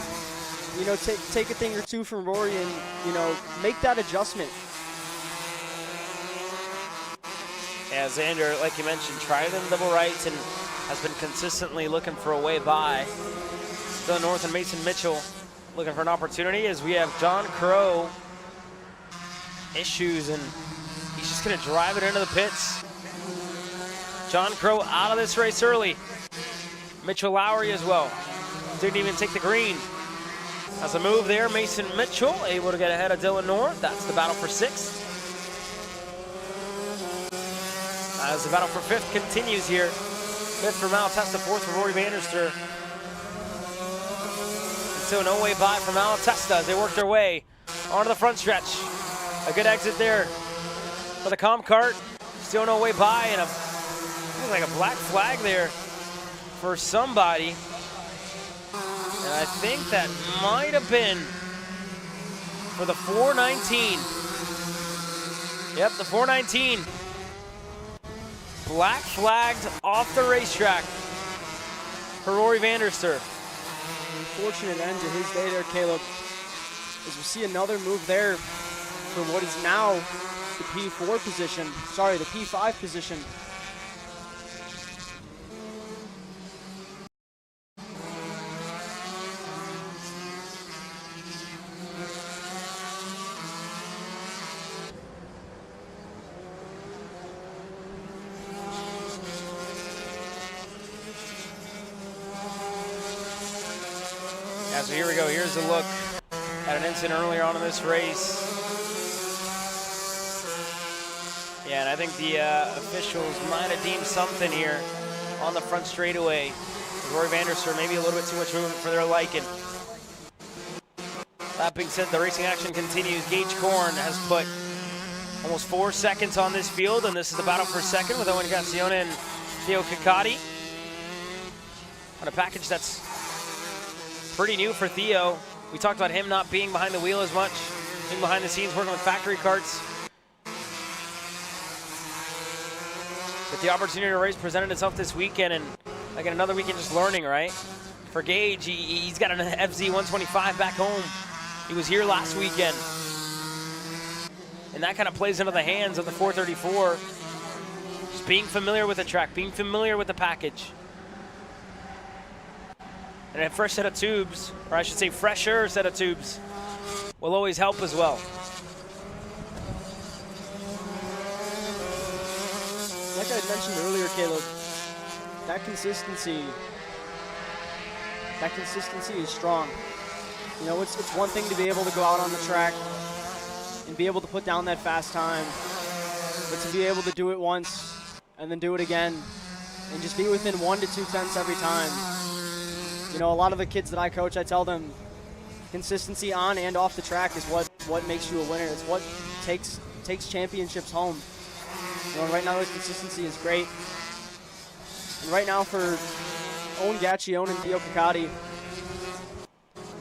you know, take a thing or two from Rory and, you know, make that adjustment. Yeah, Xander, like you mentioned, tried them double rights and has been consistently looking for a way by. Dylan North and Mason Mitchell looking for an opportunity as we have John Crow issues, and he's just going to drive it into the pits. John Crow out of this race early. Mitchell Lowry as well. Didn't even take the green. As a move there, Mason Mitchell able to get ahead of Dylan North. That's the battle for sixth. As the battle for fifth continues here. Fifth for Malatesta, fourth for Rory Vanderster. And so no way by for Malatesta as they work their way onto the front stretch. A good exit there for the comp cart. Still no way by, and looks like a black flag there for somebody. And I think that might have been for the 419. Yep, the 419. Black flagged off the racetrack for Rory Vanderster. Unfortunate end to his day there, Caleb. As we see another move there for what is now the P4 position. Sorry, the P5 position. Yeah, so here we go. Here's a look at an incident earlier on in this race. Yeah, and I think the officials might have deemed something here on the front straightaway. Rory Vanderster, maybe a little bit too much movement for their liking. That being said, the racing action continues. Gage Korn has put almost 4 seconds on this field, and this is the battle for second with Owen Gassione and Theo Ciccotti. On a package that's pretty new for Theo. We talked about him not being behind the wheel as much, being behind the scenes, working with factory karts. But the opportunity to race presented itself this weekend, and again, another weekend just learning, right? For Gage, he's got an FZ 125 back home. He was here last weekend. And that kind of plays into the hands of the 434. Just being familiar with the track, being familiar with the package. And a fresh set of tubes, or I should say fresher set of tubes, will always help as well. Like I mentioned earlier, Caleb, that consistency that consistency is strong. You know, it's one thing to be able to go out on the track and be able to put down that fast time, but to be able to do it once and then do it again and just be within 1 to 2 tenths every time. You know, a lot of the kids that I coach, I tell them consistency on and off the track is what makes you a winner. It's what takes championships home. You know, right now the consistency is great. And right now for Owen Gaccione and Theo Ciccotti,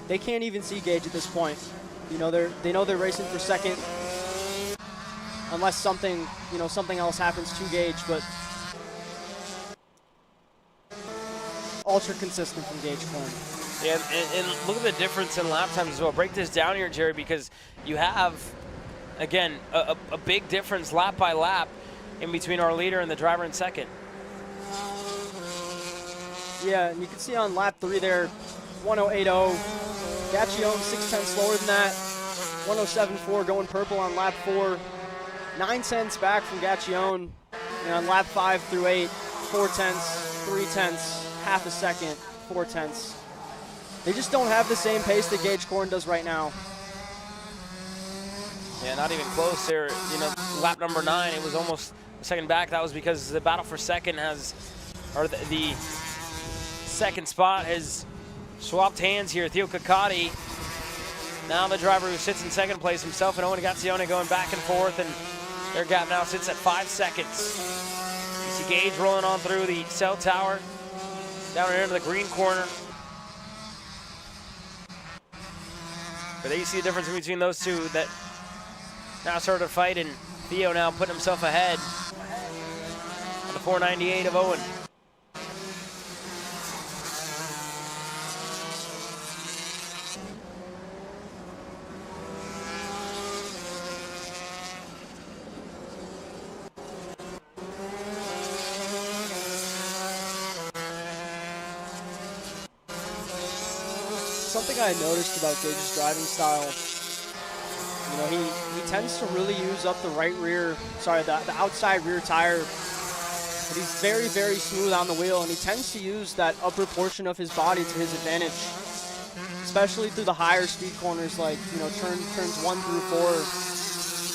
they can't even see Gage at this point. You know, they know they're racing for second, unless something else happens to Gage. But ultra consistent from Gage Corn. Yeah, and look at the difference in lap times as well. Break this down here, Jerry, because you have, again, a big difference lap by lap in between our leader and the driver in second. Yeah, and you can see on lap 3 there, 1080. Gaccione 6 tenths slower than that. 1074 going purple on lap 4. 9 tenths back from Gaccione. And on lap 5 through 8, 4 tenths, 3 tenths, half a second, 4 tenths. They just don't have the same pace that Gage Corn does right now. Yeah, not even close there. You know, lap number 9, it was almost a second back. That was because the battle for second the second spot has swapped hands here. Theo Ciccotti, now the driver who sits in second place, himself and Owen Gaccione going back and forth, and their gap now sits at 5 seconds. You see Gage rolling on through the cell tower, down into the green corner. But there you see the difference between those two that now started to fight, and Theo now putting himself ahead on the 498 of Owen. Something I noticed about Gage's driving style, you know, he tends to really use up the the outside rear tire, but he's very, very smooth on the wheel, and he tends to use that upper portion of his body to his advantage, especially through the higher speed corners, like, you know, turns 1 through 4.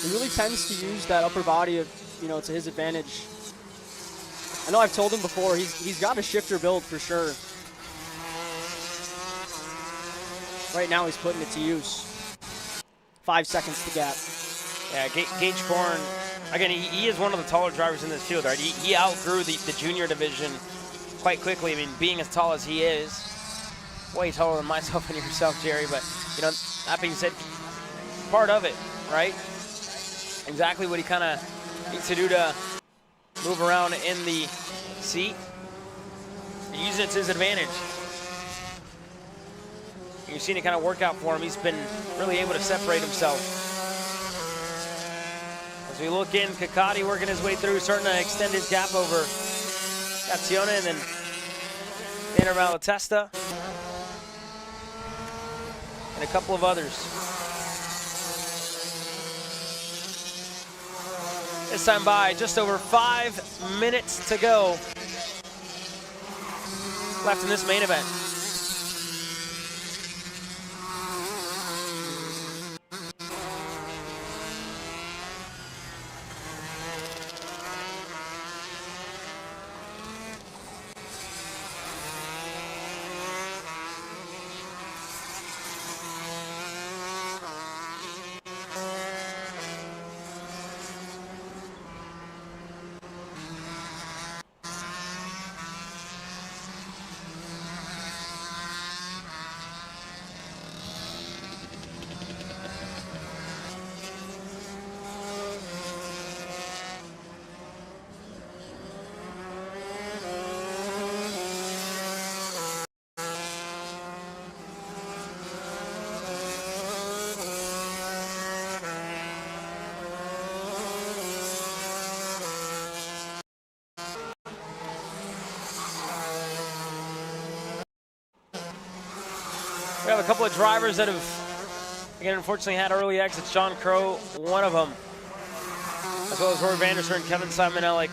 He really tends to use that upper body, to his advantage. I know I've told him before, he's got a shifter build for sure. Right now he's putting it to use. 5 seconds to gap. Yeah, Gage Corn, again, he is one of the taller drivers in this field, right? He outgrew the junior division quite quickly. I mean, being as tall as he is, way taller than myself and yourself, Jerry, but, you know, that being said, part of it, right? Exactly what he kind of needs to do to move around in the seat. Using it to his advantage. You've seen it kind of work out for him. He's been really able to separate himself. As we look in, Ciccotti working his way through, starting to extend his gap over Gaccione, and then Tanner Malatesta, and a couple of others. This time by just over 5 minutes to go left in this main event. We have a couple of drivers that have, again, unfortunately had early exits. John Crow, one of them, as well as Roy Vanderser and Kevin Simonelli.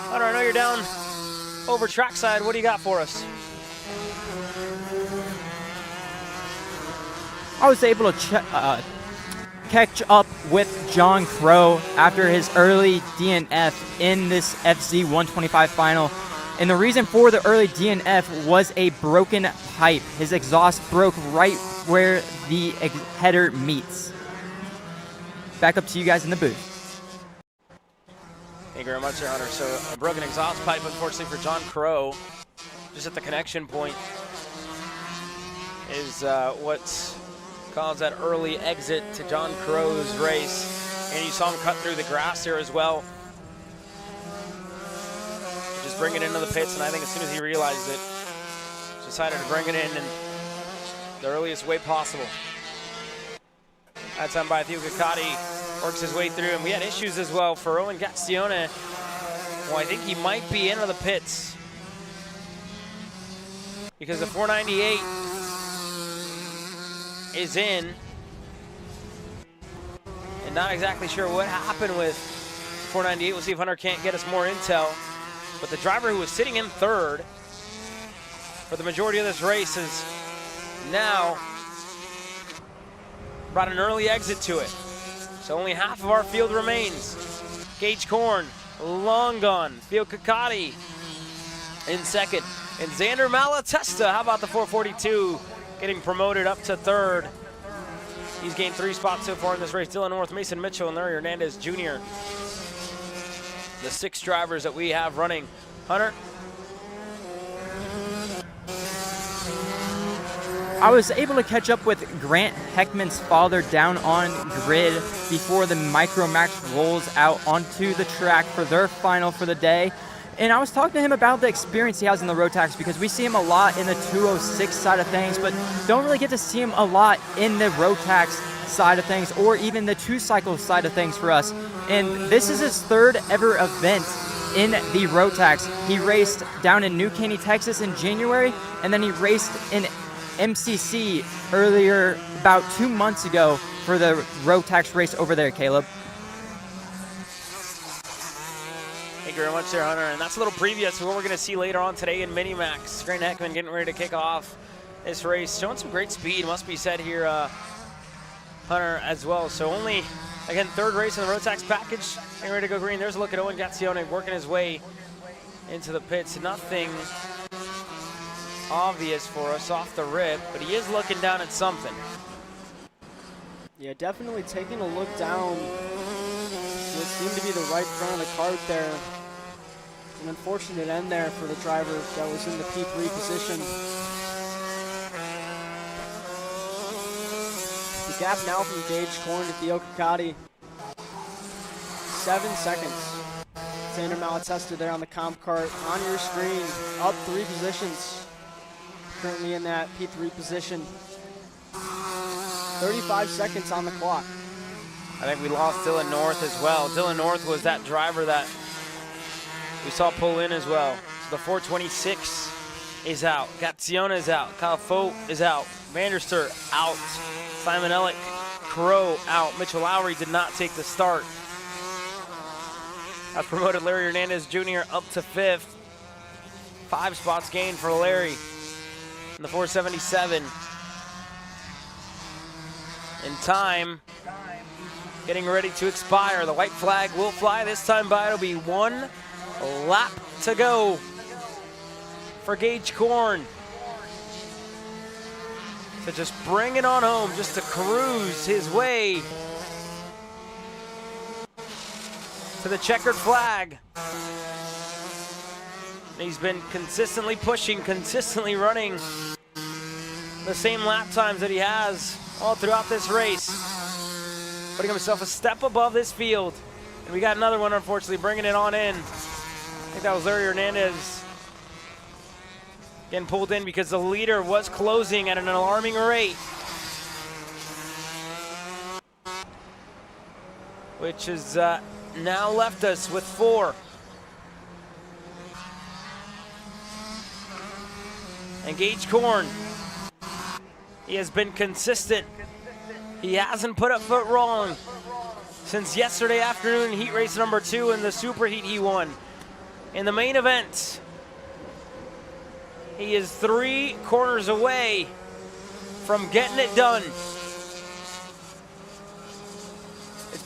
Hunter, I know you're down over trackside. What do you got for us? I was able to catch up with John Crow after his early DNF in this FZ 125 final. And the reason for the early DNF was a broken pipe. His exhaust broke right where the header meets. Back up to you guys in the booth. Thank you very much, Hunter. So a broken exhaust pipe, unfortunately, for John Crow, just at the connection point, is what's caused that early exit to John Crow's race. And you saw him cut through the grass here as well. Just bring it into the pits, and I think as soon as he realized it, decided to bring it in the earliest way possible. That time by Theo Kakati, works his way through, and we had issues as well for Owen Gazione. Well, I think he might be into the pits because the 498 is in, and not exactly sure what happened with 498. We'll see if Hunter can't get us more intel. But the driver who was sitting in third for the majority of this race has now brought an early exit to it. So only half of our field remains. Gage Korn, long gone. Theo Kakati in second. And Xander Malatesta, how about the 442, getting promoted up to third. He's gained 3 spots so far in this race. Dylan North, Mason Mitchell, and Larry Hernandez Jr. The 6 drivers that we have running. Hunter? I was able to catch up with Grant Heckman's father down on grid before the Micromax rolls out onto the track for their final for the day. And I was talking to him about the experience he has in the Rotax, because we see him a lot in the 206 side of things, but don't really get to see him a lot in the Rotax side of things, or even the 2-cycle side of things for us. And this is his 3rd ever event in the Rotax. He raced down in New Caney, Texas in January, and then he raced in MCC earlier, about 2 months ago, for the Rotax race over there, Caleb. Thank you very much there, Hunter. And that's a little preview to what we're going to see later on today in Minimax. Grant Heckman getting ready to kick off this race. Showing some great speed, must be said here, Hunter, as well. So only, again, 3rd race in the Rotax package. Getting ready to go green. There's a look at Owen Gazione working his way into the pits. Nothing obvious for us off the rip, but he is looking down at something. Yeah, definitely taking a look down what seemed to be the right front of the cart there. An unfortunate end there for the driver that was in the P3 position. The gap now from Gage Korn to Theo Kakati. 7 seconds. Xander Malatesta there on the comp cart. On your screen, up 3 positions. Currently in that P3 position. 35 seconds on the clock. I think we lost Dylan North as well. Dylan North was that driver that we saw pull in as well. So the 426 is out. Gazione is out. Kyle Fote is out. Vanderster out. Simon Ellick, Crow out. Mitchell Lowry did not take the start. That's promoted Larry Hernandez Jr. up to 5th. 5 spots gained for Larry in the 477. In time, getting ready to expire. The white flag will fly this time by. It'll be 1 lap to go for Gage Korn. So just bring it on home, just to cruise his way to the checkered flag. He's been consistently pushing, consistently running the same lap times that he has all throughout this race. Putting himself a step above this field. And we got another one, unfortunately, bringing it on in. I think that was Larry Hernandez getting pulled in because the leader was closing at an alarming rate, which has now left us with 4. And Gage Korn, he has been consistent. He hasn't put a foot wrong since yesterday afternoon, heat race number 2 in the super heat he won. In the main event, he is 3 corners away from getting it done.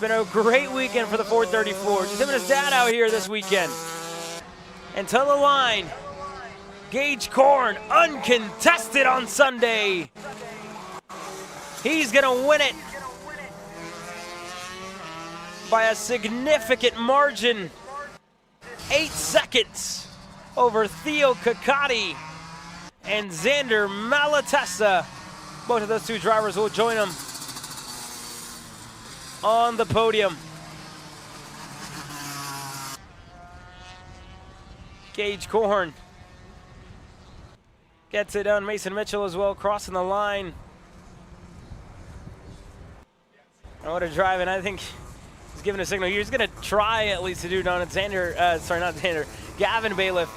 been a great weekend for the 434. Just him and his dad out here this weekend. And to the line, Gage Korn, uncontested on Sunday. He's gonna win it by a significant margin. 8 seconds over Theo Kakati and Xander Malatesta. Both of those two drivers will join him on the podium. Gage Korn gets it done. Mason Mitchell as well, crossing the line. And what a drive, and I think he's giving a signal. He's going to try at least to do down at Gavin Bailiff.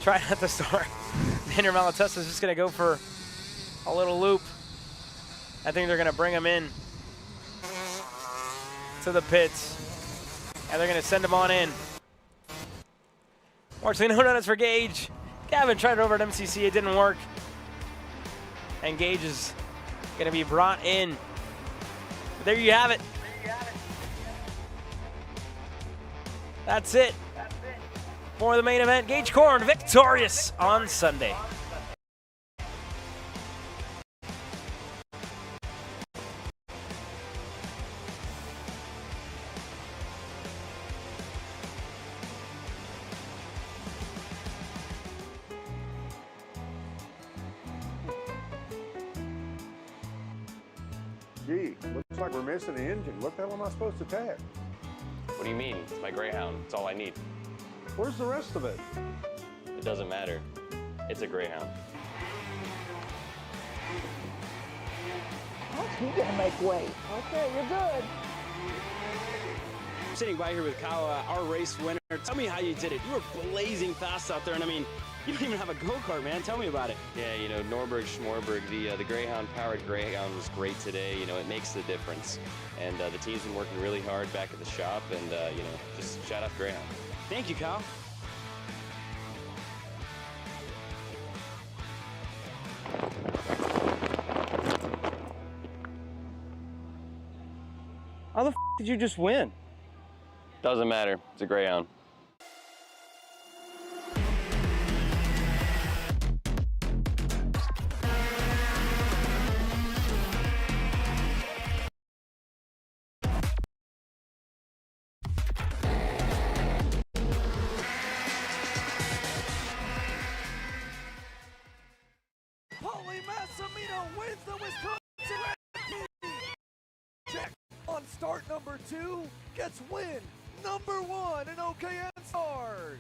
Try at the start. Xander Malatesta is just going to go for a little loop. I think they're going to bring him in to the pits, and they're going to send him on in. Fortunately, no notice for Gage. Gavin tried it over at MCC. It didn't work. And Gage is going to be brought in. But there you have it. That's it for the main event. Gage Korn victorious on Sunday. Gee, looks like we're missing an engine. What the hell am I supposed to tag? What do you mean? It's my Greyhound. It's all I need. Where's the rest of it? It doesn't matter. It's a Greyhound. You gotta make way. Okay, you're good. I'm sitting by here with Kyle, our race winner. Tell me how you did it. You were blazing fast out there, and I mean, you don't even have a go-kart, man. Tell me about it. Yeah, you know, Norberg, Schmorberg, the Greyhound-powered Greyhound was great today. You know, it makes the difference. And the team's been working really hard back at the shop, and, you know, just shout out Greyhound. Thank you, Kyle. How the f did you just win? Doesn't matter. It's a Greyhound. Wins the Wisconsin Check on start number 2 gets win number 1 in OKN Stars.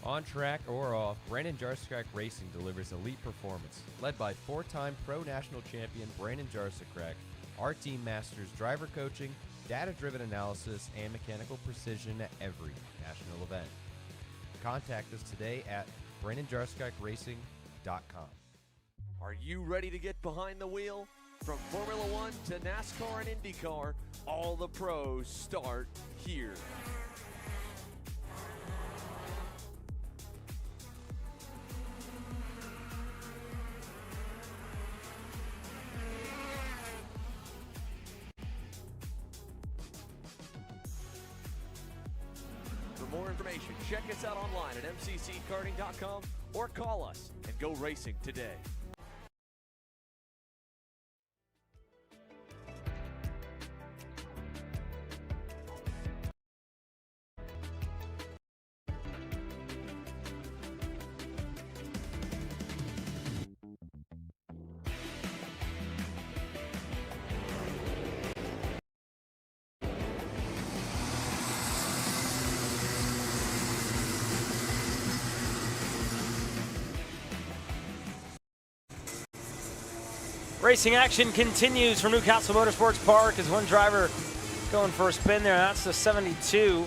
On track or off, Brandon Jarscrack Racing delivers elite performance. Led by 4-time Pro National Champion Brandon Jarscrack, our team masters driver coaching, data-driven analysis, and mechanical precision at every national event. Contact us today at BrandonJarscrackRacing.com. Are you ready to get behind the wheel? From Formula One to NASCAR and IndyCar, all the pros start here. For more information, check us out online at mcckarting.com or call us and go racing today. Racing action continues from Newcastle Motorsports Park as one driver going for a spin there. That's the 72.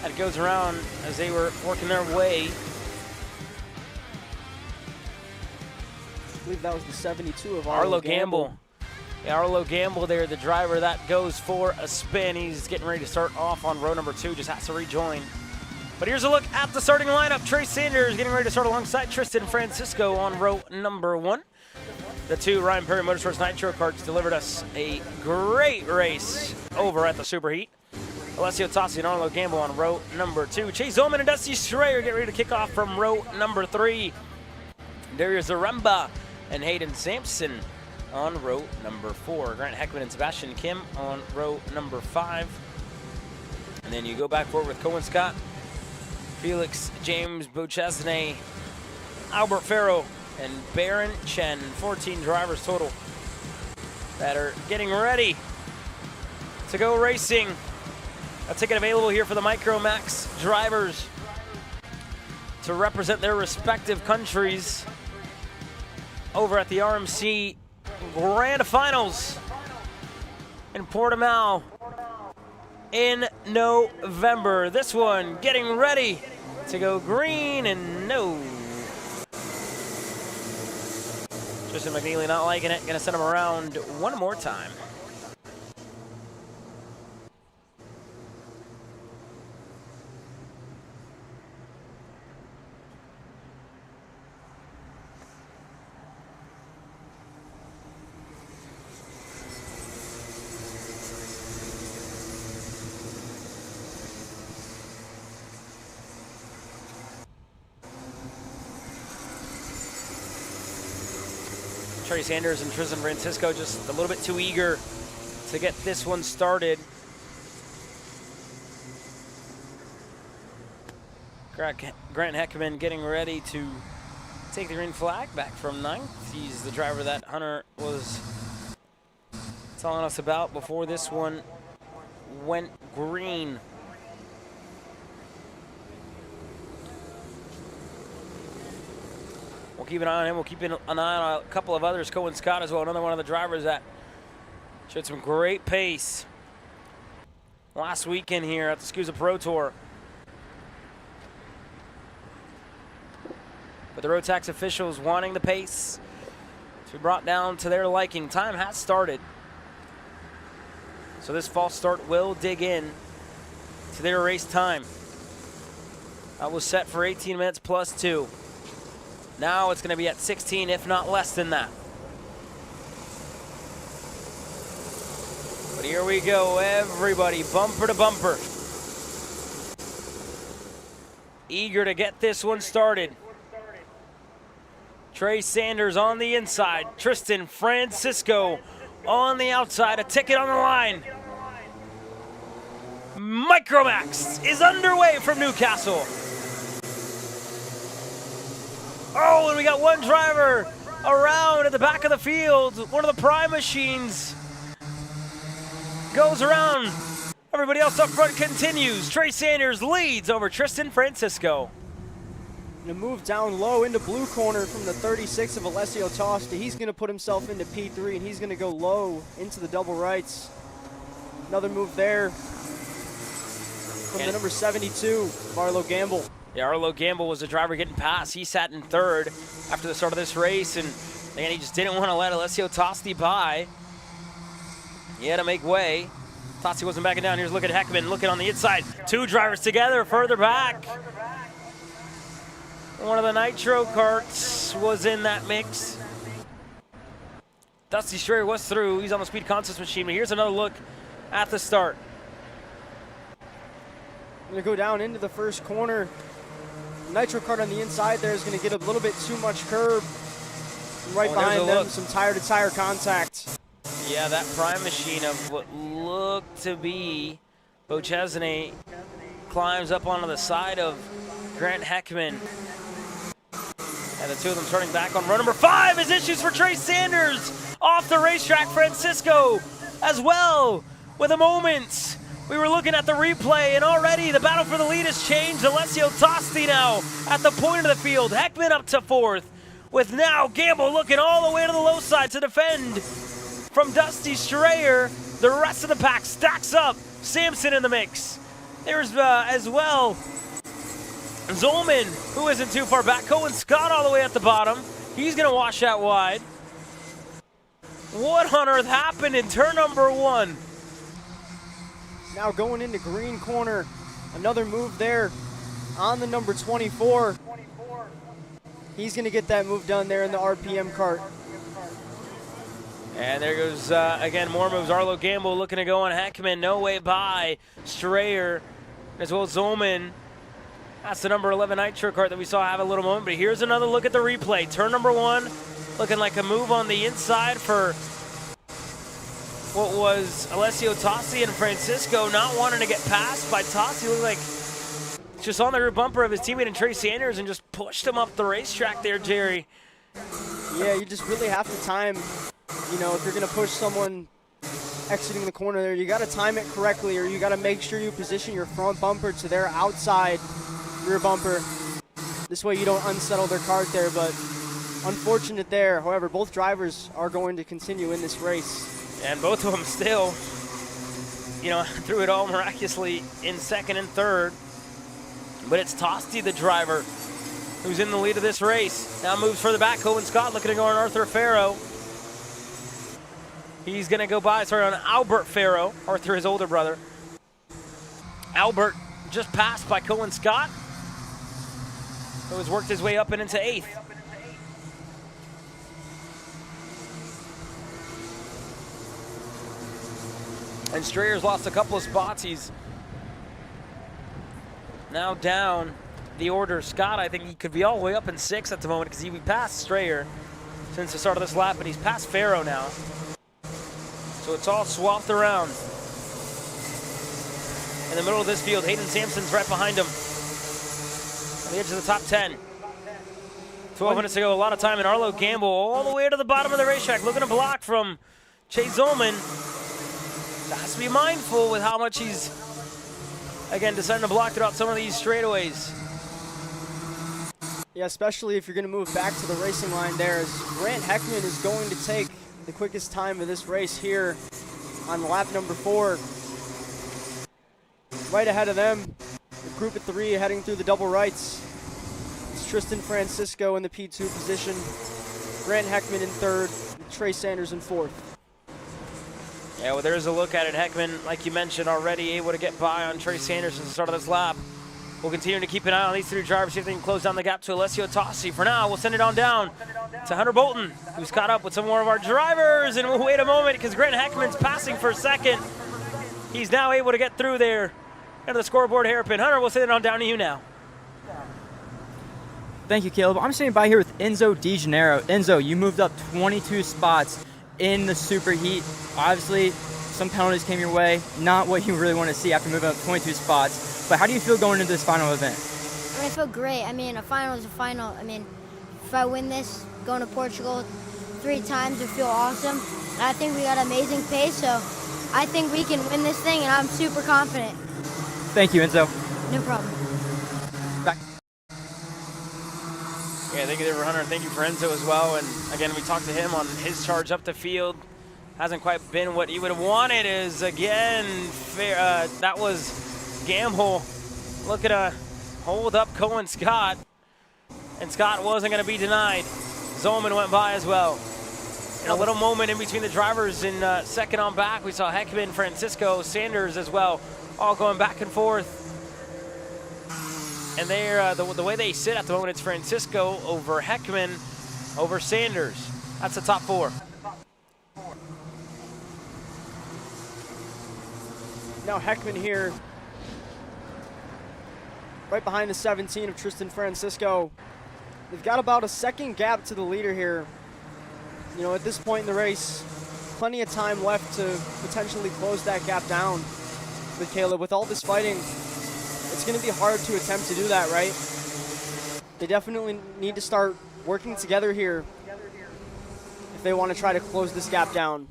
That goes around as they were working their way. I believe that was the 72 of Arlo Gamble. Yeah, Arlo Gamble there, the driver that goes for a spin. He's getting ready to start off on row number 2, just has to rejoin. But here's a look at the starting lineup. Trey Sanders getting ready to start alongside Tristan Francisco on row number 1. The two Ryan Perry Motorsports Nitro karts delivered us a great race over at the Superheat. Alessio Tossi and Arlo Gamble on row number 2. Chase Ullman and Dusty Schreier get ready to kick off from row number 3. Darius Zaremba and Hayden Sampson on row number 4. Grant Heckman and Sebastian Kim on row number 5. And then you go back forward with Cohen Scott, Felix James Beauchesnay, Albert Farrow, and Baron Chen. 14 drivers total that are getting ready to go racing. A ticket available here for the Micromax drivers to represent their respective countries over at the RMC Grand Finals in Portimao in November. This one getting ready to go green and no. Tristan McNeely not liking it, gonna send him around one more time. Trey Sanders and Tristan Francisco just a little bit too eager to get this one started. Grant Heckman getting ready to take the green flag back from 9th. He's the driver that Hunter was telling us about before this one went green. We'll keep an eye on him. We'll keep an eye on a couple of others. Cohen Scott as well, another one of the drivers that showed some great pace last weekend here at the SCUSA Pro Tour. But the road tax officials wanting the pace to be brought down to their liking. Time has started. So this false start will dig in to their race time. That was set for 18 minutes plus 2. Now it's going to be at 16, if not less than that. But here we go, everybody, bumper to bumper. Eager to get this one started. Trey Sanders on the inside. Tristan Francisco on the outside. A ticket on the line. Micromax is underway from Newcastle. Oh, and we got one driver around at the back of the field. One of the prime machines goes around. Everybody else up front continues. Trey Sanders leads over Tristan Francisco. Gonna move down low into blue corner from the 36 of Alessio Tosti. He's gonna put himself into P3 and he's gonna go low into the double rights. Another move there from the number 72, Arlo Gamble. Yeah, Arlo Gamble was the driver getting past. He sat in 3rd after the start of this race, and again, he just didn't want to let Alessio Tosti by. He had to make way. Tosti wasn't backing down. Here's looking at Heckman, looking on the inside. Two drivers together, further back. One of the Nitro karts was in that mix. Dusty Schreier was through. He's on the speed contest machine, but here's another look at the start. I'm gonna go down into the first corner. Nitro kart on the inside there is going to get a little bit too much curb. Right behind them, some tire-to-tire contact. Yeah, that prime machine of what looked to be Beauchesnay climbs up onto the side of Grant Heckman. And the two of them turning back on row number 5 is issues for Trey Sanders off the racetrack. Francisco as well with a moment. We were looking at the replay, and already the battle for the lead has changed. Alessio Tosti now at the point of the field. Heckman up to 4th, with now Gamble looking all the way to the low side to defend from Dusty Schreier. The rest of the pack stacks up. Sampson in the mix. There's as well Zolman, who isn't too far back. Cohen Scott all the way at the bottom. He's going to wash out wide. What on earth happened in turn number 1? Now going into green corner. Another move there on the number 24. He's going to get that move done there in the RPM kart. And there goes, again, more moves. Arlo Gamble looking to go on Heckman. No way by Strayer, as well as Zolman. That's the number 11 Nitro Kart that we saw have a little moment. But here's another look at the replay. Turn number 1, looking like a move on the inside for what was Alessio Tossi, and Francisco not wanting to get passed by Tossi. Looked like just on the rear bumper of his teammate and Trey Sanders and just pushed him up the racetrack there, Jerry. Yeah, you just really have to time, you know, if you're going to push someone exiting the corner there, you got to time it correctly, or you got to make sure you position your front bumper to their outside rear bumper. This way you don't unsettle their kart there, but unfortunate there. However, both drivers are going to continue in this race. And both of them still, you know, through it all miraculously in second and third. But it's Tosti, the driver, who's in the lead of this race. Now moves further back. Cohen Scott looking to go on Arthur Farrow. He's going to go by, sorry, on Albert Farrow, Arthur, his older brother. Albert just passed by Cohen Scott, who has worked his way up and into 8th. And Strayer's lost a couple of spots. He's now down the order. Scott, I think he could be all the way up in 6th at the moment because he passed Strayer since the start of this lap, but he's past Farrow now. So it's all swapped around. In the middle of this field, Hayden Sampson's right behind him on the edge of the top 10. 12 minutes ago, a lot of time, and Arlo Gamble all the way to the bottom of the racetrack, looking to block from Chase Zolman. Has to be mindful with how much he's, again, deciding to block throughout some of these straightaways. Yeah, especially if you're going to move back to the racing line there, as Grant Heckman is going to take the quickest time of this race here on lap number 4. Right ahead of them, the group of 3 heading through the double rights. It's Tristan Francisco in the P2 position, Grant Heckman in 3rd, and Trey Sanders in 4th. Yeah, well, there's a look at it. Heckman, like you mentioned already, able to get by on Trey Sanders at the start of this lap. We'll continue to keep an eye on these 3 drivers, see if they can close down the gap to Alessio Tossi. For now, we'll send it on down to Hunter Bolton, who's caught up with some more of our drivers. And we'll wait a moment because Grant Heckman's passing for 2nd. He's now able to get through there into the scoreboard hairpin. Hunter, we'll send it on down to you now. Thank you, Caleb. I'm standing by here with Enzo DeGennaro. Enzo, you moved up 22 spots in the super heat. Obviously, some penalties came your way. Not what you really want to see after moving up 22 spots. But how do you feel going into this final event? I mean, I feel great. I mean, a final is a final. I mean, if I win this, going to Portugal 3 times would feel awesome. And I think we got amazing pace, so I think we can win this thing, and I'm super confident. Thank you, Enzo. No problem. Back. Yeah, thank you there for Hunter, and thank you for Enzo as well. And again, we talked to him on his charge up the field. Hasn't quite been what he would have wanted. Is again, that was Gamble looking to hold up Cohen Scott, and Scott wasn't going to be denied. Zolman went by as well. In a little moment in between the drivers in second on back, we saw Heckman, Francisco, Sanders as well, all going back and forth. And they're the way they sit at the moment, it's Francisco over Heckman over Sanders. That's the top 4. Now Heckman here, right behind the 17 of Tristan Francisco. They've got about a 2nd gap to the leader here. You know, at this point in the race, plenty of time left to potentially close that gap down. But Caleb, with all this fighting, it's going to be hard to attempt to do that, right? They definitely need to start working together here if they want to try to close this gap down.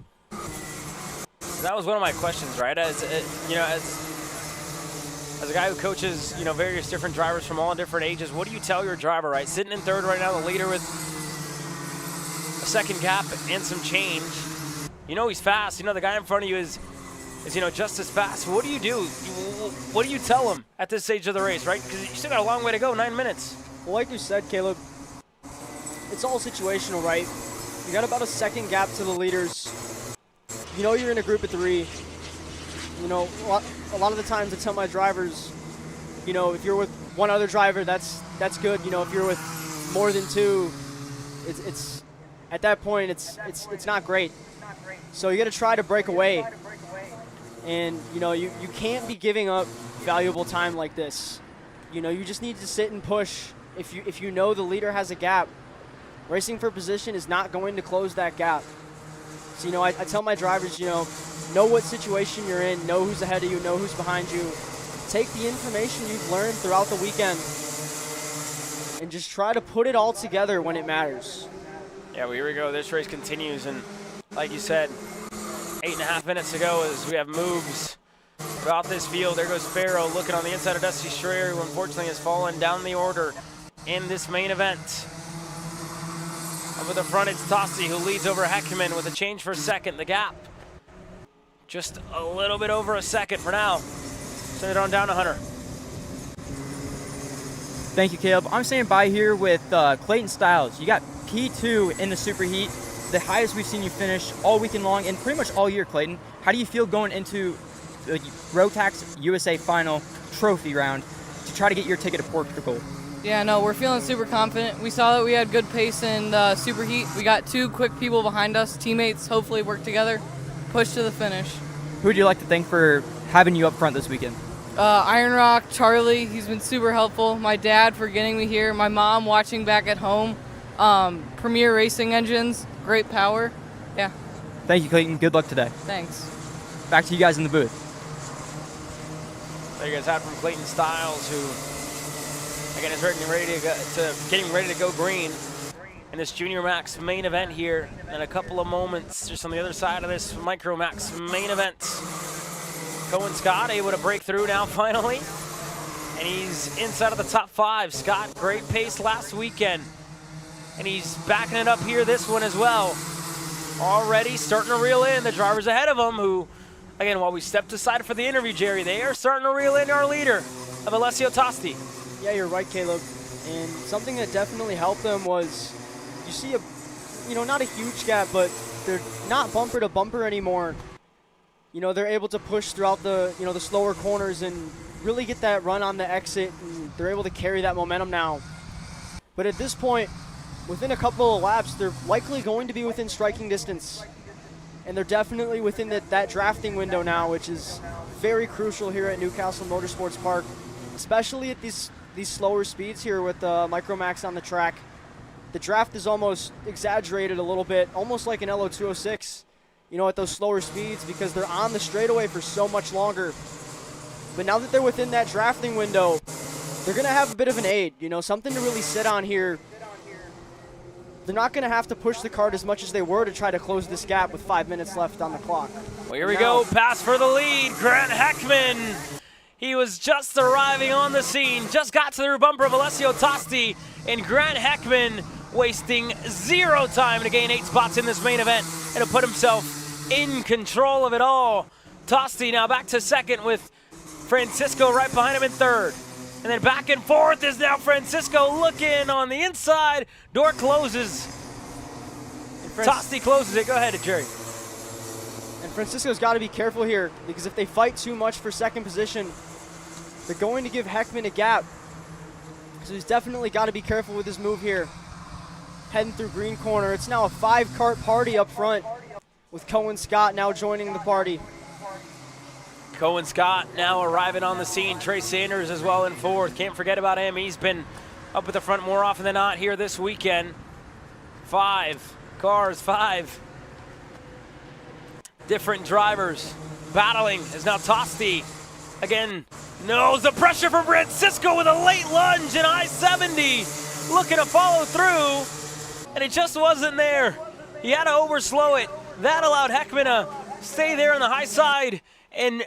That was one of my questions, right? As you know, as a guy who coaches, you know, various different drivers from all different ages, what do you tell your driver, right? Sitting in 3rd right now, the leader with a 2nd gap and some change. You know he's fast. You know the guy in front of you is you know, just as fast. What do you do? What do you tell him at this stage of the race, right? Because you still got a long way to go, 9 minutes. Well, like you said, Caleb, it's all situational, right? You got about a 2nd gap to the leaders. You know you're in a group of 3. You know, a lot of the times I tell my drivers, you know, if you're with one other driver, that's good. You know, if you're with more than 2, it's at that point it's not great. So you got to try to break away. And, you know, you can't be giving up valuable time like this. You know, you just need to sit and push. If you know the leader has a gap, racing for position is not going to close that gap. So, you know, I tell my drivers, you know what situation you're in, know who's ahead of you, know who's behind you. Take the information you've learned throughout the weekend and just try to put it all together when it matters. Yeah, well, here we go. This race continues, and like you said, 8.5 minutes ago as we have moves throughout this field. There goes Farrow looking on the inside of Dusty Schreier, who unfortunately has fallen down the order in this main event. Up at the front, it's Tosti who leads over Heckman with a change for second. The gap, just a little bit over a second for now. Send it on down to Hunter. Thank you, Caleb. I'm standing by here with Clayton Stiles. You got P2 in the superheat, the highest we've seen you finish all weekend long and pretty much all year, Clayton. How do you feel going into the Rotax USA Final trophy round to try to get your ticket to Portugal? Yeah, no, we're feeling super confident. We saw that we had good pace in the superheat. We got 2 quick people behind us, teammates, hopefully work together, push to the finish. Who would you like to thank for having you up front this weekend? Iron Rock, Charlie, he's been super helpful. My dad for getting me here. My mom watching back at home. Premier Racing Engines, great power. Yeah. Thank you, Clayton. Good luck today. Thanks. Back to you guys in the booth. There you guys have from Clayton Stiles, who again is getting ready to go green in this Junior Max main event here in a couple of moments. Just on the other side of this Micro Max main event. Cohen Scott able to break through now finally, and he's inside of the top 5. Scott, great pace last weekend, and he's backing it up here this one as well. Already starting to reel in the drivers ahead of him, who, again, while we stepped aside for the interview, Jerry, they are starting to reel in our leader of Alessio Tosti. Yeah, you're right, Caleb. And something that definitely helped them was, you see not a huge gap, but they're not bumper to bumper anymore. You know, they're able to push throughout the slower corners and really get that run on the exit, and they're able to carry that momentum now. But at this point, within a couple of laps, they're likely going to be within striking distance. And they're definitely within that drafting window now, which is very crucial here at Newcastle Motorsports Park, especially at these slower speeds here with Micromax on the track. The draft is almost exaggerated a little bit, almost like an LO206. You know, at those slower speeds, because they're on the straightaway for so much longer. But now that they're within that drafting window, they're going to have a bit of an aid, you know, something to really sit on here. They're not going to have to push the kart as much as they were to try to close this gap with 5 minutes left on the clock. Well, here we go, pass for the lead, Grant Heckman. He was just arriving on the scene, just got to the rear bumper of Alessio Tosti, and Grant Heckman wasting 0 time to gain 8 spots in this main event and to put himself in control of it all. Tosti now back to second with Francisco right behind him in third. And then back and forth is now Francisco looking on the inside. Door closes. Tosti closes it. Go ahead, Jerry. And Francisco's got to be careful here, because if they fight too much for second position, they're going to give Heckman a gap. So he's definitely got to be careful with his move here. Heading through green corner. It's now a 5-kart party up front, with Cohen Scott now joining the party. Cohen Scott now arriving on the scene. Trey Sanders as well in fourth. Can't forget about him. He's been up at the front more often than not here this weekend. 5 cars, 5 different drivers battling as now Tosti again knows the pressure from Francisco with a late lunge in I-70. Looking to follow through, and it just wasn't there. He had to overslow it. That allowed Heckman to stay there on the high side and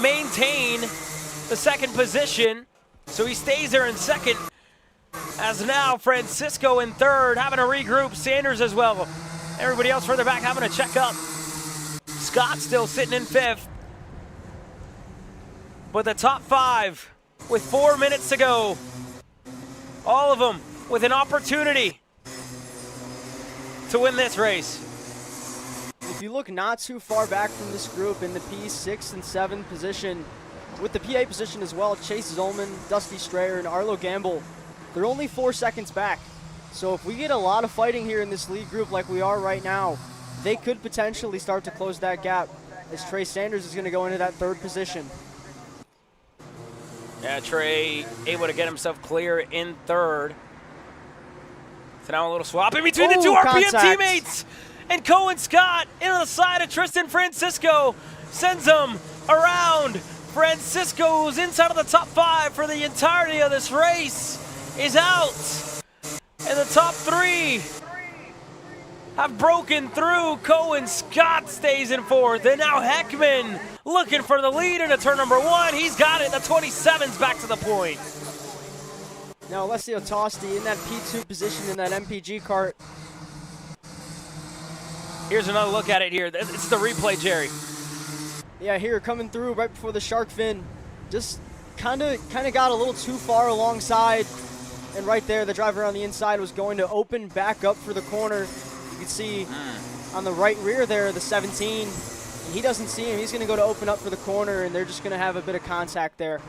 maintain the second position. So he stays there in second, as now Francisco in third, having to regroup. Sanders as well. Everybody else further back having to check up. Scott still sitting in fifth. But the top 5 with 4 minutes to go. All of them with an opportunity to win this race. If you look not too far back from this group in the P6 and 7 position, with the PA position as well, Chase Zolman, Dusty Strayer, and Arlo Gamble, they're only 4 seconds back. So if we get a lot of fighting here in this lead group like we are right now, they could potentially start to close that gap as Trey Sanders is going to go into that third position. Yeah, Trey able to get himself clear in third. So now a little swap in between the two RPM teammates. And Cohen Scott into the side of Tristan Francisco sends him around. Francisco, who's inside of the top 5 for the entirety of this race, is out. And the top 3 have broken through. Cohen Scott stays in 4th. And now Heckman looking for the lead into turn number 1. He's got it. The 27's back to the point. Now Alessio Tosti in that P2 position in that MPG kart. Here's another look at it here. It's the replay, Jerry. Yeah, here coming through right before the shark fin. Just kind of got a little too far alongside. And right there, the driver on the inside was going to open back up for the corner. You can see on the right rear there, the 17. And he doesn't see him. He's going to go to open up for the corner, and they're just going to have a bit of contact there.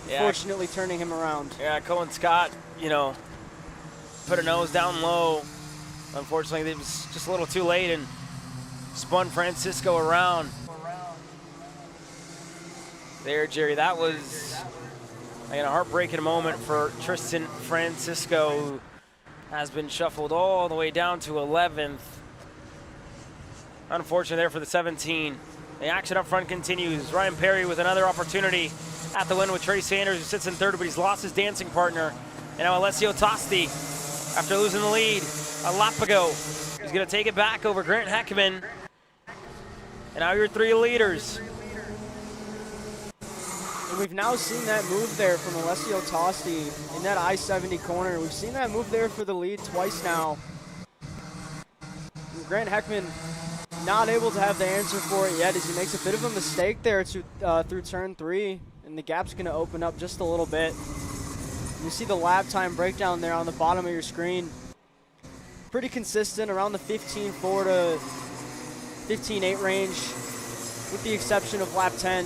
Yeah. Fortunately, turning him around. Yeah, Cohen Scott, you know, put a nose down low. Unfortunately, it was just a little too late and spun Francisco around. There, Jerry, that was a heartbreaking moment for Tristan Francisco, who has been shuffled all the way down to 11th. Unfortunate there for the 17. The action up front continues. Ryan Perry with another opportunity at the win with Trey Sanders, who sits in 3rd, but he's lost his dancing partner. And now Alessio Tosti, after losing the lead a lap ago, he's going to take it back over Grant Heckman. And now your 3 leaders. And we've now seen that move there from Alessio Tosti in that I-70 corner. We've seen that move there for the lead twice now. And Grant Heckman not able to have the answer for it yet as he makes a bit of a mistake there through turn 3. And the gap's going to open up just a little bit. You see the lap time breakdown there on the bottom of your screen. Pretty consistent around the 15.4 to 15.8 range, with the exception of lap 10.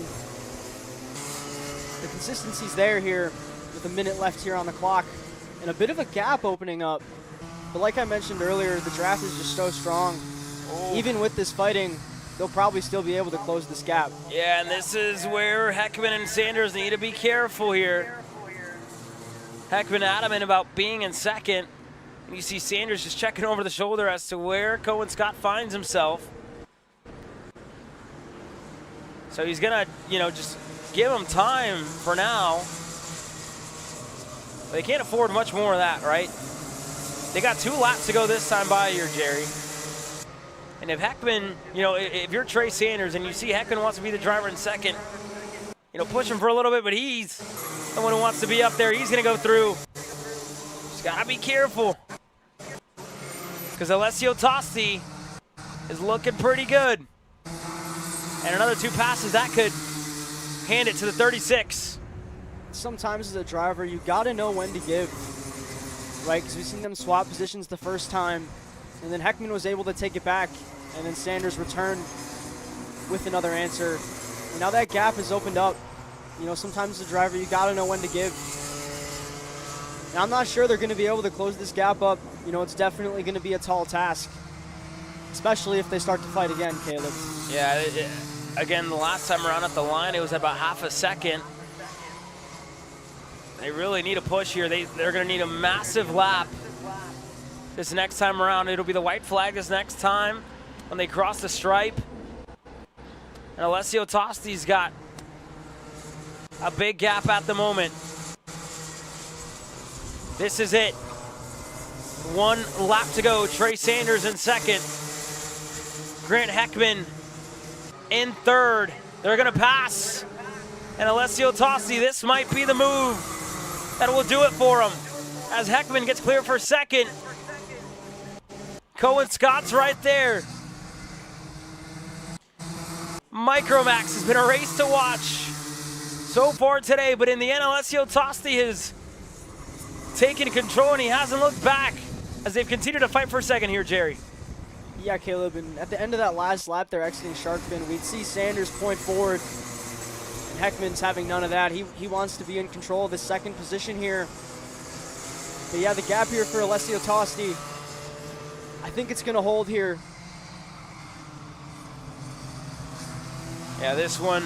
The consistency's there here with a minute left here on the clock and a bit of a gap opening up. But like I mentioned earlier, the draft is just so strong. Even with this fighting, they'll probably still be able to close this gap. Yeah, and this is where Heckman and Sanders need to be careful here. Heckman adamant about being in 2nd. You see Sanders just checking over the shoulder as to where Cohen Scott finds himself. So he's gonna, just give him time for now. They can't afford much more of that, right? They got 2 laps to go this time by here, Jerry. And if Heckman, if you're Trey Sanders and you see Heckman wants to be the driver in 2nd, push him for a little bit, but he's the one who wants to be up there. He's going to go through. Just got to be careful. Because Alessio Tosti is looking pretty good. And another 2 passes, that could hand it to the 36. Sometimes as a driver, you got to know when to give, right? Because we've seen them swap positions the first time. And then Heckman was able to take it back, and then Sanders returned with another answer. And now that gap has opened up. Sometimes as a driver, you got to know when to give. And I'm not sure they're going to be able to close this gap up. It's definitely going to be a tall task, especially if they start to fight again, Caleb. Yeah, again, the last time around at the line, it was about half a second. They really need a push here. They're going to need a massive lap. This next time around, it'll be the white flag this next time when they cross the stripe. And Alessio Tosti's got a big gap at the moment. This is it. 1 lap to go. Trey Sanders in 2nd. Grant Heckman in 3rd. They're going to pass. And Alessio Tosti, this might be the move that will do it for him. As Heckman gets clear for 2nd. Cohen Scott's right there. Micromax has been a race to watch so far today, but in the end, Alessio Tosti has taken control and he hasn't looked back as they've continued to fight for 2nd here, Jerry. Yeah, Caleb, and at the end of that last lap, they're exiting shark fin. We'd see Sanders point forward, and Heckman's having none of that. He wants to be in control of the 2nd position here. But yeah, the gap here for Alessio Tosti, I think it's going to hold here. Yeah, this one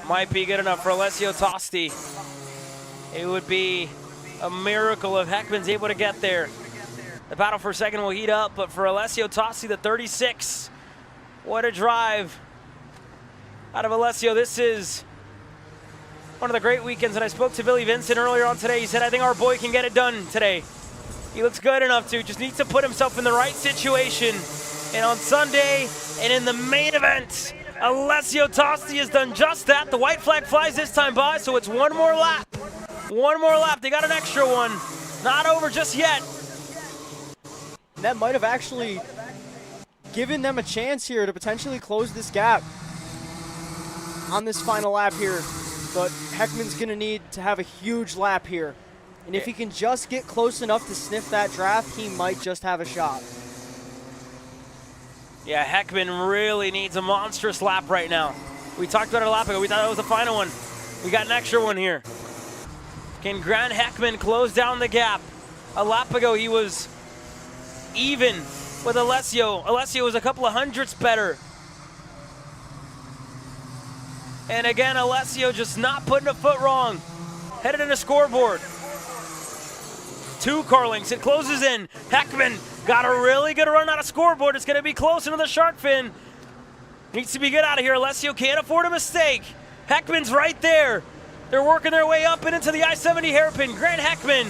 might be good enough for Alessio Tosti. It would be a miracle if Heckman's able to get there. The battle for second will heat up, but for Alessio Tosti, the 36, what a drive out of Alessio. This is one of the great weekends, and I spoke to Billy Vincent earlier on today. He said, I think our boy can get it done today. He looks good enough to, just needs to put himself in the right situation. And on Sunday, and in the main event, Alessio Tosti has done just that. The white flag flies this time by, so it's one more lap. One more lap. They got an extra one. Not over just yet. That might have actually given them a chance here to potentially close this gap on this final lap here. But Heckman's going to need to have a huge lap here. And if he can just get close enough to sniff that draft, he might just have a shot. Yeah, Heckman really needs a monstrous lap right now. We talked about it a lap ago. We thought it was the final one. We got an extra one here. Can Grant Heckman close down the gap? A lap ago, he was even with Alessio. Alessio was a couple of hundredths better. And again, Alessio just not putting a foot wrong. Headed in a scoreboard. 2 car lengths, it closes in. Heckman got a really good run out of scoreboard. It's gonna be close into the shark fin. Needs to be good out of here. Alessio can't afford a mistake. Heckman's right there. They're working their way up and into the I-70 hairpin. Grant Heckman,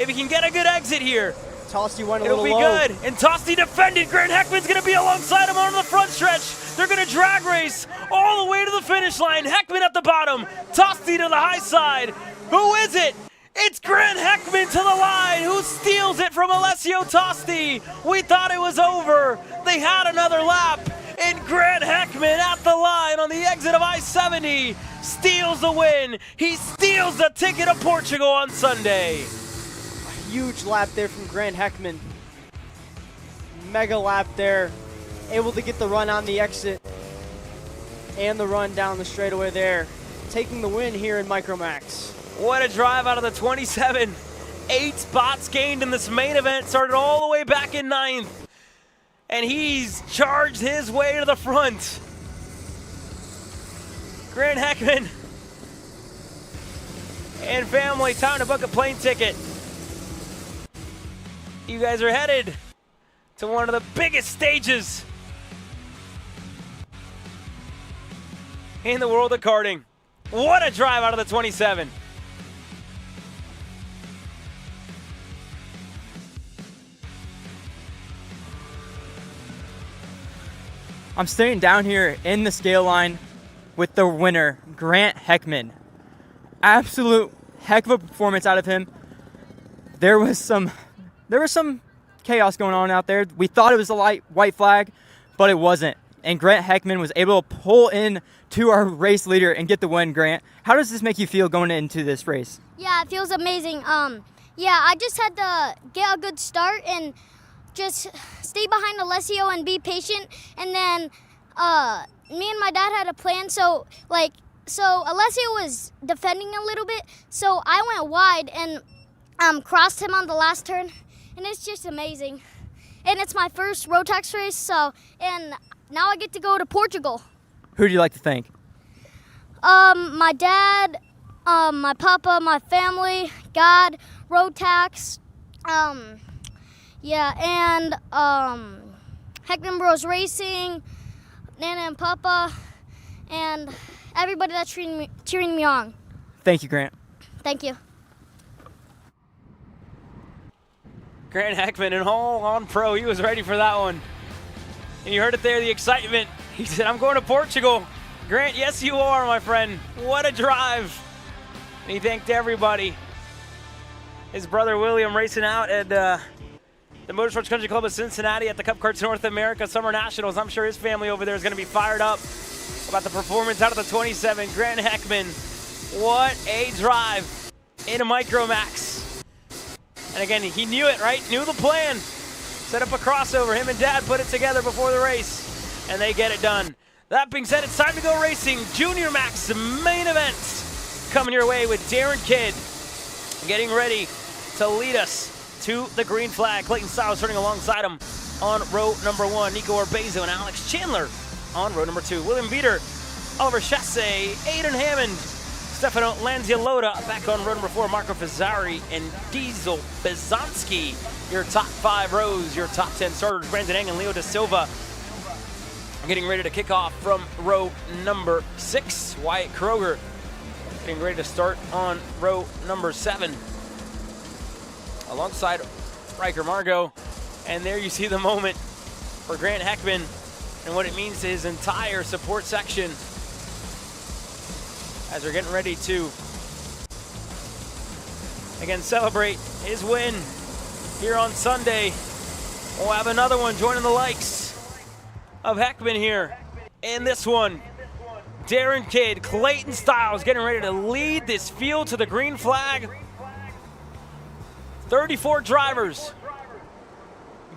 if he can get a good exit here, Tosti went a it'll little be low. good. And Tosti defended. Grant Heckman's gonna be alongside him on the front stretch. They're gonna drag race all the way to the finish line. Heckman at the bottom, Tosti to the high side. Who is it? It's Grant Heckman to the line, who steals it from Alessio Tosti. We thought it was over. They had another lap, and Grant Heckman at the line on the exit of I-70 steals the win. He steals the ticket to Portugal on Sunday. A huge lap there from Grant Heckman. Mega lap there. Able to get the run on the exit and the run down the straightaway there. Taking the win here in Micromax. What a drive out of the 27. 8 spots gained in this main event. Started all the way back in 9th. And he's charged his way to the front. Grant Heckman and family, time to book a plane ticket. You guys are headed to one of the biggest stages in the world of karting. What a drive out of the 27. I'm staying down here in the scale line with the winner, Grant Heckman. Absolute heck of a performance out of him. There was some chaos going on out there. We thought it was a white flag, but it wasn't. And Grant Heckman was able to pull in to our race leader and get the win. Grant, how does this make you feel going into this race? Yeah, it feels amazing. Yeah, I just had to get a good start and just stay behind Alessio and be patient. And then me and my dad had a plan. So Alessio was defending a little bit. So I went wide and crossed him on the last turn. And it's just amazing. And it's my first Rotax race. And now I get to go to Portugal. Who do you like to thank? My dad, my papa, my family, God, Rotax, yeah, and Heckman Bros Racing, Nana and Papa, and everybody that's cheering me on. Thank you, Grant. Thank you. Grant Heckman and all on pro. He was ready for that one. And you heard it there, the excitement. He said, I'm going to Portugal. Grant, yes you are, my friend. What a drive. And he thanked everybody. His brother William racing out at the Motorsports Country Club of Cincinnati at the Cup Karts North America Summer Nationals. I'm sure his family over there is going to be fired up about the performance out of the 27. Grant Heckman, what a drive in a Micromax. And again, he knew it, right? Knew the plan. Set up a crossover. Him and Dad put it together before the race, and they get it done. That being said, it's time to go racing. Junior Max main event coming your way with Darren Kidd getting ready to lead us to the green flag. Clayton Stiles running alongside him on row number 1. Nico Orbezo and Alex Chandler on row number 2. William Beater Oliver Chasse, Aiden Hammond, Stefano Lanzialotta back on row number 4, Marco Fazzari and Diesel Bizanski. Your top 5 rows, your top 10 starters, Brandon Eng and Leo Da Silva. Getting ready to kick off from row number 6, Wyatt Kroger getting ready to start on row number 7 alongside Riker Margot. And there you see the moment for Grant Heckman and what it means to his entire support section as they're getting ready to, again, celebrate his win here on Sunday. We'll have another one joining the likes of Heckman here in this one. Darren Kidd, Clayton Stiles getting ready to lead this field to the green flag. 34 drivers,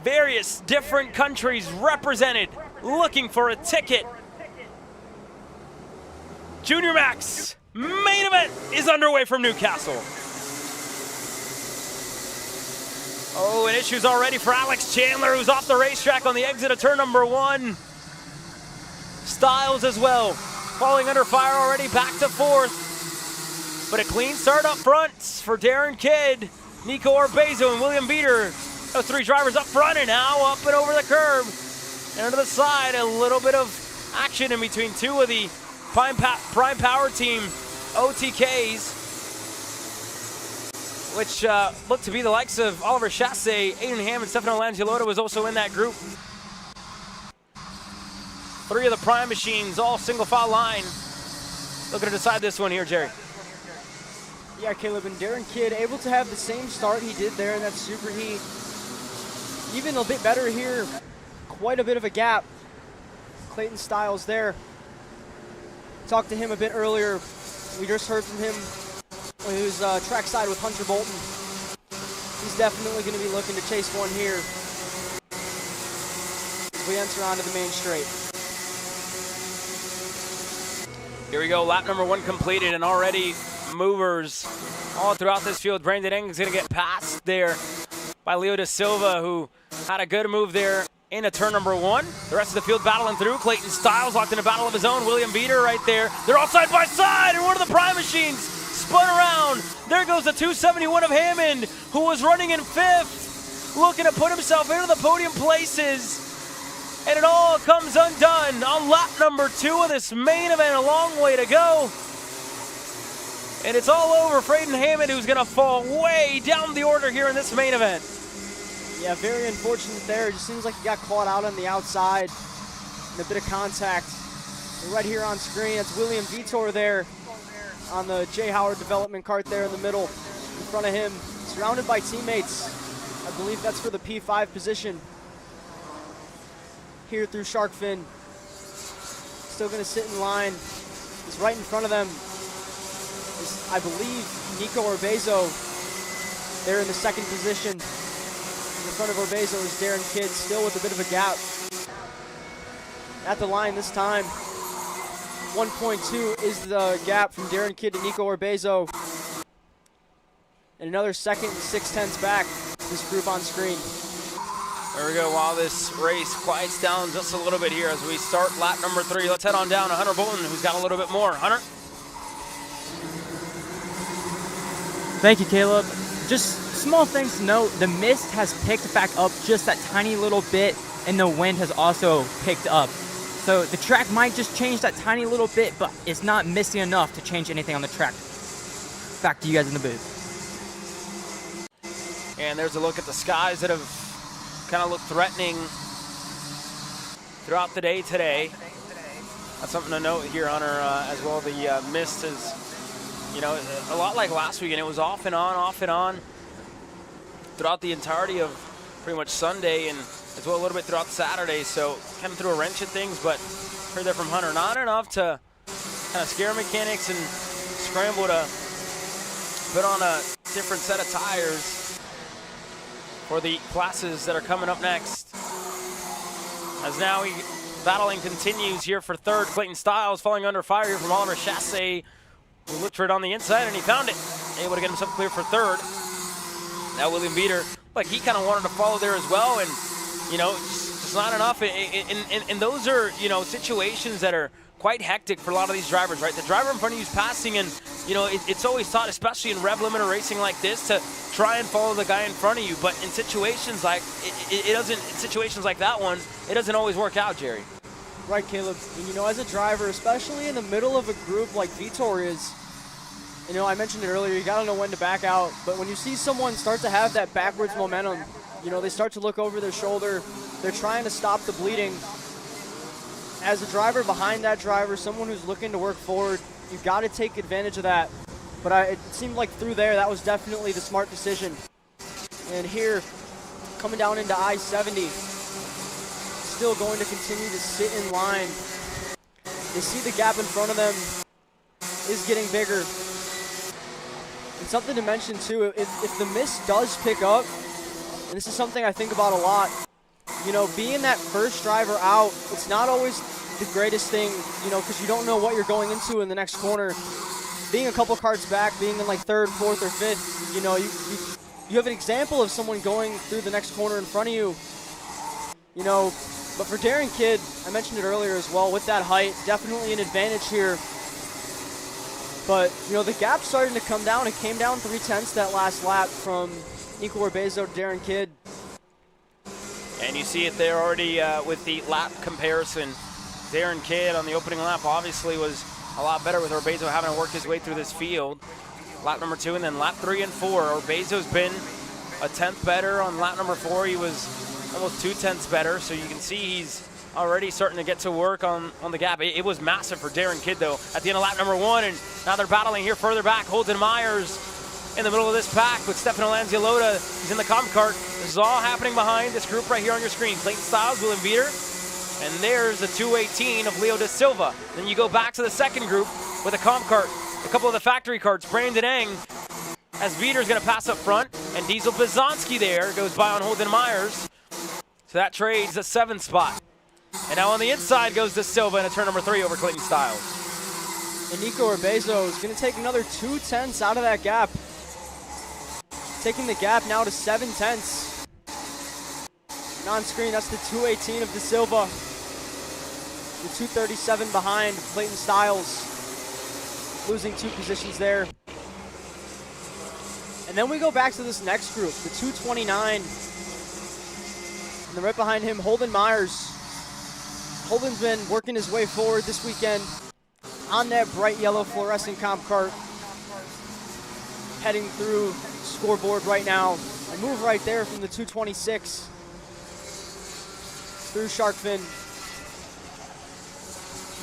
various different countries represented, looking for a ticket. Junior Max main event is underway from Newcastle. Oh, and issues already for Alex Chandler, who's off the racetrack on the exit of turn number 1. Stiles as well, falling under fire already, back to 4th. But a clean start up front for Darren Kidd, Nico Orbezo, and William Beater. Those 3 drivers up front and now up and over the curb. And to the side, a little bit of action in between 2 of the Prime Power Team OTKs, which look to be the likes of Oliver Chasse, Aiden Hammond, Stefano Lanzialotta was also in that group. 3 of the Prime machines, all single file line. Looking to decide this one here, Jerry. Yeah, Caleb, and Darren Kidd able to have the same start he did there in that super heat. Even a bit better here, quite a bit of a gap. Clayton Stiles there. Talked to him a bit earlier. We just heard from him when he was trackside with Hunter Bolton. He's definitely going to be looking to chase one here as we enter onto the main straight. Here we go, lap number 1 completed, and already movers all throughout this field. Brandon Eng is going to get passed there by Leo Da Silva, who had a good move there into turn number 1. The rest of the field battling through. Clayton Stiles locked in a battle of his own. William Beater right there. They're all side by side, and one of the Prime machines spun around. There goes the 271 of Hammond, who was running in 5th, looking to put himself into the podium places. And it all comes undone on lap number 2 of this main event. A long way to go. And it's all over for Aiden Hammond, who's going to fall way down the order here in this main event. Yeah, very unfortunate there. It just seems like he got caught out on the outside and a bit of contact. And right here on screen, it's William Vitor there on the J. Howard development cart there in the middle. In front of him, surrounded by teammates. I believe that's for the P5 position. Here through shark fin. Still going to sit in line. He's right in front of them. Is, I believe, Nico Orbezo there in the 2nd position. In front of Orbezo is Darren Kidd, still with a bit of a gap. At the line this time, 1.2 is the gap from Darren Kidd to Nico Orbezo. And another 2nd and 6/10 back, this group on screen. There we go, while this race quiets down just a little bit here as we start lap number 3. Let's head on down to Hunter Bolton, who's got a little bit more. Hunter? Thank you, Caleb. Just small things to note, the mist has picked back up just that tiny little bit, and the wind has also picked up. So the track might just change that tiny little bit, but it's not misty enough to change anything on the track. Back to you guys in the booth. And there's a look at the skies that have kind of looked threatening throughout the day today. That's something to note here, Hunter, as well. The mist is, you know, a lot like last weekend. It was off and on throughout the entirety of pretty much Sunday, and as well a little bit throughout Saturday. So kind of threw a wrench at things, but heard that from Hunter, not enough to kind of scare mechanics and scramble to put on a different set of tires for the classes that are coming up next. As now battling continues here for 3rd. Clayton Stiles falling under fire here from Oliver Chasse, who looked for it on the inside and he found it. Able to get himself clear for 3rd. Now William Beater, like he kind of wanted to follow there as well, and you know, just not enough. And those are, you know, situations that are quite hectic for a lot of these drivers, right? The driver in front of you is passing, and you know it's always thought, especially in rev limiter racing like this, to try and follow the guy in front of you. But in situations like in situations like that one, it doesn't always work out, Jerry. Right, Caleb. And, you know, as a driver, especially in the middle of a group like Vitor is, you know, I mentioned it earlier, you got to know when to back out. But when you see someone start to have that backwards momentum, you know, they start to look over their shoulder. They're trying to stop the bleeding. As a driver behind that driver, someone who's looking to work forward, you've got to take advantage of that. But it seemed like through there, that was definitely the smart decision. And here, coming down into I-70, still going to continue to sit in line. They see the gap in front of them is getting bigger. And something to mention too, if the mist does pick up, and this is something I think about a lot, you know, being that first driver out, it's not always the greatest thing, you know, because you don't know what you're going into in the next corner. Being a couple karts back, being in like third, fourth, or fifth, you know, you have an example of someone going through the next corner in front of you, you know. But for Darren Kidd, I mentioned it earlier as well, with that height, definitely an advantage here. But, you know, the gap's starting to come down. It came down 3/10 that last lap from Nico Orbezo to Darren Kidd. And you see it there already with the lap comparison. Darren Kidd on the opening lap obviously was a lot better with Orbezo having to work his way through this field. Lap number 2, and then lap 3 and 4. Orbezo's been a 10th better on lap number 4. He was almost 2/10 better, so you can see he's already starting to get to work on the gap. It was massive for Darren Kidd, though, at the end of lap number 1, and now they're battling here further back. Holden Myers in the middle of this pack with Stefano Lanziolota. He's in the comp cart. This is all happening behind this group right here on your screen. Clayton Stiles, William Veeder, and there's the 218 of Leo Da Silva. Then you go back to the second group with a comp cart, a couple of the factory carts. Brandon Eng, as Veeder's going to pass up front, and Diesel Bizanski there goes by on Holden Myers. So that trades the 7th spot. And now on the inside goes Da Silva in a turn number 3 over Clayton Stiles. And Nico Orbezo is going to take another 2/10 out of that gap. Taking the gap now to 7/10. And on screen, that's the 218 of Da Silva. The 237 behind Clayton Stiles. Losing 2 positions there. And then we go back to this next group, the 229. And then right behind him, Holden Myers. Holden's been working his way forward this weekend on that bright yellow fluorescent comp cart. Heading through scoreboard right now. A move right there from the 226 through shark fin.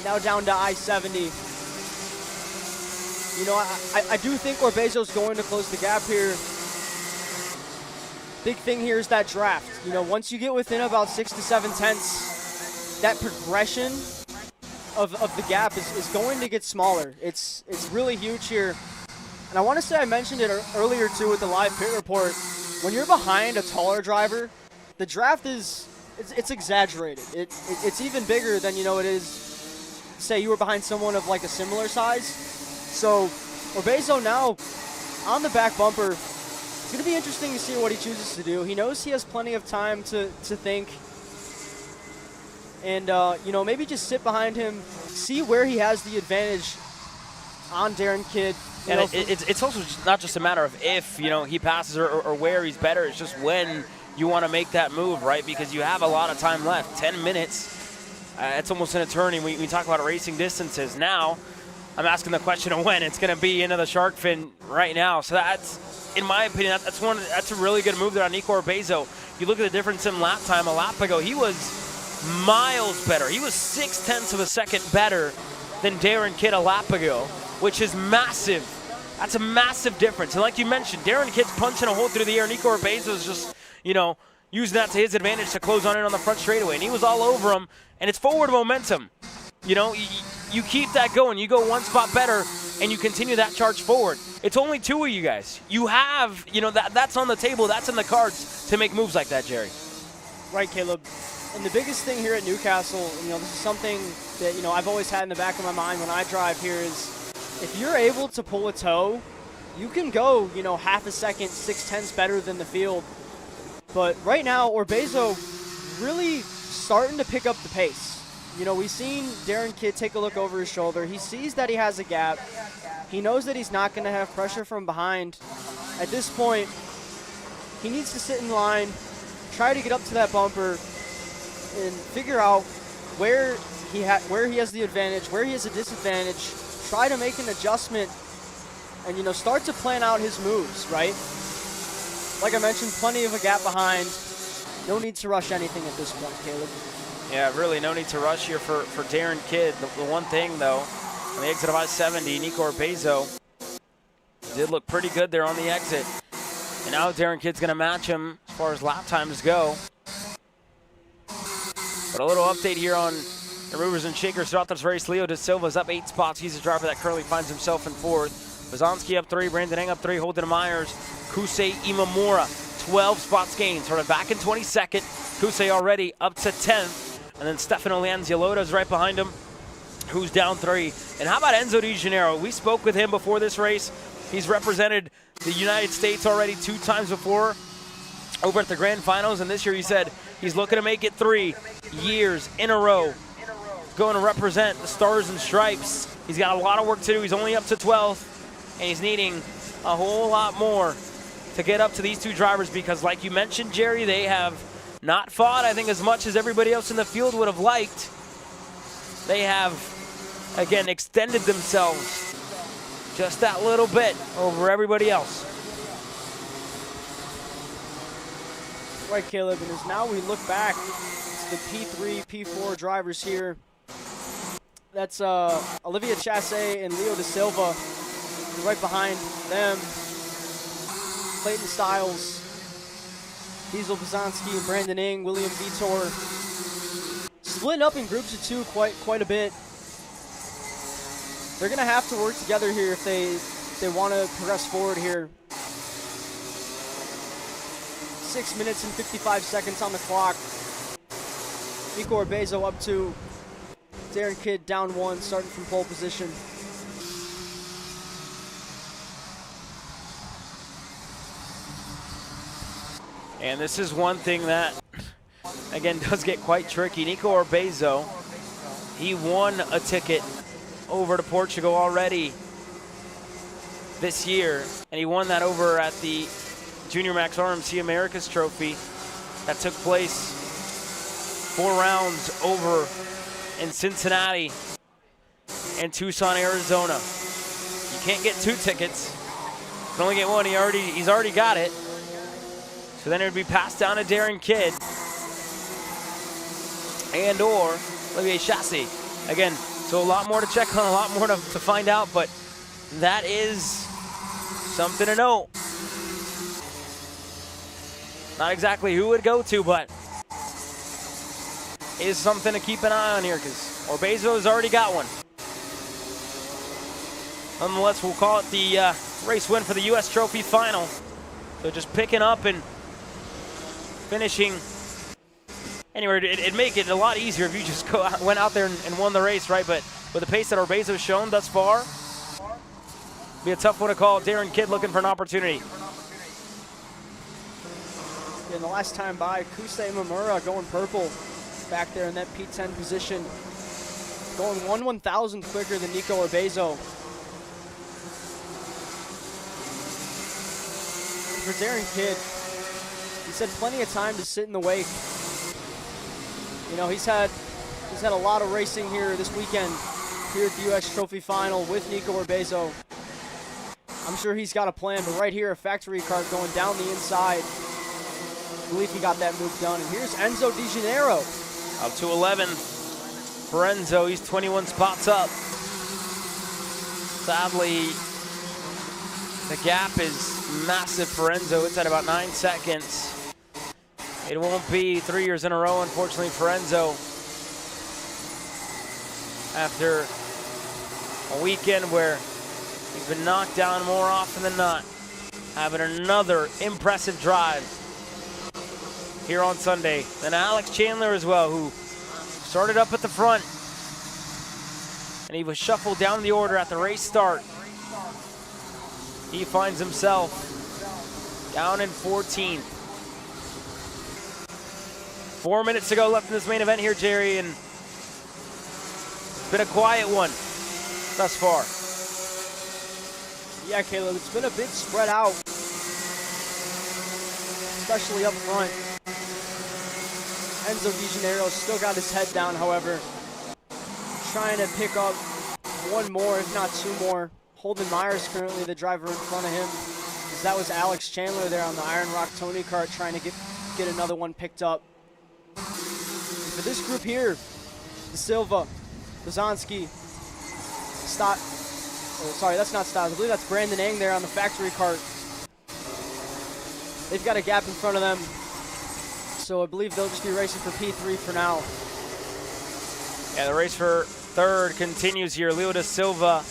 Now down to I-70. You know, I do think Orbezo's going to close the gap here. Big thing here is that draft. You know, once you get within about 6 to 7 tenths, that progression of the gap is going to get smaller. It's really huge here. And I want to say I mentioned it earlier too with the live pit report. When you're behind a taller driver, the draft it's exaggerated. It's even bigger than, you know, it is, say you were behind someone of like a similar size. So Orbezo now on the back bumper. It's going to be interesting to see what he chooses to do. He knows he has plenty of time to think. And, you know, maybe just sit behind him, see where he has the advantage on Darren Kidd. And it's also not just a matter of if, you know, he passes or where he's better. It's just when you want to make that move, right? Because you have a lot of time left. 10 minutes. It's almost an eternity. We talk about racing distances. Now, I'm asking the question of when. It's going to be into the shark fin right now. So that's, in my opinion, that's a really good move there on Nico Orbezo. You look at the difference in lap time. A lap ago, he was miles better. He was 0.6 of a second better than Darren Kidd a lap ago, which is massive. That's a massive difference. And like you mentioned, Darren Kidd's punching a hole through the air. Nico Orbezo is just, you know, using that to his advantage to close on in on the front straightaway. And he was all over him. And it's forward momentum. You know, you keep that going. You go one spot better, and you continue that charge forward. It's only 2 of you guys. You have, you know, that's on the table. That's in the cards to make moves like that, Jerry. Right, Caleb. And the biggest thing here at Newcastle, you know, this is something that, you know, I've always had in the back of my mind when I drive here is if you're able to pull a toe, you can go, you know, half a second, 0.6 better than the field. But right now, Orbezo really starting to pick up the pace. You know, we've seen Darren Kidd take a look over his shoulder. He sees that he has a gap. He knows that he's not going to have pressure from behind. At this point, he needs to sit in line, try to get up to that bumper, and figure out where he has the advantage, where he has a disadvantage, try to make an adjustment, and, you know, start to plan out his moves, right? Like I mentioned, plenty of a gap behind. No need to rush anything at this point, Caleb. Yeah, really no need to rush here for Darren Kidd. The one thing, though, on the exit of I-70, Nico Urbezo did look pretty good there on the exit. And now Darren Kidd's going to match him as far as lap times go. But a little update here on the movers and shakers throughout this race. Leo Da Silva's up 8 spots. He's the driver that currently finds himself in 4th. Bazanski up 3, Brandon Eng up 3, Holden Myers, Kusei Imamura, 12 spots gained. Sort of back in 22nd. Kusei already up to 10th. And then Stefano Lanzialota's right behind him, who's down 3. And how about Enzo Di Gennaro? We spoke with him before this race. He's represented the United States already 2 times before over at the Grand Finals. And this year he said he's looking to make it 3 years in a row. Going to represent the Stars and Stripes. He's got a lot of work to do. He's only up to 12th. And he's needing a whole lot more to get up to these 2 drivers because, like you mentioned, Jerry, they have not fought, I think, as much as everybody else in the field would have liked. They have, again, extended themselves just that little bit over everybody else. Right, Caleb, and as now we look back, it's the P3, P4 drivers here. That's Olivia Chassé and Leo Da Silva. And right behind them, Clayton Stiles, Diesel Bazanski, and Brandon Eng, William Vitor. Splitting up in groups of 2 quite a bit. They're going to have to work together here if they want to progress forward here. 6 minutes and 55 seconds on the clock. Nico Urbezo up 2. Darren Kidd down 1, starting from pole position. And this is one thing that, again, does get quite tricky. Nico Urbezo, he won a ticket over to Portugal already this year, and he won that over at the Junior Max RMC Americas Trophy that took place 4 rounds over in Cincinnati and Tucson, Arizona. You can't get 2 tickets. You can only get 1. He's already got it. So then it would be passed down to Darren Kidd and or Olivier Chassé. Again, so a lot more to check on, a lot more to find out, but that is something to know. Not exactly who it would go to, but is something to keep an eye on here because Urbezo has already got one. Nonetheless, we'll call it the race win for the U.S. Trophy Final. So just picking up and finishing. Anyway, it'd make it a lot easier if you just went out there and won the race, right? But with the pace that Urbezo's shown thus far, be a tough one to call. Darren Kidd looking for an opportunity. In the last time by, Kusei Mamura going purple back there in that P10 position. Going 1/1000 quicker than Nico Urbezo. For Darren Kidd, he's had plenty of time to sit in the wake. You know, he's had a lot of racing here this weekend here at the U.S. Trophy Final with Nico Urbezo. I'm sure he's got a plan, but right here, a factory kart going down the inside. I believe he got that move done. And here's Enzo Di Gennaro. Up to 11 for Enzo. He's 21 spots up. Sadly, the gap is massive for Enzo. It's at about 9 seconds. It won't be 3 years in a row, unfortunately, for Enzo. After a weekend where he's been knocked down more often than not, having another impressive drive here on Sunday. Then Alex Chandler as well, who started up at the front, and he was shuffled down the order at the race start. He finds himself down in 14th. 4 minutes to go left in this main event here, Jerry, and been a quiet one thus far. Yeah, Caleb, it's been a bit spread out, especially up front. Enzo Di Gennaro still got his head down, however, trying to pick up one more, if not two more. Holden Myers currently the driver in front of him. That was Alex Chandler there on the Iron Rock Tony Kart trying to get another one picked up. For this group here, De Silva, Bazanski, sorry, that's not Stiles. I believe that's Brandon Eng there on the factory kart. They've got a gap in front of them, so I believe they'll just be racing for P3 for now. Yeah, the race for third continues here. Leo De Silva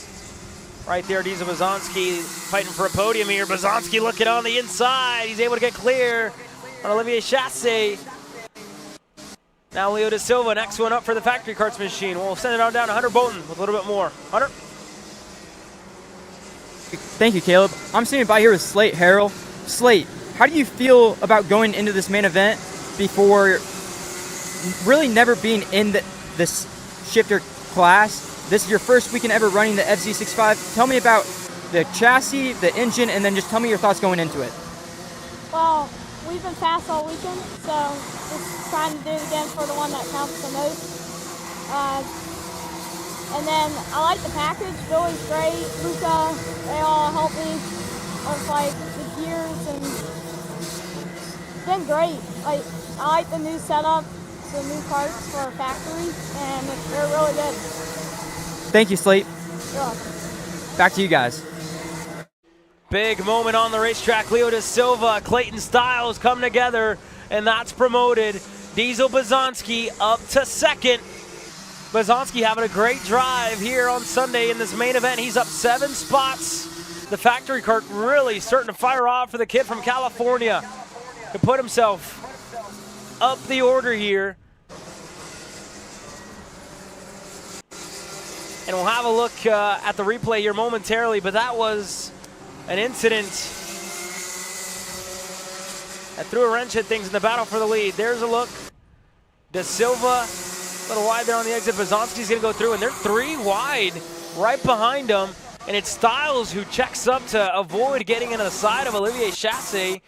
right there. Diesel Bazanski fighting for a podium here. Bazanski looking on the inside. He's able to get clear on Olivier Chassé. Now Leo De Silva, next one up for the factory karts machine. We'll send it on down to Hunter Bolton with a little bit more. Hunter? Thank you, Caleb. I'm sitting by here with Slate Harrell. Slate, how do you feel about going into this main event before really never being in this shifter class? This is your first weekend ever running the FZ65. Tell me about the chassis, the engine, and then just tell me your thoughts going into it. Well, we've been fast all weekend, so just trying to do it again for the one that counts the most. And then I like the package. Billy's great. Luca, they all help me with like the gears, and it's been great. Like, I like the new setup, the new carts for our factory, and they're really good. Thank you, Slate. You're welcome. Back to you guys. Big moment on the racetrack. Leo De Silva, Clayton Stiles come together, and that's promoted. Diesel Bazanski up to second. Bazanski having a great drive here on Sunday in this main event. He's up 7 spots. The factory kart really starting to fire off for the kid from California to put himself up the order here. And we'll have a look at the replay here momentarily, but that was an incident that threw a wrench at things in the battle for the lead. There's a look. De Silva, a little wide there on the exit. Bazanski's going to go through, and they're 3 wide right behind him. And it's Stiles who checks up to avoid getting into the side of Olivier Chassé.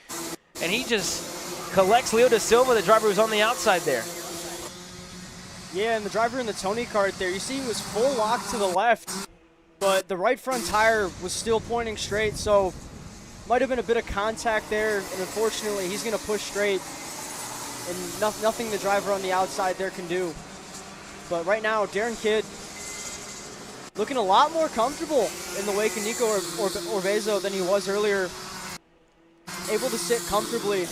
And he just collects Leo De Silva, the driver who's on the outside there. Yeah, and the driver in the Tony Kart there, you see he was full lock to the left, but the right front tire was still pointing straight, so might have been a bit of contact there, and unfortunately he's going to push straight, and nothing the driver on the outside there can do. But right now, Darren Kidd looking a lot more comfortable in the wake of Nico Orbezo than he was earlier. Able to sit comfortably.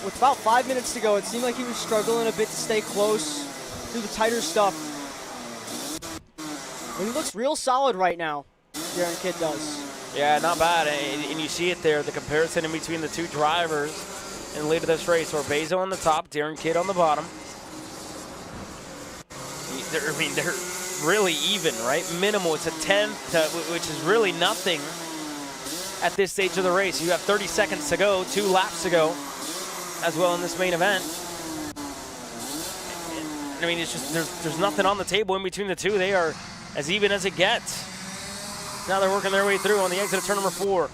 With about 5 minutes to go, it seemed like he was struggling a bit to stay close through the tighter stuff. And he looks real solid right now, Darren Kidd does. Yeah, not bad. And you see it there, the comparison in between the two drivers in the lead of this race. Orbezo on the top, Darren Kidd on the bottom. They're really even, right? Minimal. It's a 10th, which is really nothing at this stage of the race. You have 30 seconds to go, 2 laps to go as well in this main event. I mean, it's just there's nothing on the table in between the two. They are as even as it gets. Now they're working their way through on the exit of turn number 4.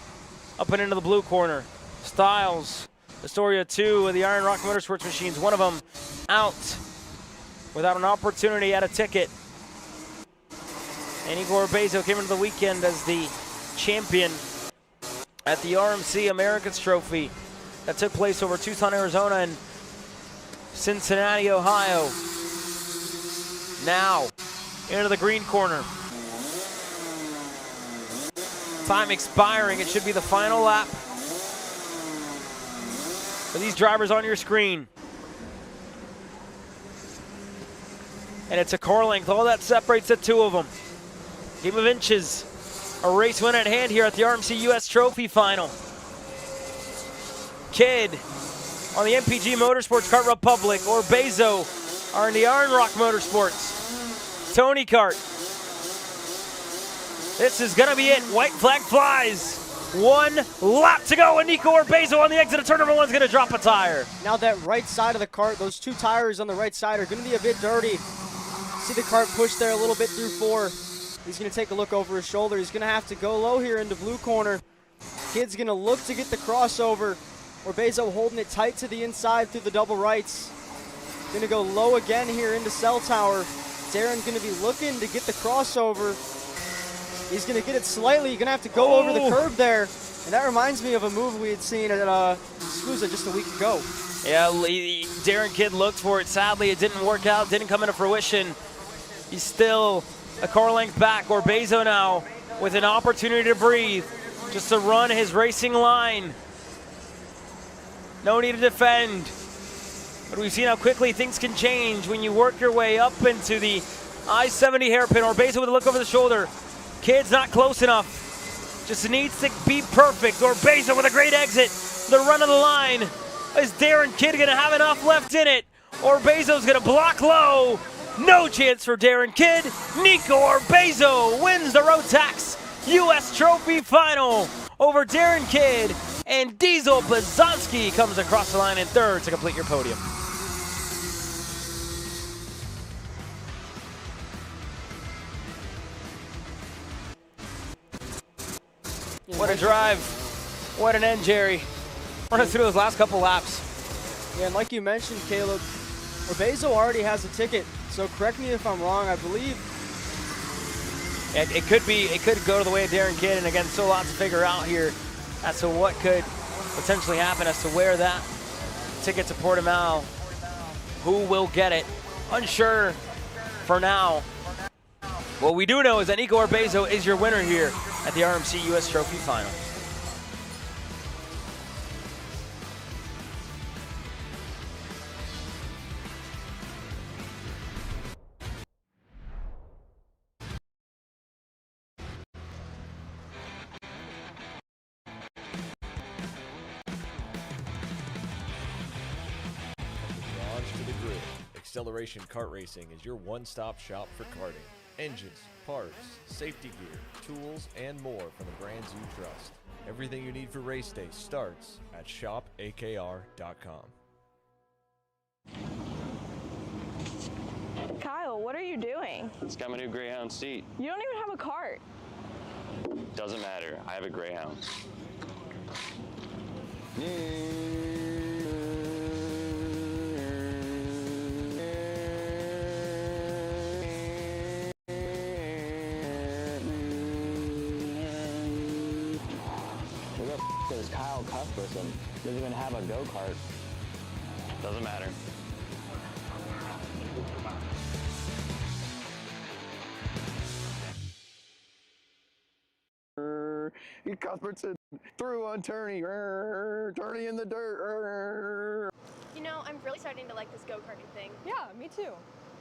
Up and into the blue corner. Stiles, Astoria 2 of the Iron Rock Motorsports machines. One of them out without an opportunity at a ticket. And Igor Orbezo came into the weekend as the champion at the RMC Americas Trophy that took place over Tucson, Arizona and Cincinnati, Ohio. Now, into the green corner. Time expiring. It should be the final lap for these drivers on your screen. And it's a car length. All that separates the two of them. Game of inches. A race win at hand here at the RMC US Trophy Final. Kidd on the MPG Motorsports Kart Republic. Orbezo are in the Iron Rock Motorsports Tony Kart. This is going to be it. White flag flies. 1 lap to go, and Nico Orbezo on the exit of turn number 1 is going to drop a tire. Now that right side of the kart, those 2 tires on the right side are going to be a bit dirty. See the kart push there a little bit through 4. He's going to take a look over his shoulder. He's going to have to go low here into blue corner. Kid's going to look to get the crossover. Orbezo holding it tight to the inside through the double rights. Going to go low again here into cell tower. Darren's going to be looking to get the crossover. He's going to get it slightly. You're going to have to go over the curb there. And that reminds me of a move we had seen at SCUSA just a week ago. Yeah, Darren Kidd looked for it. Sadly, it didn't work out, didn't come into fruition. He's still a car length back. Orbezo now with an opportunity to breathe, just to run his racing line. No need to defend. But we've seen how quickly things can change when you work your way up into the I-70 hairpin. Orbezo with a look over the shoulder. Kidd's not close enough. Just needs to be perfect. Orbezo with a great exit. The run of the line. Is Darren Kidd going to have enough left in it? Orbezo's going to block low. No chance for Darren Kidd. Nico Orbezo wins the Rotax U.S. Trophy Final over Darren Kidd. And Diesel Blazonski comes across the line in third to complete your podium. What a drive. What an end, Jerry. Running through those last couple laps. Yeah, and like you mentioned, Caleb, Orbezo already has a ticket. So correct me if I'm wrong, I believe. It could go to the way of Darren Kidd, and again, still a lot to figure out here as to what could potentially happen as to where that ticket to Portimao, who will get it. Unsure for now. What we do know is that Nico Orbezo is your winner here at the RMC US Trophy Final. Acceleration Kart Racing is your one-stop shop for karting. Engines, parts, safety gear, tools, and more from the brands you trust. Everything you need for race day starts at shopakr.com. Kyle, what are you doing? It's got my new Greyhound seat. You don't even have a cart. Doesn't matter. I have a Greyhound. Is Kyle Cuthbertson doesn't even have a go-kart. Doesn't matter. Cuthbertson through on Turney. Turney in the dirt. You know, I'm really starting to like this go-karting thing. Yeah, me too.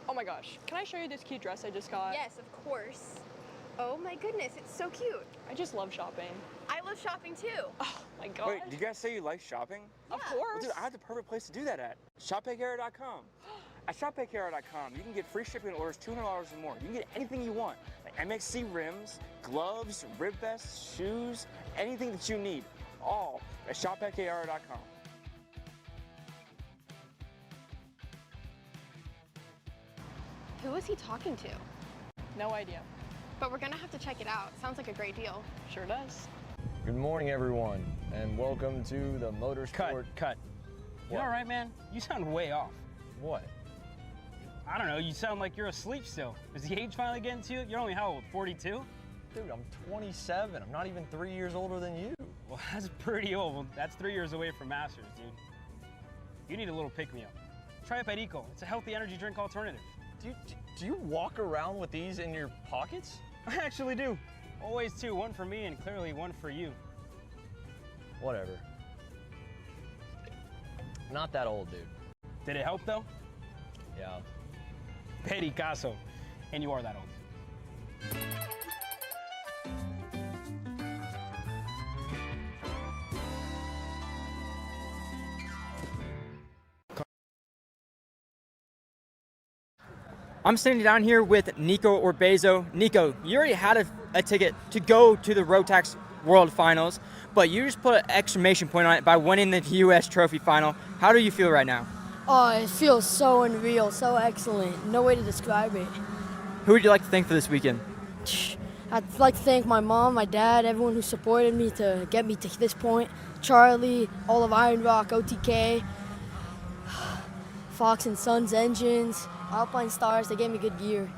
Oh my gosh, can I show you this cute dress I just got? Yes, of course. Oh my goodness, it's so cute. I just love shopping. I love shopping too. Oh my god. Wait, did you guys say you like shopping? Of course. Well, dude, I have the perfect place to do that at. ShopAkr.com. At ShopAkr.com, you can get free shipping on orders $200 or more. You can get anything you want, like MXC rims, gloves, rib vests, shoes, anything that you need, all at ShopAkr.com. Who is he talking to? No idea. But we're gonna have to check it out. Sounds like a great deal. Sure does. Good morning, everyone, and welcome to the Motorsport. Cut. You all right, man? You sound way off. What? I don't know. You sound like you're asleep still. Is the age finally getting to you? You're only how old? 42? Dude, I'm 27. I'm not even 3 years older than you. Well, that's pretty old. Well, that's 3 years away from Masters, dude. You need a little pick-me-up. Try up at Eco. It's a healthy energy drink alternative. Do you walk around with these in your pockets? I actually do. Always two. One for me and clearly one for you. Whatever. Not that old, dude. Did it help, though? Yeah. Petty caso. And you are that old. I'm standing down here with Nico Orbezo. Nico, you already had a ticket to go to the Rotax World Finals, but you just put an exclamation point on it by winning the U.S. Trophy Final. How do you feel right now? Oh, it feels so unreal, so excellent. No way to describe it. Who would you like to thank for this weekend? I'd like to thank my mom, my dad, everyone who supported me to get me to this point. Charlie, all of Iron Rock, OTK, Fox and Sons Engines, Alpine Stars, they gave me good gear.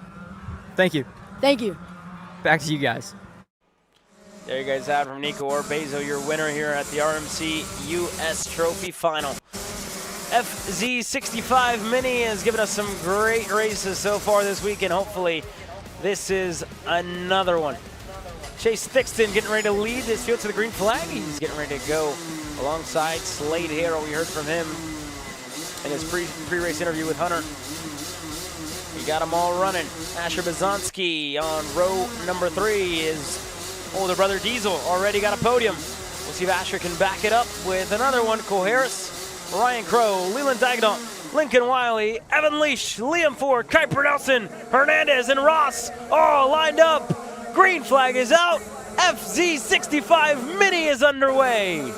Thank you. Thank you. Back to you guys. There you guys have from Nico Orbezo, your winner here at the RMC US Trophy Final. FZ65 Mini has given us some great races so far this weekend. Hopefully, this is another one. Chase Thixton getting ready to lead this field to the green flag. He's getting ready to go alongside Slade Harrell. We heard from him in his pre-race interview with Hunter. We got them all running. Asher Bazanski on row number 3. His older brother Diesel already got a podium. We'll see if Asher can back it up with another one. Cole Harris, Ryan Crow, Leland Dagnall, Lincoln Wiley, Evan Leash, Liam Ford, Kuiper Nelson, Hernandez, and Ross all lined up. Green flag is out. FZ65 Mini is underway.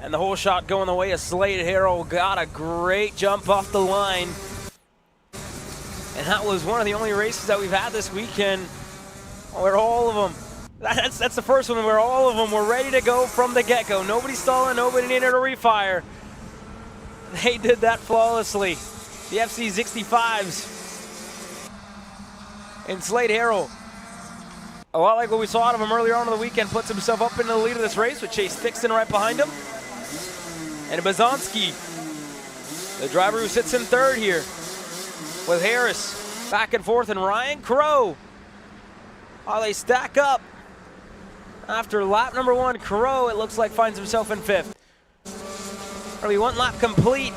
And the whole shot going the way of Slade Harrell. Got a great jump off the line. And that was one of the only races that we've had this weekend where all of them, that's the first one where all of them were ready to go from the get-go. Nobody stalling, nobody needed a refire. They did that flawlessly. The FC65s. And Slade Harrell, a lot like what we saw out of him earlier on in the weekend, puts himself up into the lead of this race with Chase Thixton right behind him. And Bazanski, the driver who sits in third here, with Harris back and forth, and Ryan Crow. While they stack up after lap number 1, Crow, it looks like, finds himself in 5th. Only one lap complete.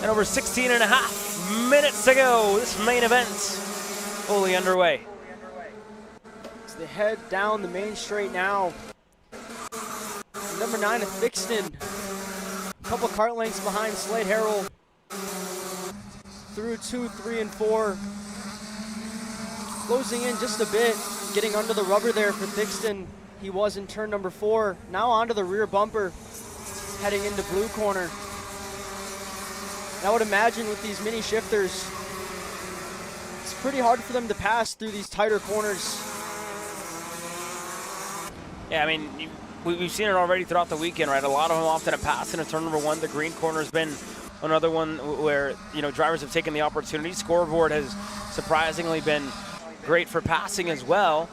And over 16 and a half minutes to go. This main event fully underway. As they head down the main straight now. Number 9 of Thixton. A couple kart lengths behind Slade Harrell. Through 2, 3, and 4. Closing in just a bit. Getting under the rubber there for Thixton. He was in turn number 4. Now onto the rear bumper. Heading into blue corner. And I would imagine with these mini shifters, it's pretty hard for them to pass through these tighter corners. Yeah, I mean, we've seen it already throughout the weekend, right? A lot of them often have passed in turn number 1. The green corner has been another one where, you know, drivers have taken the opportunity. Scoreboard has surprisingly been great for passing as well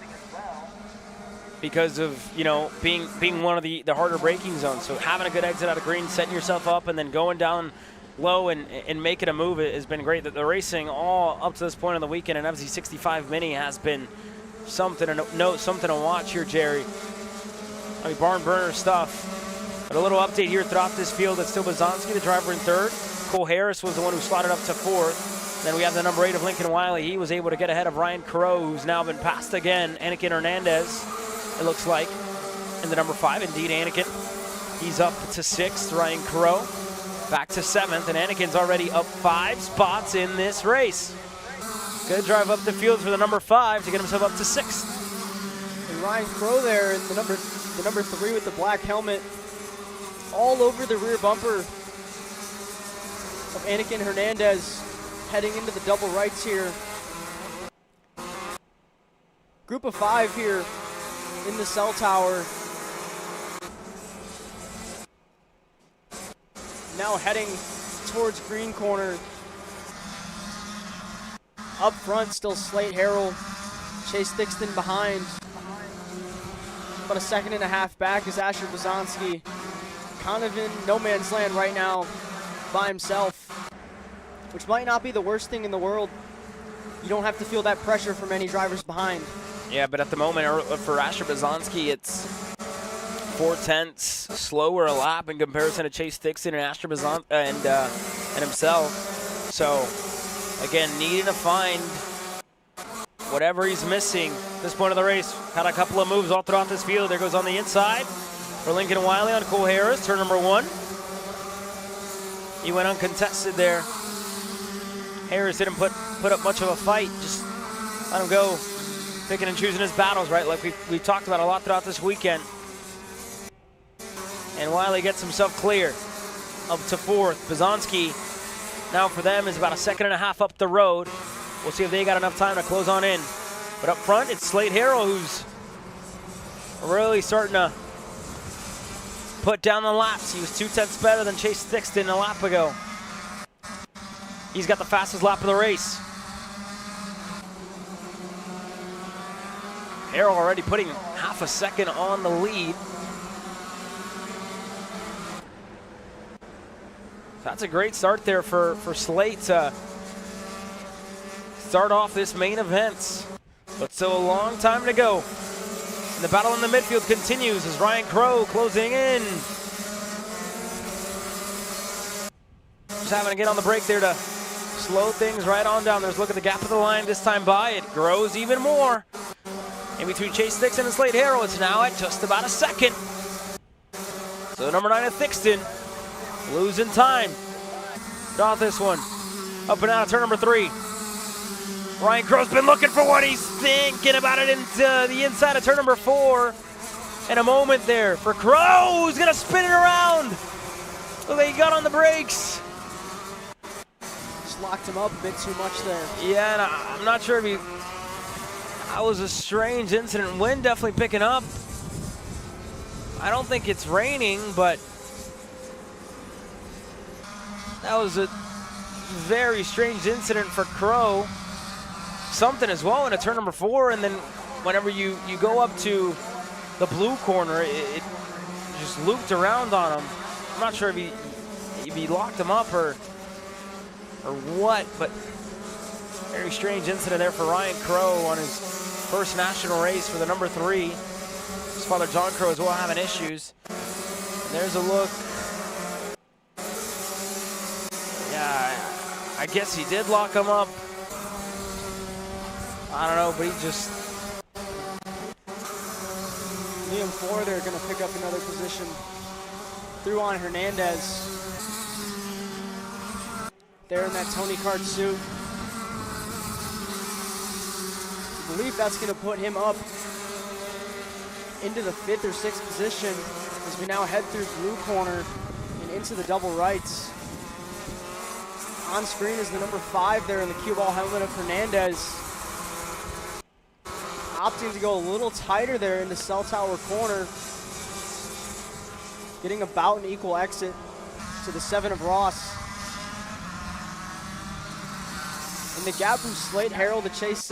because of, you know, being one of the harder braking zones. So having a good exit out of green, setting yourself up, and then going down low and making a move has been great. The racing all up to this point on the weekend in FZ65 Mini has been something to note, something to watch here, Jerry. I mean, barn burner stuff. But a little update here throughout this field. It's still Bazanski, the driver, in 3rd. Cole Harris was the one who slotted up to 4th. Then we have the number 8 of Lincoln Wiley. He was able to get ahead of Ryan Crow, who's now been passed again. Anakin Hernandez, it looks like, in the number 5. Indeed, Anakin. He's up to 6th. Ryan Crow back to 7th. And Anakin's already up 5 spots in this race. Good drive up the field for the number 5 to get himself up to 6th. And Ryan Crow there in the number 3 with the black helmet, all over the rear bumper of Anakin Hernandez, heading into the double rights here. Group of 5 here in the cell tower. Now heading towards green corner. Up front, still Slade Harrell, Chase Thixton behind. About a 1.5 seconds back is Asher Bazanski. Kind of in no man's land right now by himself, which might not be the worst thing in the world. You don't have to feel that pressure from any drivers behind. Yeah, but at the moment for Asher Bazanski, it's 4/10 slower a lap in comparison to Chase Thixton and Asher Bazanski and himself. So again, needing to find whatever he's missing at this point of the race. Had a couple of moves all throughout this field. There goes on the inside for Lincoln Wiley on Cole Harris, turn number 1. He went uncontested there. Harris didn't put up much of a fight, just let him go, picking and choosing his battles, right? Like we've talked about a lot throughout this weekend. And Wiley gets himself clear up to 4th. Pazanski now for them is about a 1.5 seconds up the road. We'll see if they got enough time to close on in. But up front, it's Slade Harrell who's really starting to put down the laps. He was 0.2 better than Chase Thixton a lap ago. He's got the fastest lap of the race. Harrell already putting 0.5 seconds on the lead. That's a great start there for Slate to start off this main event. But still a long time to go. And the battle in the midfield continues as Ryan Crowe closing in. Just having to get on the brake there to slow things right on down. There's a look at the gap of the line this time by. It grows even more. In between Chase Thixton and Slade Harrell, it's now at just about 1 second. So number 9 of Thixton losing time. Got this one. Up and out of turn number 3. Ryan Crowe's been looking for one. He's thinking about it into the inside of turn number 4. And a moment there for Crowe, who's gonna spin it around. Look like he got on the brakes. Just locked him up a bit too much there. Yeah, and I'm not sure if he... That was a strange incident. Wind definitely picking up. I don't think it's raining, but that was a very strange incident for Crowe. Something as well into turn number 4, and then whenever you go up to the blue corner, it just looped around on him. I'm not sure if he locked him up or what, but very strange incident there for Ryan Crowe on his first national race for the number 3. His father John Crowe as well having issues. And there's a look. Yeah, I guess he did lock him up. I don't know, but he just... Liam Ford, they're going to pick up another position. Through on Hernandez. There in that Tony Kart suit. I believe that's going to put him up into the 5th or 6th position as we now head through blue corner and into the double rights. On screen is the number 5 there in the cue ball helmet of Hernandez. Opting to go a little tighter there into cell tower corner. Getting about an equal exit to the 7 of Ross. And the gap from Slade Harrell to Chase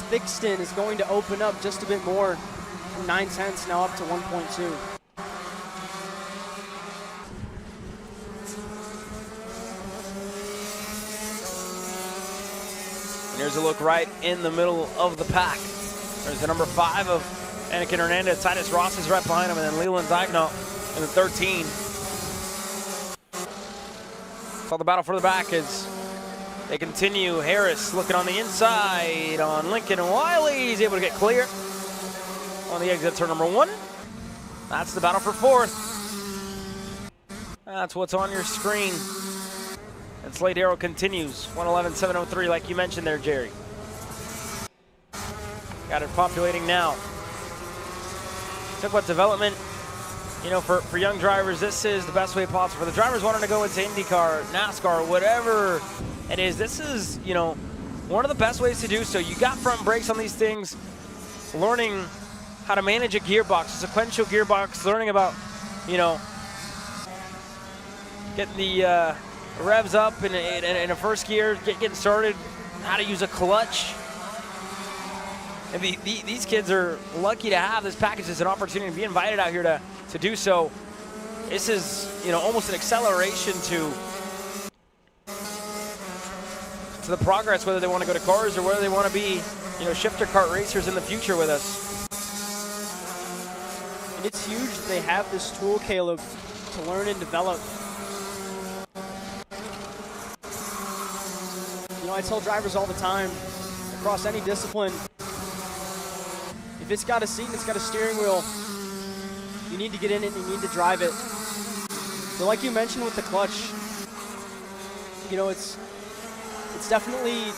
Thixton is going to open up just a bit more. From 9/10 now up to 1.2. And here's a look right in the middle of the pack. There's the number 5 of Anakin Hernandez. Titus Ross is right behind him, and then Leland Zagnall in the 13. So the battle for the back is they continue. Harris looking on the inside on Lincoln, and Wiley is able to get clear on the exit turn number 1. That's the battle for 4th. That's what's on your screen. And Slade Harrell continues. 1:11.703, like you mentioned there, Jerry. Got it populating now. Talk about development. You know, for young drivers, this is the best way possible. For the drivers wanting to go into IndyCar, NASCAR, whatever it is, this is, you know, one of the best ways to do so. You got front brakes on these things, learning how to manage a gearbox, a sequential gearbox, learning about, you know, getting the revs up in a first gear, getting started, how to use a clutch. And these kids are lucky to have this package as an opportunity to be invited out here to do so. This is, you know, almost an acceleration to the progress, whether they want to go to cars or whether they want to be, you know, shifter kart racers in the future with us. And it's huge that they have this tool, Caleb, to learn and develop. You know, I tell drivers all the time, across any discipline, if it's got a seat and it's got a steering wheel, you need to get in it and you need to drive it. So like you mentioned with the clutch, you know, it's definitely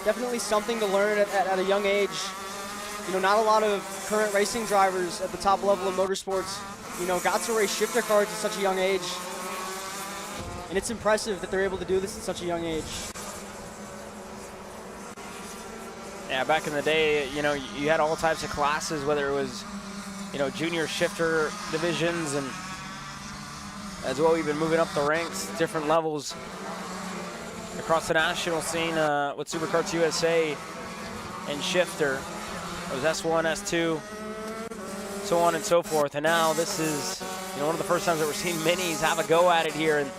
definitely something to learn at a young age. You know, not a lot of current racing drivers at the top level of motorsports, you know, got to race shifter karts at such a young age. And it's impressive that they're able to do this at such a young age. Yeah, back in the day, you know, you had all types of classes, whether it was, you know, junior shifter divisions, and as well, we've been moving up the ranks, different levels across the national scene with Superkarts USA and shifter. It was S1, S2, so on and so forth. And now this is, you know, one of the first times that we're seeing minis have a go at it here. And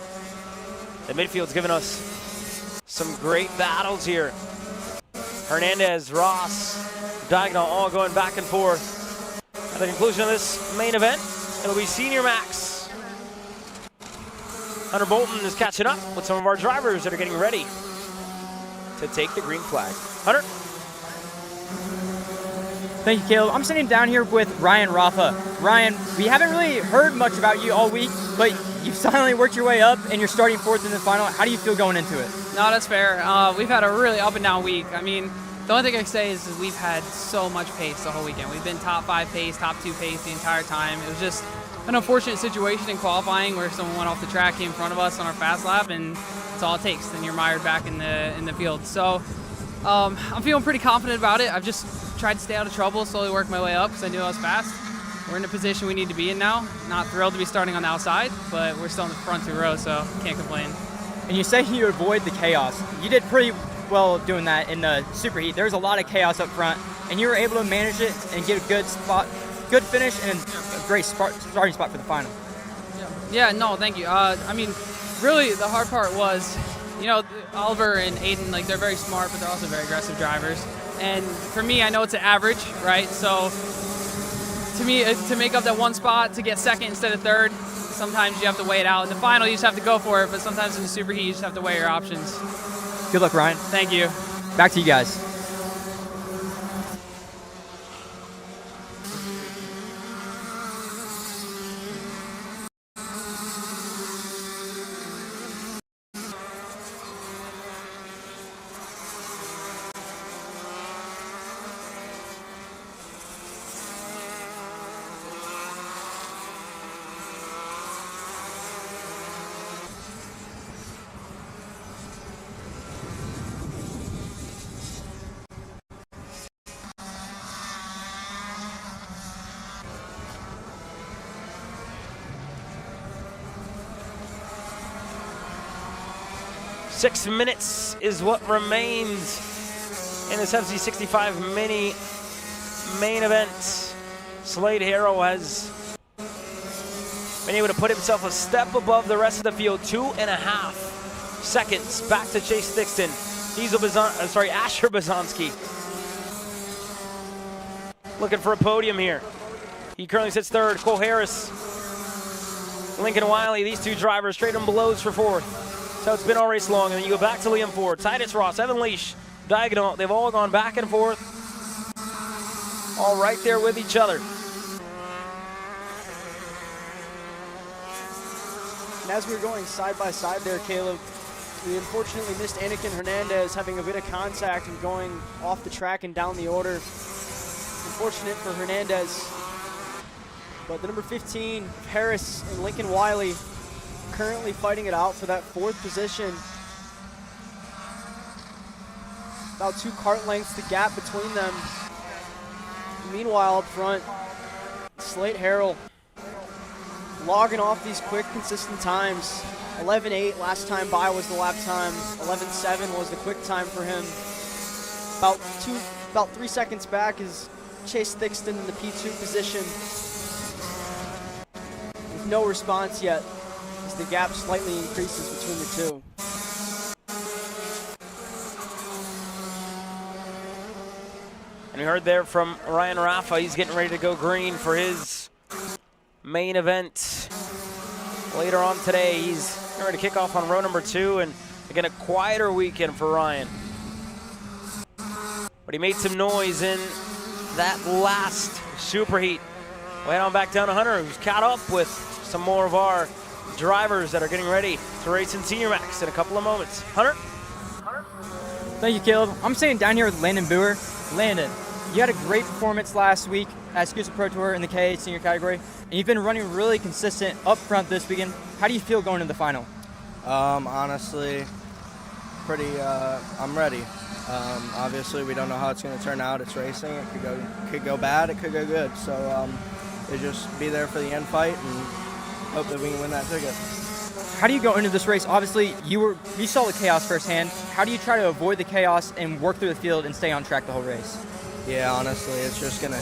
the midfield's given us some great battles here. Hernandez, Ross, Diagonal all going back and forth. At the conclusion of this main event, it'll be Senior Max. Hunter Bolton is catching up with some of our drivers that are getting ready to take the green flag. Hunter? Thank you, Caleb. I'm sitting down here with Ryan Rafa. Ryan, we haven't really heard much about you all week, but you've silently worked your way up and you're starting fourth in the final. How do you feel going into it? No, that's fair. We've had a really up and down week. I mean, the only thing I can say is we've had so much pace the whole weekend. We've been top 5 pace, top 2 pace the entire time. It was just an unfortunate situation in qualifying where someone went off the track in front of us on our fast lap, and that's all it takes. Then you're mired back in the field. So I'm feeling pretty confident about it. I've just tried to stay out of trouble, slowly work my way up because I knew I was fast. We're in the position we need to be in now. Not thrilled to be starting on the outside, but we're still in the front 2 rows, so can't complain. And you say you avoid the chaos. You did pretty well doing that in the superheat. There was a lot of chaos up front, and you were able to manage it and get a good spot, good finish, and a great starting spot for the final. Yeah, no, thank you. I mean, really the hard part was, you know, Oliver and Aiden, like, they're very smart, but they're also very aggressive drivers. And for me, I know it's an average, right? So to me, to make up that one spot, to get second instead of third, sometimes you have to weigh it out. In the final, you just have to go for it, but sometimes in the superheat, you just have to weigh your options. Good luck, Ryan. Thank you. Back to you guys. Six minutes is what remains in this FC65 Mini main event. Slade Harrow has been able to put himself a step above the rest of the field. 2.5 seconds back to Chase Thixton. Asher Bazanski looking for a podium here. He currently sits third. Cole Harris, Lincoln Wiley, these two drivers trading blows for fourth. So it's been all race long, and then you go back to Liam Ford, Titus Ross, Evan Leash, Diagonal. They've all gone back and forth, all right there with each other. And as we were going side by side there, Caleb, we unfortunately missed Anakin Hernandez having a bit of contact and going off the track and down the order. Unfortunate for Hernandez. But the number 15, Harris and Lincoln Wiley, currently fighting it out for that fourth position. About 2 kart lengths, the gap between them. Meanwhile, up front, Slate Harrell logging off these quick, consistent times. 11.8 last time by was the lap time. 11.7 was the quick time for him. About 3 seconds back is Chase Thixton in the P2 position. With no response yet, as the gap slightly increases between the two. And we heard there from Ryan Rafa, he's getting ready to go green for his main event later on today. He's ready to kick off on row number 2, and again, a quieter weekend for Ryan. But he made some noise in that last superheat. We'll head on back down to Hunter, who's caught up with some more of our drivers that are getting ready to race in Senior Max in a couple of moments. Hunter? Thank you, Caleb. I'm sitting down here with Landon Boer. Landon, you had a great performance last week at SCUSA Pro Tour in the K senior category, and you've been running really consistent up front this weekend. How do you feel going into the final? Honestly, I'm ready. Obviously, we don't know how it's going to turn out. It's racing. It could go bad. It could go good. So it just be there for the end fight and hope that we can win that ticket. How do you go into this race? Obviously, you saw the chaos firsthand. How do you try to avoid the chaos and work through the field and stay on track the whole race? Yeah, honestly, it's just gonna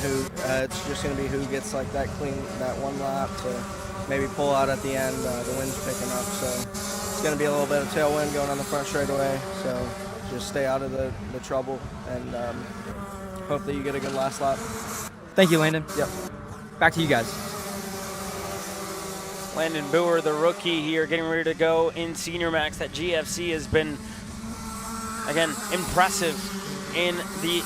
be who gets like that one lap to maybe pull out at the end. The wind's picking up, so it's gonna be a little bit of tailwind going on the front straightaway. So just stay out of the trouble and hope that you get a good last lap. Thank you, Landon. Yep. Back to you guys. Landon Boer, the rookie here, getting ready to go in Senior Max. That GFC has been, again, impressive in the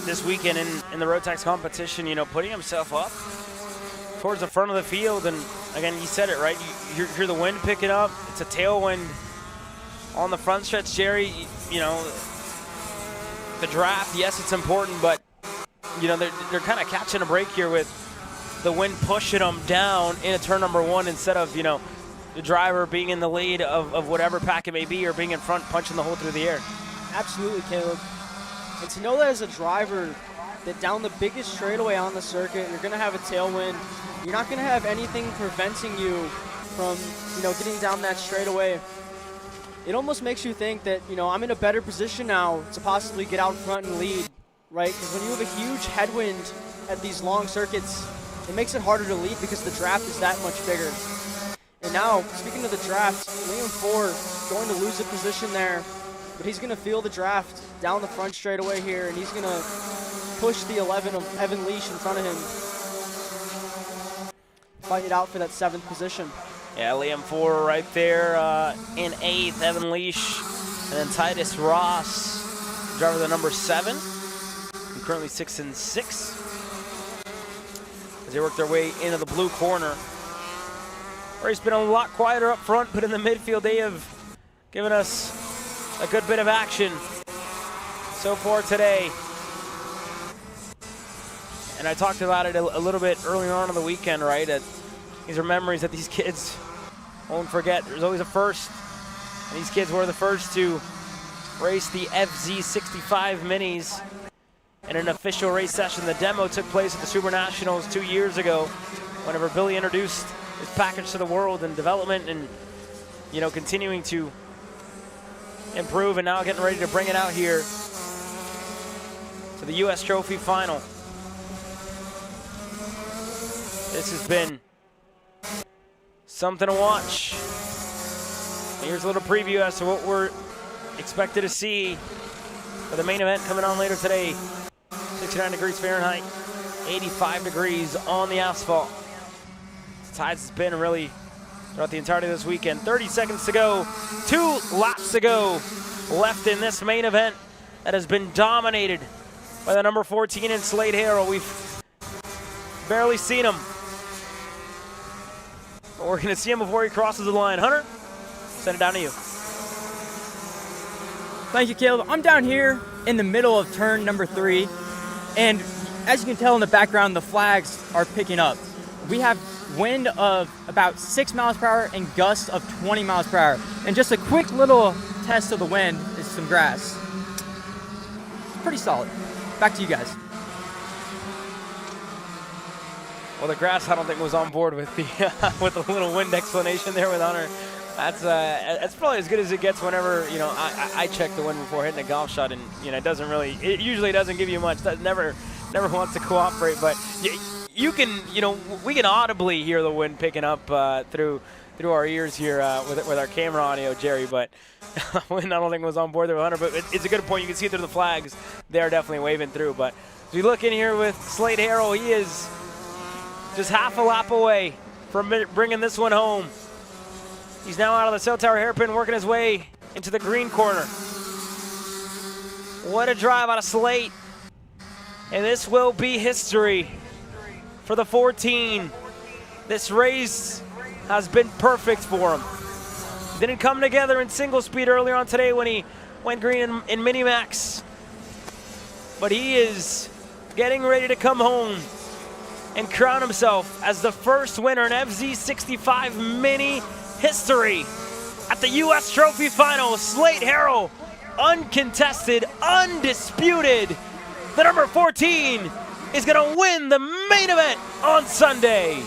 this weekend in the Rotax competition. You know, putting himself up towards the front of the field, and again, he said it right. You hear the wind picking up. It's a tailwind on the front stretch, Jerry. You know, the draft, yes, it's important, but you know they're kind of catching a break here with the wind pushing them down into turn number one instead of, you know, the driver being in the lead of whatever pack it may be or being in front punching the hole through the air. Absolutely, Caleb. And to know that as a driver, that down the biggest straightaway on the circuit, you're going to have a tailwind. You're not going to have anything preventing you from, you know, getting down that straightaway. It almost makes you think that, you know, I'm in a better position now to possibly get out front and lead, right? Because when you have a huge headwind at these long circuits, it makes it harder to lead because the draft is that much bigger. And now, speaking of the draft, Liam Ford going to lose a position there, but he's going to feel the draft down the front straightaway here, and he's going to push the 11 of Evan Leash in front of him. Fight it out for that 7th position. Yeah, Liam Ford right there in 8th, Evan Leash, and then Titus Ross, driver the number 7, and currently 6 and 6. As they work their way into the blue corner. Race been a lot quieter up front, but in the midfield they have given us a good bit of action so far today. And I talked about it a little bit earlier on in the weekend, right? These are memories that these kids won't forget. There's always a first, and these kids were the first to race the FZ65 Minis in an official race session. The demo took place at the Super Nationals 2 years ago, whenever Billy introduced his package to the world and development and, you know, continuing to improve and now getting ready to bring it out here to the U.S. Trophy Final. This has been something to watch. And here's a little preview as to what we're expected to see for the main event coming on later today. 69 degrees Fahrenheit, 85 degrees on the asphalt. The tides has been really throughout the entirety of this weekend. 30 seconds to go, 2 laps to go left in this main event that has been dominated by the number 14 in Slade Harrell. We've barely seen him, but we're going to see him before he crosses the line. Hunter, send it down to you. Thank you, Caleb. I'm down here in the middle of turn number 3. And as you can tell in the background, the flags are picking up. We have wind of about 6 miles per hour and gusts of 20 miles per hour. And just a quick little test of the wind is some grass. It's pretty solid. Back to you guys. Well, the grass I don't think was on board with the with the little wind explanation there with Hunter. That's probably as good as it gets whenever, you know, I check the wind before hitting a golf shot, and, you know, it usually doesn't give you much. That never wants to cooperate, but you can, you know, we can audibly hear the wind picking up through our ears here with our camera audio, Jerry, but wind I don't think was on board there with Hunter, but it's a good point. You can see through the flags. They're definitely waving through, but as we look in here with Slade Harrell, he is just half a lap away from bringing this one home. He's now out of the cell tower hairpin, working his way into the green corner. What a drive out of Slate. And this will be history for the 14. This race has been perfect for him. Didn't come together in single speed earlier on today when he went green in Minimax. But he is getting ready to come home and crown himself as the first winner in FZ65 Mini history at the U.S. Trophy Final. Slate Harrell, uncontested, undisputed. The number 14 is going to win the main event on Sunday.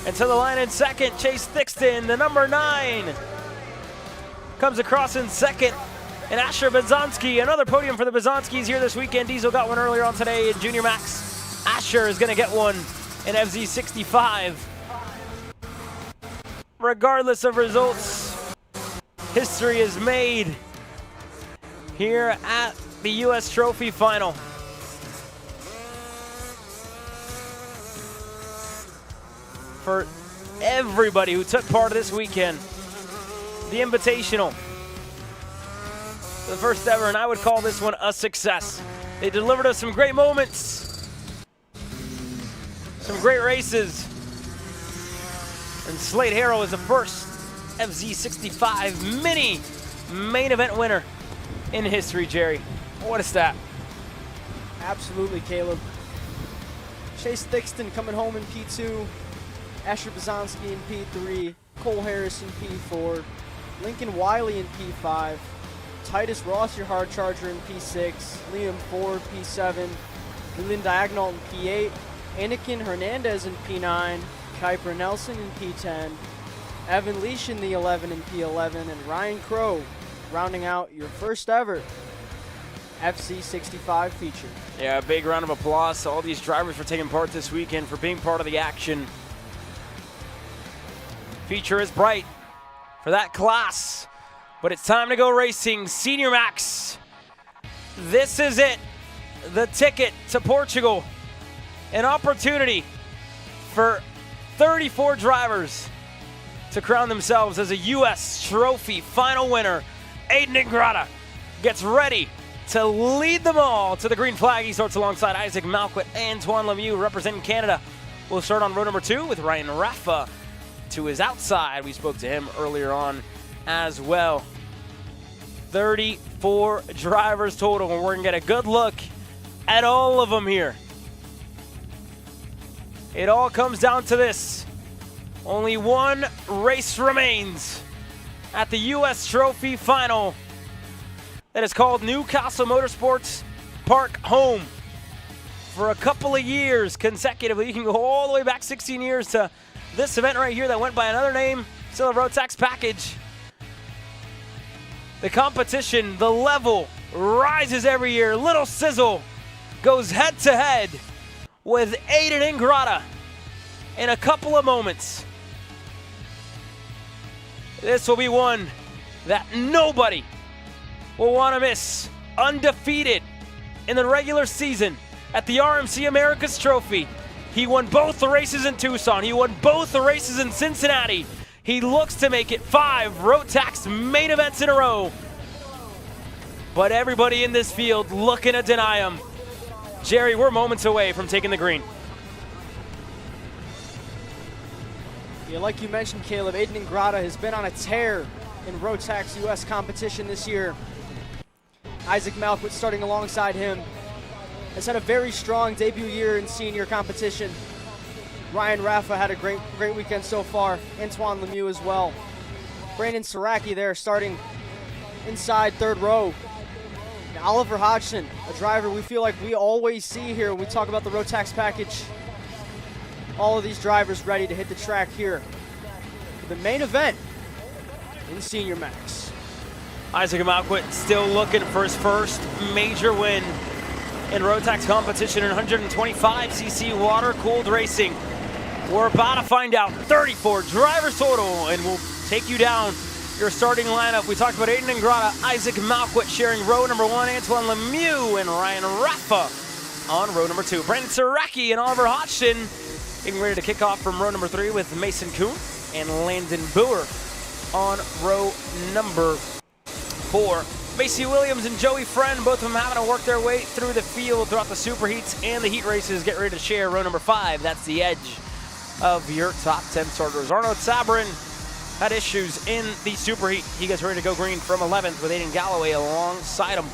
And to the line in second, Chase Thixton, the number 9, comes across in second. And Asher Bazanski, another podium for the Bazanskis here this weekend. Diesel got one earlier on today in Junior Max. Asher is going to get one in FZ65. Regardless of results, history is made here at the U.S. Trophy Final. For everybody who took part of this weekend, the Invitational, the first ever, and I would call this one a success. They delivered us some great moments, some great races, and Slate Harrell is the first FZ65 Mini main event winner in history, Jerry. What a stat. Absolutely, Caleb. Chase Thixton coming home in P2, Asher Bazanski in P3, Cole Harris in P4, Lincoln Wiley in P5, Titus Ross, your hard charger, in P6, Liam Ford, P7, Leland Diagonal in P8, Anakin Hernandez in P9, Kuiper Nelson in P10, Evan Leash in the 11 in P11, and Ryan Crow rounding out your first ever FC65 feature. Yeah, a big round of applause to all these drivers for taking part this weekend, for being part of the action. Future is bright for that class. But it's time to go racing. Senior Max. This is it. The ticket to Portugal. An opportunity for 34 drivers to crown themselves as a U.S. Trophy Final winner. Aiden Ingrata gets ready to lead them all to the green flag. He starts alongside Isaac Malquit and Antoine Lemieux representing Canada. We'll start on row number 2 with Ryan Raffa to his outside. We spoke to him earlier on as well. 34 drivers total, and we're going to get a good look at all of them here. It all comes down to this. Only one race remains at the U.S. Trophy Final that is called Newcastle Motorsports Park Home. For a couple of years consecutively, you can go all the way back 16 years to this event right here that went by another name, still a road tax package. The competition, the level rises every year. Little Sizzle goes head to head with Aiden Ingrata in a couple of moments. This will be one that nobody will want to miss. Undefeated in the regular season at the RMC America's Trophy. He won both the races in Tucson. He won both the races in Cincinnati. He looks to make it 5 road tax main events in a row. But everybody in this field looking to deny him. Jerry, we're moments away from taking the green. Yeah, like you mentioned, Caleb, Aiden Ingrata has been on a tear in road tax U.S. competition this year. Isaac Malquit starting alongside him has had a very strong debut year in senior competition. Ryan Raffa had a great weekend so far. Antoine Lemieux as well. Brandon Saraki there starting inside third row. And Oliver Hodgson, a driver we feel like we always see here when we talk about the road tax package. All of these drivers ready to hit the track here for the main event in Senior Max. Isaac Malquit still looking for his first major win in road tax competition in 125cc water-cooled racing. We're about to find out. 34 drivers total, and we'll take you down your starting lineup. We talked about Aiden Ingrata, Isaac Malquit sharing row number 1, Antoine Lemieux and Ryan Raffa on row number 2. Brandon Saraki and Oliver Hodgson getting ready to kick off from row number 3 with Mason Kuhn and Landon Boer on row number 4. Macy Williams and Joey Friend, both of them having to work their way through the field throughout the super heats and the heat races. Get ready to share row number 5. That's the edge of your top 10 starters. Arnaud Sabrin had issues in the superheat. He gets ready to go green from 11th with Aiden Galloway alongside him.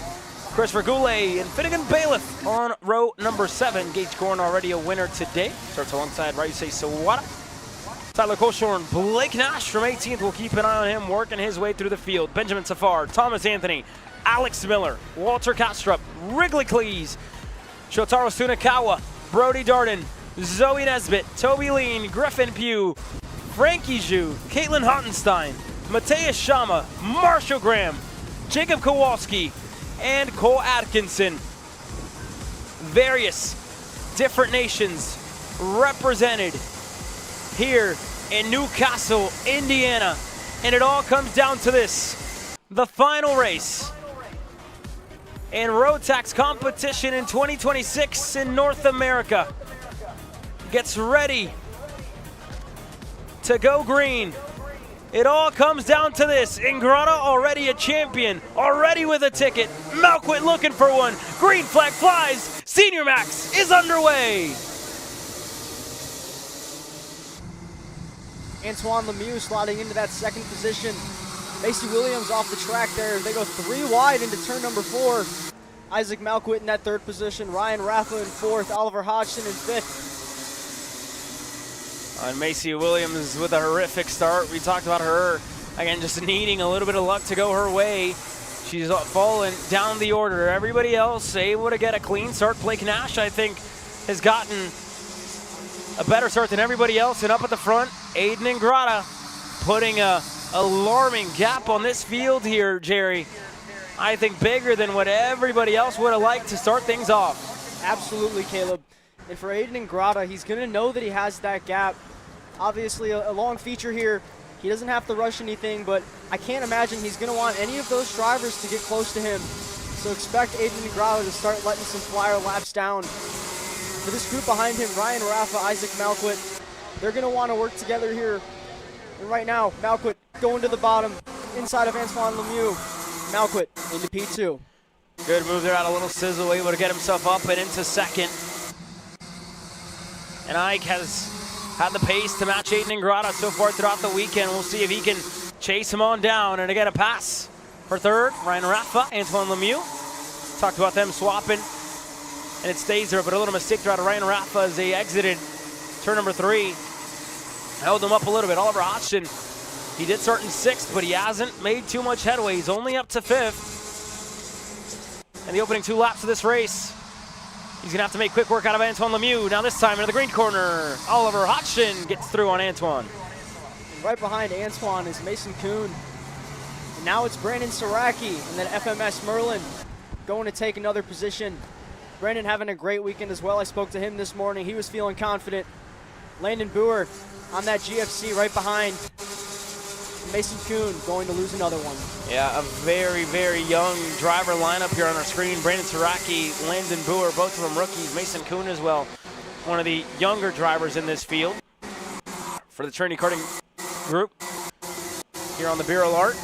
Christopher Goulet and Finnegan Bailiff on row number 7. Gage Gorn already a winner today. Starts alongside Raisei Sawada. Tyler Colshorn, Blake Nash from 18th. We'll keep an eye on him working his way through the field. Benjamin Safar, Thomas Anthony, Alex Miller, Walter Kastrup, Wrigley Cleese, Shotaro Sunakawa, Brody Darden, Zoe Nesbitt, Toby Lean, Griffin Pugh, Frankie Zhu, Caitlin Hottenstein, Mateus Shama, Marshall Graham, Jacob Kowalski, and Cole Atkinson. Various different nations represented here in Newcastle, Indiana. And it all comes down to this, the final race in Road Tax competition in 2026 in North America. Gets ready to go green. It all comes down to this. Ingrata already a champion, already with a ticket. Malquit looking for one. Green flag flies. Senior Max is underway. Antoine Lemieux sliding into that second position. Macy Williams off the track there. They go 3 wide into turn number 4. Isaac Malquit in that third position. Ryan Raffa in 4th. Oliver Hodgson in 5th. And Macy Williams with a horrific start. We talked about her, again, just needing a little bit of luck to go her way. She's fallen down the order. Everybody else able to get a clean start. Blake Nash, I think, has gotten a better start than everybody else. And up at the front, Aiden Ingrata putting a alarming gap on this field here, Jerry. I think bigger than what everybody else would have liked to start things off. Absolutely, Caleb. And for Aiden Ingrata, he's going to know that he has that gap. Obviously, a long feature here. He doesn't have to rush anything, but I can't imagine he's going to want any of those drivers to get close to him. So expect Aiden Ingrata to start letting some flyer laps down. For this group behind him, Ryan Raffa, Isaac Malquit, they're going to want to work together here. And right now, Malquit going to the bottom, inside of Antoine Lemieux. Malquit into P2. Good move there, out a little sizzle, able to get himself up and into second. And Ike has had the pace to match Aiden Ingrata so far throughout the weekend. We'll see if he can chase him on down. And again, a pass for third. Ryan Raffa, Antoine Lemieux. Talked about them swapping, and it stays there, but a little mistake there out of Ryan Raffa as they exited turn number 3. Held them up a little bit. Oliver Hodgson, he did start in 6th, but he hasn't made too much headway. He's only up to 5th. And the opening 2 laps of this race, he's going to have to make quick work out of Antoine Lemieux. Now this time into the green corner, Oliver Hodgson gets through on Antoine. And right behind Antoine is Mason Kuhn. And now it's Brandon Saraki and then FMS Merlin going to take another position. Brandon having a great weekend as well. I spoke to him this morning. He was feeling confident. Landon Boer on that GFC right behind. Mason Kuhn going to lose another one. Yeah, a very, very young driver lineup here on our screen. Brandon Saraki, Landon Boer, both of them rookies. Mason Kuhn as well, one of the younger drivers in this field for the Trinity Karting group here on the Bureau Art.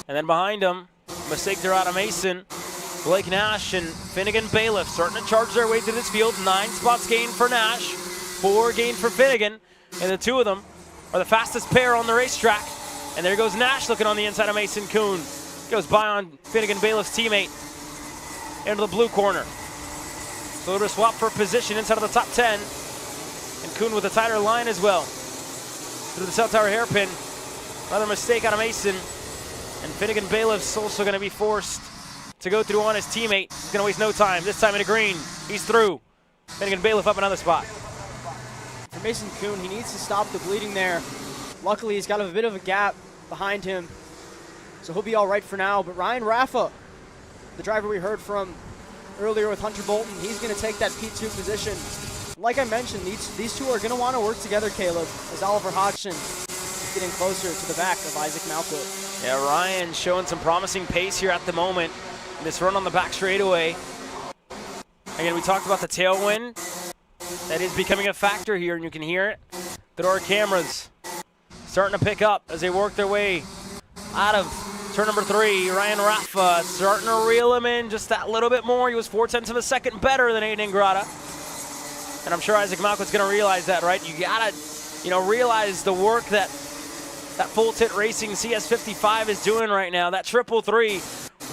And then behind him, mistake there out of Mason, Blake Nash and Finnegan Bailiff starting to charge their way through this field. 9 spots gained for Nash, 4 gained for Finnegan, and the 2 of them are the fastest pair on the racetrack. And there goes Nash looking on the inside of Mason Kuhn. Goes by on Finnegan Bailiff's teammate into the blue corner. So they'll swap for position inside of the top 10. And Kuhn with a tighter line as well. Through the cell tower hairpin. Another mistake out of Mason. And Finnegan Bailiff's also going to be forced to go through on his teammate. He's going to waste no time. This time into green. He's through. Finnegan Bailiff up another spot. For Mason Kuhn, he needs to stop the bleeding there. Luckily, he's got a bit of a gap behind him, so he'll be all right for now. But Ryan Raffa, the driver we heard from earlier with Hunter Bolton, he's going to take that P2 position. Like I mentioned, these 2 are going to want to work together, Caleb, as Oliver Hodgson is getting closer to the back of Isaac Malquit. Yeah, Ryan showing some promising pace here at the moment. This run on the back straightaway. Again, we talked about the tailwind. That is becoming a factor here, and you can hear it through our cameras. Starting to pick up as they work their way out of turn number 3. Ryan Raffa starting to reel him in just that little bit more. He was 0.4 of a second better than Aiden Ingrata. And I'm sure Isaac Malquit's going to realize that, right? You got to, realize the work that that Full Tit Racing CS55 is doing right now. That 333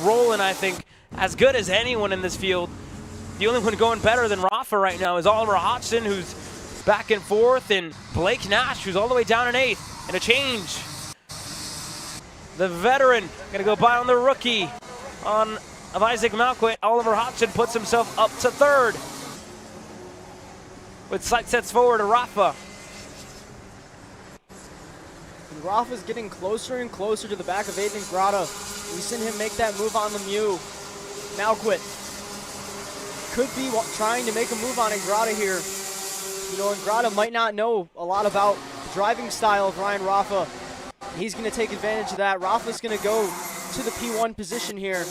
rolling, I think, as good as anyone in this field. The only one going better than Rafa right now is Oliver Hodgson, who's back and forth, and Blake Nash, who's all the way down in 8th. And a change. The veteran gonna go by on the rookie of Isaac Malquit. Oliver Hodgson puts himself up to 3rd. With sight sets forward to Rafa. And Rafa's getting closer and closer to the back of Aiden Ingrata. We've seen him make that move on Lemieux. Malquit could be trying to make a move on Ingrata here. You know, Ingrata might not know a lot about the driving style of Ryan Rafa. He's going to take advantage of that. Rafa's going to go to the P1 position here.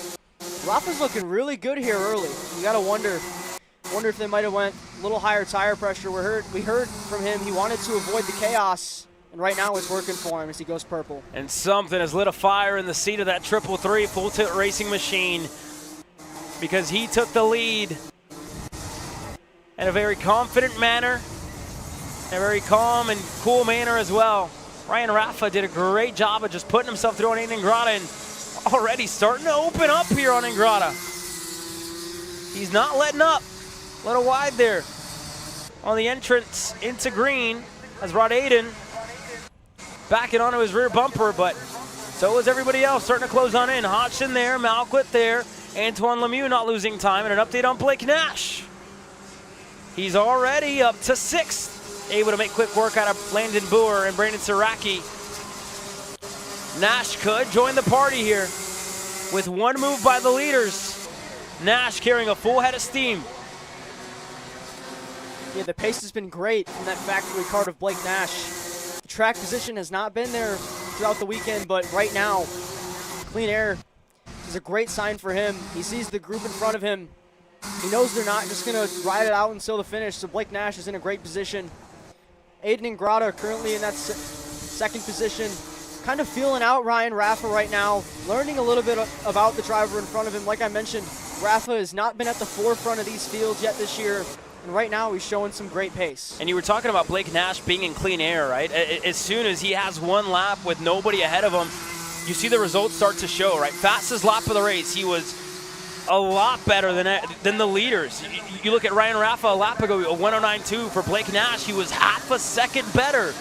Rafa's looking really good here early. You got to wonder if they might have went a little higher tire pressure. We heard from him he wanted to avoid the chaos, and right now it's working for him as he goes purple. And something has lit a fire in the seat of that 333 Full Tilt Racing machine, because he took the lead in a very confident manner, in a very calm and cool manner as well. Ryan Rafa did a great job of just putting himself through on Aiden Ingrata, and already starting to open up here on Ingrata. He's not letting up. A little wide there on the entrance into green has brought Aiden backing onto his rear bumper, but so is everybody else starting to close on in. Hodgson there, Malquit there, Antoine Lemieux not losing time, and an update on Blake Nash. He's already up to 6th. Able to make quick work out of Landon Boer and Brandon Saraki. Nash could join the party here with one move by the leaders. Nash carrying a full head of steam. Yeah, the pace has been great in that factory kart of Blake Nash. The track position has not been there throughout the weekend, but right now, clean air is a great sign for him. He sees the group in front of him. He knows they're not just going to ride it out until the finish, so Blake Nash is in a great position. Aiden Ingrata currently in that second position, kind of feeling out Ryan Rafa right now, learning a little bit about the driver in front of him. Like I mentioned, Rafa has not been at the forefront of these fields yet this year, and right now he's showing some great pace. And you were talking about Blake Nash being in clean air, right? As soon as he has one lap with nobody ahead of him, you see the results start to show, right? Fastest lap of the race, he was a lot better than the leaders. You look at Ryan Rafa a lap ago, a 109.2. For Blake Nash, he was half a second better.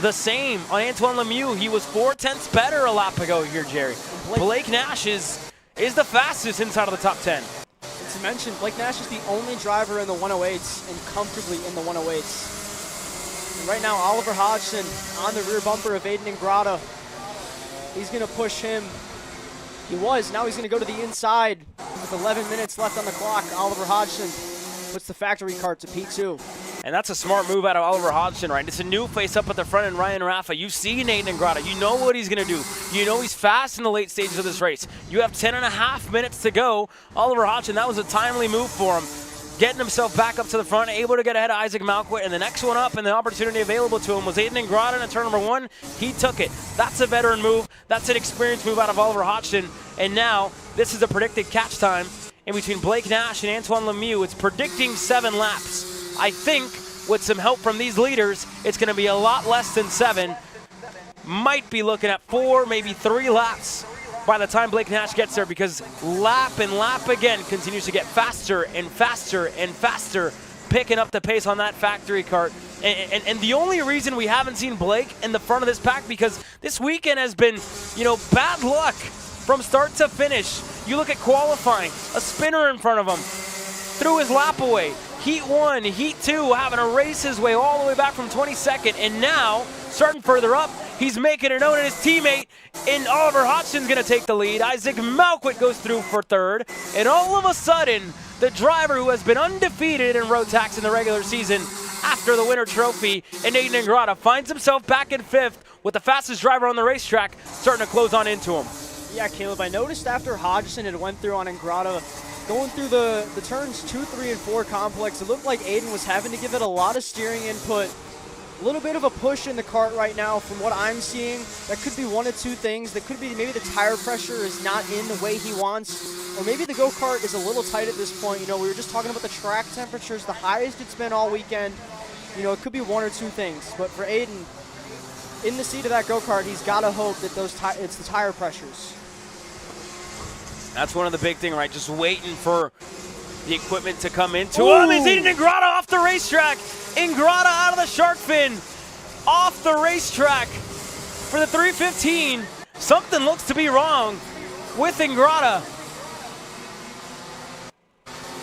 The same on Antoine Lemieux. He was 0.4 better a lap ago here, Jerry. Blake Nash is the fastest inside of the top 10. And to mention, Blake Nash is the only driver in the 108s and comfortably in the 108s. And right now, Oliver Hodgson on the rear bumper of Aiden Ingrata. He's going to push him. Now he's going to go to the inside with 11 minutes left on the clock. Oliver Hodgson puts the factory kart to P2. And that's a smart move out of Oliver Hodgson, right? It's a new face up at the front in Ryan Rafa. You've seen Aiden Ingrata. You know what he's going to do. You know he's fast in the late stages of this race. You have 10.5 minutes to go. Oliver Hodgson, that was a timely move for him. Getting himself back up to the front, able to get ahead of Isaac Malquit, and the next one up and the opportunity available to him was Aiden Ingrata in turn number 1. He took it. That's a veteran move. That's an experienced move out of Oliver Hodgson. And now, this is a predicted catch time in between Blake Nash and Antoine Lemieux. It's predicting 7 laps. I think with some help from these leaders, it's going to be a lot less than 7. Might be looking at 4, maybe 3 laps by the time Blake Nash gets there, because lap and lap again continues to get faster and faster and faster, picking up the pace on that factory kart. And the only reason we haven't seen Blake in the front of this pack, because this weekend has been, bad luck from start to finish. You look at qualifying, a spinner in front of him, threw his lap away. Heat 1, Heat 2, having to race his way all the way back from 22nd, and now, starting further up, he's making it known, and his teammate in Oliver Hodgson's going to take the lead. Isaac Malquit goes through for 3rd, and all of a sudden, the driver who has been undefeated in road tax in the regular season after the winter trophy, and Aiden Ingrata finds himself back in 5th with the fastest driver on the racetrack starting to close on into him. Yeah, Caleb, I noticed after Hodgson had went through on Ingrata, going through the turns 2, 3, and 4 complex, it looked like Aiden was having to give it a lot of steering input. A little bit of a push in the kart right now from what I'm seeing. That could be one of 2 things. That could be maybe the tire pressure is not in the way he wants, or maybe the go-kart is a little tight at this point. We were just talking about the track temperatures, the highest it's been all weekend. It could be 1 or 2 things. But for Aiden, in the seat of that go-kart, he's got to hope that it's the tire pressures. That's one of the big things, right? Just waiting for the equipment to come into him. He's eating Ingrata off the racetrack. Ingrata out of the shark fin, off the racetrack for the 315. Something looks to be wrong with Ingrata.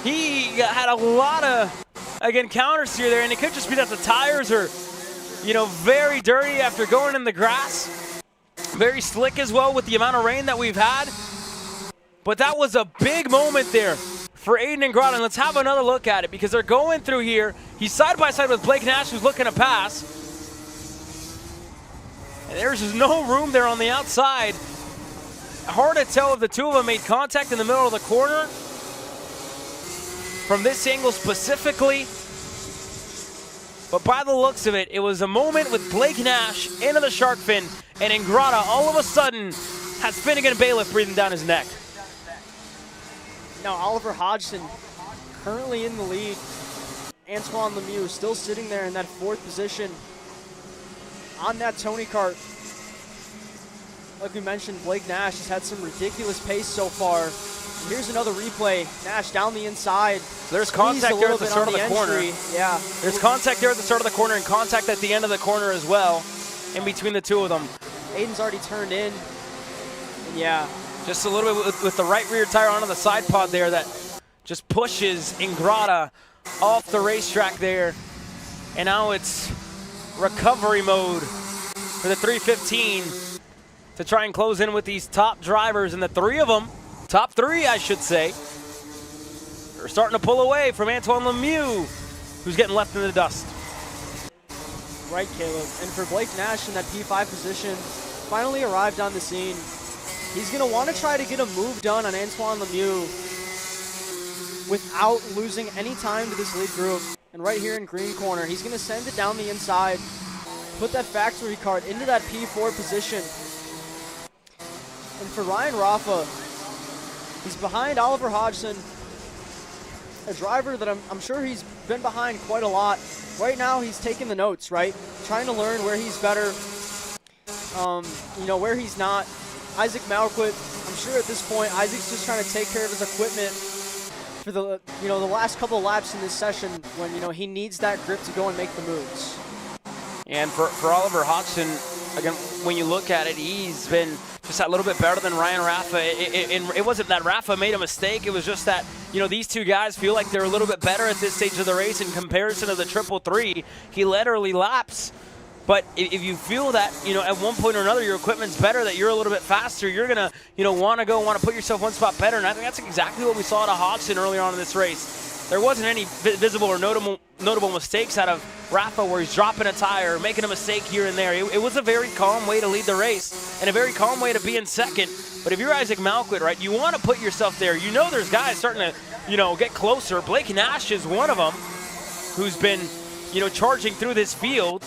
He had a lot of, again, counter steer there, and it could just be that the tires are, you know, very dirty after going in the grass. Very slick as well with the amount of rain that we've had. But that was a big moment there for Aiden Ingrata. And let's have another look at it because they're going through here. He's side by side with Blake Nash, who's looking to pass. And there's just no room there on the outside. Hard to tell if the two of them made contact in the middle of the corner. From this angle specifically. But by the looks of it, it was a moment with Blake Nash into the shark fin, and Ingrata all of a sudden has Finnegan Bailiff breathing down his neck. Now Oliver Hodgson currently in the lead. Antoine Lemieux still sitting there in that 4th position on that Tony kart. Like we mentioned, Blake Nash has had some ridiculous pace so far. And here's another replay. Nash down the inside. There's contact there at the start of the corner. Yeah. There's contact there at the start of the corner and contact at the end of the corner as well, in between the two of them. Aiden's already turned in. And yeah. Just a little bit with the right rear tire onto the side pod there that just pushes Ingrata off the racetrack there. And now it's recovery mode for the 315 to try and close in with these top drivers. And the three of them, top three I should say, are starting to pull away from Antoine Lemieux, who's getting left in the dust. Right, Caleb. And for Blake Nash in that P5 position, finally arrived on the scene. He's going to want to try to get a move done on Antoine Lemieux without losing any time to this lead group. And right here in green corner, he's going to send it down the inside, put that factory kart into that P4 position. And for Ryan Rafa, he's behind Oliver Hodgson, a driver that I'm sure he's been behind quite a lot. Right now, he's taking the notes, right? Trying to learn where he's better, you know, where he's not. Isaac Malquit, I'm sure at this point, Isaac's just trying to take care of his equipment for the, you know, the last couple of laps in this session when, you know, he needs that grip to go and make the moves. And for Oliver Hodgson, again, when you look at it, he's been just a little bit better than Ryan Rafa. It wasn't that Rafa made a mistake. It was just that, you know, these two guys feel like they're a little bit better at this stage of the race in comparison to the 333. He led early laps. But if you feel that, you know, at one point or another your equipment's better, that you're a little bit faster, you're going to, you know, want to put yourself one spot better. And I think that's exactly what we saw out of Hodgson earlier on in this race. There wasn't any visible or notable mistakes out of Rafa where he's dropping a tire, making a mistake here and there. It was a very calm way to lead the race and a very calm way to be in second. But if you're Isaac Malquit, right, you want to put yourself there. You know there's guys starting to, you know, get closer. Blake Nash is one of them who's been, you know, charging through this field.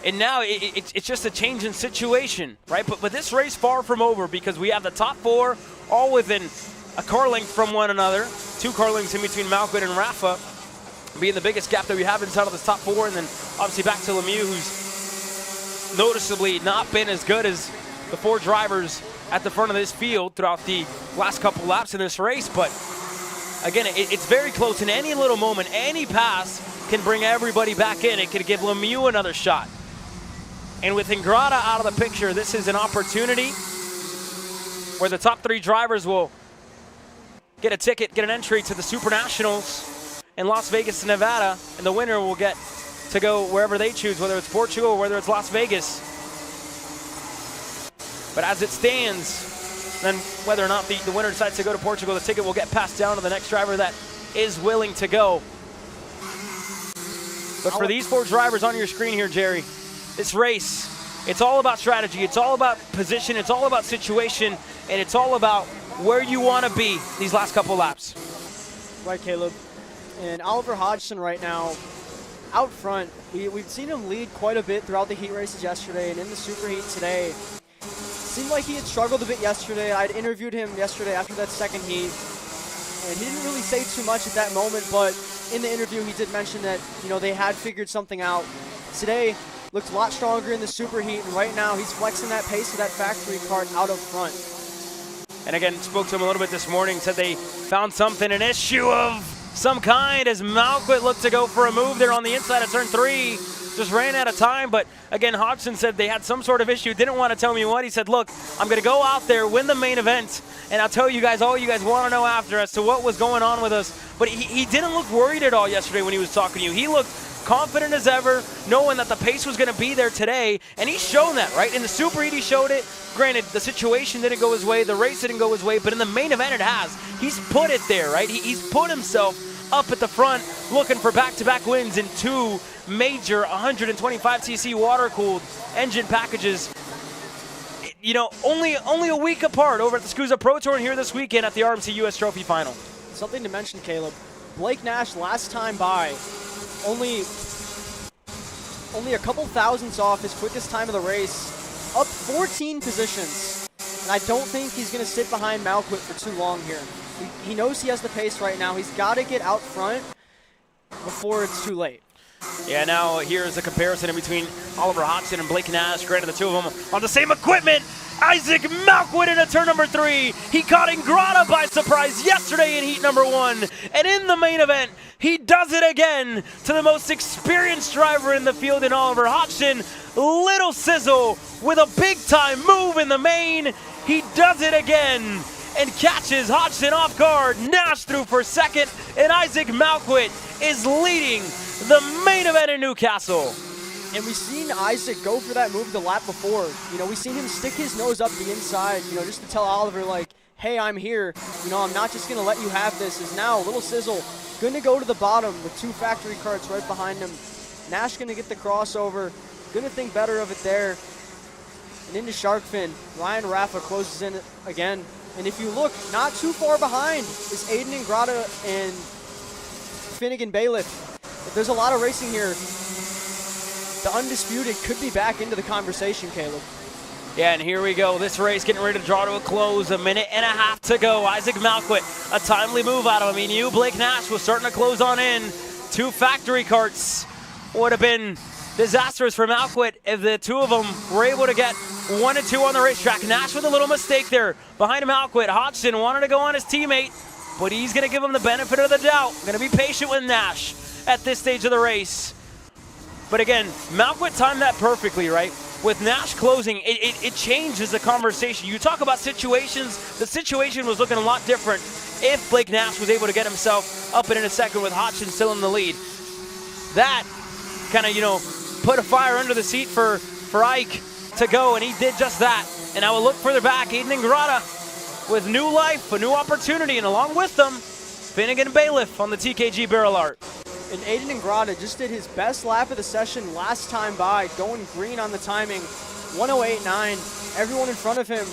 And now it's just a change in situation, right? But this race far from over because we have the top four all within a car length from one another. 2 car lengths in between Malquit and Rafa being the biggest gap that we have inside of the top 4. And then obviously back to Lemieux, who's noticeably not been as good as the 4 drivers at the front of this field throughout the last couple laps in this race. But again, it's very close. In any little moment, any pass can bring everybody back in. It could give Lemieux another shot. And with Ingrata out of the picture, this is an opportunity where the top 3 drivers will get a ticket, get an entry to the Super Nationals in Las Vegas, Nevada, and the winner will get to go wherever they choose, whether it's Portugal or whether it's Las Vegas. But as it stands, then whether or not the winner decides to go to Portugal, the ticket will get passed down to the next driver that is willing to go. But for these 4 drivers on your screen here, Jerry, this race, it's all about strategy, it's all about position, it's all about situation, and it's all about where you want to be these last couple laps. Right, Caleb. And Oliver Hodgson right now, out front, we've seen him lead quite a bit throughout the heat races yesterday and in the super heat today. Seemed like he had struggled a bit yesterday. I'd interviewed him yesterday after that second heat, and he didn't really say too much at that moment, but in the interview he did mention that, you know, they had figured something out. Today, looked a lot stronger in the superheat, and right now he's flexing that pace of that factory kart out up front. And again, spoke to him a little bit this morning, said they found something, an issue of some kind as Malquit looked to go for a move there on the inside of turn 3. Just ran out of time, but again, Hodgson said they had some sort of issue, didn't want to tell me what. He said, look, I'm going to go out there, win the main event, and I'll tell you guys all you guys want to know after as to what was going on with us. But he didn't look worried at all yesterday when he was talking to you. He looked confident as ever, knowing that the pace was going to be there today, and he's shown that, right? In the Super Heat, he showed it. Granted, the situation didn't go his way, the race didn't go his way, but in the main event, it has. He's put it there, right? He's put himself up at the front, looking for back-to-back wins in 2 major 125cc water-cooled engine packages. You know, only a week apart over at the SCUSA Pro Tour and here this weekend at the RMC US Trophy Final. Something to mention, Caleb. Blake Nash last time by, only a couple thousandths off his quickest time of the race, up 14 positions. And I don't think he's going to sit behind Malquit for too long here. He knows he has the pace right now. He's got to get out front before it's too late. Yeah, now here's a comparison in between Oliver Hodgson and Blake Nash. Granted, the two of them on the same equipment. Isaac Malquit into turn number 3. He caught Ingrata by surprise yesterday in heat number 1. And in the main event, he does it again to the most experienced driver in the field in Oliver Hodgson. Little sizzle with a big-time move in the main. He does it again and catches Hodgson off guard. Nash through for second, and Isaac Malquit is leading the main event in Newcastle. And we've seen Isaac go for that move the lap before. You know, we've seen him stick his nose up the inside, you know, just to tell Oliver, like, hey, I'm here. You know, I'm not just going to let you have this. Is now Little Sizzle going to go to the bottom with 2 factory karts right behind him. Nash going to get the crossover. Going to think better of it there. And into shark fin. Ryan Raffa closes in again. And if you look, not too far behind is Aiden Ingrata and Finnegan Bailiff. If there's a lot of racing here, the Undisputed could be back into the conversation, Caleb. Yeah, and here we go. This race getting ready to draw to a close. 1.5 minutes to go. Isaac Malquit, a timely move out of him. He knew Blake Nash was starting to close on in. 2 factory karts would have been disastrous for Malquit if the two of them were able to get 1 and 2 on the racetrack. Nash with a little mistake there behind Malquit. Hodgson wanted to go on his teammate, but he's going to give him the benefit of the doubt. Going to be patient with Nash at this stage of the race. But again, Malquit timed that perfectly, right? With Nash closing, it changes the conversation. You talk about situations, the situation was looking a lot different if Blake Nash was able to get himself up and in a second with Hodgson still in the lead. That kind of, you know, put a fire under the seat for Ike to go, and he did just that. And I will look further back, Aiden Ingrata with new life, a new opportunity, and along with them, Finnegan Bailiff on the TKG barrel art. And Aiden Ingrata just did his best lap of the session last time by, going green on the timing, 108.9. Everyone in front of him.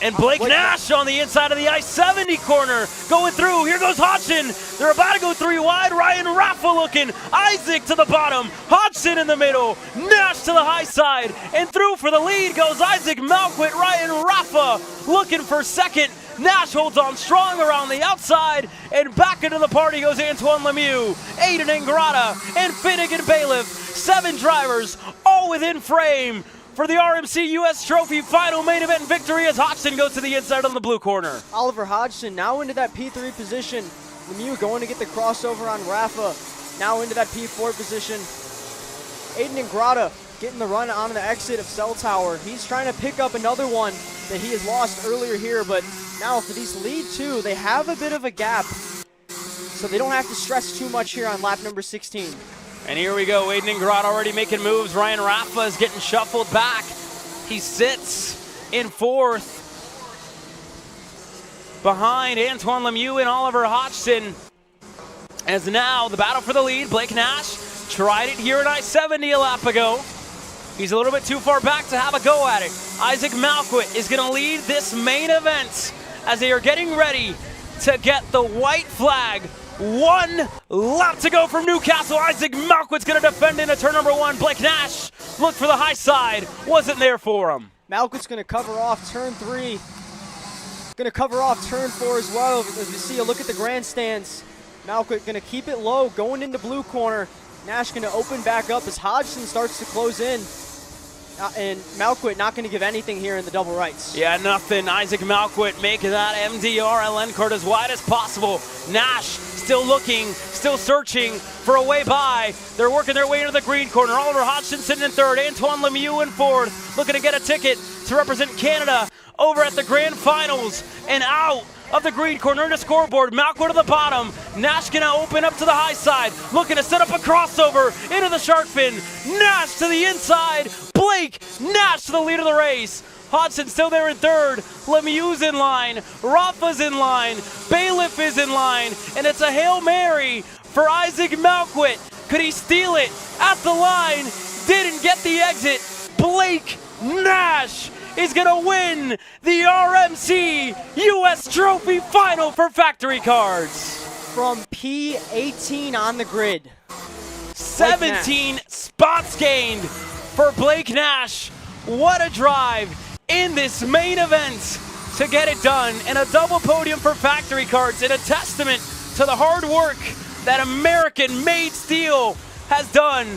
And Blake Nash on the inside of the I-70 corner, going through. Here goes Hodgson. They're about to go 3 wide. Ryan Raffa looking. Isaac to the bottom. Hodgson in the middle. Nash to the high side. And through for the lead goes Isaac Malquit. Ryan Raffa looking for second. Nash holds on strong around the outside, and back into the party goes Antoine Lemieux, Aiden Ingrata, and Finnegan Bailiff. 7 drivers, all within frame for the RMC US Trophy final main event victory as Hodgson goes to the inside on the blue corner. Oliver Hodgson now into that P3 position. Lemieux going to get the crossover on Raffa, now into that P4 position. Aiden Ingrata getting the run on the exit of Cell Tower. He's trying to pick up another one that he has lost earlier here, but now for these lead 2, they have a bit of a gap, so they don't have to stress too much here on lap number 16. And here we go, Aiden Ingrata already making moves. Ryan Raffa is getting shuffled back. He sits in 4th behind Antoine Lemieux and Oliver Hodgson. As now the battle for the lead, Blake Nash tried it here at I-70 a lap ago. He's a little bit too far back to have a go at it. Isaac Malquit is going to lead this main event as they are getting ready to get the white flag. 1 lap to go from Newcastle. Isaac Malquit's going to defend into turn number 1. Blake Nash looked for the high side. Wasn't there for him. Malquit's going to cover off turn 3. Going to cover off turn 4 as well. As you see a look at the grandstands. Malquit going to keep it low, going into blue corner. Nash going to open back up as Hodgson starts to close in. And Malquit not going to give anything here in the double rights. Yeah, nothing. Isaac Malquit making that MDR LN card as wide as possible. Nash still looking, still searching for a way by. They're working their way into the green corner. Oliver Hodgson sitting in third. Antoine Lemieux in fourth, looking to get a ticket to represent Canada over at the Grand Finals. And out of the green corner into scoreboard. Malquit to the bottom. Nash gonna open up to the high side, looking to set up a crossover into the shark fin. Nash to the inside. Blake Nash to the lead of the race. Hodgson still there in third. Lemieux's in line. Rafa's in line. Bailiff is in line. And it's a Hail Mary for Isaac Malquit. Could he steal it at the line? Didn't get the exit. Blake Nash is gonna win the RMC US Trophy Final for Factory Cards. From P18 on the grid. 17 spots gained for Blake Nash. What a drive in this main event to get it done. And a double podium for Factory Cards, and a testament to the hard work that American-made steel has done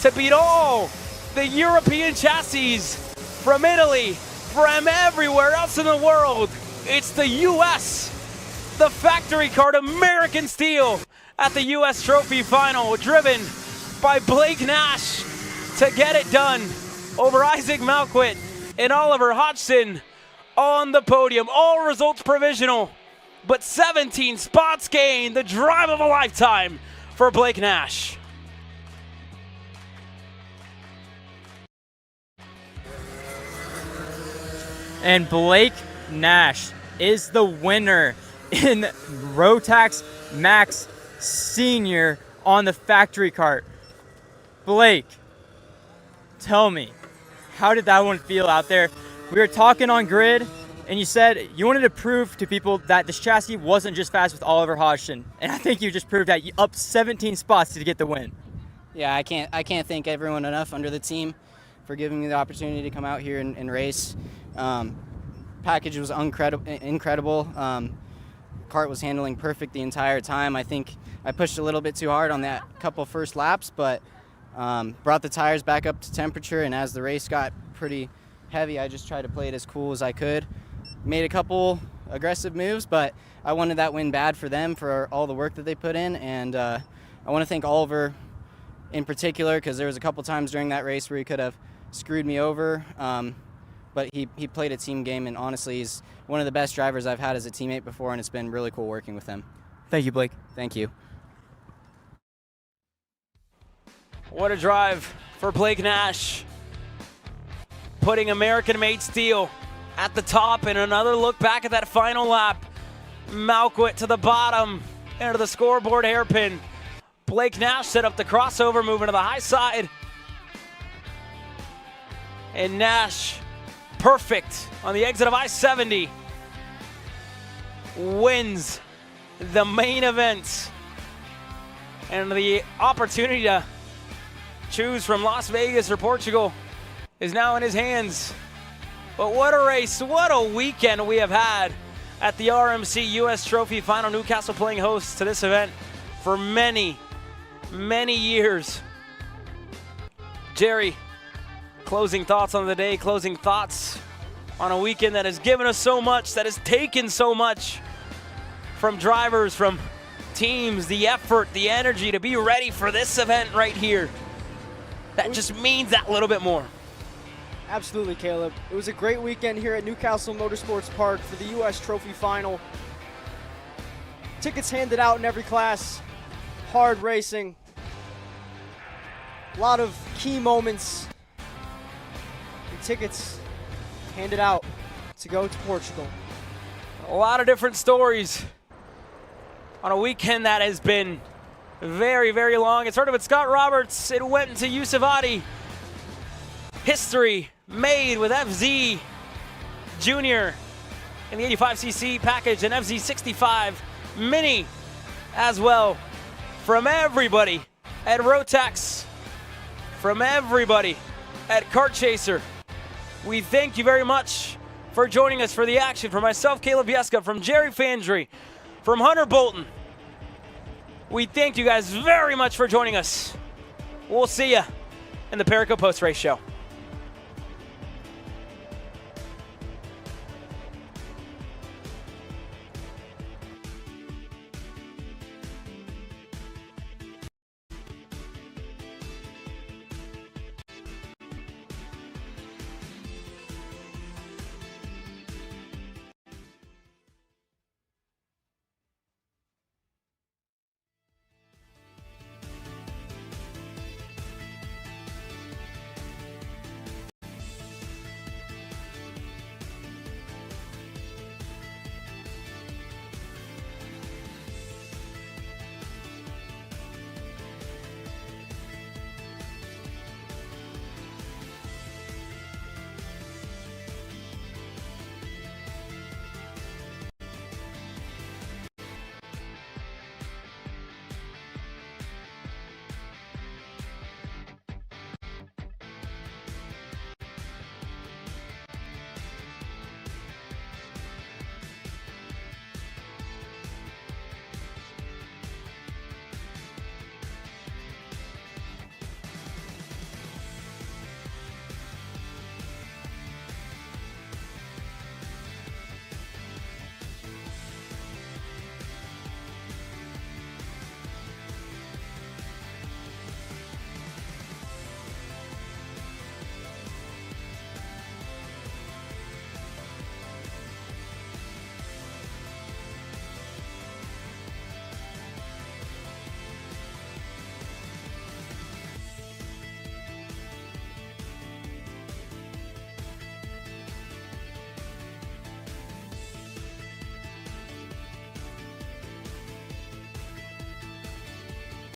to beat all the European chassis from Italy, from everywhere else in the world. It's the US, the Factory Card American steel at the US Trophy Final, driven by Blake Nash to get it done over Isaac Malquit and Oliver Hodgson on the podium. All results provisional, but 17 spots gained, the drive of a lifetime for Blake Nash. And Blake Nash is the winner in Rotax Max Senior on the factory cart. Blake, tell me, how did that one feel out there? We were talking on grid, and you said you wanted to prove to people that this chassis wasn't just fast with Oliver Hodgson, and I think you just proved that. You upped 17 spots to get the win. Yeah, I can't thank everyone enough under the team for giving me the opportunity to come out here and race. Package was incredible. Kart was handling perfect the entire time. I think I pushed a little bit too hard on that couple first laps, but brought the tires back up to temperature, and as the race got pretty heavy, I just tried to play it as cool as I could. Made a couple aggressive moves, but I wanted that win bad for them, for all the work that they put in, and I want to thank Oliver in particular, because there was a couple times during that race where he could have screwed me over, but he played a team game, and honestly, he's one of the best drivers I've had as a teammate before, and it's been really cool working with him. Thank you, Blake. Thank you. What a drive for Blake Nash, putting American-made steel at the top. And another look back at that final lap. Malquit to the bottom, into the scoreboard hairpin. Blake Nash set up the crossover, moving to the high side. And Nash, perfect on the exit of I-70, wins the main event. And the opportunity to choose from Las Vegas or Portugal is now in his hands. But what a race, what a weekend we have had at the RMC US Trophy Final. Newcastle playing host to this event for many, many years. Jerry, closing thoughts on the day, closing thoughts on a weekend that has given us so much, that has taken so much from drivers, from teams, the effort, the energy to be ready for this event right here. That just means that little bit more. Absolutely, Caleb. It was a great weekend here at Newcastle Motorsports Park for the U.S. Trophy Final. Tickets handed out in every class. Hard racing. A lot of key moments. And tickets handed out to go to Portugal. A lot of different stories on a weekend that has been very, very long. It started with Scott Roberts. It went into Yusuf Adi. History made with FZ Junior in the 85cc package and FZ 65 Mini as well. From everybody at Rotax, from everybody at Kart Chaser, we thank you very much for joining us for the action. For myself, Caleb Yeska, from Jerry Fandry, from Hunter Bolton, we thank you guys very much for joining us. We'll see you in the Perico post-race show.